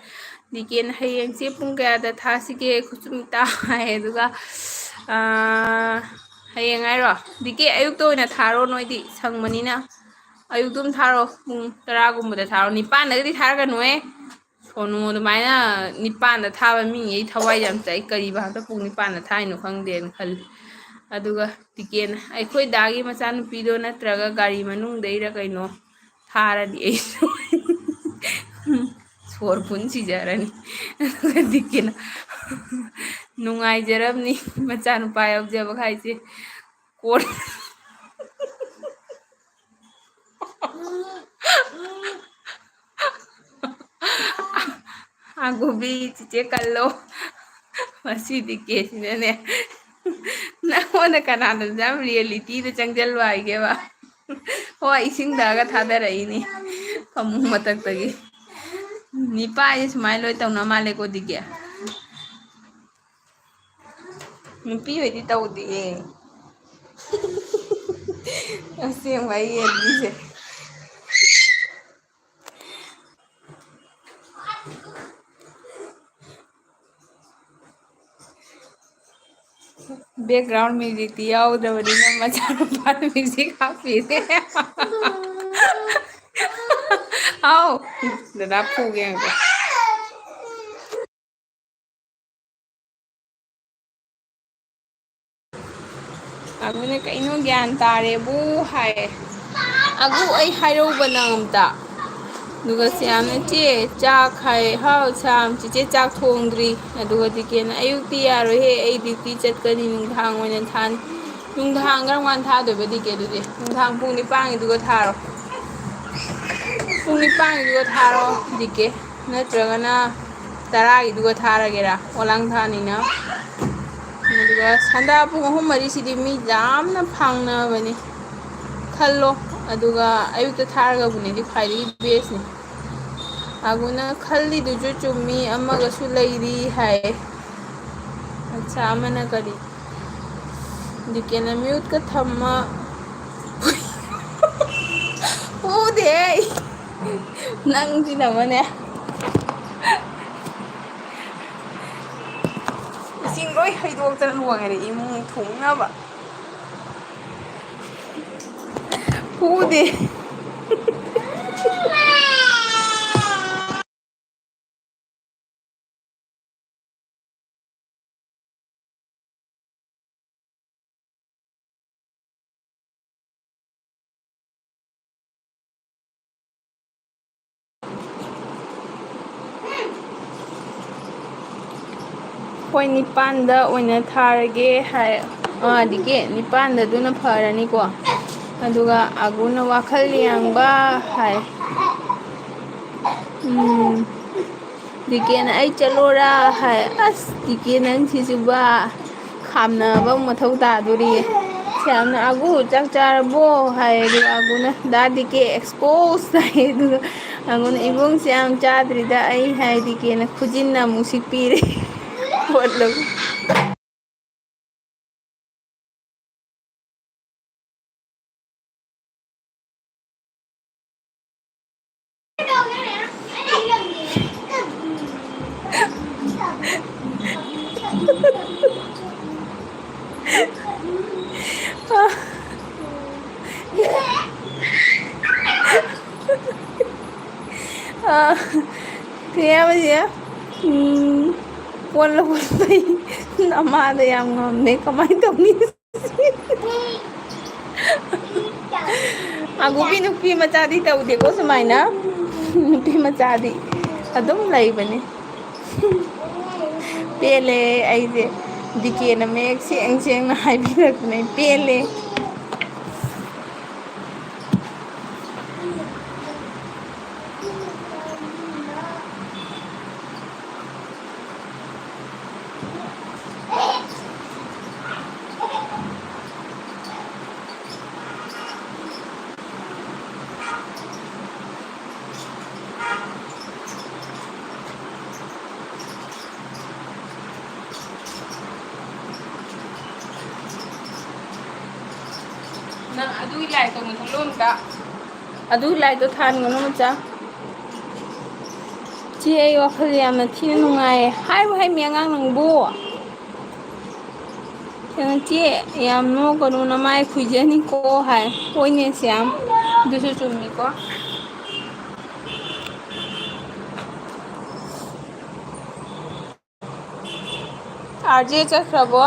ꯗꯤꯀꯦꯅ ꯍꯌꯦꯡꯁꯦ ꯄꯨꯡ ꯀꯌꯥꯗ ꯊꯥꯁꯤꯒꯦ ꯈꯨꯆꯨꯝꯇꯥ ꯍꯥꯏ ꯑꯗꯨꯒ ꯍꯌꯦꯡ ꯍꯥꯏꯔꯣ ꯗꯤꯀꯦ ꯑꯌꯨꯛꯇ ꯑꯣꯏꯅ ꯊꯥꯔꯣ ꯅꯣꯏꯗꯤ ꯁꯪꯕꯅꯤꯅ ꯑꯌꯨꯛꯇ ꯑꯗꯨꯝ ꯊꯥꯔꯣ ꯄꯨꯡ 10 ꯒꯨꯝꯕꯗ ꯊꯥꯔꯣ 9ꯗꯒꯗꯤ ꯊꯥꯔꯛꯀꯅꯨꯍꯦ ꯁꯣꯅꯨ ꯑꯗꯨꯃꯥꯏꯅ 9ꯗ ꯊꯥꯕ ꯃꯤꯉꯩ ꯊꯋꯥꯏ ꯌꯥꯝ ꯆꯥꯛꯏ ꯀꯔꯤꯕ ꯍꯟꯇ ꯄꯨꯡ 9ꯗ ꯊꯥꯏꯅꯣ ꯈꯪꯗꯦꯅ ꯈꯜꯂꯤ ꯑꯗꯨꯒ ꯗꯤꯀꯦꯅ ꯑꯩꯈꯣꯏ ꯗꯥꯒꯤ ꯃꯆꯥꯅꯨꯄꯤꯗꯣ ꯅꯠꯇ꯭ꯔꯒ ꯒꯥꯔꯤ ꯃꯅꯨꯡꯗꯩꯔ ꯀꯩꯅꯣ ꯊꯥꯔꯗꯤ ꯑꯩ ꯁꯣꯔ ꯐꯨꯟ ꯁꯤꯖꯔꯅꯤ ꯑꯗꯨꯒ ꯗꯤꯀꯦꯅ ꯅꯨꯡꯉꯥꯏꯖꯔꯝꯅꯤ ꯃꯆꯥꯅꯨꯄꯥ ꯌꯥꯎꯖꯕ ꯍꯥꯏꯁꯦ ꯀꯣꯟ ꯑꯒꯨꯕꯤ ꯆꯤꯆꯦ ꯀꯜꯂꯣ ꯃꯁꯤꯗꯤ ꯀꯦꯁꯤꯅꯅꯦ ꯅꯪꯉꯣꯟꯗ ꯀꯅꯥꯅꯁꯨ ꯌꯥꯝ ꯔꯤꯌꯦꯂꯤꯇꯤꯗ ꯆꯪꯁꯤꯜꯂꯨ ꯍꯥꯏꯒꯦꯕ ꯍꯣꯏ ꯏꯁꯤꯡꯗꯒ ꯊꯥꯗꯔꯛꯏꯅꯤ ꯐꯃꯨꯡ ꯃꯊꯛꯇꯒꯤ ꯅꯤꯄꯥꯁꯦ ꯁꯨꯃꯥꯏꯅ ꯂꯣꯏ ꯇꯧꯅ ꯃꯥꯜꯂꯦꯀꯣ ꯗꯤꯒꯦ ꯅꯨꯄꯤ ꯍꯣꯏꯗꯤ ꯇꯧꯗꯤꯌꯦ ꯑꯁꯦꯡꯕ ꯑꯩ ꯌꯦꯡꯕꯤꯁꯦ ꯕꯦꯛꯒ꯭ꯔꯥꯎꯟ ꯃ꯭ꯌꯨꯖꯤꯛꯇꯤ ꯌꯥꯎꯗꯕꯅꯤꯅ ꯃꯆꯥꯅꯨꯄꯥꯅ ꯃ꯭ꯌꯨꯖꯤꯛ ꯍꯥꯞꯄꯤꯅꯦ ꯑꯥꯎ ꯗꯗꯥ ꯐꯨꯒꯦ ꯉꯥꯏꯈꯣ ꯑꯗꯨꯅꯦ ꯀꯩꯅꯣ ꯒ꯭ꯌꯥꯟ ꯇꯥꯔꯦꯕꯨ ꯍꯥꯏꯌꯦ ꯑꯒꯨ ꯑꯩ ꯍꯥꯏꯔꯧꯕ ꯅꯪ ꯑꯝꯇ ꯑꯗꯨꯒ ꯁꯌꯥꯝꯅ ꯆꯦ ꯆꯥꯛ ꯍꯥꯏ ꯍꯥꯎ ꯁꯥꯝ ꯆꯤꯆꯦ ꯆꯥꯛ ꯊꯣꯡꯗ꯭ꯔꯤ ꯑꯗꯨꯒ ꯗꯤꯀꯦꯅ ꯑꯌꯨꯛꯇꯤ ꯌꯥꯔꯣꯏꯍꯦ ꯑꯩ ꯗ꯭ꯌꯨꯇꯤ ꯆꯠꯀꯅꯤ ꯅꯨꯡꯗꯥꯡ ꯑꯣꯏꯅ ꯊꯥꯅꯤ ꯅꯨꯡꯗꯥꯡ ꯀꯔꯝ ꯀꯥꯟ ꯊꯥꯗꯣꯏꯕ ꯗꯤꯀꯦ ꯑꯗꯨꯗꯤ ꯅꯨꯡꯗꯥꯡ ꯄꯨꯡ 9ꯒꯤꯗꯨꯒ ꯊꯥꯔꯣ ꯄꯨꯡ 9ꯒꯤꯗꯨꯒ ꯊꯥꯔꯣ ꯗꯤꯀꯦ ꯅꯠꯇ꯭ꯔꯒꯅ 10ꯒꯤꯗꯨꯒ ꯊꯥꯔꯒꯦꯔꯥ ꯑꯣꯂꯥꯡ ꯊꯥꯅꯤꯅ ꯑꯗꯨꯒ ꯁꯟꯗꯥ ꯄꯨꯡ 3 4 ꯃꯤ ꯌꯥꯝꯅ ꯐꯪꯅꯕꯅꯤ ꯈꯜꯂꯣ ꯑꯗꯨꯒ ꯑꯌꯨꯛꯇ ꯊꯥꯔꯒꯕꯨꯅꯦꯗꯤ ꯈ꯭ꯋꯥꯏꯗꯒꯤ ꯕꯦꯁꯅꯤ ꯑꯒꯨꯅ ꯈꯜꯂꯤꯗꯨꯁꯨ ꯆꯨꯝꯃꯤ ꯑꯃꯒꯁꯨ ꯂꯩꯔꯤ ꯍꯥꯏ ꯑꯠꯆꯥ ꯑꯃꯅ ꯀꯔꯤ ꯗꯤꯀꯦꯅ ꯃ꯭ꯌꯨꯠꯀ ꯊꯝꯃ ꯐꯨꯗꯦ ꯑꯩ ꯅꯪꯁꯤꯅꯃꯅꯦ ꯏꯁꯤꯡ ꯂꯣꯏ ꯍꯩꯗꯣꯛꯇꯅ ꯂꯣꯏꯔꯦ ꯏꯃꯨꯡ ꯊꯨꯡꯅꯕ ꯐꯨꯗꯦ ꯍꯣꯏ 9ꯗ ꯑꯣꯏꯅ ꯊꯥꯔꯒꯦ ꯍꯥꯏ ꯗꯤꯀꯦ 9ꯗ ꯑꯗꯨꯅ ꯐꯔꯅꯤꯀꯣ ꯑꯗꯨꯒ ꯑꯒꯨꯅ ꯋꯥꯈꯜ ꯌꯥꯡꯕ ꯍꯥꯏ ꯗꯤꯀꯦꯅ ꯑꯩ ꯆꯠꯂꯣꯔꯥ ꯍꯥꯏ ꯑꯁ ꯗꯤꯀꯦ ꯅꯪꯁꯤꯁꯨꯕ ꯈꯥꯝꯅꯕ ꯑꯃꯨꯛ ꯃꯊꯧ ꯇꯥꯗꯣꯔꯤꯌꯦ ꯁꯌꯥꯝꯅ ꯑꯒꯨ ꯆꯥꯛ ꯆꯥꯔꯕꯣ ꯍꯥꯏ ꯑꯗꯨꯒ ꯑꯒꯨꯅ ꯗꯥ ꯗꯤꯀꯦ ꯑꯦꯛꯁꯄꯣꯁ ꯍꯥꯏ ꯑꯗꯨꯒ ꯑꯒꯨꯅ ꯏꯕꯨꯡꯁꯦ ꯌꯥꯝ ꯆꯥꯗ꯭ꯔꯤꯗ ꯑꯩ ꯍꯥꯏ ꯗꯤꯀꯦꯅ ꯈꯨꯖꯤꯟꯅ ꯑꯃꯨꯛ ꯁꯤꯛꯄꯤꯔꯦ ꯍꯣꯠꯂꯒ ꯀꯌꯥꯕꯁꯦ ꯄꯣꯜꯂ ꯄꯣꯠꯄꯩ ꯅꯃꯥꯗ ꯌꯥꯝ ꯉꯝꯃꯦ ꯀꯃꯥꯏꯅ ꯇꯧꯅꯤ ꯑꯒꯨꯒꯤ ꯅꯨꯄꯤ ꯃꯆꯥꯗꯤ ꯇꯧꯗꯦꯀꯣ ꯁꯨꯃꯥꯏꯅ ꯅꯨꯄꯤ ꯃꯆꯥꯗꯤ ꯑꯗꯨꯝ ꯂꯩꯕꯅꯤ ꯄꯦꯜꯂꯦ ꯑꯩꯁꯦ ꯗꯤꯀꯦꯅ ꯃꯌꯦꯛ ꯁꯦꯡꯅ ꯍꯥꯏꯕꯤꯔꯛꯄꯅꯦ ꯄꯦꯜꯂꯦ ꯅꯪ ꯑꯗꯨꯒꯤ ꯂꯥꯏꯠꯇꯣ ꯃꯨꯊꯠꯂꯣ ꯑꯝꯇ ꯑꯗꯨꯒꯤ ꯂꯥꯏꯠꯇꯣ ꯊꯥꯟꯒꯅꯨ ꯃꯆꯥ ꯆꯦ ꯑꯩ ꯋꯥꯈꯜ ꯌꯥꯝꯅ ꯊꯤꯅ ꯅꯨꯡꯉꯥꯏꯌꯦ ꯍꯥꯏꯕꯨ ꯍꯩꯃꯤ ꯑꯉꯥꯡ ꯅꯪꯕꯨ ꯆꯦ ꯌꯥꯝ ꯅꯣꯛꯀꯅꯨ ꯅꯃꯥꯏ ꯈꯨꯏꯖꯅꯤꯀꯣ ꯍꯥꯏ ꯍꯣꯏꯅꯦ ꯁ꯭ꯌꯥꯝ ꯑꯗꯨꯁꯨ ꯆꯨꯝꯃꯤꯀꯣ ꯑꯥꯔꯖꯦ ꯆꯠꯈ꯭ꯔꯕꯣ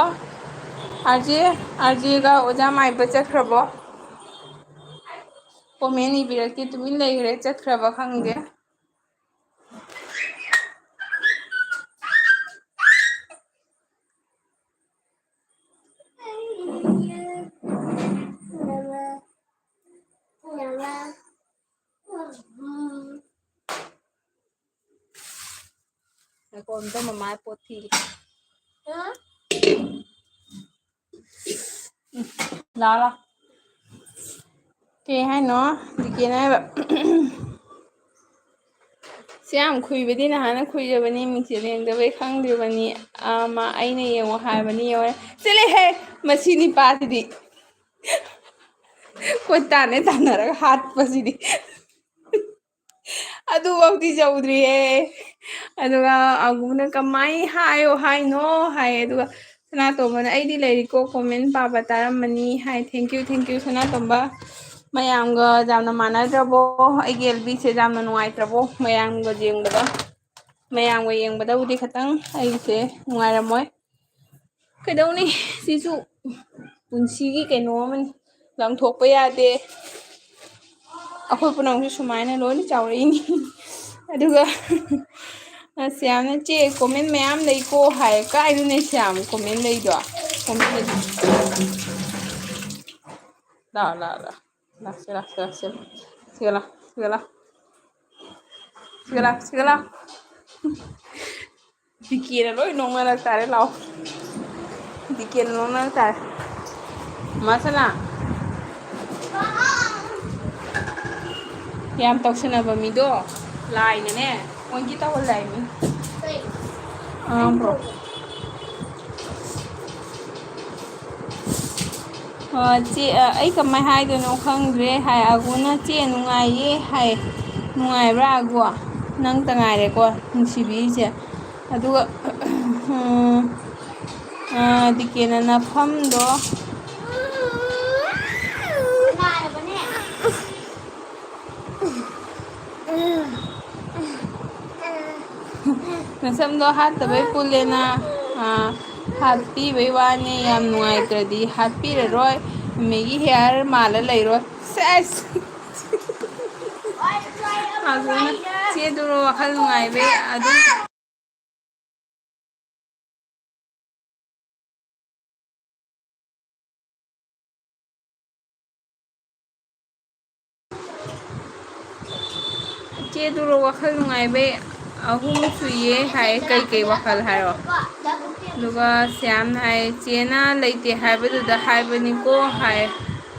ꯑꯥꯔꯖꯦꯒ ꯑꯣꯖꯥ ꯃꯥꯏꯕ ꯆꯠꯈ꯭ꯔꯕꯣ ꯀꯣꯃꯦꯟ ꯏꯕꯤꯔꯛꯇꯦ ꯇꯨꯃꯤꯟ ꯂꯩꯈ꯭ꯔꯦ ꯆꯠꯈ꯭ꯔꯕ ꯈꯪꯗꯦ ꯑꯝꯇ ꯃꯃꯥ ꯄꯣꯠ ꯊꯤꯔꯤ ꯂꯥ ꯀꯩ ꯍꯥꯏꯅꯣ ꯗꯤꯀꯦꯅ ꯍꯥꯏꯕ ꯁꯤ ꯌꯥꯝ ꯈꯨꯏꯕꯗꯤ ꯅꯍꯥꯟꯅ ꯈꯨꯏꯔꯕꯅꯤ ꯃꯤꯡꯁꯦꯜ ꯌꯦꯡꯗꯕꯩ ꯈꯪꯗ꯭ꯔꯤꯕꯅꯤ ꯃꯥ ꯑꯩꯅ ꯌꯦꯡꯉꯣ ꯍꯥꯏꯕꯅꯤ ꯌꯦꯡꯉꯣ ꯆꯠꯂꯦꯍꯦ ꯃꯁꯤ ꯅꯤꯄꯥꯁꯤꯗꯤ ꯀꯣꯏ ꯇꯥꯟꯅꯦ ꯇꯥꯟꯅꯔꯒ ꯍꯥꯠꯄꯁꯤꯗꯤ ꯑꯗꯨꯐꯧꯗꯤ ꯌꯧꯗ꯭ꯔꯤꯌꯦ ꯑꯗꯨꯒ ꯑꯃꯨꯛꯅ ꯀꯃꯥꯏ ꯍꯥꯏꯌꯣ ꯍꯥꯏꯅꯣ ꯍꯥꯏꯌꯦ ꯑꯗꯨꯒ ꯁꯅꯥꯇꯣꯝꯕꯅ ꯑꯩꯗꯤ ꯂꯩꯔꯤꯀꯣ ꯀꯣꯃꯦꯟ ꯄꯥꯕ ꯇꯥꯔꯝꯃꯅꯤ ꯍꯥꯏ ꯊꯦꯡꯀ꯭ꯌꯨ ꯁꯅꯥꯇꯣꯝꯕ ꯃꯌꯥꯝꯒ ꯌꯥꯝꯅ ꯃꯥꯟꯅꯗ꯭ꯔꯕꯣ ꯑꯩꯒꯤ ꯑꯦꯜꯕꯤꯁꯦ ꯌꯥꯝꯅ ꯅꯨꯡꯉꯥꯏꯇ꯭ꯔꯕꯣ ꯃꯌꯥꯝꯒ ꯌꯦꯡꯕꯗ ꯃꯌꯥꯝꯒ ꯌꯦꯡꯕꯗꯕꯨꯗꯤ ꯈꯤꯇꯪ ꯑꯩꯁꯦ ꯅꯨꯡꯉꯥꯏꯔꯝꯃꯣꯏ ꯀꯩꯗꯧꯅꯤ ꯁꯤꯁꯨ ꯄꯨꯟꯁꯤꯒꯤ ꯀꯩꯅꯣ ꯑꯃꯅꯤ ꯂꯪꯊꯣꯛꯄ ꯌꯥꯗꯦ ꯑꯩꯈꯣꯏ ꯄꯨꯝꯅꯃꯛꯁꯨ ꯁꯨꯃꯥꯏꯅ ꯂꯣꯏꯅ ꯆꯥꯎꯔꯛꯏꯅꯤ ꯑꯗꯨꯒ ꯁ꯭ꯌꯥꯝꯅ ꯆꯦ ꯀꯣꯃꯦꯟ ꯃꯌꯥꯝ ꯂꯩꯀꯣ ꯍꯥꯏ ꯀꯥꯏꯗꯅꯦ ꯁ꯭ꯌꯥꯝ ꯀꯣꯃꯦꯟ ꯂꯩꯗꯣ ꯀꯣꯃꯦꯟ ꯁꯤꯒ ꯂꯥꯎ ꯗꯤꯀꯦꯅ ꯂꯣꯏ ꯅꯣꯡꯅꯔꯛ ꯇꯥꯔꯦ ꯂꯥꯛꯑꯣ ꯗꯤꯀꯦꯅ ꯅꯣꯡꯅꯔꯛ ꯇꯥꯔꯦ ꯃꯥꯁꯅꯥ ꯌꯥꯝ ꯇꯧꯁꯟꯅꯕ ꯃꯤꯗꯣ ꯂꯥꯏꯅꯅꯦ ꯑꯣꯟꯒꯤ ꯇꯧꯍꯜꯂꯦ ꯃꯤ ꯕ꯭ꯔꯣ ꯆꯦ ꯑꯩ ꯀꯃꯥꯏꯅ ꯍꯥꯏꯗꯣꯏꯅꯣ ꯈꯪꯗ꯭ꯔꯦ ꯍꯥꯏ ꯑꯒꯨꯅ ꯆꯦ ꯅꯨꯡꯉꯥꯏꯌꯦ ꯍꯥꯏ ꯅꯨꯡꯉꯥꯏꯕ꯭ꯔꯥ ꯑꯒꯨ ꯅꯪꯇ ꯉꯥꯏꯔꯦꯀꯣ ꯅꯨꯡꯁꯤꯕꯤꯔꯤꯁꯦ ꯑꯗꯨꯒ ꯗꯤꯀꯦꯅ ꯅꯐꯝꯗꯣ ꯅꯥꯔꯕꯅꯦ ꯅꯁꯝꯗꯣ ꯍꯥꯠꯇꯕꯩ ꯄꯨꯜꯂꯦꯅ ꯍꯥꯠꯄꯤꯕꯩ ꯋꯥꯅꯤ ꯌꯥꯝ ꯅꯨꯡꯉꯥꯏꯇ꯭ꯔꯗꯤ ꯍꯥꯠꯄꯤꯔꯔꯣꯏ ꯃꯦꯒꯤ ꯍꯦꯌꯥꯔ ꯃꯥꯜꯂ ꯂꯩꯔꯣꯏ ꯁꯦꯁ ꯑꯒꯨꯅ ꯆꯦꯗꯨꯔꯣ ꯋꯥꯈꯜ ꯅꯨꯡꯉꯥꯏꯕꯩ ꯑꯗꯨꯝ ꯆꯦꯗꯨꯔꯣ ꯋꯥꯈꯜ ꯅꯨꯡꯉꯥꯏꯕꯩ ꯑꯍꯨꯝ ꯁꯨꯏꯌꯦ ꯍꯥꯏ ꯀꯩꯀꯩ ꯋꯥꯈꯜ ꯍꯥꯏꯔꯣ ꯑꯗꯨꯒ ꯁ꯭ꯌꯥꯝꯅ ꯍꯥꯏ ꯆꯦꯅ ꯂꯩꯇꯦ ꯍꯥꯏꯕꯗꯨꯗ ꯍꯥꯏꯕꯅꯤꯀꯣ ꯍꯥꯏ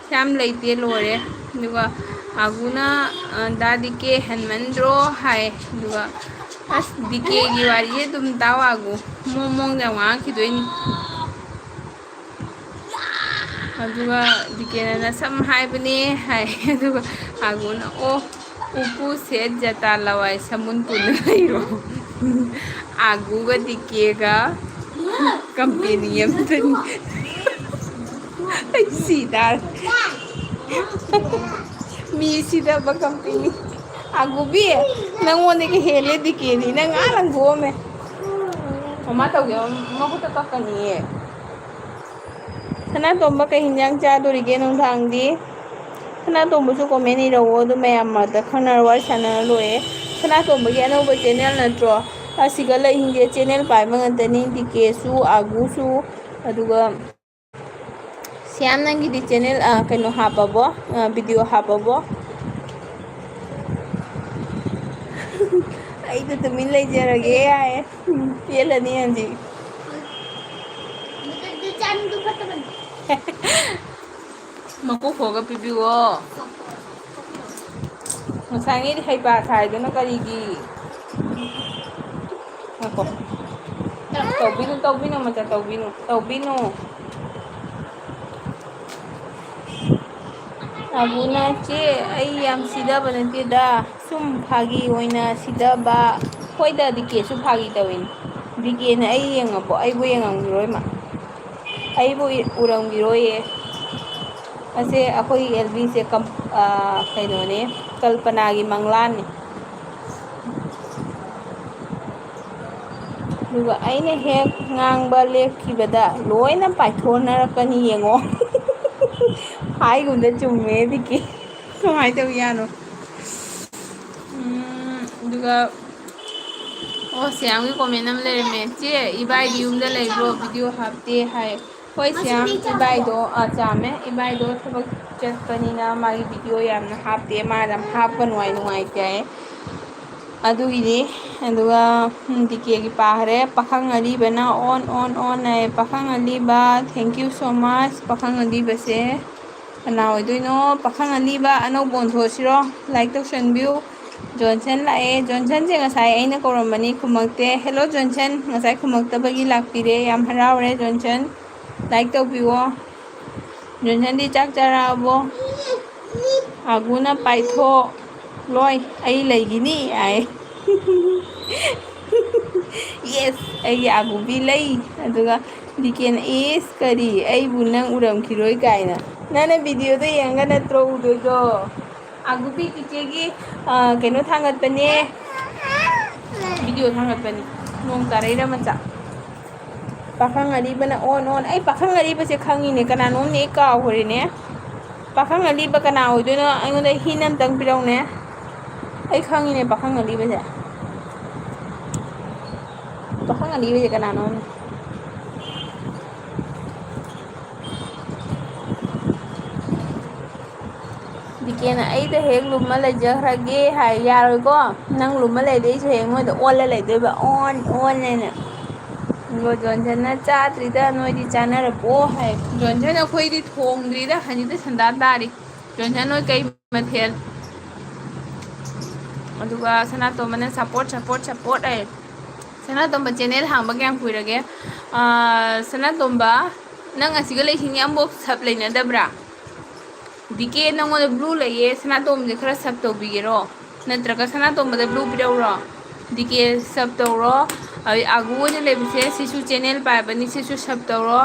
ꯁ꯭ꯌꯥꯝ ꯂꯩꯇꯦ ꯂꯣꯏꯔꯦ ꯑꯗꯨꯒ ꯑꯒꯨꯅ ꯗꯥ ꯗꯤꯀꯦ ꯍꯦꯟꯃꯟꯗ꯭ꯔꯣ ꯍꯥꯏ ꯑꯗꯨꯒ ꯑꯁ ꯗꯤꯀꯦꯒꯤ ꯋꯥꯔꯤꯁꯦ ꯑꯗꯨꯝ ꯇꯥꯎ ꯑꯒꯨ ꯃꯣꯡꯗ ꯌꯥꯝ ꯉꯥꯡꯈꯤꯗꯣꯏꯅꯤ ꯑꯗꯨꯒ ꯗꯤꯀꯦꯅ ꯅꯁꯝ ꯍꯥꯏꯕꯅꯦ ꯍꯥꯏ ꯑꯗꯨꯒ ꯑꯒꯨꯅ ꯑꯣ ꯎꯄꯨ ꯁꯦꯠ ꯖꯇꯥ ꯂꯋꯥꯏ ꯁꯃꯨꯟ ꯄꯨꯟꯅ ꯂꯩꯔꯣ ꯑꯒꯨꯒ ꯗꯤꯀꯦꯒ ꯀꯝꯄꯦꯅꯤ ꯑꯝꯇꯅꯤ ꯑꯩ ꯁꯤꯇꯥꯔꯦ ꯃꯤ ꯁꯤꯗꯕ ꯀꯝꯄꯦꯅꯤ ꯑꯒꯨꯕꯤ ꯅꯪꯉꯣꯟꯗꯒꯤ ꯍꯦꯜꯂꯦ ꯗꯤꯀꯦꯗꯤ ꯅꯪ ꯂꯪꯊꯣꯛꯑꯝꯃꯦ ꯃꯃꯥ ꯇꯧꯒꯦ ꯃꯈꯨꯠꯇ ꯀꯛꯀꯅꯤꯌꯦ ꯁꯅꯥꯇꯣꯝꯕ ꯀꯩ ꯍꯤꯟꯖꯥꯡ ꯆꯥꯗꯣꯔꯤꯒꯦ ꯅꯨꯡꯗꯥꯡꯗꯤ ꯁꯅꯥꯇꯣꯝꯕꯁꯨ ꯀꯣꯃꯦꯟ ꯏꯔꯛꯑꯣ ꯑꯗꯨ ꯃꯌꯥꯝ ꯃꯔꯛꯇ ꯈꯪꯅꯔ ꯋꯥꯔꯤ ꯁꯥꯟꯅꯔ ꯂꯣꯏꯔꯦ ꯁꯅꯥꯇꯣꯝꯕꯒꯤ ꯑꯅꯧꯕ ꯆꯦꯅꯦꯜ ꯅꯠꯇ꯭ꯔꯣ ꯑꯁꯤꯒ ꯂꯩꯍꯤꯡꯒꯦ ꯆꯦꯅꯦꯜ ꯄꯥꯏꯕ ꯉꯥꯛꯇꯅꯤ ꯗꯤꯀꯦꯁꯨ ꯑꯒꯨꯁꯨ ꯑꯗꯨꯒ ꯁ꯭ꯌꯥꯝ ꯅꯪꯒꯤꯗꯤ ꯆꯦꯅꯦꯜ ꯀꯩꯅꯣ ꯍꯥꯞꯄꯕꯣ ꯚꯤꯗꯤꯑꯣ ꯍꯥꯞꯄꯕꯣ ꯑꯩꯗꯣ ꯇꯨꯃꯤꯟ ꯂꯩꯖꯔꯒꯦ ꯌꯥꯏꯌꯦ ꯄꯦꯜꯂꯅꯤ ꯍꯧꯖꯤꯛ ꯆꯥꯟꯗꯨ ꯐꯠꯇꯕꯅꯤ ꯃꯀꯣꯛ ꯈꯣꯛꯑꯒ ꯄꯤꯕꯤꯌꯣ ꯉꯁꯥꯏꯉꯩꯗꯤ ꯍꯩꯄꯥ ꯁꯥꯏꯗꯨꯅ ꯀꯔꯤꯒꯤ ꯉꯥꯏꯈꯣ ꯇꯧꯕꯤꯅꯨ ꯃꯆꯥ ꯇꯧꯕꯤꯅꯨ ꯑꯒꯨꯅ ꯆꯦ ꯑꯩ ꯌꯥꯝ ꯁꯤꯗꯕ ꯅꯠꯇꯦꯗ ꯁꯨꯝ ꯐꯥꯒꯤ ꯑꯣꯏꯅ ꯁꯤꯗꯕ ꯍꯣꯏꯗ ꯗꯤꯀꯦꯁꯨ ꯐꯥꯒꯤ ꯇꯧꯏꯅꯤ ꯗꯤꯀꯦꯅ ꯑꯩꯕꯨ ꯌꯦꯡꯉꯝꯈꯤꯔꯣꯏ ꯃꯥ ꯑꯩꯕꯨ ꯎꯔꯝꯈꯤꯔꯣꯏꯌꯦ ꯑꯁꯦ ꯑꯩꯈꯣꯏꯒꯤ ꯑꯦꯜꯕꯤꯁꯦ ꯀꯩꯅꯣꯅꯦ ꯀꯜꯄꯅꯥꯒꯤ ꯃꯪꯂꯥꯟꯅꯤ ꯑꯗꯨꯒ ꯑꯩꯅ ꯍꯦꯛ ꯉꯥꯡꯕ ꯂꯦꯞꯈꯤꯕꯗ ꯂꯣꯏꯅ ꯄꯥꯏꯊꯣꯛꯅꯔꯛꯀꯅꯤ ꯌꯦꯡꯉꯣ ꯍꯥꯏꯒꯨꯝꯗ ꯆꯨꯝꯃꯦ ꯗꯤꯀꯦ ꯀꯃꯥꯏꯅ ꯇꯧ ꯌꯥꯅꯣ ꯑꯗꯨꯒ ꯑꯣ ꯁ꯭ꯌꯥꯝꯒꯤ ꯀꯣꯃꯦꯟ ꯑꯃ ꯂꯩꯔꯝꯃꯦ ꯆꯦ ꯏꯕꯥꯏꯗꯤ ꯌꯨꯝꯗ ꯂꯩꯕ꯭ꯔꯣ ꯚꯤꯗꯤꯑꯣ ꯍꯥꯞꯇꯦ ꯍꯥꯏ ꯍꯣꯏ ꯁ꯭ꯌꯥꯝ ꯏꯕꯥꯏꯗꯣ ꯆꯥꯝꯃꯦ ꯏꯕꯥꯏꯗꯣ ꯊꯕꯛ ꯆꯠꯄꯅꯤꯅ ꯃꯥꯒꯤ ꯚꯤꯗꯤꯑꯣ ꯌꯥꯝꯅ ꯍꯥꯞꯇꯦ ꯃꯥ ꯌꯥꯝ ꯍꯥꯞꯄ ꯅꯨꯡꯉꯥꯏꯇꯦ ꯑꯗꯨꯒꯤꯗꯤ ꯑꯗꯨꯒ ꯗꯤꯀꯦꯒꯤ ꯄꯥꯈ꯭ꯔꯦ ꯄꯥꯈꯪ ꯑꯔꯤꯕꯅ ꯑꯣꯟ ꯍꯥꯏ ꯄꯥꯈꯪ ꯑꯔꯤꯕ ꯊꯦꯡꯀ꯭ꯌꯨ ꯁꯣ ꯃꯆ ꯄꯥꯈꯪ ꯑꯔꯤꯕꯁꯦ ꯀꯅꯥ ꯑꯣꯏꯗꯣꯏꯅꯣ ꯄꯥꯈꯪ ꯑꯔꯤꯕ ꯑꯅꯧꯕ ꯑꯣꯟꯊꯣꯛꯑꯁꯤꯔꯣ ꯂꯥꯏꯛ ꯇꯧꯁꯟꯕꯤꯌꯨ ꯖꯣꯟꯁꯟ ꯂꯥꯛꯑꯦ ꯖꯣꯟꯁꯟꯁꯦ ꯉꯁꯥꯏ ꯑꯩꯅ ꯀꯧꯔꯝꯕꯅꯤ ꯈꯨꯝꯃꯛꯇꯦ ꯍꯦꯜꯂꯣ ꯖꯣꯟꯁꯟ ꯉꯁꯥꯏ ꯈꯨꯝꯃꯛꯇꯕꯒꯤ ꯂꯥꯛꯄꯤꯔꯦ ꯌꯥꯝ ꯍꯔꯥꯎꯔꯦ ꯖꯣꯟꯁꯟ ꯂꯥꯏꯛ ꯇꯧꯕꯤꯌꯣ ꯖꯣꯟꯁꯟꯗꯤ ꯆꯥꯛ ꯆꯥꯔꯛꯑꯕꯣ ꯑꯒꯨꯅ ꯄꯥꯏꯊꯣꯛ ꯂꯣꯏ ꯑꯩ ꯂꯩꯒꯤꯅꯤ ꯍꯥꯏ ꯌꯦꯁ ꯑꯩꯒꯤ ꯑꯃꯨꯕꯤ ꯂꯩ ꯑꯗꯨꯒ ꯗꯤꯀꯦꯅ ꯏꯁ ꯀꯔꯤ ꯑꯩꯕꯨ ꯅꯪ ꯎꯔꯝꯈꯤꯔꯣꯏ ꯀꯥꯏꯅ ꯅꯪꯅ ꯚꯤꯗꯤꯑꯣꯗꯣ ꯌꯦꯡꯉꯒ ꯅꯠꯇ꯭ꯔꯣ ꯎꯗꯣꯏꯗꯣ ꯑꯒꯨꯕꯤ ꯆꯤꯆꯦꯒꯤ ꯀꯩꯅꯣ ꯊꯥꯡꯒꯠꯄꯅꯦ ꯚꯤꯗꯤꯑꯣ ꯊꯥꯡꯒꯠꯄꯅꯤ ꯅꯣꯡ ꯇꯥꯔꯛꯏꯔꯥ ꯃꯆꯥ ꯄꯥꯈꯪ ꯑꯔꯤꯕꯅ ꯑꯣꯟ ꯑꯩ ꯄꯥꯈꯪ ꯑꯔꯤꯕꯁꯦ ꯈꯪꯉꯤꯅꯦ ꯀꯅꯥꯅꯣꯝꯅꯦ ꯑꯩ ꯀꯥꯎꯈ꯭ꯔꯦꯅꯦ ꯄꯥꯈꯪ ꯑꯔꯤꯕ ꯀꯅꯥ ꯑꯣꯏꯗꯣꯏꯅꯣ ꯑꯩꯉꯣꯟꯗ ꯍꯤꯟ ꯑꯝꯇꯪ ꯄꯤꯔꯧꯅꯦ ꯑꯩ ꯈꯪꯉꯤꯅꯦ ꯄꯥꯈꯪ ꯑꯔꯤꯕꯁꯦ ꯄꯥꯈꯪ ꯑꯔꯤꯕꯁꯦ ꯀꯅꯥꯅꯣꯝꯅꯦ ꯗꯤꯀꯦꯅ ꯑꯩꯗ ꯍꯦꯛ ꯂꯨꯝꯃ ꯂꯩꯖꯈ꯭ꯔꯒꯦ ꯍꯥꯏ ꯌꯥꯔꯣꯏꯀꯣ ꯅꯪ ꯂꯨꯝꯃ ꯂꯩꯗꯤ ꯑꯩꯁꯨ ꯍꯌꯦꯡ ꯅꯣꯏꯗ ꯑꯣꯜꯂ ꯂꯩꯗꯣꯏꯕ ꯑꯣꯟ ꯍꯥꯏꯅ ꯖꯣꯟꯁꯟꯅ ꯆꯥꯗ꯭ꯔꯤꯗ ꯅꯣꯏꯗꯤ ꯆꯥꯅꯔꯕꯣ ꯍꯥꯏ ꯖꯣꯟꯁꯟ ꯑꯩꯈꯣꯏꯗꯤ ꯊꯣꯡꯗ꯭ꯔꯤꯗ ꯍꯧꯖꯤꯛꯇ ꯁꯟꯗꯥ ꯇꯥꯔꯤ ꯖꯣꯟꯁꯟ ꯅꯣꯏ ꯀꯩ ꯃꯊꯦꯜ ꯑꯗꯨꯒ ꯁꯅꯥꯇꯣꯝꯕꯅ ꯁꯞꯄꯣꯔꯠ ꯍꯥꯏ ꯁꯅꯥꯇꯣꯝꯕ ꯆꯦꯅꯦꯜ ꯍꯥꯡꯕ ꯀꯌꯥꯝ ꯀꯨꯏꯔꯒꯦ ꯁꯅꯥꯇꯣꯝꯕ ꯅꯪ ꯑꯁꯤꯒ ꯂꯩꯁꯤꯡ ꯑꯃꯐꯥꯎ ꯁꯞ ꯂꯩꯅꯗꯕ꯭ꯔꯥ ꯗꯤꯀꯦ ꯅꯪꯉꯣꯟꯗ ꯕ꯭ꯂꯨ ꯂꯩꯌꯦ ꯁꯅꯥꯇꯣꯝꯕꯁꯦ ꯈꯔ ꯁꯞ ꯇꯧꯕꯤꯒꯦꯔꯣ ꯅꯠꯇ꯭ꯔꯒ ꯁꯅꯥꯇꯣꯝꯕꯗ ꯕ꯭ꯂꯨ ꯄꯤꯔꯧꯔꯣ ꯗꯤꯀꯦ ꯁꯞ ꯇꯧꯔꯣ ꯑꯥꯒꯨ ꯑꯣꯏꯅ ꯂꯩꯕꯁꯦ ꯁꯤꯁꯨ ꯆꯦꯅꯦꯜ ꯄꯥꯏꯕꯅꯤ ꯁꯤꯁꯨ ꯁꯞ ꯇꯧꯔꯣ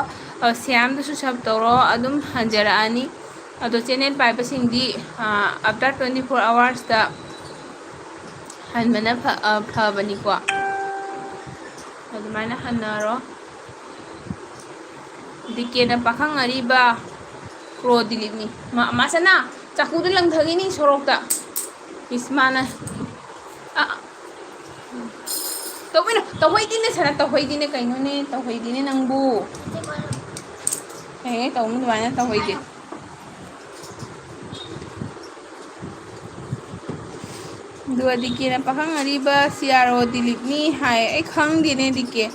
ꯁ꯭ꯌꯥꯝꯗꯁꯨ ꯁꯞ ꯇꯧꯔꯣ ꯑꯗꯨꯝ ꯍꯟꯖꯔꯛꯑꯅꯤ ꯑꯗꯣ ꯆꯦꯅꯦꯜ ꯄꯥꯏꯕꯁꯤꯡꯗꯤ ꯑꯥꯐꯇꯔ 24 ꯑꯋꯥꯔꯁꯇ ꯍꯟꯕꯅ ꯐꯕꯅꯤꯀꯣ ꯑꯗꯨꯃꯥꯏꯅ ꯍꯟꯅꯔꯣ ꯗꯤꯀꯦꯅ ꯄꯥꯈꯪ ꯑꯔꯤꯕ ꯀ꯭ꯔꯣ ꯗꯤꯂꯤꯠꯅꯤ ꯃꯥꯁꯅꯥ ꯆꯥꯛꯀꯨꯗ ꯂꯪꯊꯈꯤꯅꯤ ꯁꯣꯔꯣꯛꯇ ꯏꯁꯃꯥꯅ ꯇꯧꯕꯤꯅꯨ ꯇꯧꯍꯩꯗꯤꯅꯦ ꯁꯅ ꯇꯧꯍꯩꯗꯤꯅꯦ ꯀꯩꯅꯣꯅꯦ ꯇꯧꯍꯩꯗꯤꯅꯦ ꯅꯪꯕꯨ ꯇꯧꯅꯨ ꯑꯗꯨꯃꯥꯏꯅ ꯇꯧꯍꯩꯗꯦ ꯑꯗꯨꯒ ꯗꯤꯀꯦꯅ ꯄꯥꯈꯪ ꯑꯔꯤꯕ ꯁꯤꯌꯥꯔꯣ ꯗꯤꯂꯤꯠꯅꯤ ꯍꯥꯏ ꯑꯩ ꯈꯪꯗꯦꯅꯦ ꯗꯤꯀꯦ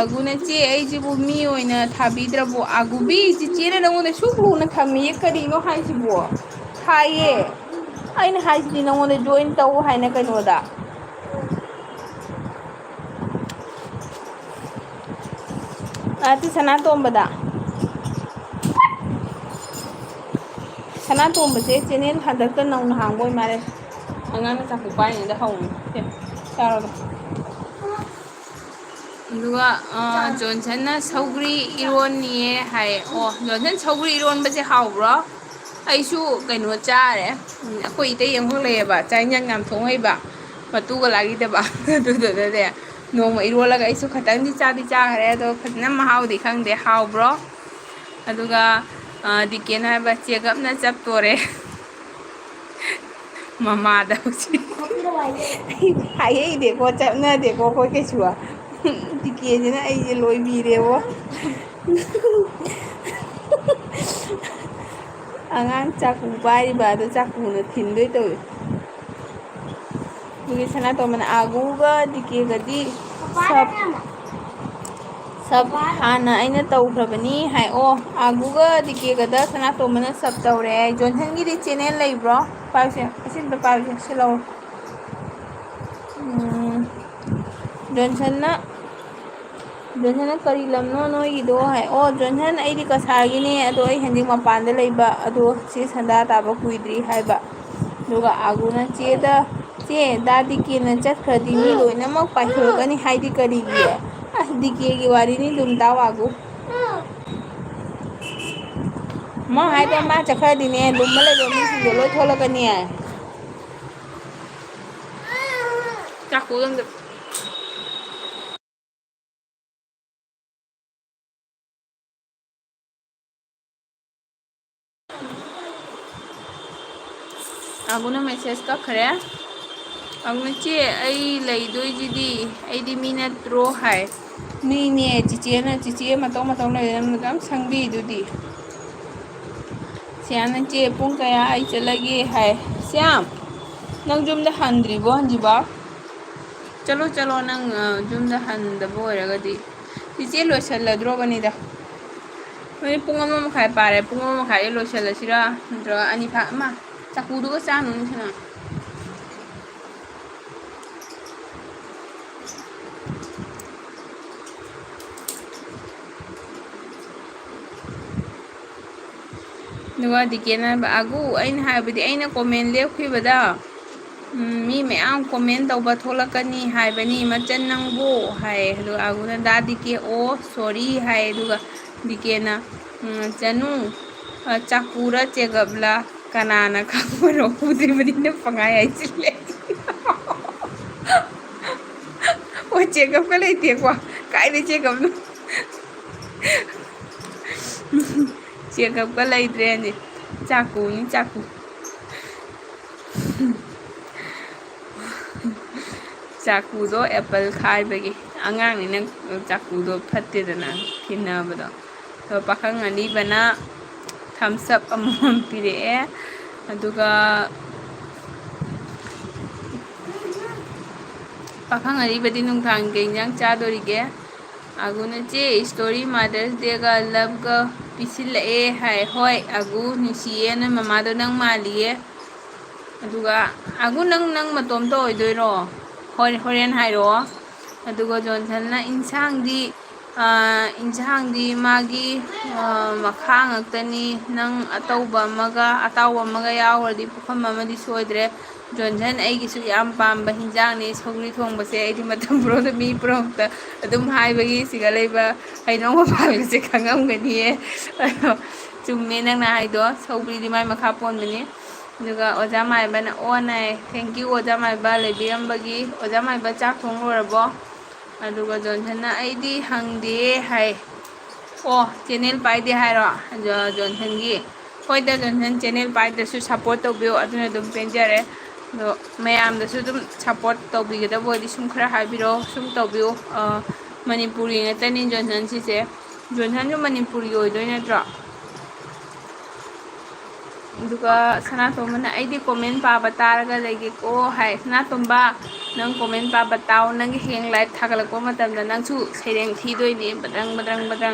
ꯑꯒꯨꯅ ꯆꯦ ꯑꯩꯁꯤꯕꯨ ꯃꯤ ꯑꯣꯏꯅ ꯊꯥꯕꯤꯗ꯭ꯔꯕꯣ ꯑꯒꯨꯕꯤ ꯆꯤꯆꯦꯅ ꯅꯪꯉꯣꯟꯗ ꯁꯨꯛ ꯂꯨꯅ ꯊꯝꯃꯤꯌꯦ ꯀꯔꯤꯅꯣ ꯍꯥꯏꯁꯤꯕꯣ ꯍꯥꯏꯌꯦ ꯑꯩꯅ ꯍꯥꯏꯁꯤꯗꯤ ꯅꯪꯉꯣꯟꯗ ꯖꯣꯏꯟ ꯇꯧ ꯍꯥꯏꯅ ꯀꯩꯅꯣꯗ ꯁꯅꯥꯇꯣꯝꯕꯗ ꯁꯅꯥꯇꯣꯝꯕꯁꯦ ꯆꯦꯅꯦꯜ ꯍꯟꯗꯛꯇ ꯅꯧꯅ ꯍꯥꯡꯕ ꯑꯣꯏ ꯃꯥꯜꯂꯦ ꯑꯉꯥꯡꯅ ꯆꯥꯛꯄꯨ ꯄꯥꯏꯔꯤꯉꯩꯗ ꯍꯧꯅꯤ ꯆꯥꯔꯣꯕ ꯑꯗꯨꯒ ꯖꯣꯟꯁꯟꯅ ꯁꯧꯒ꯭ꯔꯤ ꯏꯔꯣꯟꯅꯤꯌꯦ ꯍꯥꯏꯌꯦ ꯑꯣ ꯖꯣꯟꯁꯟ ꯁꯧꯒ꯭ꯔꯤ ꯏꯔꯣꯟꯕꯁꯦ ꯍꯥꯎꯕ꯭ꯔꯣ ꯑꯩꯁꯨ ꯀꯩꯅꯣ ꯆꯥꯔꯦ ꯑꯩꯈꯣꯏ ꯏꯇꯩ ꯑꯃꯈꯛ ꯂꯩꯌꯦꯕ ꯆꯥꯛ ꯏꯟꯖꯥꯡ ꯌꯥꯝ ꯊꯣꯡ ꯍꯩꯕ ꯃꯇꯨꯒ ꯂꯥꯛꯈꯤꯗꯕ ꯑꯗꯨꯗꯨꯅꯅꯦ ꯅꯣꯡꯃ ꯏꯔꯣꯜꯂꯒ ꯑꯩꯁꯨ ꯈꯇꯪꯗꯤ ꯆꯥꯈ꯭ꯔꯦ ꯑꯗꯣ ꯐꯖꯅ ꯃꯍꯥꯎꯗꯤ ꯈꯪꯗꯦ ꯍꯥꯎꯕ꯭ꯔꯣ ꯑꯗꯨꯒ ꯗꯤꯀꯦꯅ ꯍꯥꯏꯕ ꯆꯦꯒꯞꯅ ꯆꯞꯇꯣꯔꯦ ꯃꯃꯥꯗ ꯍꯧꯖꯤꯛ ꯍꯥꯏꯍꯩꯗꯦꯀꯣ ꯆꯞꯅꯗꯦꯀꯣ ꯑꯩꯈꯣꯏ ꯀꯩꯁꯨ ꯗꯤꯀꯦꯁꯤꯅ ꯑꯩꯁꯦ ꯂꯣꯏꯕꯤꯔꯦꯕꯣ ꯑꯉꯥꯡ ꯆꯥꯛꯀꯨ ꯄꯥꯏꯔꯤꯕ ꯑꯗꯨ ꯆꯥꯛꯀꯨꯅ ꯊꯤꯟꯗꯣꯏ ꯇꯧꯋꯤ ꯑꯗꯨꯒꯤ ꯁꯅꯥꯇꯣꯝꯕꯅ ꯑꯒꯨꯒ ꯗꯤꯀꯦꯒꯗꯤ ꯁꯞ ꯍꯥꯟꯅ ꯑꯩꯅ ꯇꯧꯈ꯭ꯔꯕꯅꯤ ꯍꯥꯏ ꯑꯣ ꯑꯒꯨꯒ ꯗꯤꯀꯦꯒꯗ ꯁꯅꯥꯇꯣꯝꯕꯅ ꯁꯞ ꯇꯧꯔꯦ ꯖꯣꯟꯁꯟꯒꯤꯗꯤ ꯆꯦꯅꯦꯜ ꯂꯩꯕ꯭ꯔꯣ ꯄꯥꯏꯁꯦ ꯑꯁꯤꯝꯇ ꯄꯥꯏꯁꯦ ꯁꯤ ꯂꯧ ꯖꯣꯟꯁꯟꯅ ꯀꯔꯤ ꯂꯝꯅꯣ ꯅꯣꯏꯒꯤꯗꯣ ꯍꯥꯏ ꯑꯣ ꯖꯣꯟꯁꯟ ꯑꯩꯗꯤ ꯀꯁꯥꯔꯒꯤꯅꯦ ꯑꯗꯣ ꯑꯩ ꯍꯧꯖꯤꯛ ꯃꯄꯥꯟꯗ ꯂꯩꯕ ꯑꯗꯣ ꯁꯤ ꯁꯟꯗꯥ ꯇꯥꯕ ꯀꯨꯏꯗ꯭ꯔꯤ ꯍꯥꯏꯕ ꯑꯗꯨꯒ ꯑꯒꯨꯅ ꯆꯦ ꯗꯥ ꯗꯤꯀꯦꯅ ꯆꯠꯈ꯭ꯔꯗꯤ ꯃꯤ ꯂꯣꯏꯅꯃꯛ ꯄꯥꯏꯊꯣꯔꯛꯀꯅꯤ ꯍꯥꯏꯗꯤ ꯀꯔꯤꯒꯤ ꯑꯁ ꯗꯤꯀꯦꯒꯤ ꯋꯥꯔꯤꯅꯤ ꯑꯗꯨꯝ ꯇꯥꯎ ꯑꯒꯨ ꯃꯥ ꯍꯥꯏꯕ ꯃꯥ ꯆꯠꯈ꯭ꯔꯗꯤꯅꯦ ꯂꯨꯝꯃ ꯂꯩꯕ ꯃꯤꯁꯤꯡꯗꯣ ꯂꯣꯏ ꯊꯣꯛꯂꯛꯀꯅꯤ ꯆꯥꯛꯀꯨꯗꯪ ꯑꯒꯨꯅ ꯃꯦꯁꯦꯖ ꯀꯛꯈ꯭ꯔꯦ ꯑꯒꯨꯅ ꯆꯦ ꯑꯩ ꯂꯩꯗꯣꯏꯁꯤꯗꯤ ꯑꯩꯗꯤ ꯃꯤ ꯅꯠꯇ꯭ꯔꯣ ꯍꯥꯏ ꯃꯤꯅꯦ ꯆꯤꯆꯦꯅ ꯆꯤꯆꯦ ꯃꯇꯧ ꯂꯩꯗꯅ ꯌꯥꯝ ꯁꯪꯕꯤꯗꯨꯗꯤ ꯁꯤꯌꯥꯝꯅ ꯆꯦ ꯄꯨꯡ ꯀꯌꯥ ꯑꯩ ꯆꯠꯂꯒꯦ ꯍꯥꯏ ꯁ꯭ꯌꯥꯝ ꯅꯪ ꯌꯨꯝꯗ ꯍꯟꯗ꯭ꯔꯤꯕꯣ ꯍꯟꯖꯤꯕꯣ चलो चलो नंग जुमदा हंदबो ओइरगदी इचे लोइसल्लद्रोबनिदा ꯍꯣꯏ ꯄꯨꯡ ꯑꯃ ꯃꯈꯥꯏ ꯄꯥꯔꯦ ꯄꯨꯡ ꯑꯃ ꯃꯈꯥꯏꯗ ꯂꯣꯏꯁꯤꯜꯂꯁꯤꯔꯥ ꯅꯠꯇ꯭ꯔꯒ ꯑꯅꯤ ꯐꯥ ꯑꯃ ꯆꯥꯛꯀꯨꯗꯨꯒ ꯆꯥꯅꯨꯅꯤꯁꯤꯅ ꯑꯗꯨꯒ ꯗꯤꯀꯦꯅ ꯍꯥꯏꯕ ꯑꯒꯨ ꯑꯩꯅ ꯍꯥꯏꯕꯗꯤ ꯑꯩꯅ ꯀꯣꯃꯦꯟ ꯂꯦꯞꯈꯤꯕꯗ ꯃꯤ ꯃꯌꯥꯝ ꯀꯣꯃꯦꯟ ꯇꯧꯕ ꯊꯣꯛꯂꯛꯀꯅꯤ ꯍꯥꯏꯕꯅꯤ ꯃꯆꯟ ꯅꯪꯕꯨ ꯍꯥꯏꯌꯦ ꯑꯗꯨꯒ ꯑꯒꯨꯅ ꯗꯥ ꯗꯤꯀꯦ ꯑꯣ ꯁꯣꯔꯤ ꯍꯥꯏ ꯑꯗꯨꯒ ꯗꯤꯀꯦꯅ ꯆꯅꯨ ꯆꯥꯀꯨꯔ ꯆꯦꯒꯞꯂ ꯀꯅꯥꯅ ꯈꯪꯕꯅꯣ ꯎꯗ꯭ꯔꯤꯕꯅꯤꯅ ꯄꯪꯍꯥꯏ ꯍꯥꯏꯖꯤꯜꯂꯦ ꯑꯣ ꯆꯦꯒꯞꯀ ꯂꯩꯇꯦꯀꯣ ꯀꯥꯏꯗꯩ ꯆꯦꯒꯞꯅꯣ ꯆꯦꯒꯞꯀ ꯂꯩꯇ꯭ꯔꯦꯅꯦ ꯆꯥꯀꯨꯅꯤ ꯆꯥꯀꯨ ꯆꯥꯀꯨꯗꯣ ꯑꯦꯄꯜ ꯈꯥꯏꯕꯒꯤ ꯑꯉꯥꯡꯅꯤꯅ ꯆꯥꯀꯨꯗꯣ ꯐꯠꯇꯦꯗꯅ ꯊꯤꯟꯅꯕꯗꯣ ꯑꯗꯣ ꯄꯥꯈꯪ ꯑꯅꯤꯕꯅ ꯊꯝꯁ ꯑꯞ ꯑꯃꯃꯝ ꯄꯤꯔꯛꯑꯦ ꯑꯗꯨꯒ ꯄꯥꯈꯪ ꯑꯔꯤꯕꯗꯤ ꯅꯨꯡꯗꯥꯡ ꯀꯩ ꯏꯟꯖꯥꯡ ꯆꯥꯗꯣꯔꯤꯒꯦ ꯑꯒꯨꯅ ꯆꯦ ꯁ꯭ꯇꯣꯔꯤ ꯃꯥꯗꯔꯁ ꯗꯦꯒ ꯂꯚꯒ ꯄꯤꯁꯤꯜꯂꯛꯑꯦ ꯍꯥꯏ ꯍꯣꯏ ꯑꯒꯨ ꯅꯨꯡꯁꯤꯌꯦ ꯅꯣꯏ ꯃꯃꯥꯗꯣ ꯅꯪ ꯃꯥꯜꯂꯤꯌꯦ ꯑꯗꯨꯒ ꯑꯒꯨ ꯅꯪ ꯃꯇꯣꯝꯇ ꯑꯣꯏꯗꯣꯏꯔꯣ ꯍꯣꯔꯦꯟ ꯍꯥꯏꯔꯛꯑꯣ ꯑꯗꯨꯒ ꯖꯣꯟꯁꯟꯅ ꯏꯟꯁꯥꯡꯗꯤ ꯃꯥꯒꯤ ꯃꯈꯥ ꯉꯛꯇꯅꯤ ꯅꯪ ꯑꯇꯥꯎꯕ ꯑꯃꯒ ꯌꯥꯎꯔꯗꯤ ꯄꯨꯈꯝ ꯑꯃꯗꯤ ꯁꯣꯏꯗ꯭ꯔꯦ ꯖꯣꯟꯁꯟ ꯑꯩꯒꯤꯁꯨ ꯌꯥꯝ ꯄꯥꯝꯕ ꯍꯤꯟꯖꯥꯡꯅꯤ ꯁꯧꯒ꯭ꯔꯤ ꯊꯣꯡꯕꯁꯦ ꯑꯩꯗꯤ ꯃꯇꯝ ꯄꯨꯝꯅꯃꯛꯇ ꯃꯤ ꯄꯨꯝꯅꯃꯛꯇ ꯑꯗꯨꯝ ꯍꯥꯏꯕꯒꯤ ꯁꯤꯗ ꯂꯩꯕ ꯍꯩꯅꯧ ꯃꯄꯥꯜꯒꯁꯦ ꯈꯪꯉꯝꯒꯅꯤꯌꯦ ꯑꯗꯣ ꯆꯨꯝꯃꯦ ꯅꯪꯅ ꯍꯥꯏꯗꯣ ꯁꯧꯒ꯭ꯔꯤꯗꯤ ꯃꯥꯏ ꯃꯈꯥ ꯄꯣꯟꯕꯅꯤ ꯑꯗꯨꯒ ꯑꯣꯖꯥ ꯃꯥꯏꯕꯅ ꯑꯣꯟꯅꯩ ꯊꯦꯡꯀ꯭ꯌꯨ ꯑꯣꯖꯥ ꯃꯥꯏꯕ ꯂꯩꯕꯤꯔꯝꯕꯒꯤ ꯑꯣꯖꯥ ꯃꯥꯏꯕ ꯆꯥꯛ ꯊꯣꯡ ꯂꯣꯏꯔꯕꯣ ꯑꯗꯨꯒ ꯖꯣꯟꯁꯟꯅ ꯑꯩꯗꯤ ꯍꯪꯗꯦ ꯍꯥꯏ ꯑꯣ ꯆꯦꯅꯦꯜ パꯏꯗꯦ ꯍꯥꯏꯔꯣ ꯖꯣꯟꯁꯟꯒꯤ ꯍꯣꯏꯗ ꯖꯣꯟꯁꯟ ꯆꯦꯅꯦꯜ ꯄꯥꯏꯗ꯭ꯔꯁꯨ ꯁꯞꯄꯣꯔꯠ ꯇꯧꯕꯤꯌꯣ ꯑꯗꯨꯅ ꯑꯗꯨꯝ ꯄꯦꯟꯖꯔꯦ ꯑꯗꯣ ꯃꯌꯥꯝꯗꯁꯨ ꯑꯗꯨꯝ ꯁꯞꯄꯣꯔꯠ ꯇꯧꯕꯤꯒꯗꯕ ꯑꯣꯏꯔꯗꯤ ꯁꯨꯝ ꯈꯔ ꯍꯥꯏꯕꯤꯔꯛꯑꯣ ꯁꯨꯝ ꯇꯧꯕꯤꯌꯨ ꯃꯅꯤꯄꯨꯔꯤ ꯉꯥꯛꯇꯅꯤ ꯖꯣꯟꯁꯟ ꯁꯤꯁꯦ ꯖꯣꯟꯁꯟꯁꯨ ꯃꯅꯤꯄꯨꯔꯤ ꯑꯣꯏꯗꯣꯏ ꯅꯠꯇ꯭ꯔꯣ ꯑꯗꯨꯒ ꯁꯅꯥꯇꯣꯝꯕꯅ ꯑꯩꯗꯤ ꯀꯣꯃꯦꯟ ꯄꯥꯕ ꯇꯥꯔꯒ ꯂꯩꯒꯦꯀꯣ ꯍꯥꯏ ꯁꯅꯥꯇꯣꯝꯕ ꯅꯪ ꯀꯣꯃꯦꯟ ꯄꯥꯕ ꯇꯥꯎ ꯅꯪꯒꯤ ꯍꯌꯦꯡ ꯂꯥꯏꯐ ꯊꯥꯒꯠꯂꯛꯄ ꯃꯇꯝꯗ ꯅꯪꯁꯨ ꯁꯩꯔꯦꯡ ꯊꯤꯗꯣꯏꯅꯦ ꯕꯗ꯭ꯔꯪ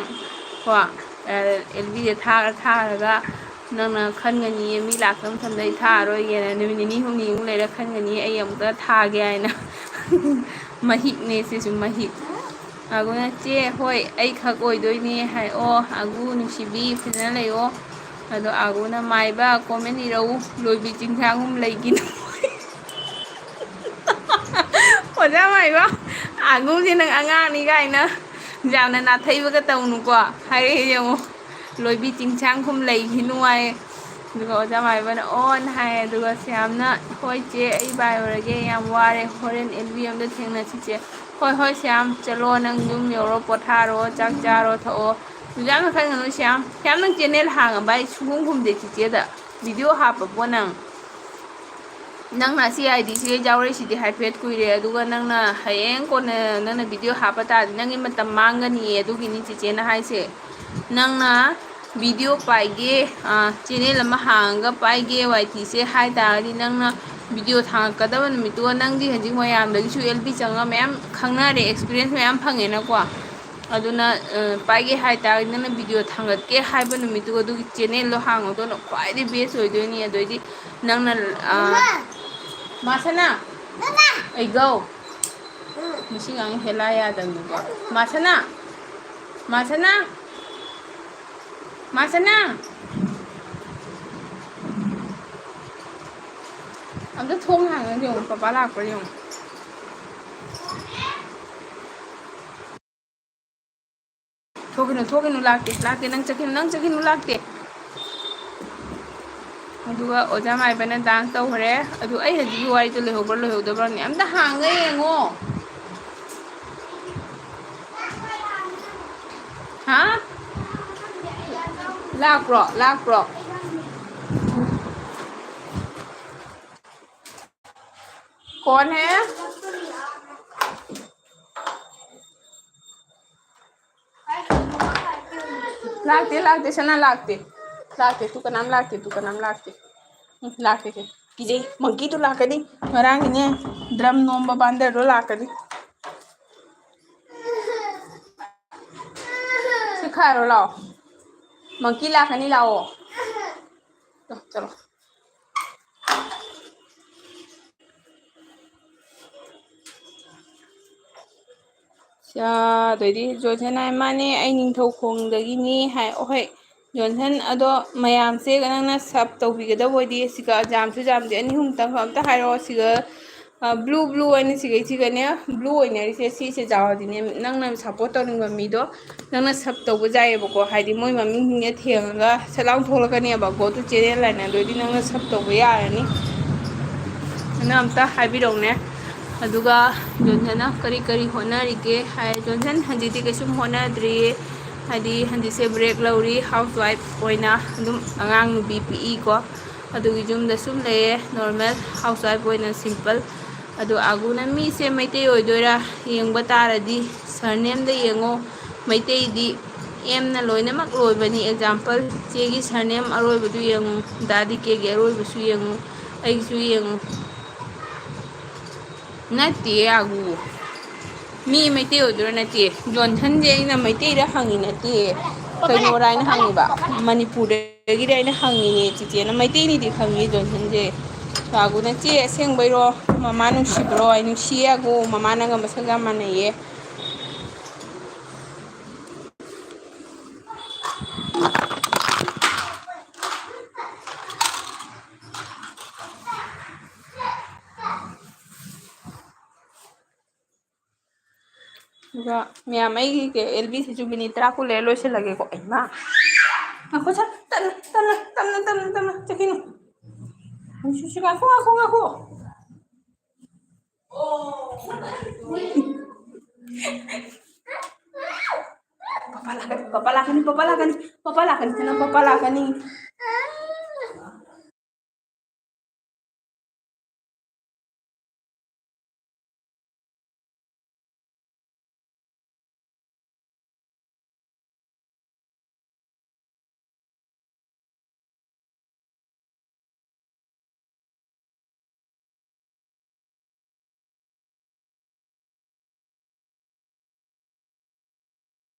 ꯀꯣ ꯑꯦꯜꯕꯤꯗ ꯊꯥꯔꯒ ꯅꯪꯅ ꯈꯟꯒꯅꯤꯌꯦ ꯃꯤ ꯂꯥꯛꯄ ꯃꯇꯝꯗ ꯑꯩ ꯊꯥꯔꯔꯣꯏꯒꯦꯅ ꯅꯨꯃꯤꯠ ꯅꯤꯅꯤ ꯍꯨꯝꯅꯤꯃꯨꯛ ꯂꯩꯔ ꯈꯟꯒꯅꯤ ꯑꯩ ꯑꯃꯨꯛꯇ ꯊꯥꯒꯦ ꯍꯥꯏꯅ ꯃꯍꯤꯛꯅꯦ ꯁꯤꯁꯨ ꯃꯍꯤꯛ ꯑꯒꯨꯅ ꯆꯦ ꯍꯣꯏ ꯑꯩ ꯈꯛ ꯑꯣꯏꯗꯣꯏꯅꯦ ꯍꯥꯏꯑꯣ ꯑꯒꯨ ꯅꯨꯡꯁꯤꯕꯤ ꯐꯖꯅ ꯂꯩꯑꯣ ꯑꯗꯣ ꯑꯒꯨꯅ ꯃꯥꯏꯕ ꯀꯣꯃꯦꯟ ꯏꯔꯛꯎ ꯂꯣꯏꯕꯤ ꯆꯤꯡꯁꯥꯡꯒꯨꯝ ꯂꯩꯒꯤꯅꯨ ꯑꯣꯖꯥ ꯃꯥꯏꯕ ꯑꯒꯨꯁꯦ ꯅꯪ ꯑꯉꯥꯡꯅꯤ ꯀꯥꯏꯅ ꯌꯥꯝꯅ ꯅꯥꯊꯩꯕꯒ ꯇꯧꯅꯨꯀꯣ ꯍꯥꯏꯔꯛꯑꯦ ꯌꯦꯡꯉꯣ ꯂꯣꯏꯕꯤ ꯆꯤꯡꯁꯥꯡꯈꯨꯝ ꯂꯩꯈꯤꯅꯨ ꯍꯥꯏ ꯑꯗꯨꯒ ꯑꯣꯖꯥ ꯃꯥꯏꯕꯅ ꯑꯣꯟ ꯍꯥꯏ ꯑꯗꯨꯒ ꯁ꯭ꯌꯥꯝꯅ ꯍꯣꯏ ꯆꯦ ꯑꯩ ꯕꯥꯏ ꯌꯥꯝ ꯋꯥꯔꯦ ꯍꯣꯔꯦꯟ ꯑꯦꯜꯕꯤ ꯑꯝꯗ ꯊꯦꯡꯅꯁꯤ ꯆꯦ ꯍꯣꯏ ꯁ꯭ꯌꯥꯝ ꯆꯠꯂꯣ ꯅꯪ ꯌꯨꯝ ꯌꯧꯔꯣ ꯄꯣꯊꯥꯔꯣ ꯆꯥꯛ ꯆꯥꯔꯣ ꯊꯛꯑꯣ ꯌꯥꯝꯅ ꯈꯟꯒꯅꯨ ꯁ꯭ꯌꯥꯝ ꯅꯪ ꯆꯦꯅꯦꯜ ꯍꯥꯡꯉꯕ ꯑꯩ ꯁꯨꯡꯈꯨꯝ ꯈꯨꯝꯗꯦ ꯆꯤꯆꯦꯗ ꯚꯤꯗꯤꯑꯣ ꯍꯥꯞꯄꯕꯣ ꯅꯪꯅ ꯑꯁꯤ ꯑꯥꯏꯗꯤꯁꯤꯒ ꯌꯥꯎꯔꯛꯏꯁꯤꯗꯤ ꯍꯥꯏꯐꯦꯠ ꯀꯨꯏꯔꯦ ꯑꯗꯨꯒ ꯅꯪꯅ ꯍꯌꯦꯡ ꯀꯣꯟꯅ ꯅꯪꯅ ꯚꯤꯗꯤꯑꯣ ꯍꯥꯞꯄ ꯇꯥꯔꯗꯤ ꯅꯪꯒꯤ ꯃꯇꯝ ꯃꯥꯡꯒꯅꯤꯌꯦ ꯑꯗꯨꯒꯤꯅꯤ ꯆꯤꯆꯦꯅ ꯍꯥꯏꯁꯦ ꯅꯪꯅ ꯚꯤꯗꯤꯑꯣ ꯄꯥꯏꯒꯦ ꯆꯦꯅꯦꯜ ꯑꯃ ꯍꯥꯡꯉꯒ ꯄꯥꯏꯒꯦ ꯋꯥꯏꯇꯤꯁꯦ ꯍꯥꯏ ꯇꯥꯔꯗꯤ ꯅꯪꯅ ꯚꯤꯗꯤꯑꯣ ꯊꯥꯡꯉꯛꯀꯗꯕ ꯅꯨꯃꯤꯠꯇꯨꯒ ꯅꯪꯗꯤ ꯍꯧꯖꯤꯛ ꯃꯌꯥꯝꯗꯒꯤꯁꯨ ꯑꯦꯜꯕꯤ ꯆꯪꯉꯒ ꯃꯌꯥꯝ ꯈꯪꯅꯔꯦ ꯑꯦꯛꯁꯄꯤꯔꯤꯌꯦꯟꯁ ꯃꯌꯥꯝ ꯐꯪꯉꯦꯅꯀꯣ ꯑꯗꯨꯅ ꯄꯥꯏꯒꯦ ꯍꯥꯏꯇꯥꯔꯗꯤ ꯅꯪꯅ ꯚꯤꯗꯤꯑꯣ ꯊꯥꯡꯒꯠꯀꯦ ꯍꯥꯏꯕ ꯅꯨꯃꯤꯠꯇꯨꯒ ꯑꯗꯨꯒꯤ ꯆꯦꯅꯦꯜꯗꯣ ꯍꯥꯡꯉꯗꯣꯏꯅ ꯈ꯭ꯋꯥꯏꯗꯒꯤ ꯕꯦꯁ ꯑꯣꯏꯗꯣꯏꯅꯤ ꯑꯗꯨꯑꯣꯏꯗꯤ ꯅꯪꯅ ꯃꯥꯁꯅꯥ ꯑꯩꯒꯧ ꯃꯁꯤ ꯉꯥꯡ ꯍꯦꯂꯥ ꯌꯥꯗꯕꯅꯤꯀꯣ ꯃꯥꯁꯅꯥ ꯑꯝꯇ ꯊꯣꯡ ꯍꯥꯡꯉꯒ ꯌꯦꯡꯉꯨ ꯄꯄꯥ ꯂꯥꯛꯄ꯭ꯔꯥ ꯌꯦꯡꯉꯨ ꯊꯣꯛꯈꯤꯅꯨ ꯂꯥꯛꯇꯦ ꯅꯪ ꯆꯠꯈꯤꯅꯨ ꯂꯥꯛꯇꯦ ꯑꯗꯨꯒ ꯑꯣꯖꯥ ꯃꯥꯏꯕꯅ ꯗꯥꯟꯁ ꯇꯧꯈ꯭ꯔꯦ ꯑꯗꯨ ꯑꯩ ꯍꯧꯖꯤꯛꯀꯤ ꯋꯥꯔꯤꯗꯣ ꯂꯣꯏꯍꯧꯗꯕ꯭ꯔꯅꯦ ꯑꯝꯇ ꯍꯥꯡꯉ ꯌꯦꯡꯉꯣ ꯍꯥ ꯂꯥꯛꯄ꯭ꯔꯣ कौन है लागते सना लागते तू का नाम लागते के किजे मंकी तो लाकनी मरांगने ड्रम नोम बांदर लो लाकनी खारो लाओ मंकी लाखनी लाओ चलो ꯑꯗꯩꯗꯤ ꯖꯣꯟꯁꯟ ꯍꯥꯏ ꯃꯥꯅꯦ ꯑꯩ ꯅꯤꯡꯊꯧꯈꯣꯡꯗꯒꯤꯅꯤ ꯍꯥꯏ ꯑꯍꯣꯏ ꯖꯣꯟꯁꯟ ꯑꯗꯣ ꯃꯌꯥꯝꯁꯦ ꯅꯪꯅ ꯁꯞ ꯇꯧꯕꯤꯒꯗꯕ ꯑꯣꯏꯗꯤ ꯁꯤꯒ ꯖꯥꯝꯁꯨ ꯖꯥꯝꯗꯤ ꯑꯅꯤ ꯑꯍꯨꯝꯇꯪ ꯑꯝꯇ ꯍꯥꯏꯔꯛꯑꯣ ꯁꯤꯒ ꯕ꯭ꯂꯨ ꯑꯣꯏꯅ ꯁꯤꯒꯩꯁꯤꯒꯅꯦ ꯕ꯭ꯂꯨ ꯑꯣꯏꯅꯔꯤꯁꯦ ꯁꯤꯁꯦ ꯖꯥꯎꯔꯗꯤꯅꯦ ꯅꯪꯅ ꯁꯞꯄꯣꯔꯠ ꯇꯧꯅꯤꯡꯕ ꯃꯤꯗꯣ ꯅꯪꯅ ꯁꯞ ꯇꯧꯕ ꯌꯥꯏꯑꯕꯀꯣ ꯍꯥꯏꯗꯤ ꯃꯣꯏ ꯃꯃꯤꯡꯁꯤꯡꯁꯦ ꯊꯦꯡꯉꯒ ꯁꯠ ꯂꯥꯎ ꯊꯣꯛꯂꯛꯀꯅꯦꯕ ꯒꯣ ꯇꯨ ꯆꯦꯅꯦꯜ ꯍꯥꯏꯅ ꯑꯗꯨꯑꯣꯏꯗꯤ ꯅꯪꯅ ꯁꯞ ꯇꯧꯕ ꯌꯥꯔꯅꯤ ꯅꯪ ꯑꯝꯇ ꯍꯥꯏꯕꯤꯔꯛꯎꯅꯦ ꯑꯗꯨꯒ ꯖꯣꯟꯁꯟꯅ ꯀꯔꯤ ꯀꯔꯤ ꯍꯣꯠꯅꯔꯤꯒꯦ ꯍꯥꯏ ꯖꯣꯟꯁꯟ ꯍꯧꯖꯤꯛꯇꯤ ꯀꯩꯁꯨꯝ ꯍꯣꯠꯅꯗ꯭ꯔꯤ ꯍꯥꯏꯗꯤ ꯍꯧꯖꯤꯛꯁꯦ ꯕ꯭ꯔꯦꯛ ꯂꯧꯔꯤ ꯍꯥꯎꯁ ꯋꯥꯏꯐ ꯑꯣꯏꯅ ꯑꯗꯨꯝ ꯑꯉꯥꯡ ꯅꯨꯄꯤ ꯄꯤꯛꯏꯀꯣ ꯑꯗꯨꯒꯤ ꯌꯨꯝꯗ ꯁꯨꯝ ꯂꯩꯌꯦ ꯅꯣꯔꯃꯦꯜ ꯍꯥꯎꯁ ꯋꯥꯏꯐ ꯑꯣꯏꯅ ꯁꯤꯝꯄꯜ ꯑꯗꯣ ꯑꯒꯨꯅ ꯃꯤꯁꯦ ꯃꯩꯇꯩ ꯑꯣꯏꯗꯣꯏꯔꯥ ꯌꯦꯡꯕ ꯇꯥꯔꯗꯤ ꯁꯔꯅꯦꯝꯗ ꯌꯦꯡꯉꯣ ꯃꯩꯇꯩꯗꯤ ꯑꯦꯝꯅ ꯂꯣꯏꯅꯃꯛ ꯂꯣꯏꯕꯅꯤ ꯑꯦꯛꯖꯥꯝꯄꯜ ꯆꯦꯒꯤ ꯁꯔꯅꯦꯝ ꯑꯔꯣꯏꯕꯗꯨ ꯌꯦꯡꯉꯨ ꯗꯥꯗꯤ ꯀꯦꯒꯤ ꯑꯔꯣꯏꯕꯁꯨ ꯌꯦꯡꯉꯨ ꯑꯩꯒꯤꯁꯨ ꯌꯦꯡꯉꯨ ꯅꯠꯇꯦ ꯑꯒꯨ ꯃꯤ ꯃꯩꯇꯩ ꯑꯣꯏꯗꯣꯏꯔꯥ ꯅꯠꯇꯦ ꯖꯣꯟꯁꯟꯁꯦ ꯑꯩꯅ ꯃꯩꯇꯩꯗ ꯍꯪꯉꯤ ꯅꯠꯇꯦ ꯀꯩꯅꯣꯔ ꯍꯥꯏꯅ ꯍꯪꯉꯤꯕ ꯃꯅꯤꯄꯨꯔꯗꯒꯤꯗꯤ ꯑꯩꯅ ꯍꯪꯉꯤꯅꯦ ꯆꯤꯆꯦꯅ ꯃꯩꯇꯩꯅꯤꯗꯤ ꯈꯪꯉꯤ ꯖꯣꯟꯁꯟꯁꯦ ꯑꯒꯨꯅ ꯆꯦ ꯑꯁꯦꯡꯕꯩꯔꯣ ꯃꯃꯥ ꯅꯨꯡꯁꯤꯕ꯭ꯔꯣ ꯑꯩ ꯅꯨꯡꯁꯤꯌꯦ ꯑꯒꯨ ꯃꯃꯥꯅꯒ ꯃꯁꯛ ꯌꯥꯝ ꯃꯥꯟꯅꯩꯌꯦ ꯑꯗꯨꯒ ꯃꯌꯥꯝ ꯑꯩꯒꯤ ꯑꯦꯜ ꯕꯤꯁꯤꯁꯨ ꯃꯤꯅꯤꯠ 10 ꯀꯨꯟ ꯂꯩꯔ ꯂꯣꯏꯁꯤꯜꯂꯒꯦꯀꯣ ꯏꯃꯥ ꯉꯥꯏꯈꯣ ꯁꯠ ꯇꯞꯅ ꯆꯠꯈꯤꯅꯨ ꯁꯤ ꯉꯥꯏꯈꯣ papa lakani senang papa lakani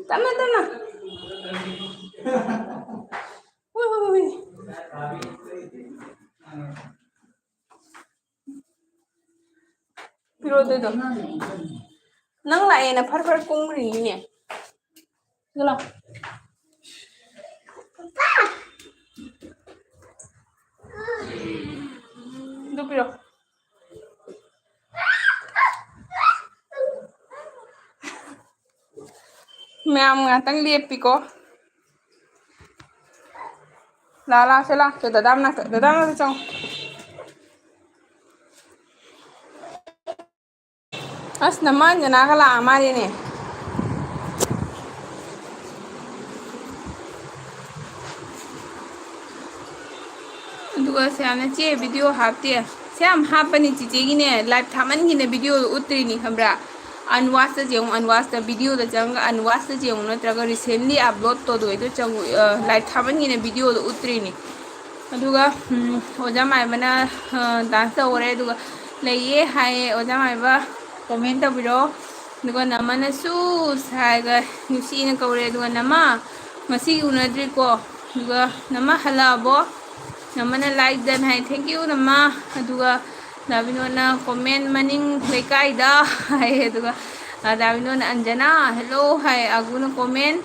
tama wih pirodo itu nang lain na far kungri ni gila itu piro ma'am ngatang liepiko la sela ke dadam na chong as naman jana kala amari ne दुगा से आने चे video हापते से हम हापनी चीजे की ने live थामन की ने वीडियो उतरी नहीं खबरा अनवास जेंग अनवास वीडियो द जंग अनवास जेंग नत्रगा रिसेंटली अपलोड तो दो तो चंग लाइव थामन की ने वीडियो उतरी नहीं अदुगा ओजा माइबना डांस तौरे दुगा लेये हाय ओजा माइबा कमेंट तबिरो दुगा नमना सु साइगा नुसीना कौरे दुगा नमा मसी उनद्रिको दुगा नमा हलाबो नमना like done hi thank you नमा अदुगा दाविनोना कमेंट मनिंग लेकाइदा हाय अदुगा दाविनोना अंजना हेलो हाय अगुना कमेंट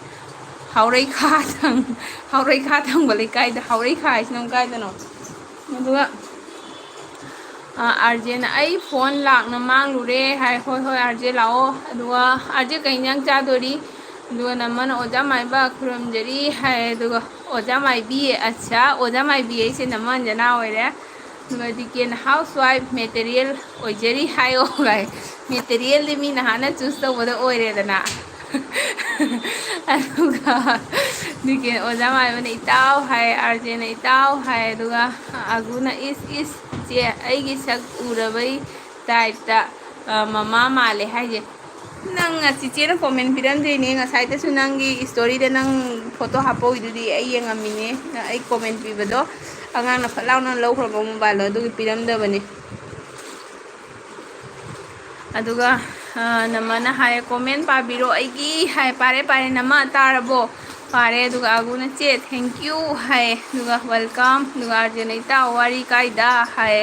हाउरै खा थंग बले काइदा हाउरै खा इसनम काइदनो अदुगा आरजेन आई फोन लाकना मांगलुरे हाय होय होय आरजे लाओ अदुगा आरजे कइन्यां चादोरी अदुगा नमना ओजा माइबा खुरमजरी हाय अदुगा ओजा माइबी अच्छा ओजा माइबी ऐसे नमन जना ओइरे अदुगा दिकेन हाउस वाइफ मटेरियल ओइजरी हायो गाय मटेरियल दि मी नहाना चूज तौबदा ओइरेदना अदुगा दिकेन ओजा माइबना इताव हाय आरजेना इताव हाय अदुगा अगुना इस चे अइगी सक उरबई टाइपता ममा माले हाइजे नंग चिचेना कमेंट पिरमजेने ngasai नंगी स्टोरी दे नंग फोटो हापो इदुदी अइ येंगामिने अइ कमेंट पिबदो अंगांना फलाउना लौख्रबो मोबाइल अदुगी पिरमदबने अदुगा नमना हाय कमेंट पाबिरो अगी हाय पारे पारे नमा तारबो पारे दुगा आगुना चे थैंक यू हाय दुगा वेलकम दुगा अर्जेनेता वारी कायदा हाय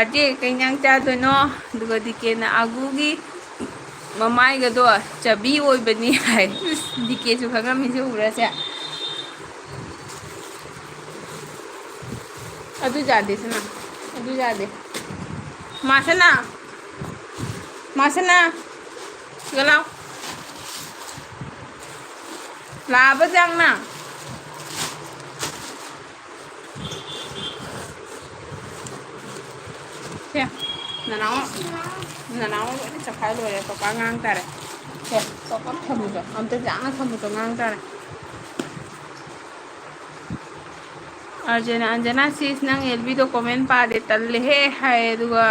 अर्जे कइन्यां चादोनो दुगा दिकेना आगुगी ममाई गदो चबी ओइबनी हाय दिके सु खगा मिसे उरासे अदु जादे सना अदु जादे मासना मासना गलाव लाबा जांना thế nó vẫn chặt khai rồi có cá ngang ta này thế có thầm rồi ông tới giảng nó thầm một ngang ta này अर्जेना Anjana सिस नंग एलबी तो कमेंट पादे तल्ले हे हाय दुगा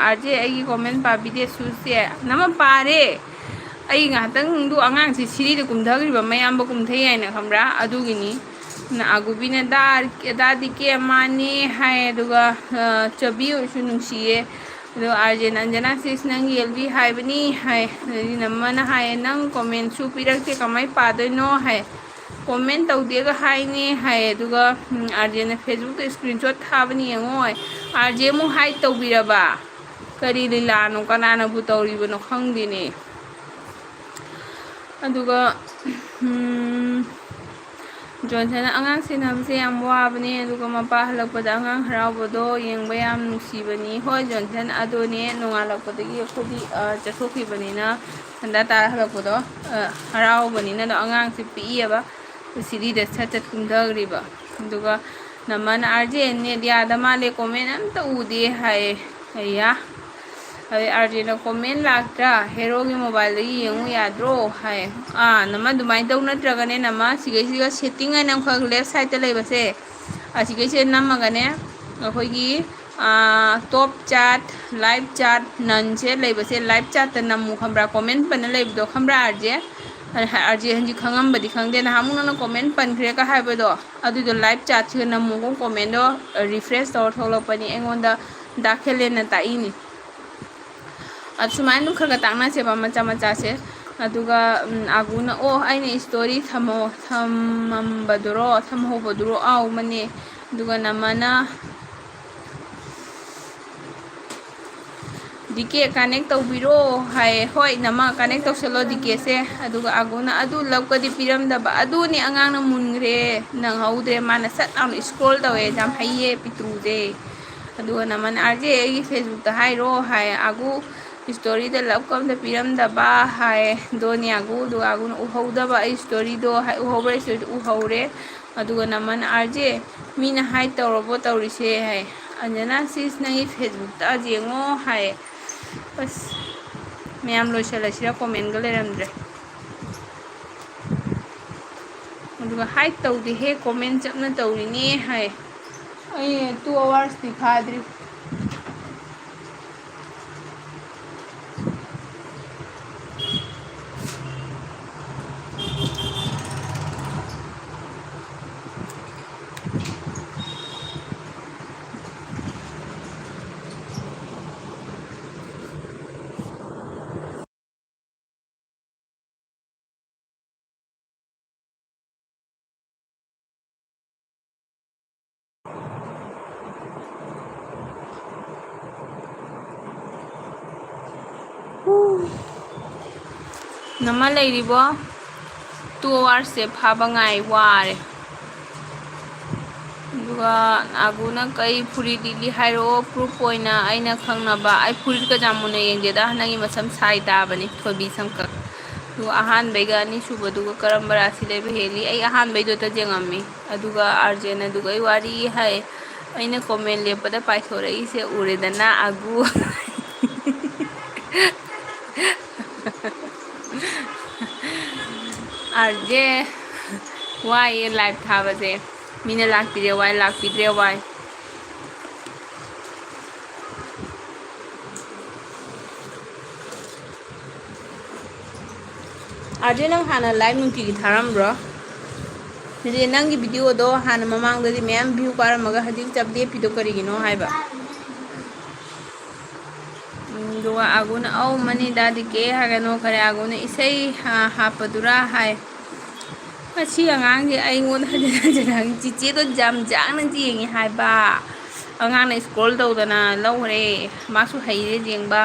अर्जे आई कमेंट पाबिदे सुसे नम पारे आई ngahtang du angang si siri de kumthagriba mayam ba kumthai aina khamra adugini na agubina da dike mani hai duga chabi usu nungsiye do अर्जेना Anjana सिस नंग LB हाय बनी हाय namana हाय नंग comment सु पिरक्ते कमाई पादोनो हाय कमेंट तौदेगा हाइने हाय दुगा आरजे ने फेसबुक स्क्रीनशॉट थाबनी यंगोय आरजे मु high तौबिरबा करी लीलानो कनानाबु तौरिबनो खंगदिने अदुगा Johnson अंगांग सिनबसे याम वाबने अदुगा मपा हलकपदा अंगांग हरावबदो येंगबा याम नुसीबनी होय जॉनसन अदोने नोंगालकपदगी खुदी चथोखिबनिना हंदा तार हलकपदो हरावबनिना दो अंगांग से पीएबा सिरी द सच कुंदगरिबा दुगा नमन आरजे ने दियादा माले कमेंट अमता उदे हाय अया अरे आरजे न कमेंट लाक्ट्रा हेरो की मोबाइल दगी यंगु याद्रो हाय नमा दुमाइ दौ नत्रगने नमा सिगैसिगा सेटिंग है नम खग लेफ्ट साइड ते लेबसे असिगैसे नमगने अखोगी टॉप चैट लाइव चैट नन से लेबसे लाइव चैट त नमु खमरा कमेंट पन लेबदो खमरा आरजे हंजी खंगम बदी खंगदे ना हामुना कमेंट पनख्रे का हाइबदो अदुदो लाइव चैट से नमुगो कमेंट दो रिफ्रेश तौर थोलपनी एंगोंदा दाखेले न ताइनी असुमाइन खरगा तांगना से मचा मचा से अदुगा आगुना ओ आइने स्टोरी थमबदुरो थमहोबदुरो आउ मने दुगा नमना दिके कनेक्ट तौबिरो हाय होय नमा कनेक्ट तौसलो दिके से अदुगा आगुना अदु लवकदी पिरमदबा अदुनी अंगांग न मुनग्रे नंग हौद्रे माना सट आउन स्क्रॉल तवे जाम हाइये पित्रुजे अदुगा नमन आरजे एगी फेसबुक ता हाइरो हाय आगु स्टोरी द लवकम द पिरमदबा हाय दोनी आगु दु आगुना उहौदबा स्टोरी दो हाय उहौब्रे स्टोरी उहौरे अदुगा नमन आरजे मीना हाय तौरबो तौरिसे हाय अंजना सिस नंगी फेसबुक ता जेंगो हाय बस मैम लोइसलसिरा कमेंट ग लेरमद्रे अदुगा हाइट तौदे हे कमेंट चपना तौरिने हाय अय 2 आवर्स दिखाद्री नमा लेरिबो 2 आवर्स से फाबंगाई वारे दुगा आगुना कई फुरी दिली हाइरो प्रूफ होइना आइना खंगनाबा आई फुरी का जामुने येंगेदा हनगी मसम साइ दाबनी थोबी समक दु आहान बेगा नि सुबो दुगा करम राशि लेबे हेली आई आहान बेदो त जेंगम्मी अदुगा अर्जेना दुगा ई वारी हाय आइना कमेंट लेपदा पाइथोरई से उरेदना आगु अर्जे वाई लाइव था बजे मीने लाक्पिरे वाई लाक्पिद्रे वाई अर्जे नंग हाना लाइव नुकी की थारम ब्रो जे नंगी वीडियो दो हाना ममांग ददी मैम व्यू पारमगा हजिक जब दे पिदो करिगिनो हाइबा दुआ आगुना औ मनीदा दिके हागनो खरे आगुना इसै हापदुरा हाय मसी आंगांगे आइंगोन हजन चिचे तो जाम जांग जेंगे हायबा आंगांना स्क्रॉल तौदना लौरे मासु हैरे जेंबा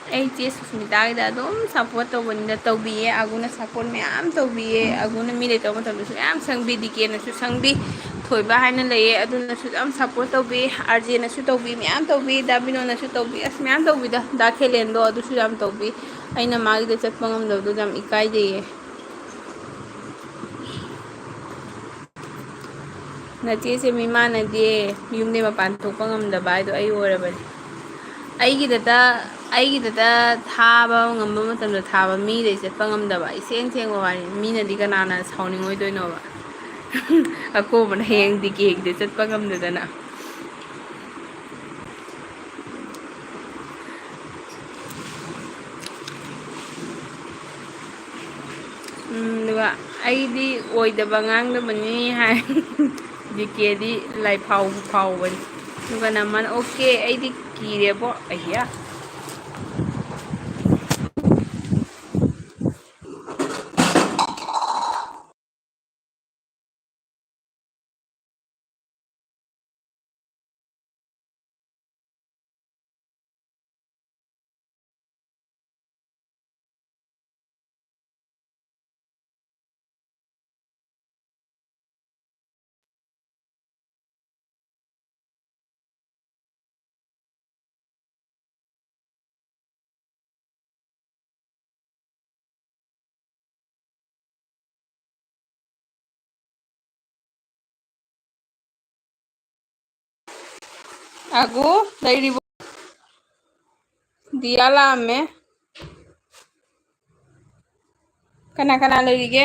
ऐ चे सुस्मितागीदा अदुम सपोर्ट तौबनिदा तौबिये आगुना सपोर्ट मैम तौबिये आगुना मिले तौ मतमदसु मैम संगबी दिकेनसु संगबी थोइबा हायना लइये अदुनसु याम सपोर्ट तौबी आरजेनसु तौबी मैम तौबी दाबिनोनसु तौबी अस मैम तौबीदा दाखेलेंदो अदुसु याम तौबी अइना मागीदा चटपा ngamdabdo याम इकाइजेये नचेसे मिमानदे युमदे मपान थोकपा ngamdaba हाइदो अइ ओरबनी ꯑꯩꯒꯤꯗꯇ ꯊꯥꯕ ꯉꯝꯕ ꯃꯇꯝꯗ ꯊꯥꯕ ꯃꯤꯗꯩ ꯆꯠꯄ ꯉꯝꯗꯕ ꯏꯁꯦꯡ ꯁꯦꯡꯕ ꯋꯥꯅꯤ ꯃꯤꯅꯗꯤ ꯀꯅꯥꯅ ꯁꯥꯎꯅꯤꯡꯉꯣꯏꯗꯣꯏꯅꯣꯕ ꯑꯀꯣꯝꯕꯅ ꯍꯌꯦꯡꯗꯤ ꯀꯦꯛꯇ ꯆꯠꯄ ꯉꯝꯗꯗꯅ ꯑꯗꯨꯒ ꯑꯩꯗꯤ ꯑꯣꯏꯗꯕ ꯉꯥꯡꯗꯕꯅꯤ ꯍꯥꯏ ꯗꯤꯀꯦꯗꯤ ꯂꯥꯏꯐꯥꯎ ꯐꯥꯎꯕꯅꯤ ꯑꯗꯨꯒ ꯅꯃꯅ ꯑꯣꯀꯦ ꯑꯩꯗꯤ ꯀꯤꯔꯦꯕꯣ ꯑయ్ꯌꯥ ꯑꯒꯨ ꯂꯩꯔꯤꯕꯣ ꯗꯤꯌꯥ ꯂꯥꯛꯑꯝꯃꯦ ꯀꯅꯥ ꯀꯅꯥ ꯂꯩꯔꯤꯒꯦ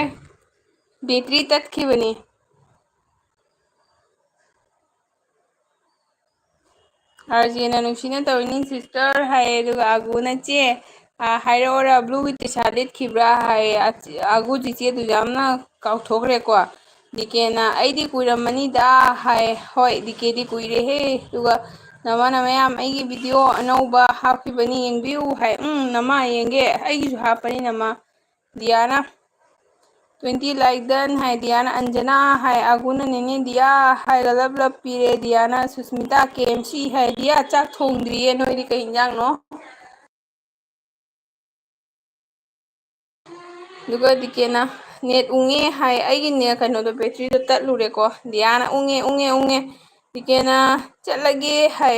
ꯕꯦꯇ꯭ꯔꯤ ꯇꯠꯈꯤꯕꯅꯤ ꯑꯥꯔꯖꯦꯅ ꯅꯨꯡꯁꯤꯅ ꯇꯧꯔꯤꯅꯤ ꯁꯤꯁꯇꯔ ꯍꯥꯏꯌꯦ ꯑꯗꯨꯒ ꯑꯒꯨꯅ ꯆꯦ ꯍꯥꯏꯔꯛꯑꯣꯔ ꯕ꯭ꯂꯨꯒꯤ ꯇꯤ ꯁꯥꯔꯠ ꯂꯤꯠꯈꯤꯕ꯭ꯔꯥ ꯍꯥꯏꯌꯦ ꯑꯒꯨ ꯆꯤꯆꯦꯗꯨ ꯌꯥꯝꯅ ꯀꯥꯎꯊꯣꯛꯈ꯭ꯔꯦꯀꯣ ꯗꯤꯀꯦꯅ ꯑꯩꯗꯤ ꯀꯨꯏꯔꯝꯃꯅꯤꯗ ꯍꯥꯏ ꯍꯣꯏ ꯗꯤꯀꯦꯗꯤ ꯀꯨꯏꯔꯦꯍꯦ ꯑꯗꯨꯒ ꯅꯃꯥꯅ ꯃꯌꯥꯝ ꯑꯩꯒꯤ ꯚꯤꯗꯤꯑꯣ ꯑꯅꯧꯕ ꯍꯥꯞꯈꯤꯕꯅꯤ ꯌꯦꯡꯕꯤꯌꯨ ꯍꯥꯏ ꯅꯃꯥ ꯌꯦꯡꯒꯦ ꯑꯩꯒꯤꯁꯨ ꯍꯥꯞꯄꯅꯤ ꯅꯃꯥ ꯗꯤꯌꯥꯅ 20 लाइक डन है दियाना अंजना है आगुना नेने दिया है गलब लब पीरे दियाना सुस्मिता केएमसी है दिया चाक थोंद्रिए नोइदी कहीं जांगनो दुगा दिकेना नेट उंगे है आइगी ने कनो दो बैटरी दो तत्लुरेको दियाना उंगे उंगे उंगे दिकेना चलगे है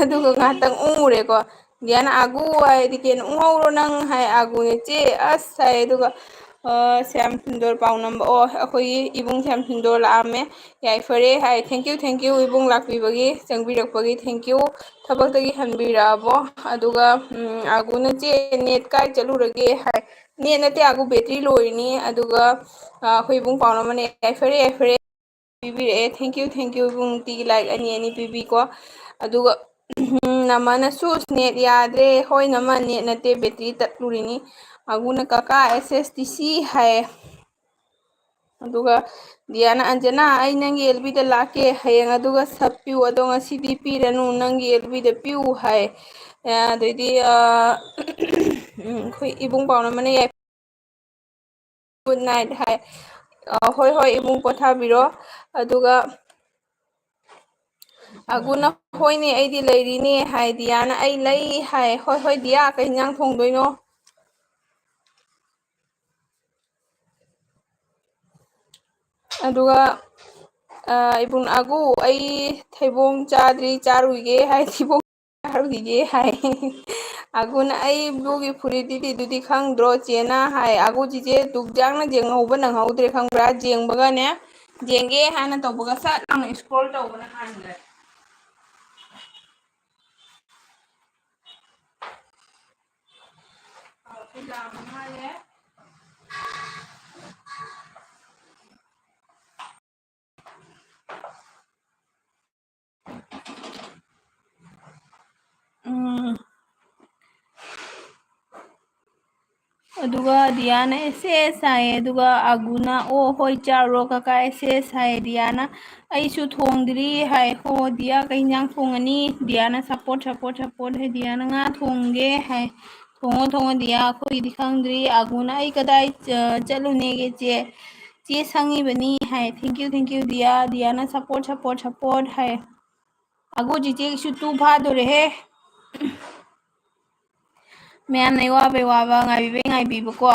अदुगा ngahtang ungureko दियाना आगु है दिकेना ungौरो नंग है आगु ने चे अस है दुगा श्याम सुंदर पाउ नंबर ओ अखोई इबुंग श्याम सुंदर लामे याइफरे हाय थैंक यू इबुंग लाक्पीबगी चंगबिरकपगी थैंक यू थबकतगी हनबिराबो अदुगा आगुना चे नेट काय चलुरगे हाय नेट नते आगु बैटरी लोइनी अदुगा अखोई इबुंग पाउ नंबर ने याइफरे पीबीरे थैंक यू इबुंग ती लाइक अनि अनि पीबीको अदुगा नमनसु नेट याद्रे होय नम नेट नते बैटरी तत्लुरिनी आगुना काका एसएसटीसी है अदुगा दियाना अंजना आई नंगी एलबीदा लाके हयंग अदुगा सब पिउ अदो ngasiदी पीरनु नंगी एलबीदा पिउ है अदैदी खोई इबुंग पाउना मने गुड नाइट है होय होय इबुंग पोथाबिरो अदुगा अगुना होयने ऐदी लैरिने है दियाना आई लई है होय होय दिया कई इंजांग थोंदोइनो अदुगा इबुंग आगु आई थैबोंग चाद्री चारुगे है थिबोंग चारुगे है आगुना आई ब्लूगी फुरीदी दुदी खंगद्रो चेना है आगु जिजे दुगजांगना जेंगहौबा नंगहौद्रे खंगब्रा जेंबगाने जेंगे हाना तौबगा सट लांग स्क्रॉल तौबना हानग्रे अदुगा दियाना एसेस हाय अदुगा आगुना ओ होय चारो काका एसेस हाय दियाना अइसु थोंगद्री हाय हो दिया कहीं जांग थोंगनी दियाना सपोर्ट सपोर्ट सपोर्ट है दियाना nga थोंगे हाय थोंगो थोंगो दिया कोई दिखांद्री आगुना आई कदाई चलुने गे चे संगी बनी है थैंक यू दिया दियाना सपोर्ट सपोर्ट सपोर्ट है आगो जीजे शु तू भादो रे मैम नहीं वाबे Baba ngaibi ko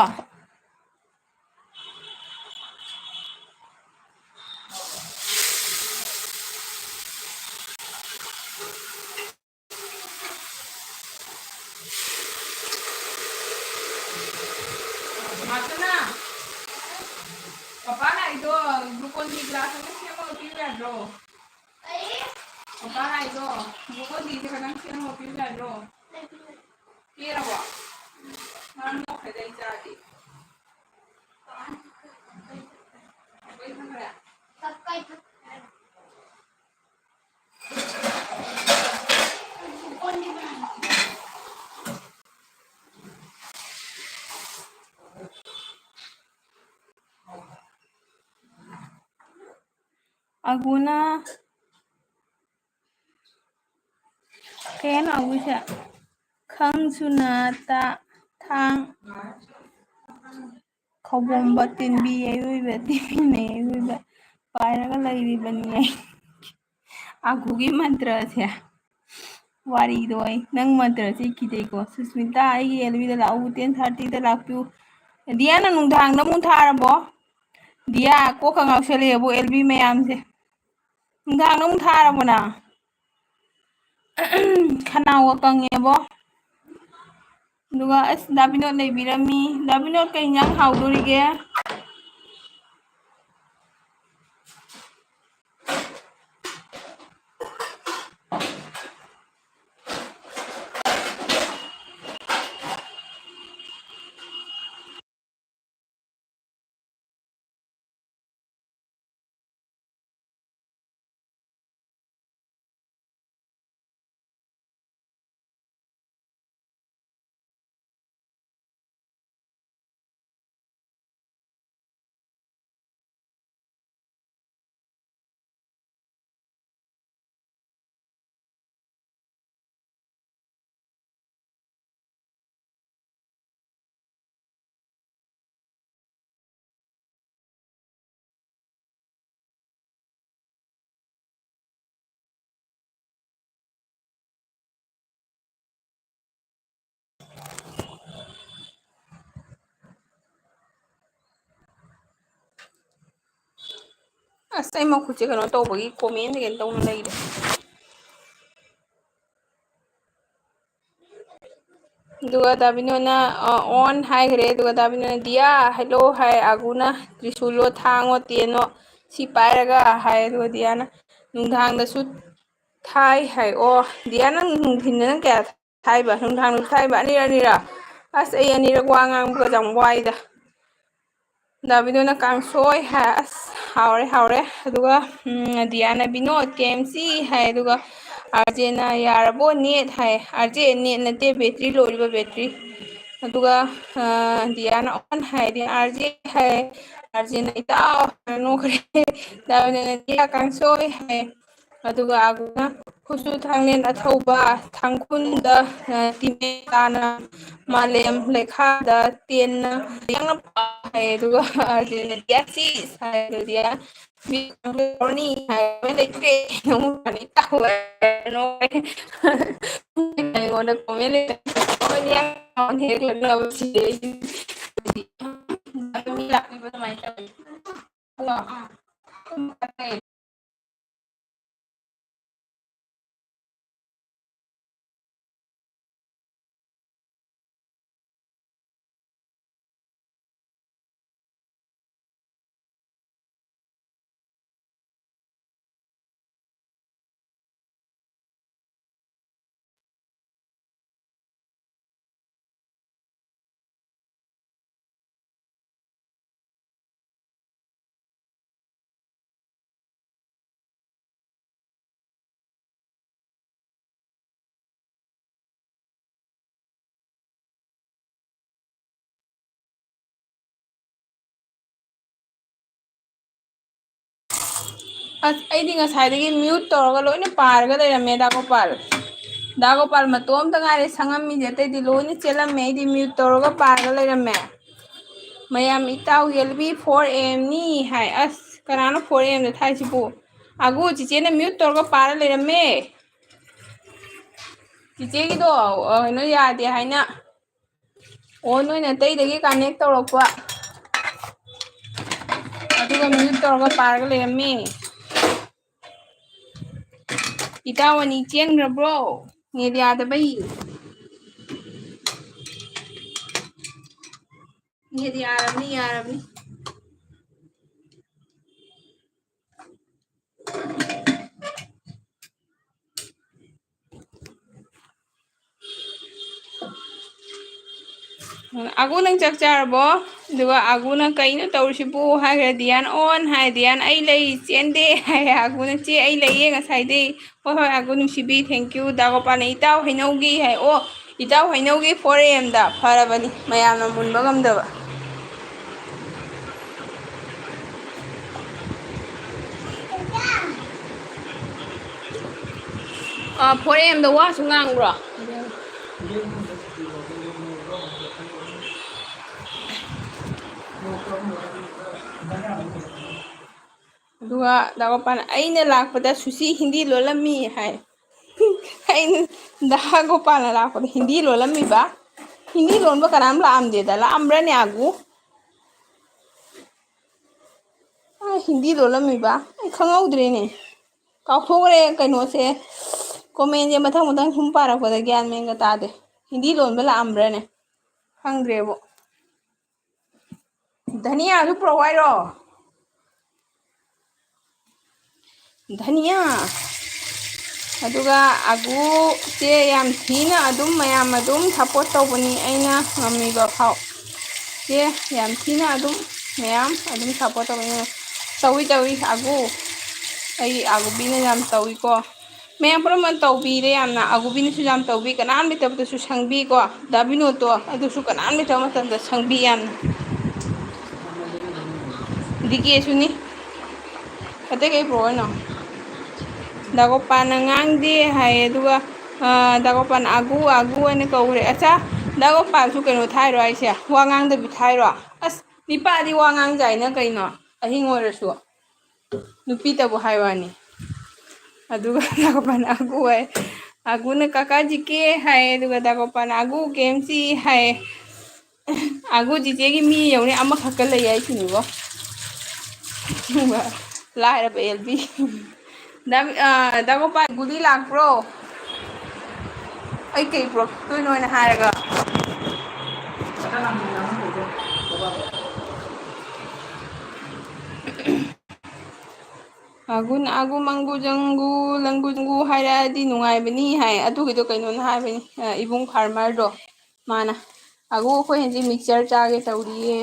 matuna papa na ito glucose di glass ng siya mo pila bro papa na ito glucose di ka nang siya mo pila bro pila ba ano ka dai jadi wait na kaya Sakay. Kundi ba? aguna kaya agu siya khang sunata thang khobomba tinbi ayuiba tinbi ayuiba pairaga lairibani agugi mantra siya wari doi nang mantra si kidei ko susmita ai elwi da lau 10:30 da lakpiu dia na nung thang na mun tharabo dia ko ka ngausele bo elbi mayam se nung thang na mun tharabo na khanawa kangebo duga as dabinot leibirami dabinot kay nyang hawdurige asay makuchi kano tawbagi comment again tawna laire duga dabinona on hai gre duga dabinona dia hello hai aguna trisulo thango teno si pairaga hai duga diana nungthang da su thai hai o diana nungthin na kya thai ba nungthang nu thai ba anira as ay anira wangang buga jang waida dabinona kangsoi hai as haure aduga diana binod KMC hai aduga arjena yarabo net hai arje net nate battery loriba battery aduga diana on hai dia arje hai arjena ita no kare dabinona dia kangsoi hai aduga aguna husu thanglen athauba thangkhunda timetana malem lekhada tenna yangna hai aduga arjena dia si hai dia mi ni hai mele tre no ni tawa no ngona komele oni yang on hek la si mi la mi ba mai ta ꯑꯁ ꯑꯩꯗꯤ ꯉꯁꯥꯏꯗꯒꯤ mute ꯇꯧꯔꯒ ꯂꯣꯏꯅ ꯄꯥꯔꯒ ꯂꯩꯔꯝꯃꯦ ꯗꯥꯒꯣꯄꯥꯜ ꯗꯥꯒꯣꯄꯥꯜ ꯃꯇꯣꯝꯇ ꯉꯥꯏꯔꯦ ꯁꯪꯉꯝꯃꯤꯁꯦ ꯑꯇꯩꯗꯤ ꯂꯣꯏꯅ ꯆꯦꯜꯂꯝꯃꯦ ꯑꯩꯗꯤ ꯃ꯭ꯌꯨꯠ ꯇꯧꯔꯒ ꯄꯥꯔꯒ ꯂꯩꯔꯝꯃꯦ ꯃꯌꯥꯝ ꯏꯇꯥꯎ ꯌꯦꯜꯕꯤ 4 AM ꯅꯤ ꯍꯥꯏ ꯑꯁ ꯀꯅꯥꯅꯣ 4 AM ꯗ ꯊꯥꯏꯁꯤꯕꯨ ꯑꯒꯨ ꯆꯤꯆꯦꯅ ꯃ꯭ꯌꯨꯠ ꯇꯧꯔꯒ ꯄꯥꯔ ꯂꯩꯔꯝꯃꯦ ꯆꯤꯆꯦꯒꯤꯗꯣ ꯀꯩꯅꯣ ꯌꯥꯗꯦ ꯍꯥꯏꯅ ꯑꯣ ꯅꯣꯏꯅ ꯑꯇꯩꯗꯒꯤ ꯀꯅꯦꯛ ꯇꯧꯔꯛꯄ ꯑꯗꯨꯒ ꯃ꯭ꯌꯨꯠ ꯇꯧꯔꯒ ꯄꯥꯔꯒ ꯂꯩꯔꯝꯃꯦ ꯏꯇꯥꯎ ꯑꯅꯤ ꯆꯦꯟꯈ꯭ꯔꯕ꯭ꯔꯣ ꯅꯦꯠ ꯌꯥꯗꯕꯩ ꯅꯦꯠ ꯌꯥꯔꯕꯅꯤ ꯌꯥꯔꯕꯅꯤ ꯑꯒꯨ ꯅꯪ ꯆꯥꯛ ꯆꯥꯔꯕꯣ ꯑꯗꯨꯒ ꯑꯒꯨꯅ ꯀꯩꯅꯣ ꯇꯧꯔꯤꯁꯤꯕꯨ ꯍꯥꯏꯈ꯭ꯔꯦ ꯗꯤꯌꯥꯟ ꯑꯣꯟ ꯍꯥꯏ ꯗꯤꯌꯥꯟ ꯑꯩ ꯂꯩ ꯆꯦꯟꯗꯦ ꯍꯥꯏ ꯑꯒꯨꯅ ꯆꯦ ꯑꯩ ꯂꯩꯌꯦ ꯉꯁꯥꯏꯗꯩ ꯍꯣꯏ ꯍꯣꯏ ꯑꯒꯨ ꯅꯨꯡꯁꯤꯕꯤ ꯊꯦꯡꯀ꯭ꯌꯨ ꯗꯥꯒꯣꯄꯥꯜꯅ ꯏꯇꯥꯎ ꯍꯩꯅꯧꯒꯤ ꯍꯥꯏ ꯑꯣ ꯏꯇꯥꯎ ꯍꯩꯅꯧꯒꯤ 4 AM ꯗ ꯐꯔꯕꯅꯤ ꯃꯌꯥꯝꯅ ꯃꯨꯟꯕ ꯉꯝꯗꯕ 4 AM ꯗ ꯋꯥꯁꯨ ꯉꯥꯡꯕ꯭ꯔꯣ ꯑꯗꯨꯒ ꯗꯥꯒꯣꯄꯥꯜꯅ ꯑꯩꯅ ꯂꯥꯛꯄꯗ ꯁꯨꯁꯤ ꯍꯤꯟꯗꯤ ꯂꯣꯜꯂꯝꯃꯤ ꯍꯥꯏ ꯑꯩꯅ ꯗꯥꯒꯣꯄꯥꯜꯅ ꯂꯥꯛꯄꯗ ꯍꯤꯟꯗꯤ ꯂꯣꯜꯂꯝꯃꯤꯕ ꯍꯤꯟꯗꯤ ꯂꯣꯟꯕ ꯀꯅꯥꯝ ꯂꯥꯛꯑꯝꯗꯦꯗ ꯂꯥꯛꯑꯝꯕ꯭ꯔꯅꯦ ꯑꯒꯨ ꯍꯤꯟꯗꯤ ꯂꯣꯜꯂꯝꯃꯤꯕ ꯑꯩ ꯈꯪꯍꯧꯗ꯭ꯔꯦꯅꯦ ꯀꯥꯎꯊꯣꯛꯈ꯭ꯔꯦ ꯀꯩꯅꯣꯁꯦ ꯀꯣꯃꯦꯟꯁꯦ ꯃꯊꯪ ꯃꯊꯪ ꯁꯨꯝ ꯄꯥꯔꯛꯄꯗ ꯒ꯭ꯌꯥꯟ ꯃꯦꯟꯒ ꯇꯥꯗꯦ ꯍꯤꯟꯗꯤ ꯂꯣꯟꯕ ꯂꯥꯛꯑꯝꯕ꯭ꯔꯅꯦ ꯈꯪꯗ꯭ꯔꯦꯕꯣ ꯙꯅꯤꯌꯥꯁꯨ ꯄꯨꯔꯛꯑꯣ ꯍꯥꯏꯔꯣ ꯙꯅꯤꯌꯥ ꯑꯗꯨꯒ ꯑꯒꯨꯁꯦ ꯌꯥꯝ ꯊꯤꯅ ꯑꯗꯨꯝ ꯃꯌꯥꯝ ꯑꯗꯨꯝ ꯁꯞꯄꯣꯔꯠ ꯇꯧꯕꯅꯤ ꯑꯩꯅ ꯉꯝꯃꯤꯕ ꯐꯥꯎ ꯁꯦ ꯌꯥꯝ ꯊꯤꯅ ꯑꯗꯨꯝ ꯃꯌꯥꯝ ꯑꯗꯨꯝ ꯁꯞꯄꯣꯔꯠ ꯇꯧꯕꯅꯤ ꯇꯧꯏ ꯑꯒꯨ ꯑꯩ ꯑꯒꯨꯕꯤꯅ ꯌꯥꯝ ꯇꯧꯏꯀꯣ ꯃꯌꯥꯝ ꯄꯨꯝꯅꯃꯛ ꯇꯧꯕꯤꯔꯦ ꯌꯥꯝꯅ ꯑꯒꯨꯕꯤꯅꯁꯨ ꯌꯥꯝ ꯇꯧꯕꯤ ꯀꯅꯥꯝ ꯂꯩꯇꯕꯗꯁꯨ ꯁꯪꯕꯤꯀꯣ ꯗꯥ ꯕꯤꯅꯣꯠꯇꯣ ꯑꯗꯨꯁꯨ ꯀꯅꯥꯝ ꯂꯩꯇꯕ ꯃꯇꯝꯗ ꯁꯪꯕꯤ ꯌꯥꯝꯅ ꯗꯤꯀꯦꯁꯨꯅꯤ ꯑꯇꯩ ꯀꯩ ꯄꯨꯔꯛꯑꯣ ꯍꯥꯏꯅꯣ ꯗꯥꯒꯣꯄꯥꯜꯅ ꯉꯥꯡꯗꯦ ꯍꯥꯏꯌꯦ ꯑꯗꯨꯒ ꯗꯥꯒꯣꯄꯥꯜꯅ ꯑꯒꯨ ꯑꯒꯨ ꯍꯥꯏꯅ ꯀꯧꯈ꯭ꯔꯦ ꯑꯠꯆꯥ ꯗꯥꯒꯣꯄꯥꯜꯁꯨ ꯀꯩꯅꯣ ꯊꯥꯏꯔꯣ ꯍꯥꯏꯁꯦ ꯋꯥ ꯉꯥꯡꯗꯕꯤ ꯊꯥꯏꯔꯣ ꯑꯁ ꯅꯤꯄꯥꯗꯤ ꯋꯥ ꯉꯥꯡꯖꯥꯏꯅ ꯀꯩꯅꯣ ꯑꯍꯤꯡ ꯑꯣꯏꯔꯁꯨ ꯅꯨꯄꯤꯇꯕꯨ ꯍꯥꯏ ꯋꯥꯅꯤ ꯑꯗꯨꯒ ꯗꯥꯒꯣꯄꯥꯜꯅ ꯑꯒꯨ ꯍꯥꯏ ꯑꯒꯨꯅ ꯀꯥꯀꯥ ꯖꯤꯀꯦ ꯍꯥꯏ ꯑꯗꯨꯒ ꯗꯥꯒꯣꯄꯥꯜꯅ ꯑꯒꯨ ꯀꯦꯝꯆꯤ ꯍꯥꯏ ꯑꯒꯨ ꯆꯤꯆꯦꯒꯤ ꯃꯤ ꯌꯧꯅꯦ ꯑꯃꯈꯛꯀ ꯂꯩ ꯍꯥꯏꯁꯤꯅꯤꯕꯣ ꯂꯥꯏꯔꯕ ꯑꯦꯜꯕꯤ ꯗꯥꯒꯣꯄꯥꯜ ꯒꯨꯂꯤ ꯂꯥꯛꯄ꯭ꯔꯣ ꯑꯩ ꯀꯩ ꯄꯨꯔꯛꯇꯣꯏꯅꯣꯅ ꯍꯥꯏꯔꯒ ꯑꯒꯨꯅ ꯑꯒꯨ ꯃꯪꯒꯨ ꯖꯪꯒꯨ ꯂꯪꯒꯨ ꯖꯪꯒꯨ ꯍꯥꯏꯔꯛꯑꯗꯤ ꯅꯨꯡꯉꯥꯏꯕꯅꯤ ꯍꯥꯏ ꯑꯗꯨꯒꯤꯗꯣ ꯀꯩꯅꯣꯅ ꯍꯥꯏꯕꯅꯤ ꯏꯕꯨꯡ ꯐꯥꯔꯃꯔꯗꯣ ꯃꯥꯅ ꯑꯒꯨ ꯑꯩꯈꯣꯏ ꯍꯧꯖꯤꯛ ꯃꯤꯛꯆꯔ ꯆꯥꯒꯦ ꯇꯧꯔꯤꯌꯦ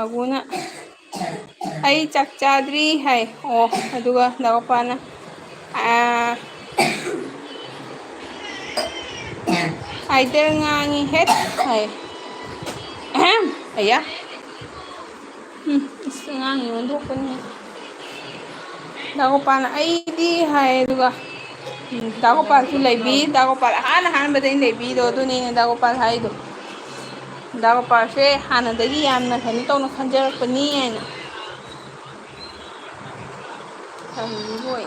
ꯑꯒꯨꯅ ꯑꯩ ꯆꯥꯛ ꯆꯥꯗ꯭ꯔꯤ ꯍꯥꯏ ꯑꯣ ꯑꯗꯨꯒ ꯗꯥꯒꯣꯄꯥꯜꯅ ꯑꯥꯏꯗꯔ ꯉꯥꯡꯉꯤ ꯍꯦꯠ ꯍꯥꯏ ꯑꯍꯦꯝ ꯑꯌꯥ ꯑꯁ ꯑꯉꯥꯡ ꯑꯣꯟꯊꯣꯛꯄꯅꯤ ꯗꯥꯒꯣꯄꯥꯜꯅ ꯑꯩꯗꯤ ꯍꯥꯏ ꯑꯗꯨꯒ ꯗꯥꯒꯣꯄꯥꯜꯁꯨ ꯂꯩꯕꯤ ꯗꯥꯒꯣꯄꯥꯜ ꯑꯍꯥꯟꯕꯗꯩꯅ ꯂꯩꯕꯤꯗꯣ ꯑꯗꯨꯅꯦ ꯗꯥꯒꯣꯄꯥꯜ ꯍꯥꯏꯗꯣ ꯗꯥꯒꯣꯄꯥꯜꯁꯦ ꯍꯥꯟꯅꯗꯒꯤ ꯌꯥꯝꯅ ꯀꯩꯅꯣ ꯇꯧꯅ ꯈꯟꯖꯔꯛꯄꯅꯤ ꯍꯥꯏꯅ ꯍꯣꯏ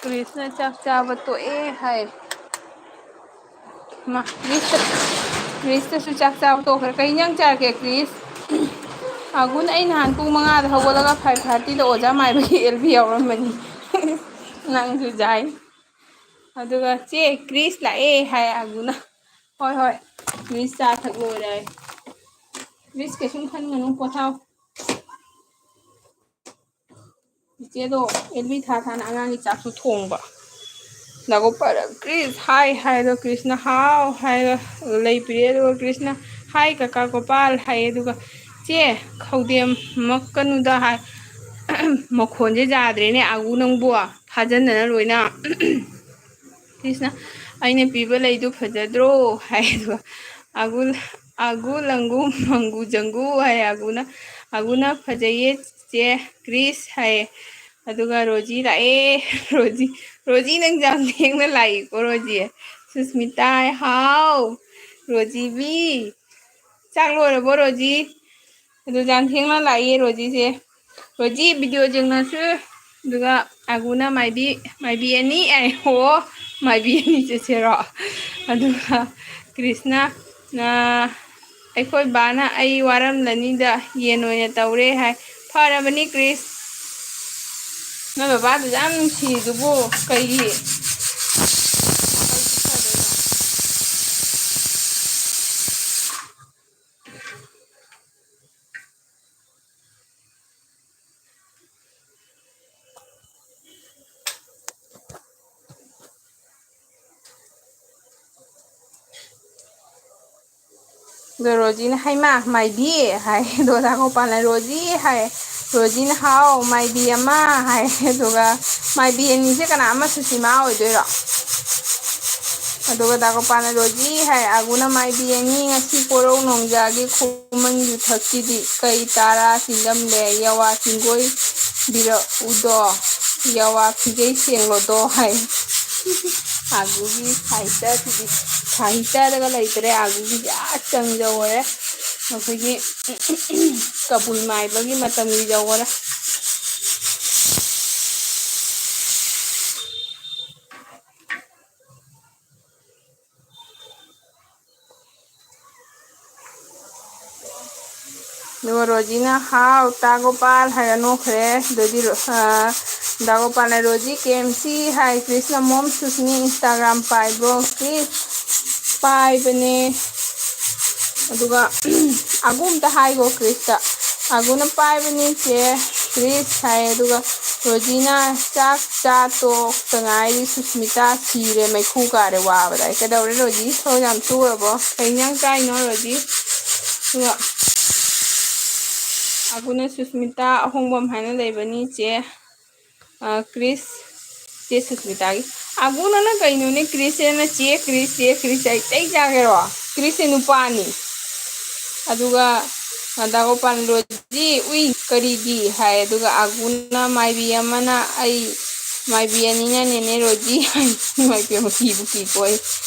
ꯀ꯭ꯔꯤꯁꯅ ꯆꯥꯛ ꯆꯥꯕ ꯇꯣꯛꯑꯦ ꯍꯥꯏ ꯀ꯭ꯔꯤꯁꯇꯁꯨ ꯆꯥꯛ ꯆꯥꯕ ꯇꯣꯛꯈ꯭ꯔꯦ ꯀꯩ ꯏꯟꯖꯥꯡ ꯆꯥꯔꯒꯦ ꯀ꯭ꯔꯤꯁ ꯑꯒꯨꯟ ꯑꯩ ꯅꯍꯥꯟ ꯄꯨꯡ 5ꯗ ꯍꯧꯒꯠꯂꯒ 5:30ꯗ ꯑꯣꯖꯥ ꯃꯥꯏꯕꯒꯤ ꯑꯦꯜꯕꯤ ꯌꯥꯎꯔꯝꯕꯅꯤ ꯅꯪꯁꯨ ꯌꯥꯏ ꯑꯗꯨꯒ ꯆꯦ ꯀ꯭ꯔꯤꯁ ꯂꯥꯛꯑꯦ ꯍꯥꯏ ꯑꯒꯨꯅ ꯍꯣꯏ ꯍꯣꯏ ꯀ꯭ꯔꯤꯁ ꯆꯥ ꯊꯛ ꯂꯣꯏꯔꯦ ꯍꯥꯏ ꯀ꯭ꯔꯤꯁ ꯀꯩꯁꯨꯝ ꯈꯟꯒꯅꯨ ꯄꯣꯊꯥꯎ ꯏꯆꯦꯗꯣ ꯑꯦꯜꯕꯤ ꯊꯥ ꯊꯥꯅ ꯑꯉꯥꯡꯒꯤ ꯆꯥꯛꯁꯨ ꯊꯣꯡꯕ ꯗꯥꯒꯣꯄꯥꯜꯅ ꯀ꯭ꯔꯤꯁ ꯍꯥꯏ ꯍꯥꯏꯔꯒ ꯀ꯭ꯔꯤꯁꯅ ꯍꯥꯎ ꯍꯥꯏꯔꯒ ꯂꯩ ꯄꯤꯔꯛꯑꯦ ꯑꯗꯨꯒ ꯀ꯭ꯔꯤꯁꯅ ꯍꯥꯏ ꯀꯀꯥ ꯒꯣꯄꯥꯜ ꯍꯥꯏꯌꯦ ꯑꯗꯨꯒ ꯆꯦ ꯈꯧꯗꯦꯝ ꯃꯛꯀꯅꯨꯗ ꯍꯥꯏ ꯃꯈꯣꯟꯁꯦ ꯌꯥꯗ꯭ꯔꯦꯅꯦ ꯑꯒꯨ ꯅꯪꯕꯨ ꯐꯥꯖꯟꯗꯅ ꯂꯣꯏꯅ ꯀ꯭ꯔꯤꯁꯅ ꯑꯩꯅ ꯄꯤꯕ ꯂꯩꯗꯨ ꯐꯖꯗ꯭ꯔꯣ ꯍꯥꯏ ꯑꯗꯨꯒ ꯑꯒꯨ ꯑꯒꯨ ꯂꯪꯒꯨ ꯃꯪꯒꯨ ꯖꯪꯒꯨ ꯍꯥꯏ ꯑꯒꯨꯅ ꯐꯖꯩꯌꯦ ꯆꯦ ꯀ꯭ꯔꯤꯁ ꯍꯥꯏꯌꯦ ꯑꯗꯨꯒ ꯔꯣꯖꯤ ꯂꯥꯛꯑꯦ ꯔꯣꯖꯤ ꯅꯪ ꯌꯥꯝ ꯊꯦꯡꯅ ꯂꯥꯛꯏꯀꯣ ꯔꯣꯖꯤ ꯁꯨꯁꯃꯤꯇꯥ ꯍꯥꯎ ꯔꯣꯖꯤꯕꯤ ꯆꯥꯛ ꯂꯣꯏꯔꯕꯣ ꯔꯣꯖꯤ ꯑꯗꯨ ꯌꯥꯝ ꯊꯦꯡꯅ ꯂꯥꯛꯏꯌꯦ ꯔꯣꯖꯤꯁꯦ ꯔꯣꯖꯤ ꯚꯤꯗꯤꯑꯣ ꯌꯦꯡꯅꯁꯨ ꯑꯗꯨꯒ ꯑꯒꯨꯅ ꯃꯥꯏꯕꯤ ꯑꯅꯤ ꯍꯣ ꯃꯥꯏꯕꯤ ꯑꯅꯤ ꯆꯠꯁꯦꯔꯣ ꯑꯗꯨꯒ ꯀ꯭ꯔꯤꯁꯅ ꯑꯩꯈꯣꯏ ꯕꯥꯅ ꯑꯩ ꯋꯥꯔꯝꯂꯅꯤꯗ ꯌꯦꯟ ꯑꯣꯏꯅ ꯇꯧꯔꯦ ꯍꯥꯏ ꯐꯔꯕꯅꯤ ꯀ꯭ꯔꯤꯁ ꯅꯣꯏ ꯕꯕꯥꯗꯨ ꯌꯥꯝ ꯅꯨꯡꯁꯤꯗꯨꯕꯨ ꯀꯩꯒꯤ ꯑꯗꯣ ꯔꯣꯖꯤꯅ ꯍꯩꯃꯥ ꯃꯥꯏꯕꯤ ꯍꯥꯏ ꯑꯗꯣ ꯗꯥ ꯔꯣꯖꯤ ꯍꯥꯏ ꯔꯣꯖꯤꯅ ꯍꯥꯎ ꯃꯥꯏꯕꯤ ꯑꯃ ꯍꯥꯏ ꯑꯗꯨꯒ ꯃꯥꯏꯕꯤ ꯑꯅꯤꯁꯦ ꯀꯅꯥ ꯑꯃ ꯁꯨꯁꯤꯃꯥ ꯑꯣꯏꯗꯣꯏꯔꯣ ꯑꯗꯨꯒ ꯗꯥ ꯔꯣꯖꯤ ꯍꯥꯏ ꯑꯒꯨꯅ ꯃꯥꯏꯕꯤ ꯑꯅꯤ ꯉꯁꯤ ꯄꯣꯔꯧ ꯅꯣꯡꯖꯥꯒꯤ ꯈꯨꯃꯟ ꯌꯨꯊꯛꯀꯤꯗꯤ ꯀꯩ ꯇꯥꯔꯥ ꯆꯤꯡꯂꯝꯂꯦ ꯌꯥꯋꯥ ꯆꯤꯡꯒꯣꯏ ꯕꯤꯔꯛꯎꯗꯣ ꯌꯥꯋꯥ ꯐꯤꯖꯩ ꯁꯦꯡꯂꯣꯗꯣ ꯍꯥꯏ ꯑꯒꯨꯒꯤ ꯁꯥꯍꯤꯇ꯭ꯌꯁꯤꯗꯤ ꯁꯥꯍꯤꯇ꯭ꯌꯗꯒ ꯂꯩꯇ꯭ꯔꯦ ꯑꯒꯨꯒꯤ ꯆꯪꯖꯧꯔꯦ ꯑꯩꯈꯣꯏꯒꯤ ꯀꯕꯨꯏ ꯃꯥꯏꯕꯒꯤ ꯃꯇꯝꯒꯤ ꯌꯧꯔꯦ ꯑꯗꯨꯒ ꯔꯣꯖꯤꯅ ꯍꯥꯎ ꯇꯥꯒꯣꯄꯥꯜ ꯍꯥꯏꯔ ꯅꯣꯛꯈ꯭ꯔꯦ ꯑꯗꯨꯗꯤ ꯗꯥꯒꯣꯄꯥꯜꯅ ꯔꯣꯖꯤ ꯀꯦꯝꯁꯤ ꯍꯥꯏ ꯀ꯭ꯔꯤꯁꯅ ꯃꯣꯝ ꯁꯨꯁꯃꯤ ꯏꯟꯁꯇꯥꯒ꯭ꯔꯥꯝ ꯄꯥꯏꯕ꯭ꯔꯣ ꯀ꯭ꯔꯤꯁ ꯄꯥꯏꯕꯅꯦ ꯑꯗꯨꯒ ꯑꯒꯨ ꯑꯝꯇ ꯍꯥꯏꯒꯣ ꯀ꯭ꯔꯤꯁꯇ ꯑꯒꯨꯅ ꯄꯥꯏꯕꯅꯤ ꯆꯦ ꯀ꯭ꯔꯤꯁ ꯍꯥꯏ ꯑꯗꯨꯒ ꯔꯣꯖꯤꯅ ꯆꯥꯛ ꯆꯥ ꯇꯣꯛꯇ ꯉꯥꯏꯔꯤ ꯁꯨꯁꯃꯤꯇꯥ ꯁꯤꯔꯦ ꯃꯩꯈꯨ ꯀꯥꯔꯦ ꯋꯥꯕꯗ ꯀꯩꯗꯧꯔꯦ ꯔꯣꯖꯤ ꯊꯕꯛ ꯌꯥꯝ ꯁꯨꯔꯕꯣ ꯀꯩ ꯏꯟꯖꯥꯡ ꯆꯥꯏꯅꯣ ꯔꯣꯖꯤ ꯑꯗꯨꯒ ꯑꯒꯨꯅ ꯁꯨꯁꯃꯤꯇꯥ ꯑꯍꯣꯡꯕꯝ ꯍꯥꯏꯅ ꯂꯩꯕꯅꯤ ꯆꯦ ꯀ꯭ꯔꯤꯁ ꯆꯦ ꯁꯨꯁꯃꯤꯇꯥꯒꯤ ꯑꯒꯨꯅꯅ ꯀꯩꯅꯣꯅꯦ ꯀ꯭ꯔꯤꯁꯅ ꯆꯦ ꯀ꯭ꯔꯤꯁ ꯑꯩ ꯆꯩ ꯆꯥꯒꯦꯔꯣ ꯀ꯭ꯔꯤꯁꯁꯦ ꯅꯨꯄꯥꯅꯤ ꯑꯗꯨꯒ ꯗꯥꯒꯣꯄꯥꯜ ꯔꯣꯖꯤ ꯎꯏ ꯀꯔꯤꯒꯤ ꯍꯥꯏ ꯑꯗꯨꯒ ꯑꯒꯨꯅ ꯃꯥꯏꯕꯤ ꯑꯃꯅ ꯑꯩ ꯃꯥꯏꯕꯤ ꯑꯅꯤꯅ ꯅꯦꯅꯦ ꯔꯣꯖꯤ ꯍꯥꯏ ꯃꯥꯏꯕꯤ ꯑꯃ ꯀꯤꯕꯨ ꯀꯤꯀꯣ ꯑꯩ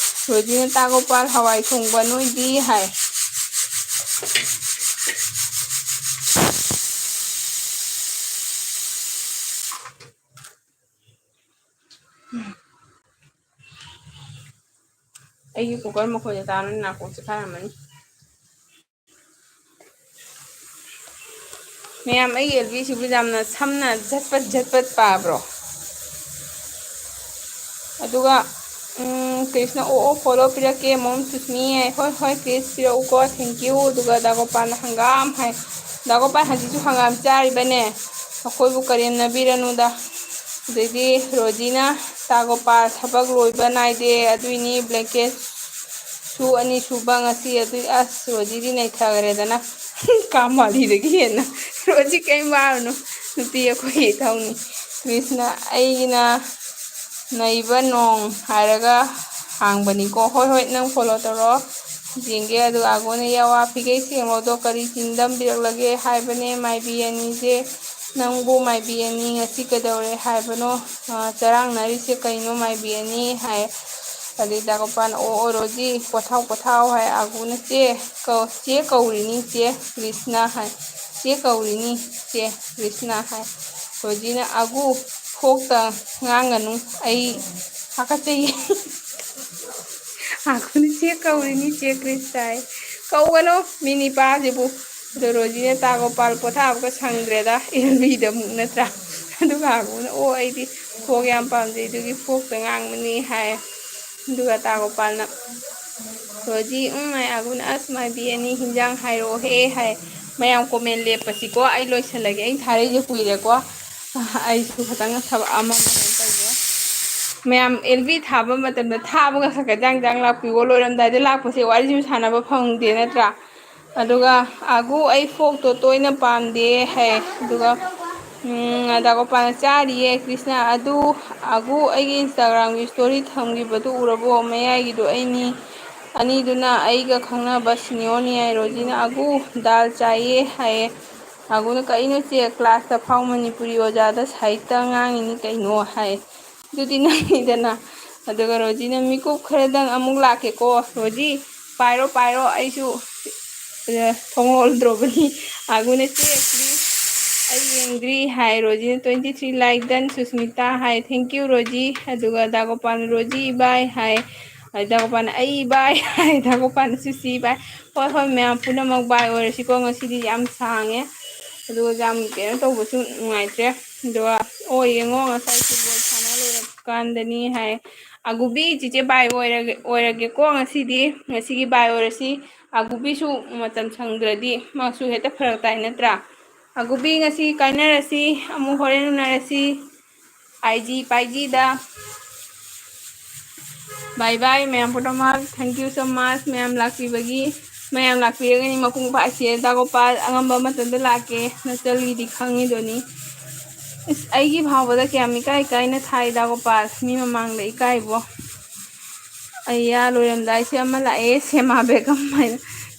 ꯔꯣꯖꯤꯅ ꯇꯥꯒꯣꯄꯥꯜ ꯍꯋꯥꯏ ꯊꯣꯡꯕ ꯅꯣꯏꯗꯤ ꯍꯥꯏ ꯑꯩꯒꯤ ꯀꯨꯀꯔ ꯃꯈꯣꯟꯁꯦ ꯇꯥꯕ ꯅꯣꯏ ꯅꯥꯀꯣꯡ ꯆꯤꯛꯈꯥꯏꯔꯝꯃꯅꯤ ꯃꯌꯥꯝ ꯑꯩꯒꯤ ꯑꯦꯜꯕꯤꯁꯤꯕꯨ ꯌꯥꯝꯅ ꯁꯝꯅ झटपट ꯄꯥꯕ꯭ꯔꯣ ꯑꯗꯨꯒ ꯀ꯭ꯔꯤꯁꯅ ꯑꯣ ꯐꯣꯂꯣ ꯄꯤꯔꯛꯀꯦ ꯃꯣꯝ ꯁꯨꯁꯃꯤ ꯍꯥꯏ ꯍꯣꯏ ꯀ꯭ꯔꯤꯁ ꯄꯤꯔꯛꯎꯀꯣ ꯊꯦꯡꯀ꯭ꯌꯨ ꯑꯗꯨꯒ ꯗꯥꯒꯣꯄꯥꯜꯅ ꯍꯪꯒꯥꯝ ꯍꯥꯏ ꯗꯥꯒꯣꯄꯥꯜ ꯍꯧꯖꯤꯛꯁꯨ ꯍꯪꯒꯥꯝ ꯆꯥꯔꯤꯕꯅꯦ ꯑꯩꯈꯣꯏꯕꯨ ꯀꯔꯦꯝꯅꯕꯤꯔꯅꯨꯗ ꯑꯗꯩꯗꯤ ꯔꯣꯖꯤꯅ ꯇꯥꯒꯣꯄꯥꯜ ꯊꯕꯛ ꯂꯣꯏꯕ ꯅꯥꯏꯗꯦ ꯑꯗꯨꯏꯅꯤ ꯕ꯭ꯂꯦꯡꯀꯦꯠ ꯁꯨ ꯑꯅꯤ ꯁꯨꯕ ꯉꯁꯤ ꯑꯗꯨꯏ ꯑꯁ ꯔꯣꯖꯤꯗꯤ ꯅꯩꯊꯈ꯭ꯔꯦꯗꯅ ꯀꯥꯃꯥꯂꯤꯗꯒꯤ ꯍꯦꯟꯅ ꯔꯣꯖꯤ ꯀꯩꯝ ꯋꯥꯔꯨꯅꯨ ꯅꯨꯄꯤ ꯑꯩꯈꯣꯏꯒꯤ ꯏꯊꯧꯅꯤ ꯀ꯭ꯔꯤꯁꯅ ꯑꯩꯒꯤꯅ ꯅꯩꯕ ꯅꯣꯡ ꯍꯥꯏꯔꯒ ꯍꯥꯡꯕꯅꯤꯀꯣ ꯍꯣꯏ ꯅꯪ ꯐꯣꯂꯣ ꯇꯧꯔꯛꯑꯣ ꯌꯦꯡꯒꯦ ꯑꯗꯨꯒ ꯑꯒꯣꯅ ꯌꯥꯋꯥ ꯐꯤꯒꯩ ꯁꯦꯡꯂꯣꯗꯣ ꯀꯔꯤ ꯆꯤꯡꯗꯝꯕꯤꯔꯛꯂꯒꯦ ꯍꯥꯏꯕꯅꯦ ꯃꯥꯏꯕꯤ ꯑꯅꯤꯁꯦ ꯅꯪꯕꯨ ꯃꯥꯏꯕꯤ ꯑꯅꯤ ꯉꯁꯤ ꯀꯩꯗꯧꯔꯦ ꯍꯥꯏꯕꯅꯣ ꯆꯔꯥꯡꯅꯔꯤꯁꯦ ꯀꯩꯅꯣ ꯃꯥꯏꯕꯤ ꯑꯅꯤ ꯍꯥꯏ ꯑꯗꯩ ꯗꯥꯒꯣꯄꯥꯜꯅ ꯑꯣ ꯔꯣꯖꯤ ꯄꯣꯊꯥꯎ ꯍꯥꯏ ꯑꯒꯨꯅ ꯆꯦ ꯀꯧꯔꯤꯅꯤ ꯆꯦ ꯀ꯭ꯔꯤꯁꯅ ꯍꯥꯏ ꯆꯦ ꯀꯧꯔꯤꯅꯤ ꯆꯦ ꯀ꯭ꯔꯤꯁꯅ ꯍꯥꯏ ꯔꯣꯖꯤꯅ ꯑꯒꯨ ꯐꯣꯛꯇ ꯉꯥꯡꯒꯅꯨ ꯑꯩ ꯍꯥꯀꯠꯆꯩ ꯑꯒꯨꯅ ꯆꯦ ꯀꯧꯔꯤꯅꯤ ꯆꯦ ꯀ꯭ꯔꯤꯁ ꯍꯥꯏ ꯀꯧꯒꯅꯨ ꯃꯤ ꯅꯤꯄꯥꯁꯤꯕꯨ ꯑꯗꯣ ꯔꯣꯖꯤꯅ ꯇꯥꯒꯣꯄꯥꯜ ꯄꯣꯊꯥꯕꯒ ꯁꯪꯗ꯭ꯔꯦꯗ ꯑꯦꯜꯕꯤꯗ ꯑꯃꯨꯛ ꯅꯠꯇ꯭ꯔꯥ ꯑꯗꯨꯒ ꯑꯒꯨꯅ ꯑꯣ ꯑꯩꯗꯤ ꯐꯣꯛ ꯌꯥꯝ ꯄꯥꯝꯖꯩ ꯑꯗꯨꯒꯤ ꯐꯣꯛꯇ ꯉꯥꯡꯕꯅꯤ ꯍꯥꯏ ꯑꯗꯨꯒ ꯇꯥꯒꯣꯄꯥꯜꯅ ꯔꯣꯖꯤ ꯑꯒꯨꯅ ꯑꯁ ꯃꯥꯏꯕꯤ ꯑꯅꯤ ꯍꯤꯟꯖꯥꯡ ꯍꯥꯏꯔꯛꯑꯣꯍꯦ ꯍꯥꯏ ꯃꯌꯥꯝ ꯀꯣꯃꯦꯟ ꯂꯦꯞꯄꯁꯤꯀꯣ ꯑꯩ ꯂꯣꯏꯁꯤꯜꯂꯒꯦ ꯑꯩꯅ ꯊꯥꯔꯛꯏꯁꯦ ꯀꯨꯏꯔꯦꯀꯣ ꯑꯩꯁꯨ ꯈꯤꯇꯪ ꯊꯕꯛ ꯑꯃ ꯇꯧꯒꯦ ꯃꯌꯥꯝ ꯑꯦꯜꯕꯤ ꯊꯥꯕ ꯃꯇꯝꯗ ꯊꯥꯕꯒ ꯈꯛ ꯖꯥꯡ ꯂꯥꯛꯄꯤꯌꯣ ꯂꯣꯏꯔꯝꯗꯥꯏꯗ ꯂꯥꯛꯄꯁꯦ ꯋꯥꯔꯤꯁꯨ ꯁꯥꯟꯅꯕ ꯐꯪꯗꯦ ꯅꯠꯇ꯭ꯔꯥ ꯑꯗꯨꯒ ꯑꯒꯨ ꯑꯩ ꯐꯣꯛꯇꯣ ꯇꯣꯏꯅ ꯄꯥꯝꯗꯦ ꯍꯥꯏ ꯑꯗꯨꯒ ꯗꯥꯒꯣꯄꯥꯟꯅ ꯆꯥꯔꯤꯌꯦ ꯀ꯭ꯔꯤꯁꯅ ꯑꯗꯨ ꯑꯒꯨ ꯑꯩꯒꯤ ꯏꯟꯁꯇꯥꯒ꯭ꯔꯥꯝꯒꯤ ꯏꯁꯇꯣꯔꯤ ꯊꯝꯈꯤꯕꯗꯨ ꯎꯔꯕꯣ ꯃꯌꯥꯏꯒꯤꯗꯣ ꯑꯩꯅꯤ ꯑꯅꯤꯗꯨꯅ ꯑꯩꯒ ꯈꯪꯅꯕ ꯁꯤꯅꯤꯌꯣꯔꯅꯤ ꯍꯥꯏ ꯔꯣꯖꯤꯅ ꯑꯒꯨ ꯗꯥꯜ ꯆꯥꯏꯌꯦ ꯍꯥꯏꯌꯦ ꯑꯒꯨꯅ ꯀꯩꯅꯣ ꯆꯦ ꯀ꯭ꯂꯥꯁꯇ ꯐꯥꯎ ꯃꯅꯤꯄꯨꯔꯤ ꯑꯣꯖꯥꯗ ꯁꯥꯍꯤꯇ꯭ꯌ ꯉꯥꯡꯉꯤꯅꯤ ꯀꯩꯅꯣ ꯍꯥꯏ ꯑꯗꯨꯗꯤ ꯅꯪꯅꯤꯗꯅ ꯑꯗꯨꯒ ꯔꯣꯖꯤꯅ ꯃꯤꯀꯨꯞ ꯈꯔꯗꯪ ꯑꯃꯨꯛ ꯂꯥꯛꯀꯦꯀꯣ ꯔꯣꯖꯤ ꯄꯥꯏꯔꯣ ꯄꯥꯏꯔꯣ ꯑꯩꯁꯨ ꯊꯣꯡ ꯂꯣꯜꯗ꯭ꯔꯣꯕꯅꯤ ꯑꯒꯨꯅ ꯆꯦ ꯑꯩ ꯌꯦꯡꯗ꯭ꯔꯤ ꯍꯥꯏ ꯔꯣꯖꯤꯅ 23 ꯂꯥꯏꯛ ꯗꯟ ꯁꯨꯁꯃꯤꯇꯥ ꯍꯥꯏ ꯊꯦꯡꯀ꯭ꯌꯨ ꯔꯣꯖꯤ ꯑꯗꯨꯒ ꯗꯥꯒꯣꯄꯥꯟ ꯔꯣꯖꯤ ꯏꯕꯥꯏ ꯍꯥꯏ ꯗꯥꯒꯣꯄꯥꯟ ꯑꯩ ꯏꯕꯥꯏ ꯍꯥꯏ ꯗꯥꯒꯣꯄꯥꯟ ꯁꯨꯁꯤ ꯏꯕꯥꯏ ꯍꯣꯏ ꯍꯣꯏ ꯃꯌꯥꯝ ꯄꯨꯝꯅꯃꯛ ꯕꯥꯏ ꯑꯣꯏꯔꯁꯤꯀꯣ ꯉꯁꯤꯗꯤ ꯌꯥꯝ ꯁꯥꯡꯉꯦ ꯑꯗꯨꯒ ꯌꯥꯝ ꯀꯩꯅꯣ ꯇꯧꯕꯁꯨ ꯅꯨꯡꯉꯥꯏꯇ꯭ꯔꯦ ꯑꯗꯨꯒ ꯑꯣ ꯌꯦꯡꯉꯣ ꯉꯁꯥꯏ ꯐꯨꯠꯕꯣꯜ ꯁꯥꯟꯅ ꯂꯣꯏꯔꯀꯥꯟꯗꯅꯤ ꯍꯥꯏ ꯑꯒꯨꯕꯤ ꯆꯤꯆꯦ ꯕꯥꯏ ꯑꯣꯏꯔꯒꯦꯀꯣ ꯉꯁꯤꯒꯤ ꯕꯥꯏ ꯑꯣꯏꯔꯁꯤ ꯑꯒꯨꯕꯤꯁꯨ ꯃꯇꯝ ꯁꯪꯗ꯭ꯔꯗꯤ ꯃꯥꯁꯨ ꯍꯦꯛꯇ ꯐꯔꯛ ꯇꯥꯏ ꯅꯠꯇ꯭ꯔꯥ ꯑꯒꯨꯕꯤ ꯉꯁꯤ ꯀꯥꯏꯅꯔꯁꯤ ꯑꯃꯨꯛ ꯍꯣꯔꯦꯟ ꯎꯅꯔꯁꯤ ꯑꯥꯏꯖꯤ ꯄꯥꯏꯖꯤꯗ ꯕꯥꯏ ꯕꯥꯏ ꯃꯌꯥꯝ ꯄꯨꯝꯅꯃꯛ ꯊꯦꯡꯀ꯭ꯌꯨ ꯁꯣ ꯃꯆ ꯃꯌꯥꯝ ꯂꯥꯛꯄꯤꯕꯒꯤ ꯃꯌꯥꯝ ꯂꯥꯛꯄꯤꯔꯒꯅꯤ ꯃꯄꯨꯡ ꯐꯥꯏꯁꯦ ꯗꯥꯒꯣꯄꯥꯜ ꯑꯉꯝꯕ ꯃꯇꯝꯗ ꯂꯥꯛꯀꯦ ꯅꯆꯜꯒꯤꯗꯤ ꯈꯪꯉꯤꯗꯨꯅꯤꯏꯁ ꯑꯩꯒꯤ ꯐꯥꯎꯕꯗ ꯀꯌꯥꯝ ꯏꯀꯥꯏꯅ ꯊꯥꯏ ꯗꯥꯒꯣꯄꯥꯜ ꯃꯤ ꯃꯃꯥꯡꯗ ꯏꯀꯥꯏꯕꯣ ꯑꯩꯌꯥ ꯂꯣꯏꯔꯝꯗꯥꯏꯁꯦ ꯑꯃ ꯂꯥꯛꯑꯦ ꯁꯦꯃꯥ ꯕꯦꯒꯝ ꯍꯥꯏꯅ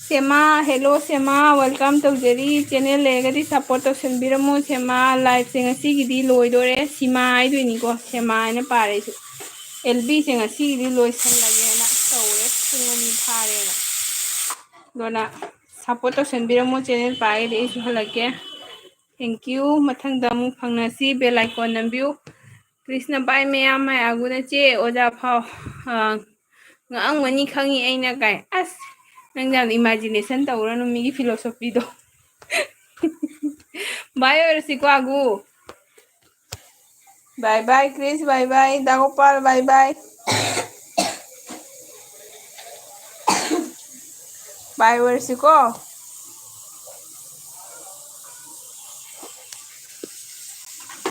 ꯁꯦꯃꯥ ꯍꯦꯜꯂꯣ ꯁꯦꯃꯥ ꯋꯦꯜꯀꯝ ꯇꯧꯖꯔꯤ ꯆꯦꯅꯦꯜ ꯂꯩꯔꯒꯗꯤ ꯁꯞꯄꯣꯔꯠ ꯇꯧꯁꯟꯕꯤꯔꯝꯃꯣ ꯁꯦꯃꯥ ꯂꯥꯏꯐꯁꯦ ꯉꯁꯤꯒꯤꯗꯤ ꯂꯣꯏꯗꯣꯔꯦ ꯁꯤꯃꯥ ꯍꯥꯏꯗꯣꯏꯅꯤꯀꯣ ꯁꯦꯃꯥ ꯍꯥꯏꯅ ꯄꯥꯔꯛꯏꯁꯨ ꯑꯦꯜꯕꯤꯁꯦ ꯉꯁꯤꯒꯤꯗꯤ ꯂꯣꯏꯁꯜꯂꯒꯦꯅ ꯇꯧꯔꯦ ꯄꯨꯡ 2 ꯐꯥꯔꯦꯅ ꯑꯗꯨꯅ ꯁꯞꯄꯣꯔꯠ ꯇꯧꯁꯟꯕꯤꯔꯝꯃꯣ ꯆꯦꯅꯦꯜ ꯄꯥꯏꯔꯗꯤ ꯑꯩꯁꯨ ꯍꯜꯂꯛꯀꯦ ꯊꯦꯡꯀ꯭ꯌꯨ ꯃꯊꯪꯗ ꯑꯃꯨꯛ ꯐꯪꯅꯁꯤ ꯕꯦꯜ ꯑꯥꯏꯀꯣꯟ ꯅꯝꯕꯤꯌꯨ ꯀ꯭ꯔꯤꯁꯅ ꯕꯥꯏ ꯃꯌꯥꯝ ꯃꯥꯏ ꯑꯒꯨꯅ ꯆꯦ ꯑꯣꯖꯥ ꯐꯥꯎ ꯉꯛꯑꯝꯒꯅꯤ ꯈꯪꯉꯤ ꯑꯩꯅ ꯀꯥꯏ ꯑꯁ ꯅꯪ ꯌꯥꯝꯅ ꯏꯃꯥꯖꯤꯅꯦꯁꯟ ꯇꯧꯔꯅꯨ ꯃꯤꯒꯤ ꯐꯤꯂꯣꯁꯣꯐꯤꯗꯣ ꯕꯥꯏ ꯑꯣꯏꯔꯁꯤꯀꯣ ꯑꯒꯨ ꯕꯥꯏ ꯕꯥꯏ ꯀ꯭रिꯁ ꯕꯥꯏ ꯕꯥꯏ ꯗꯥꯒꯣꯄꯥꯜ ꯕꯥꯏ ꯕꯥꯏ ꯕꯥꯏ ꯑꯣꯏꯔꯁꯤꯀꯣ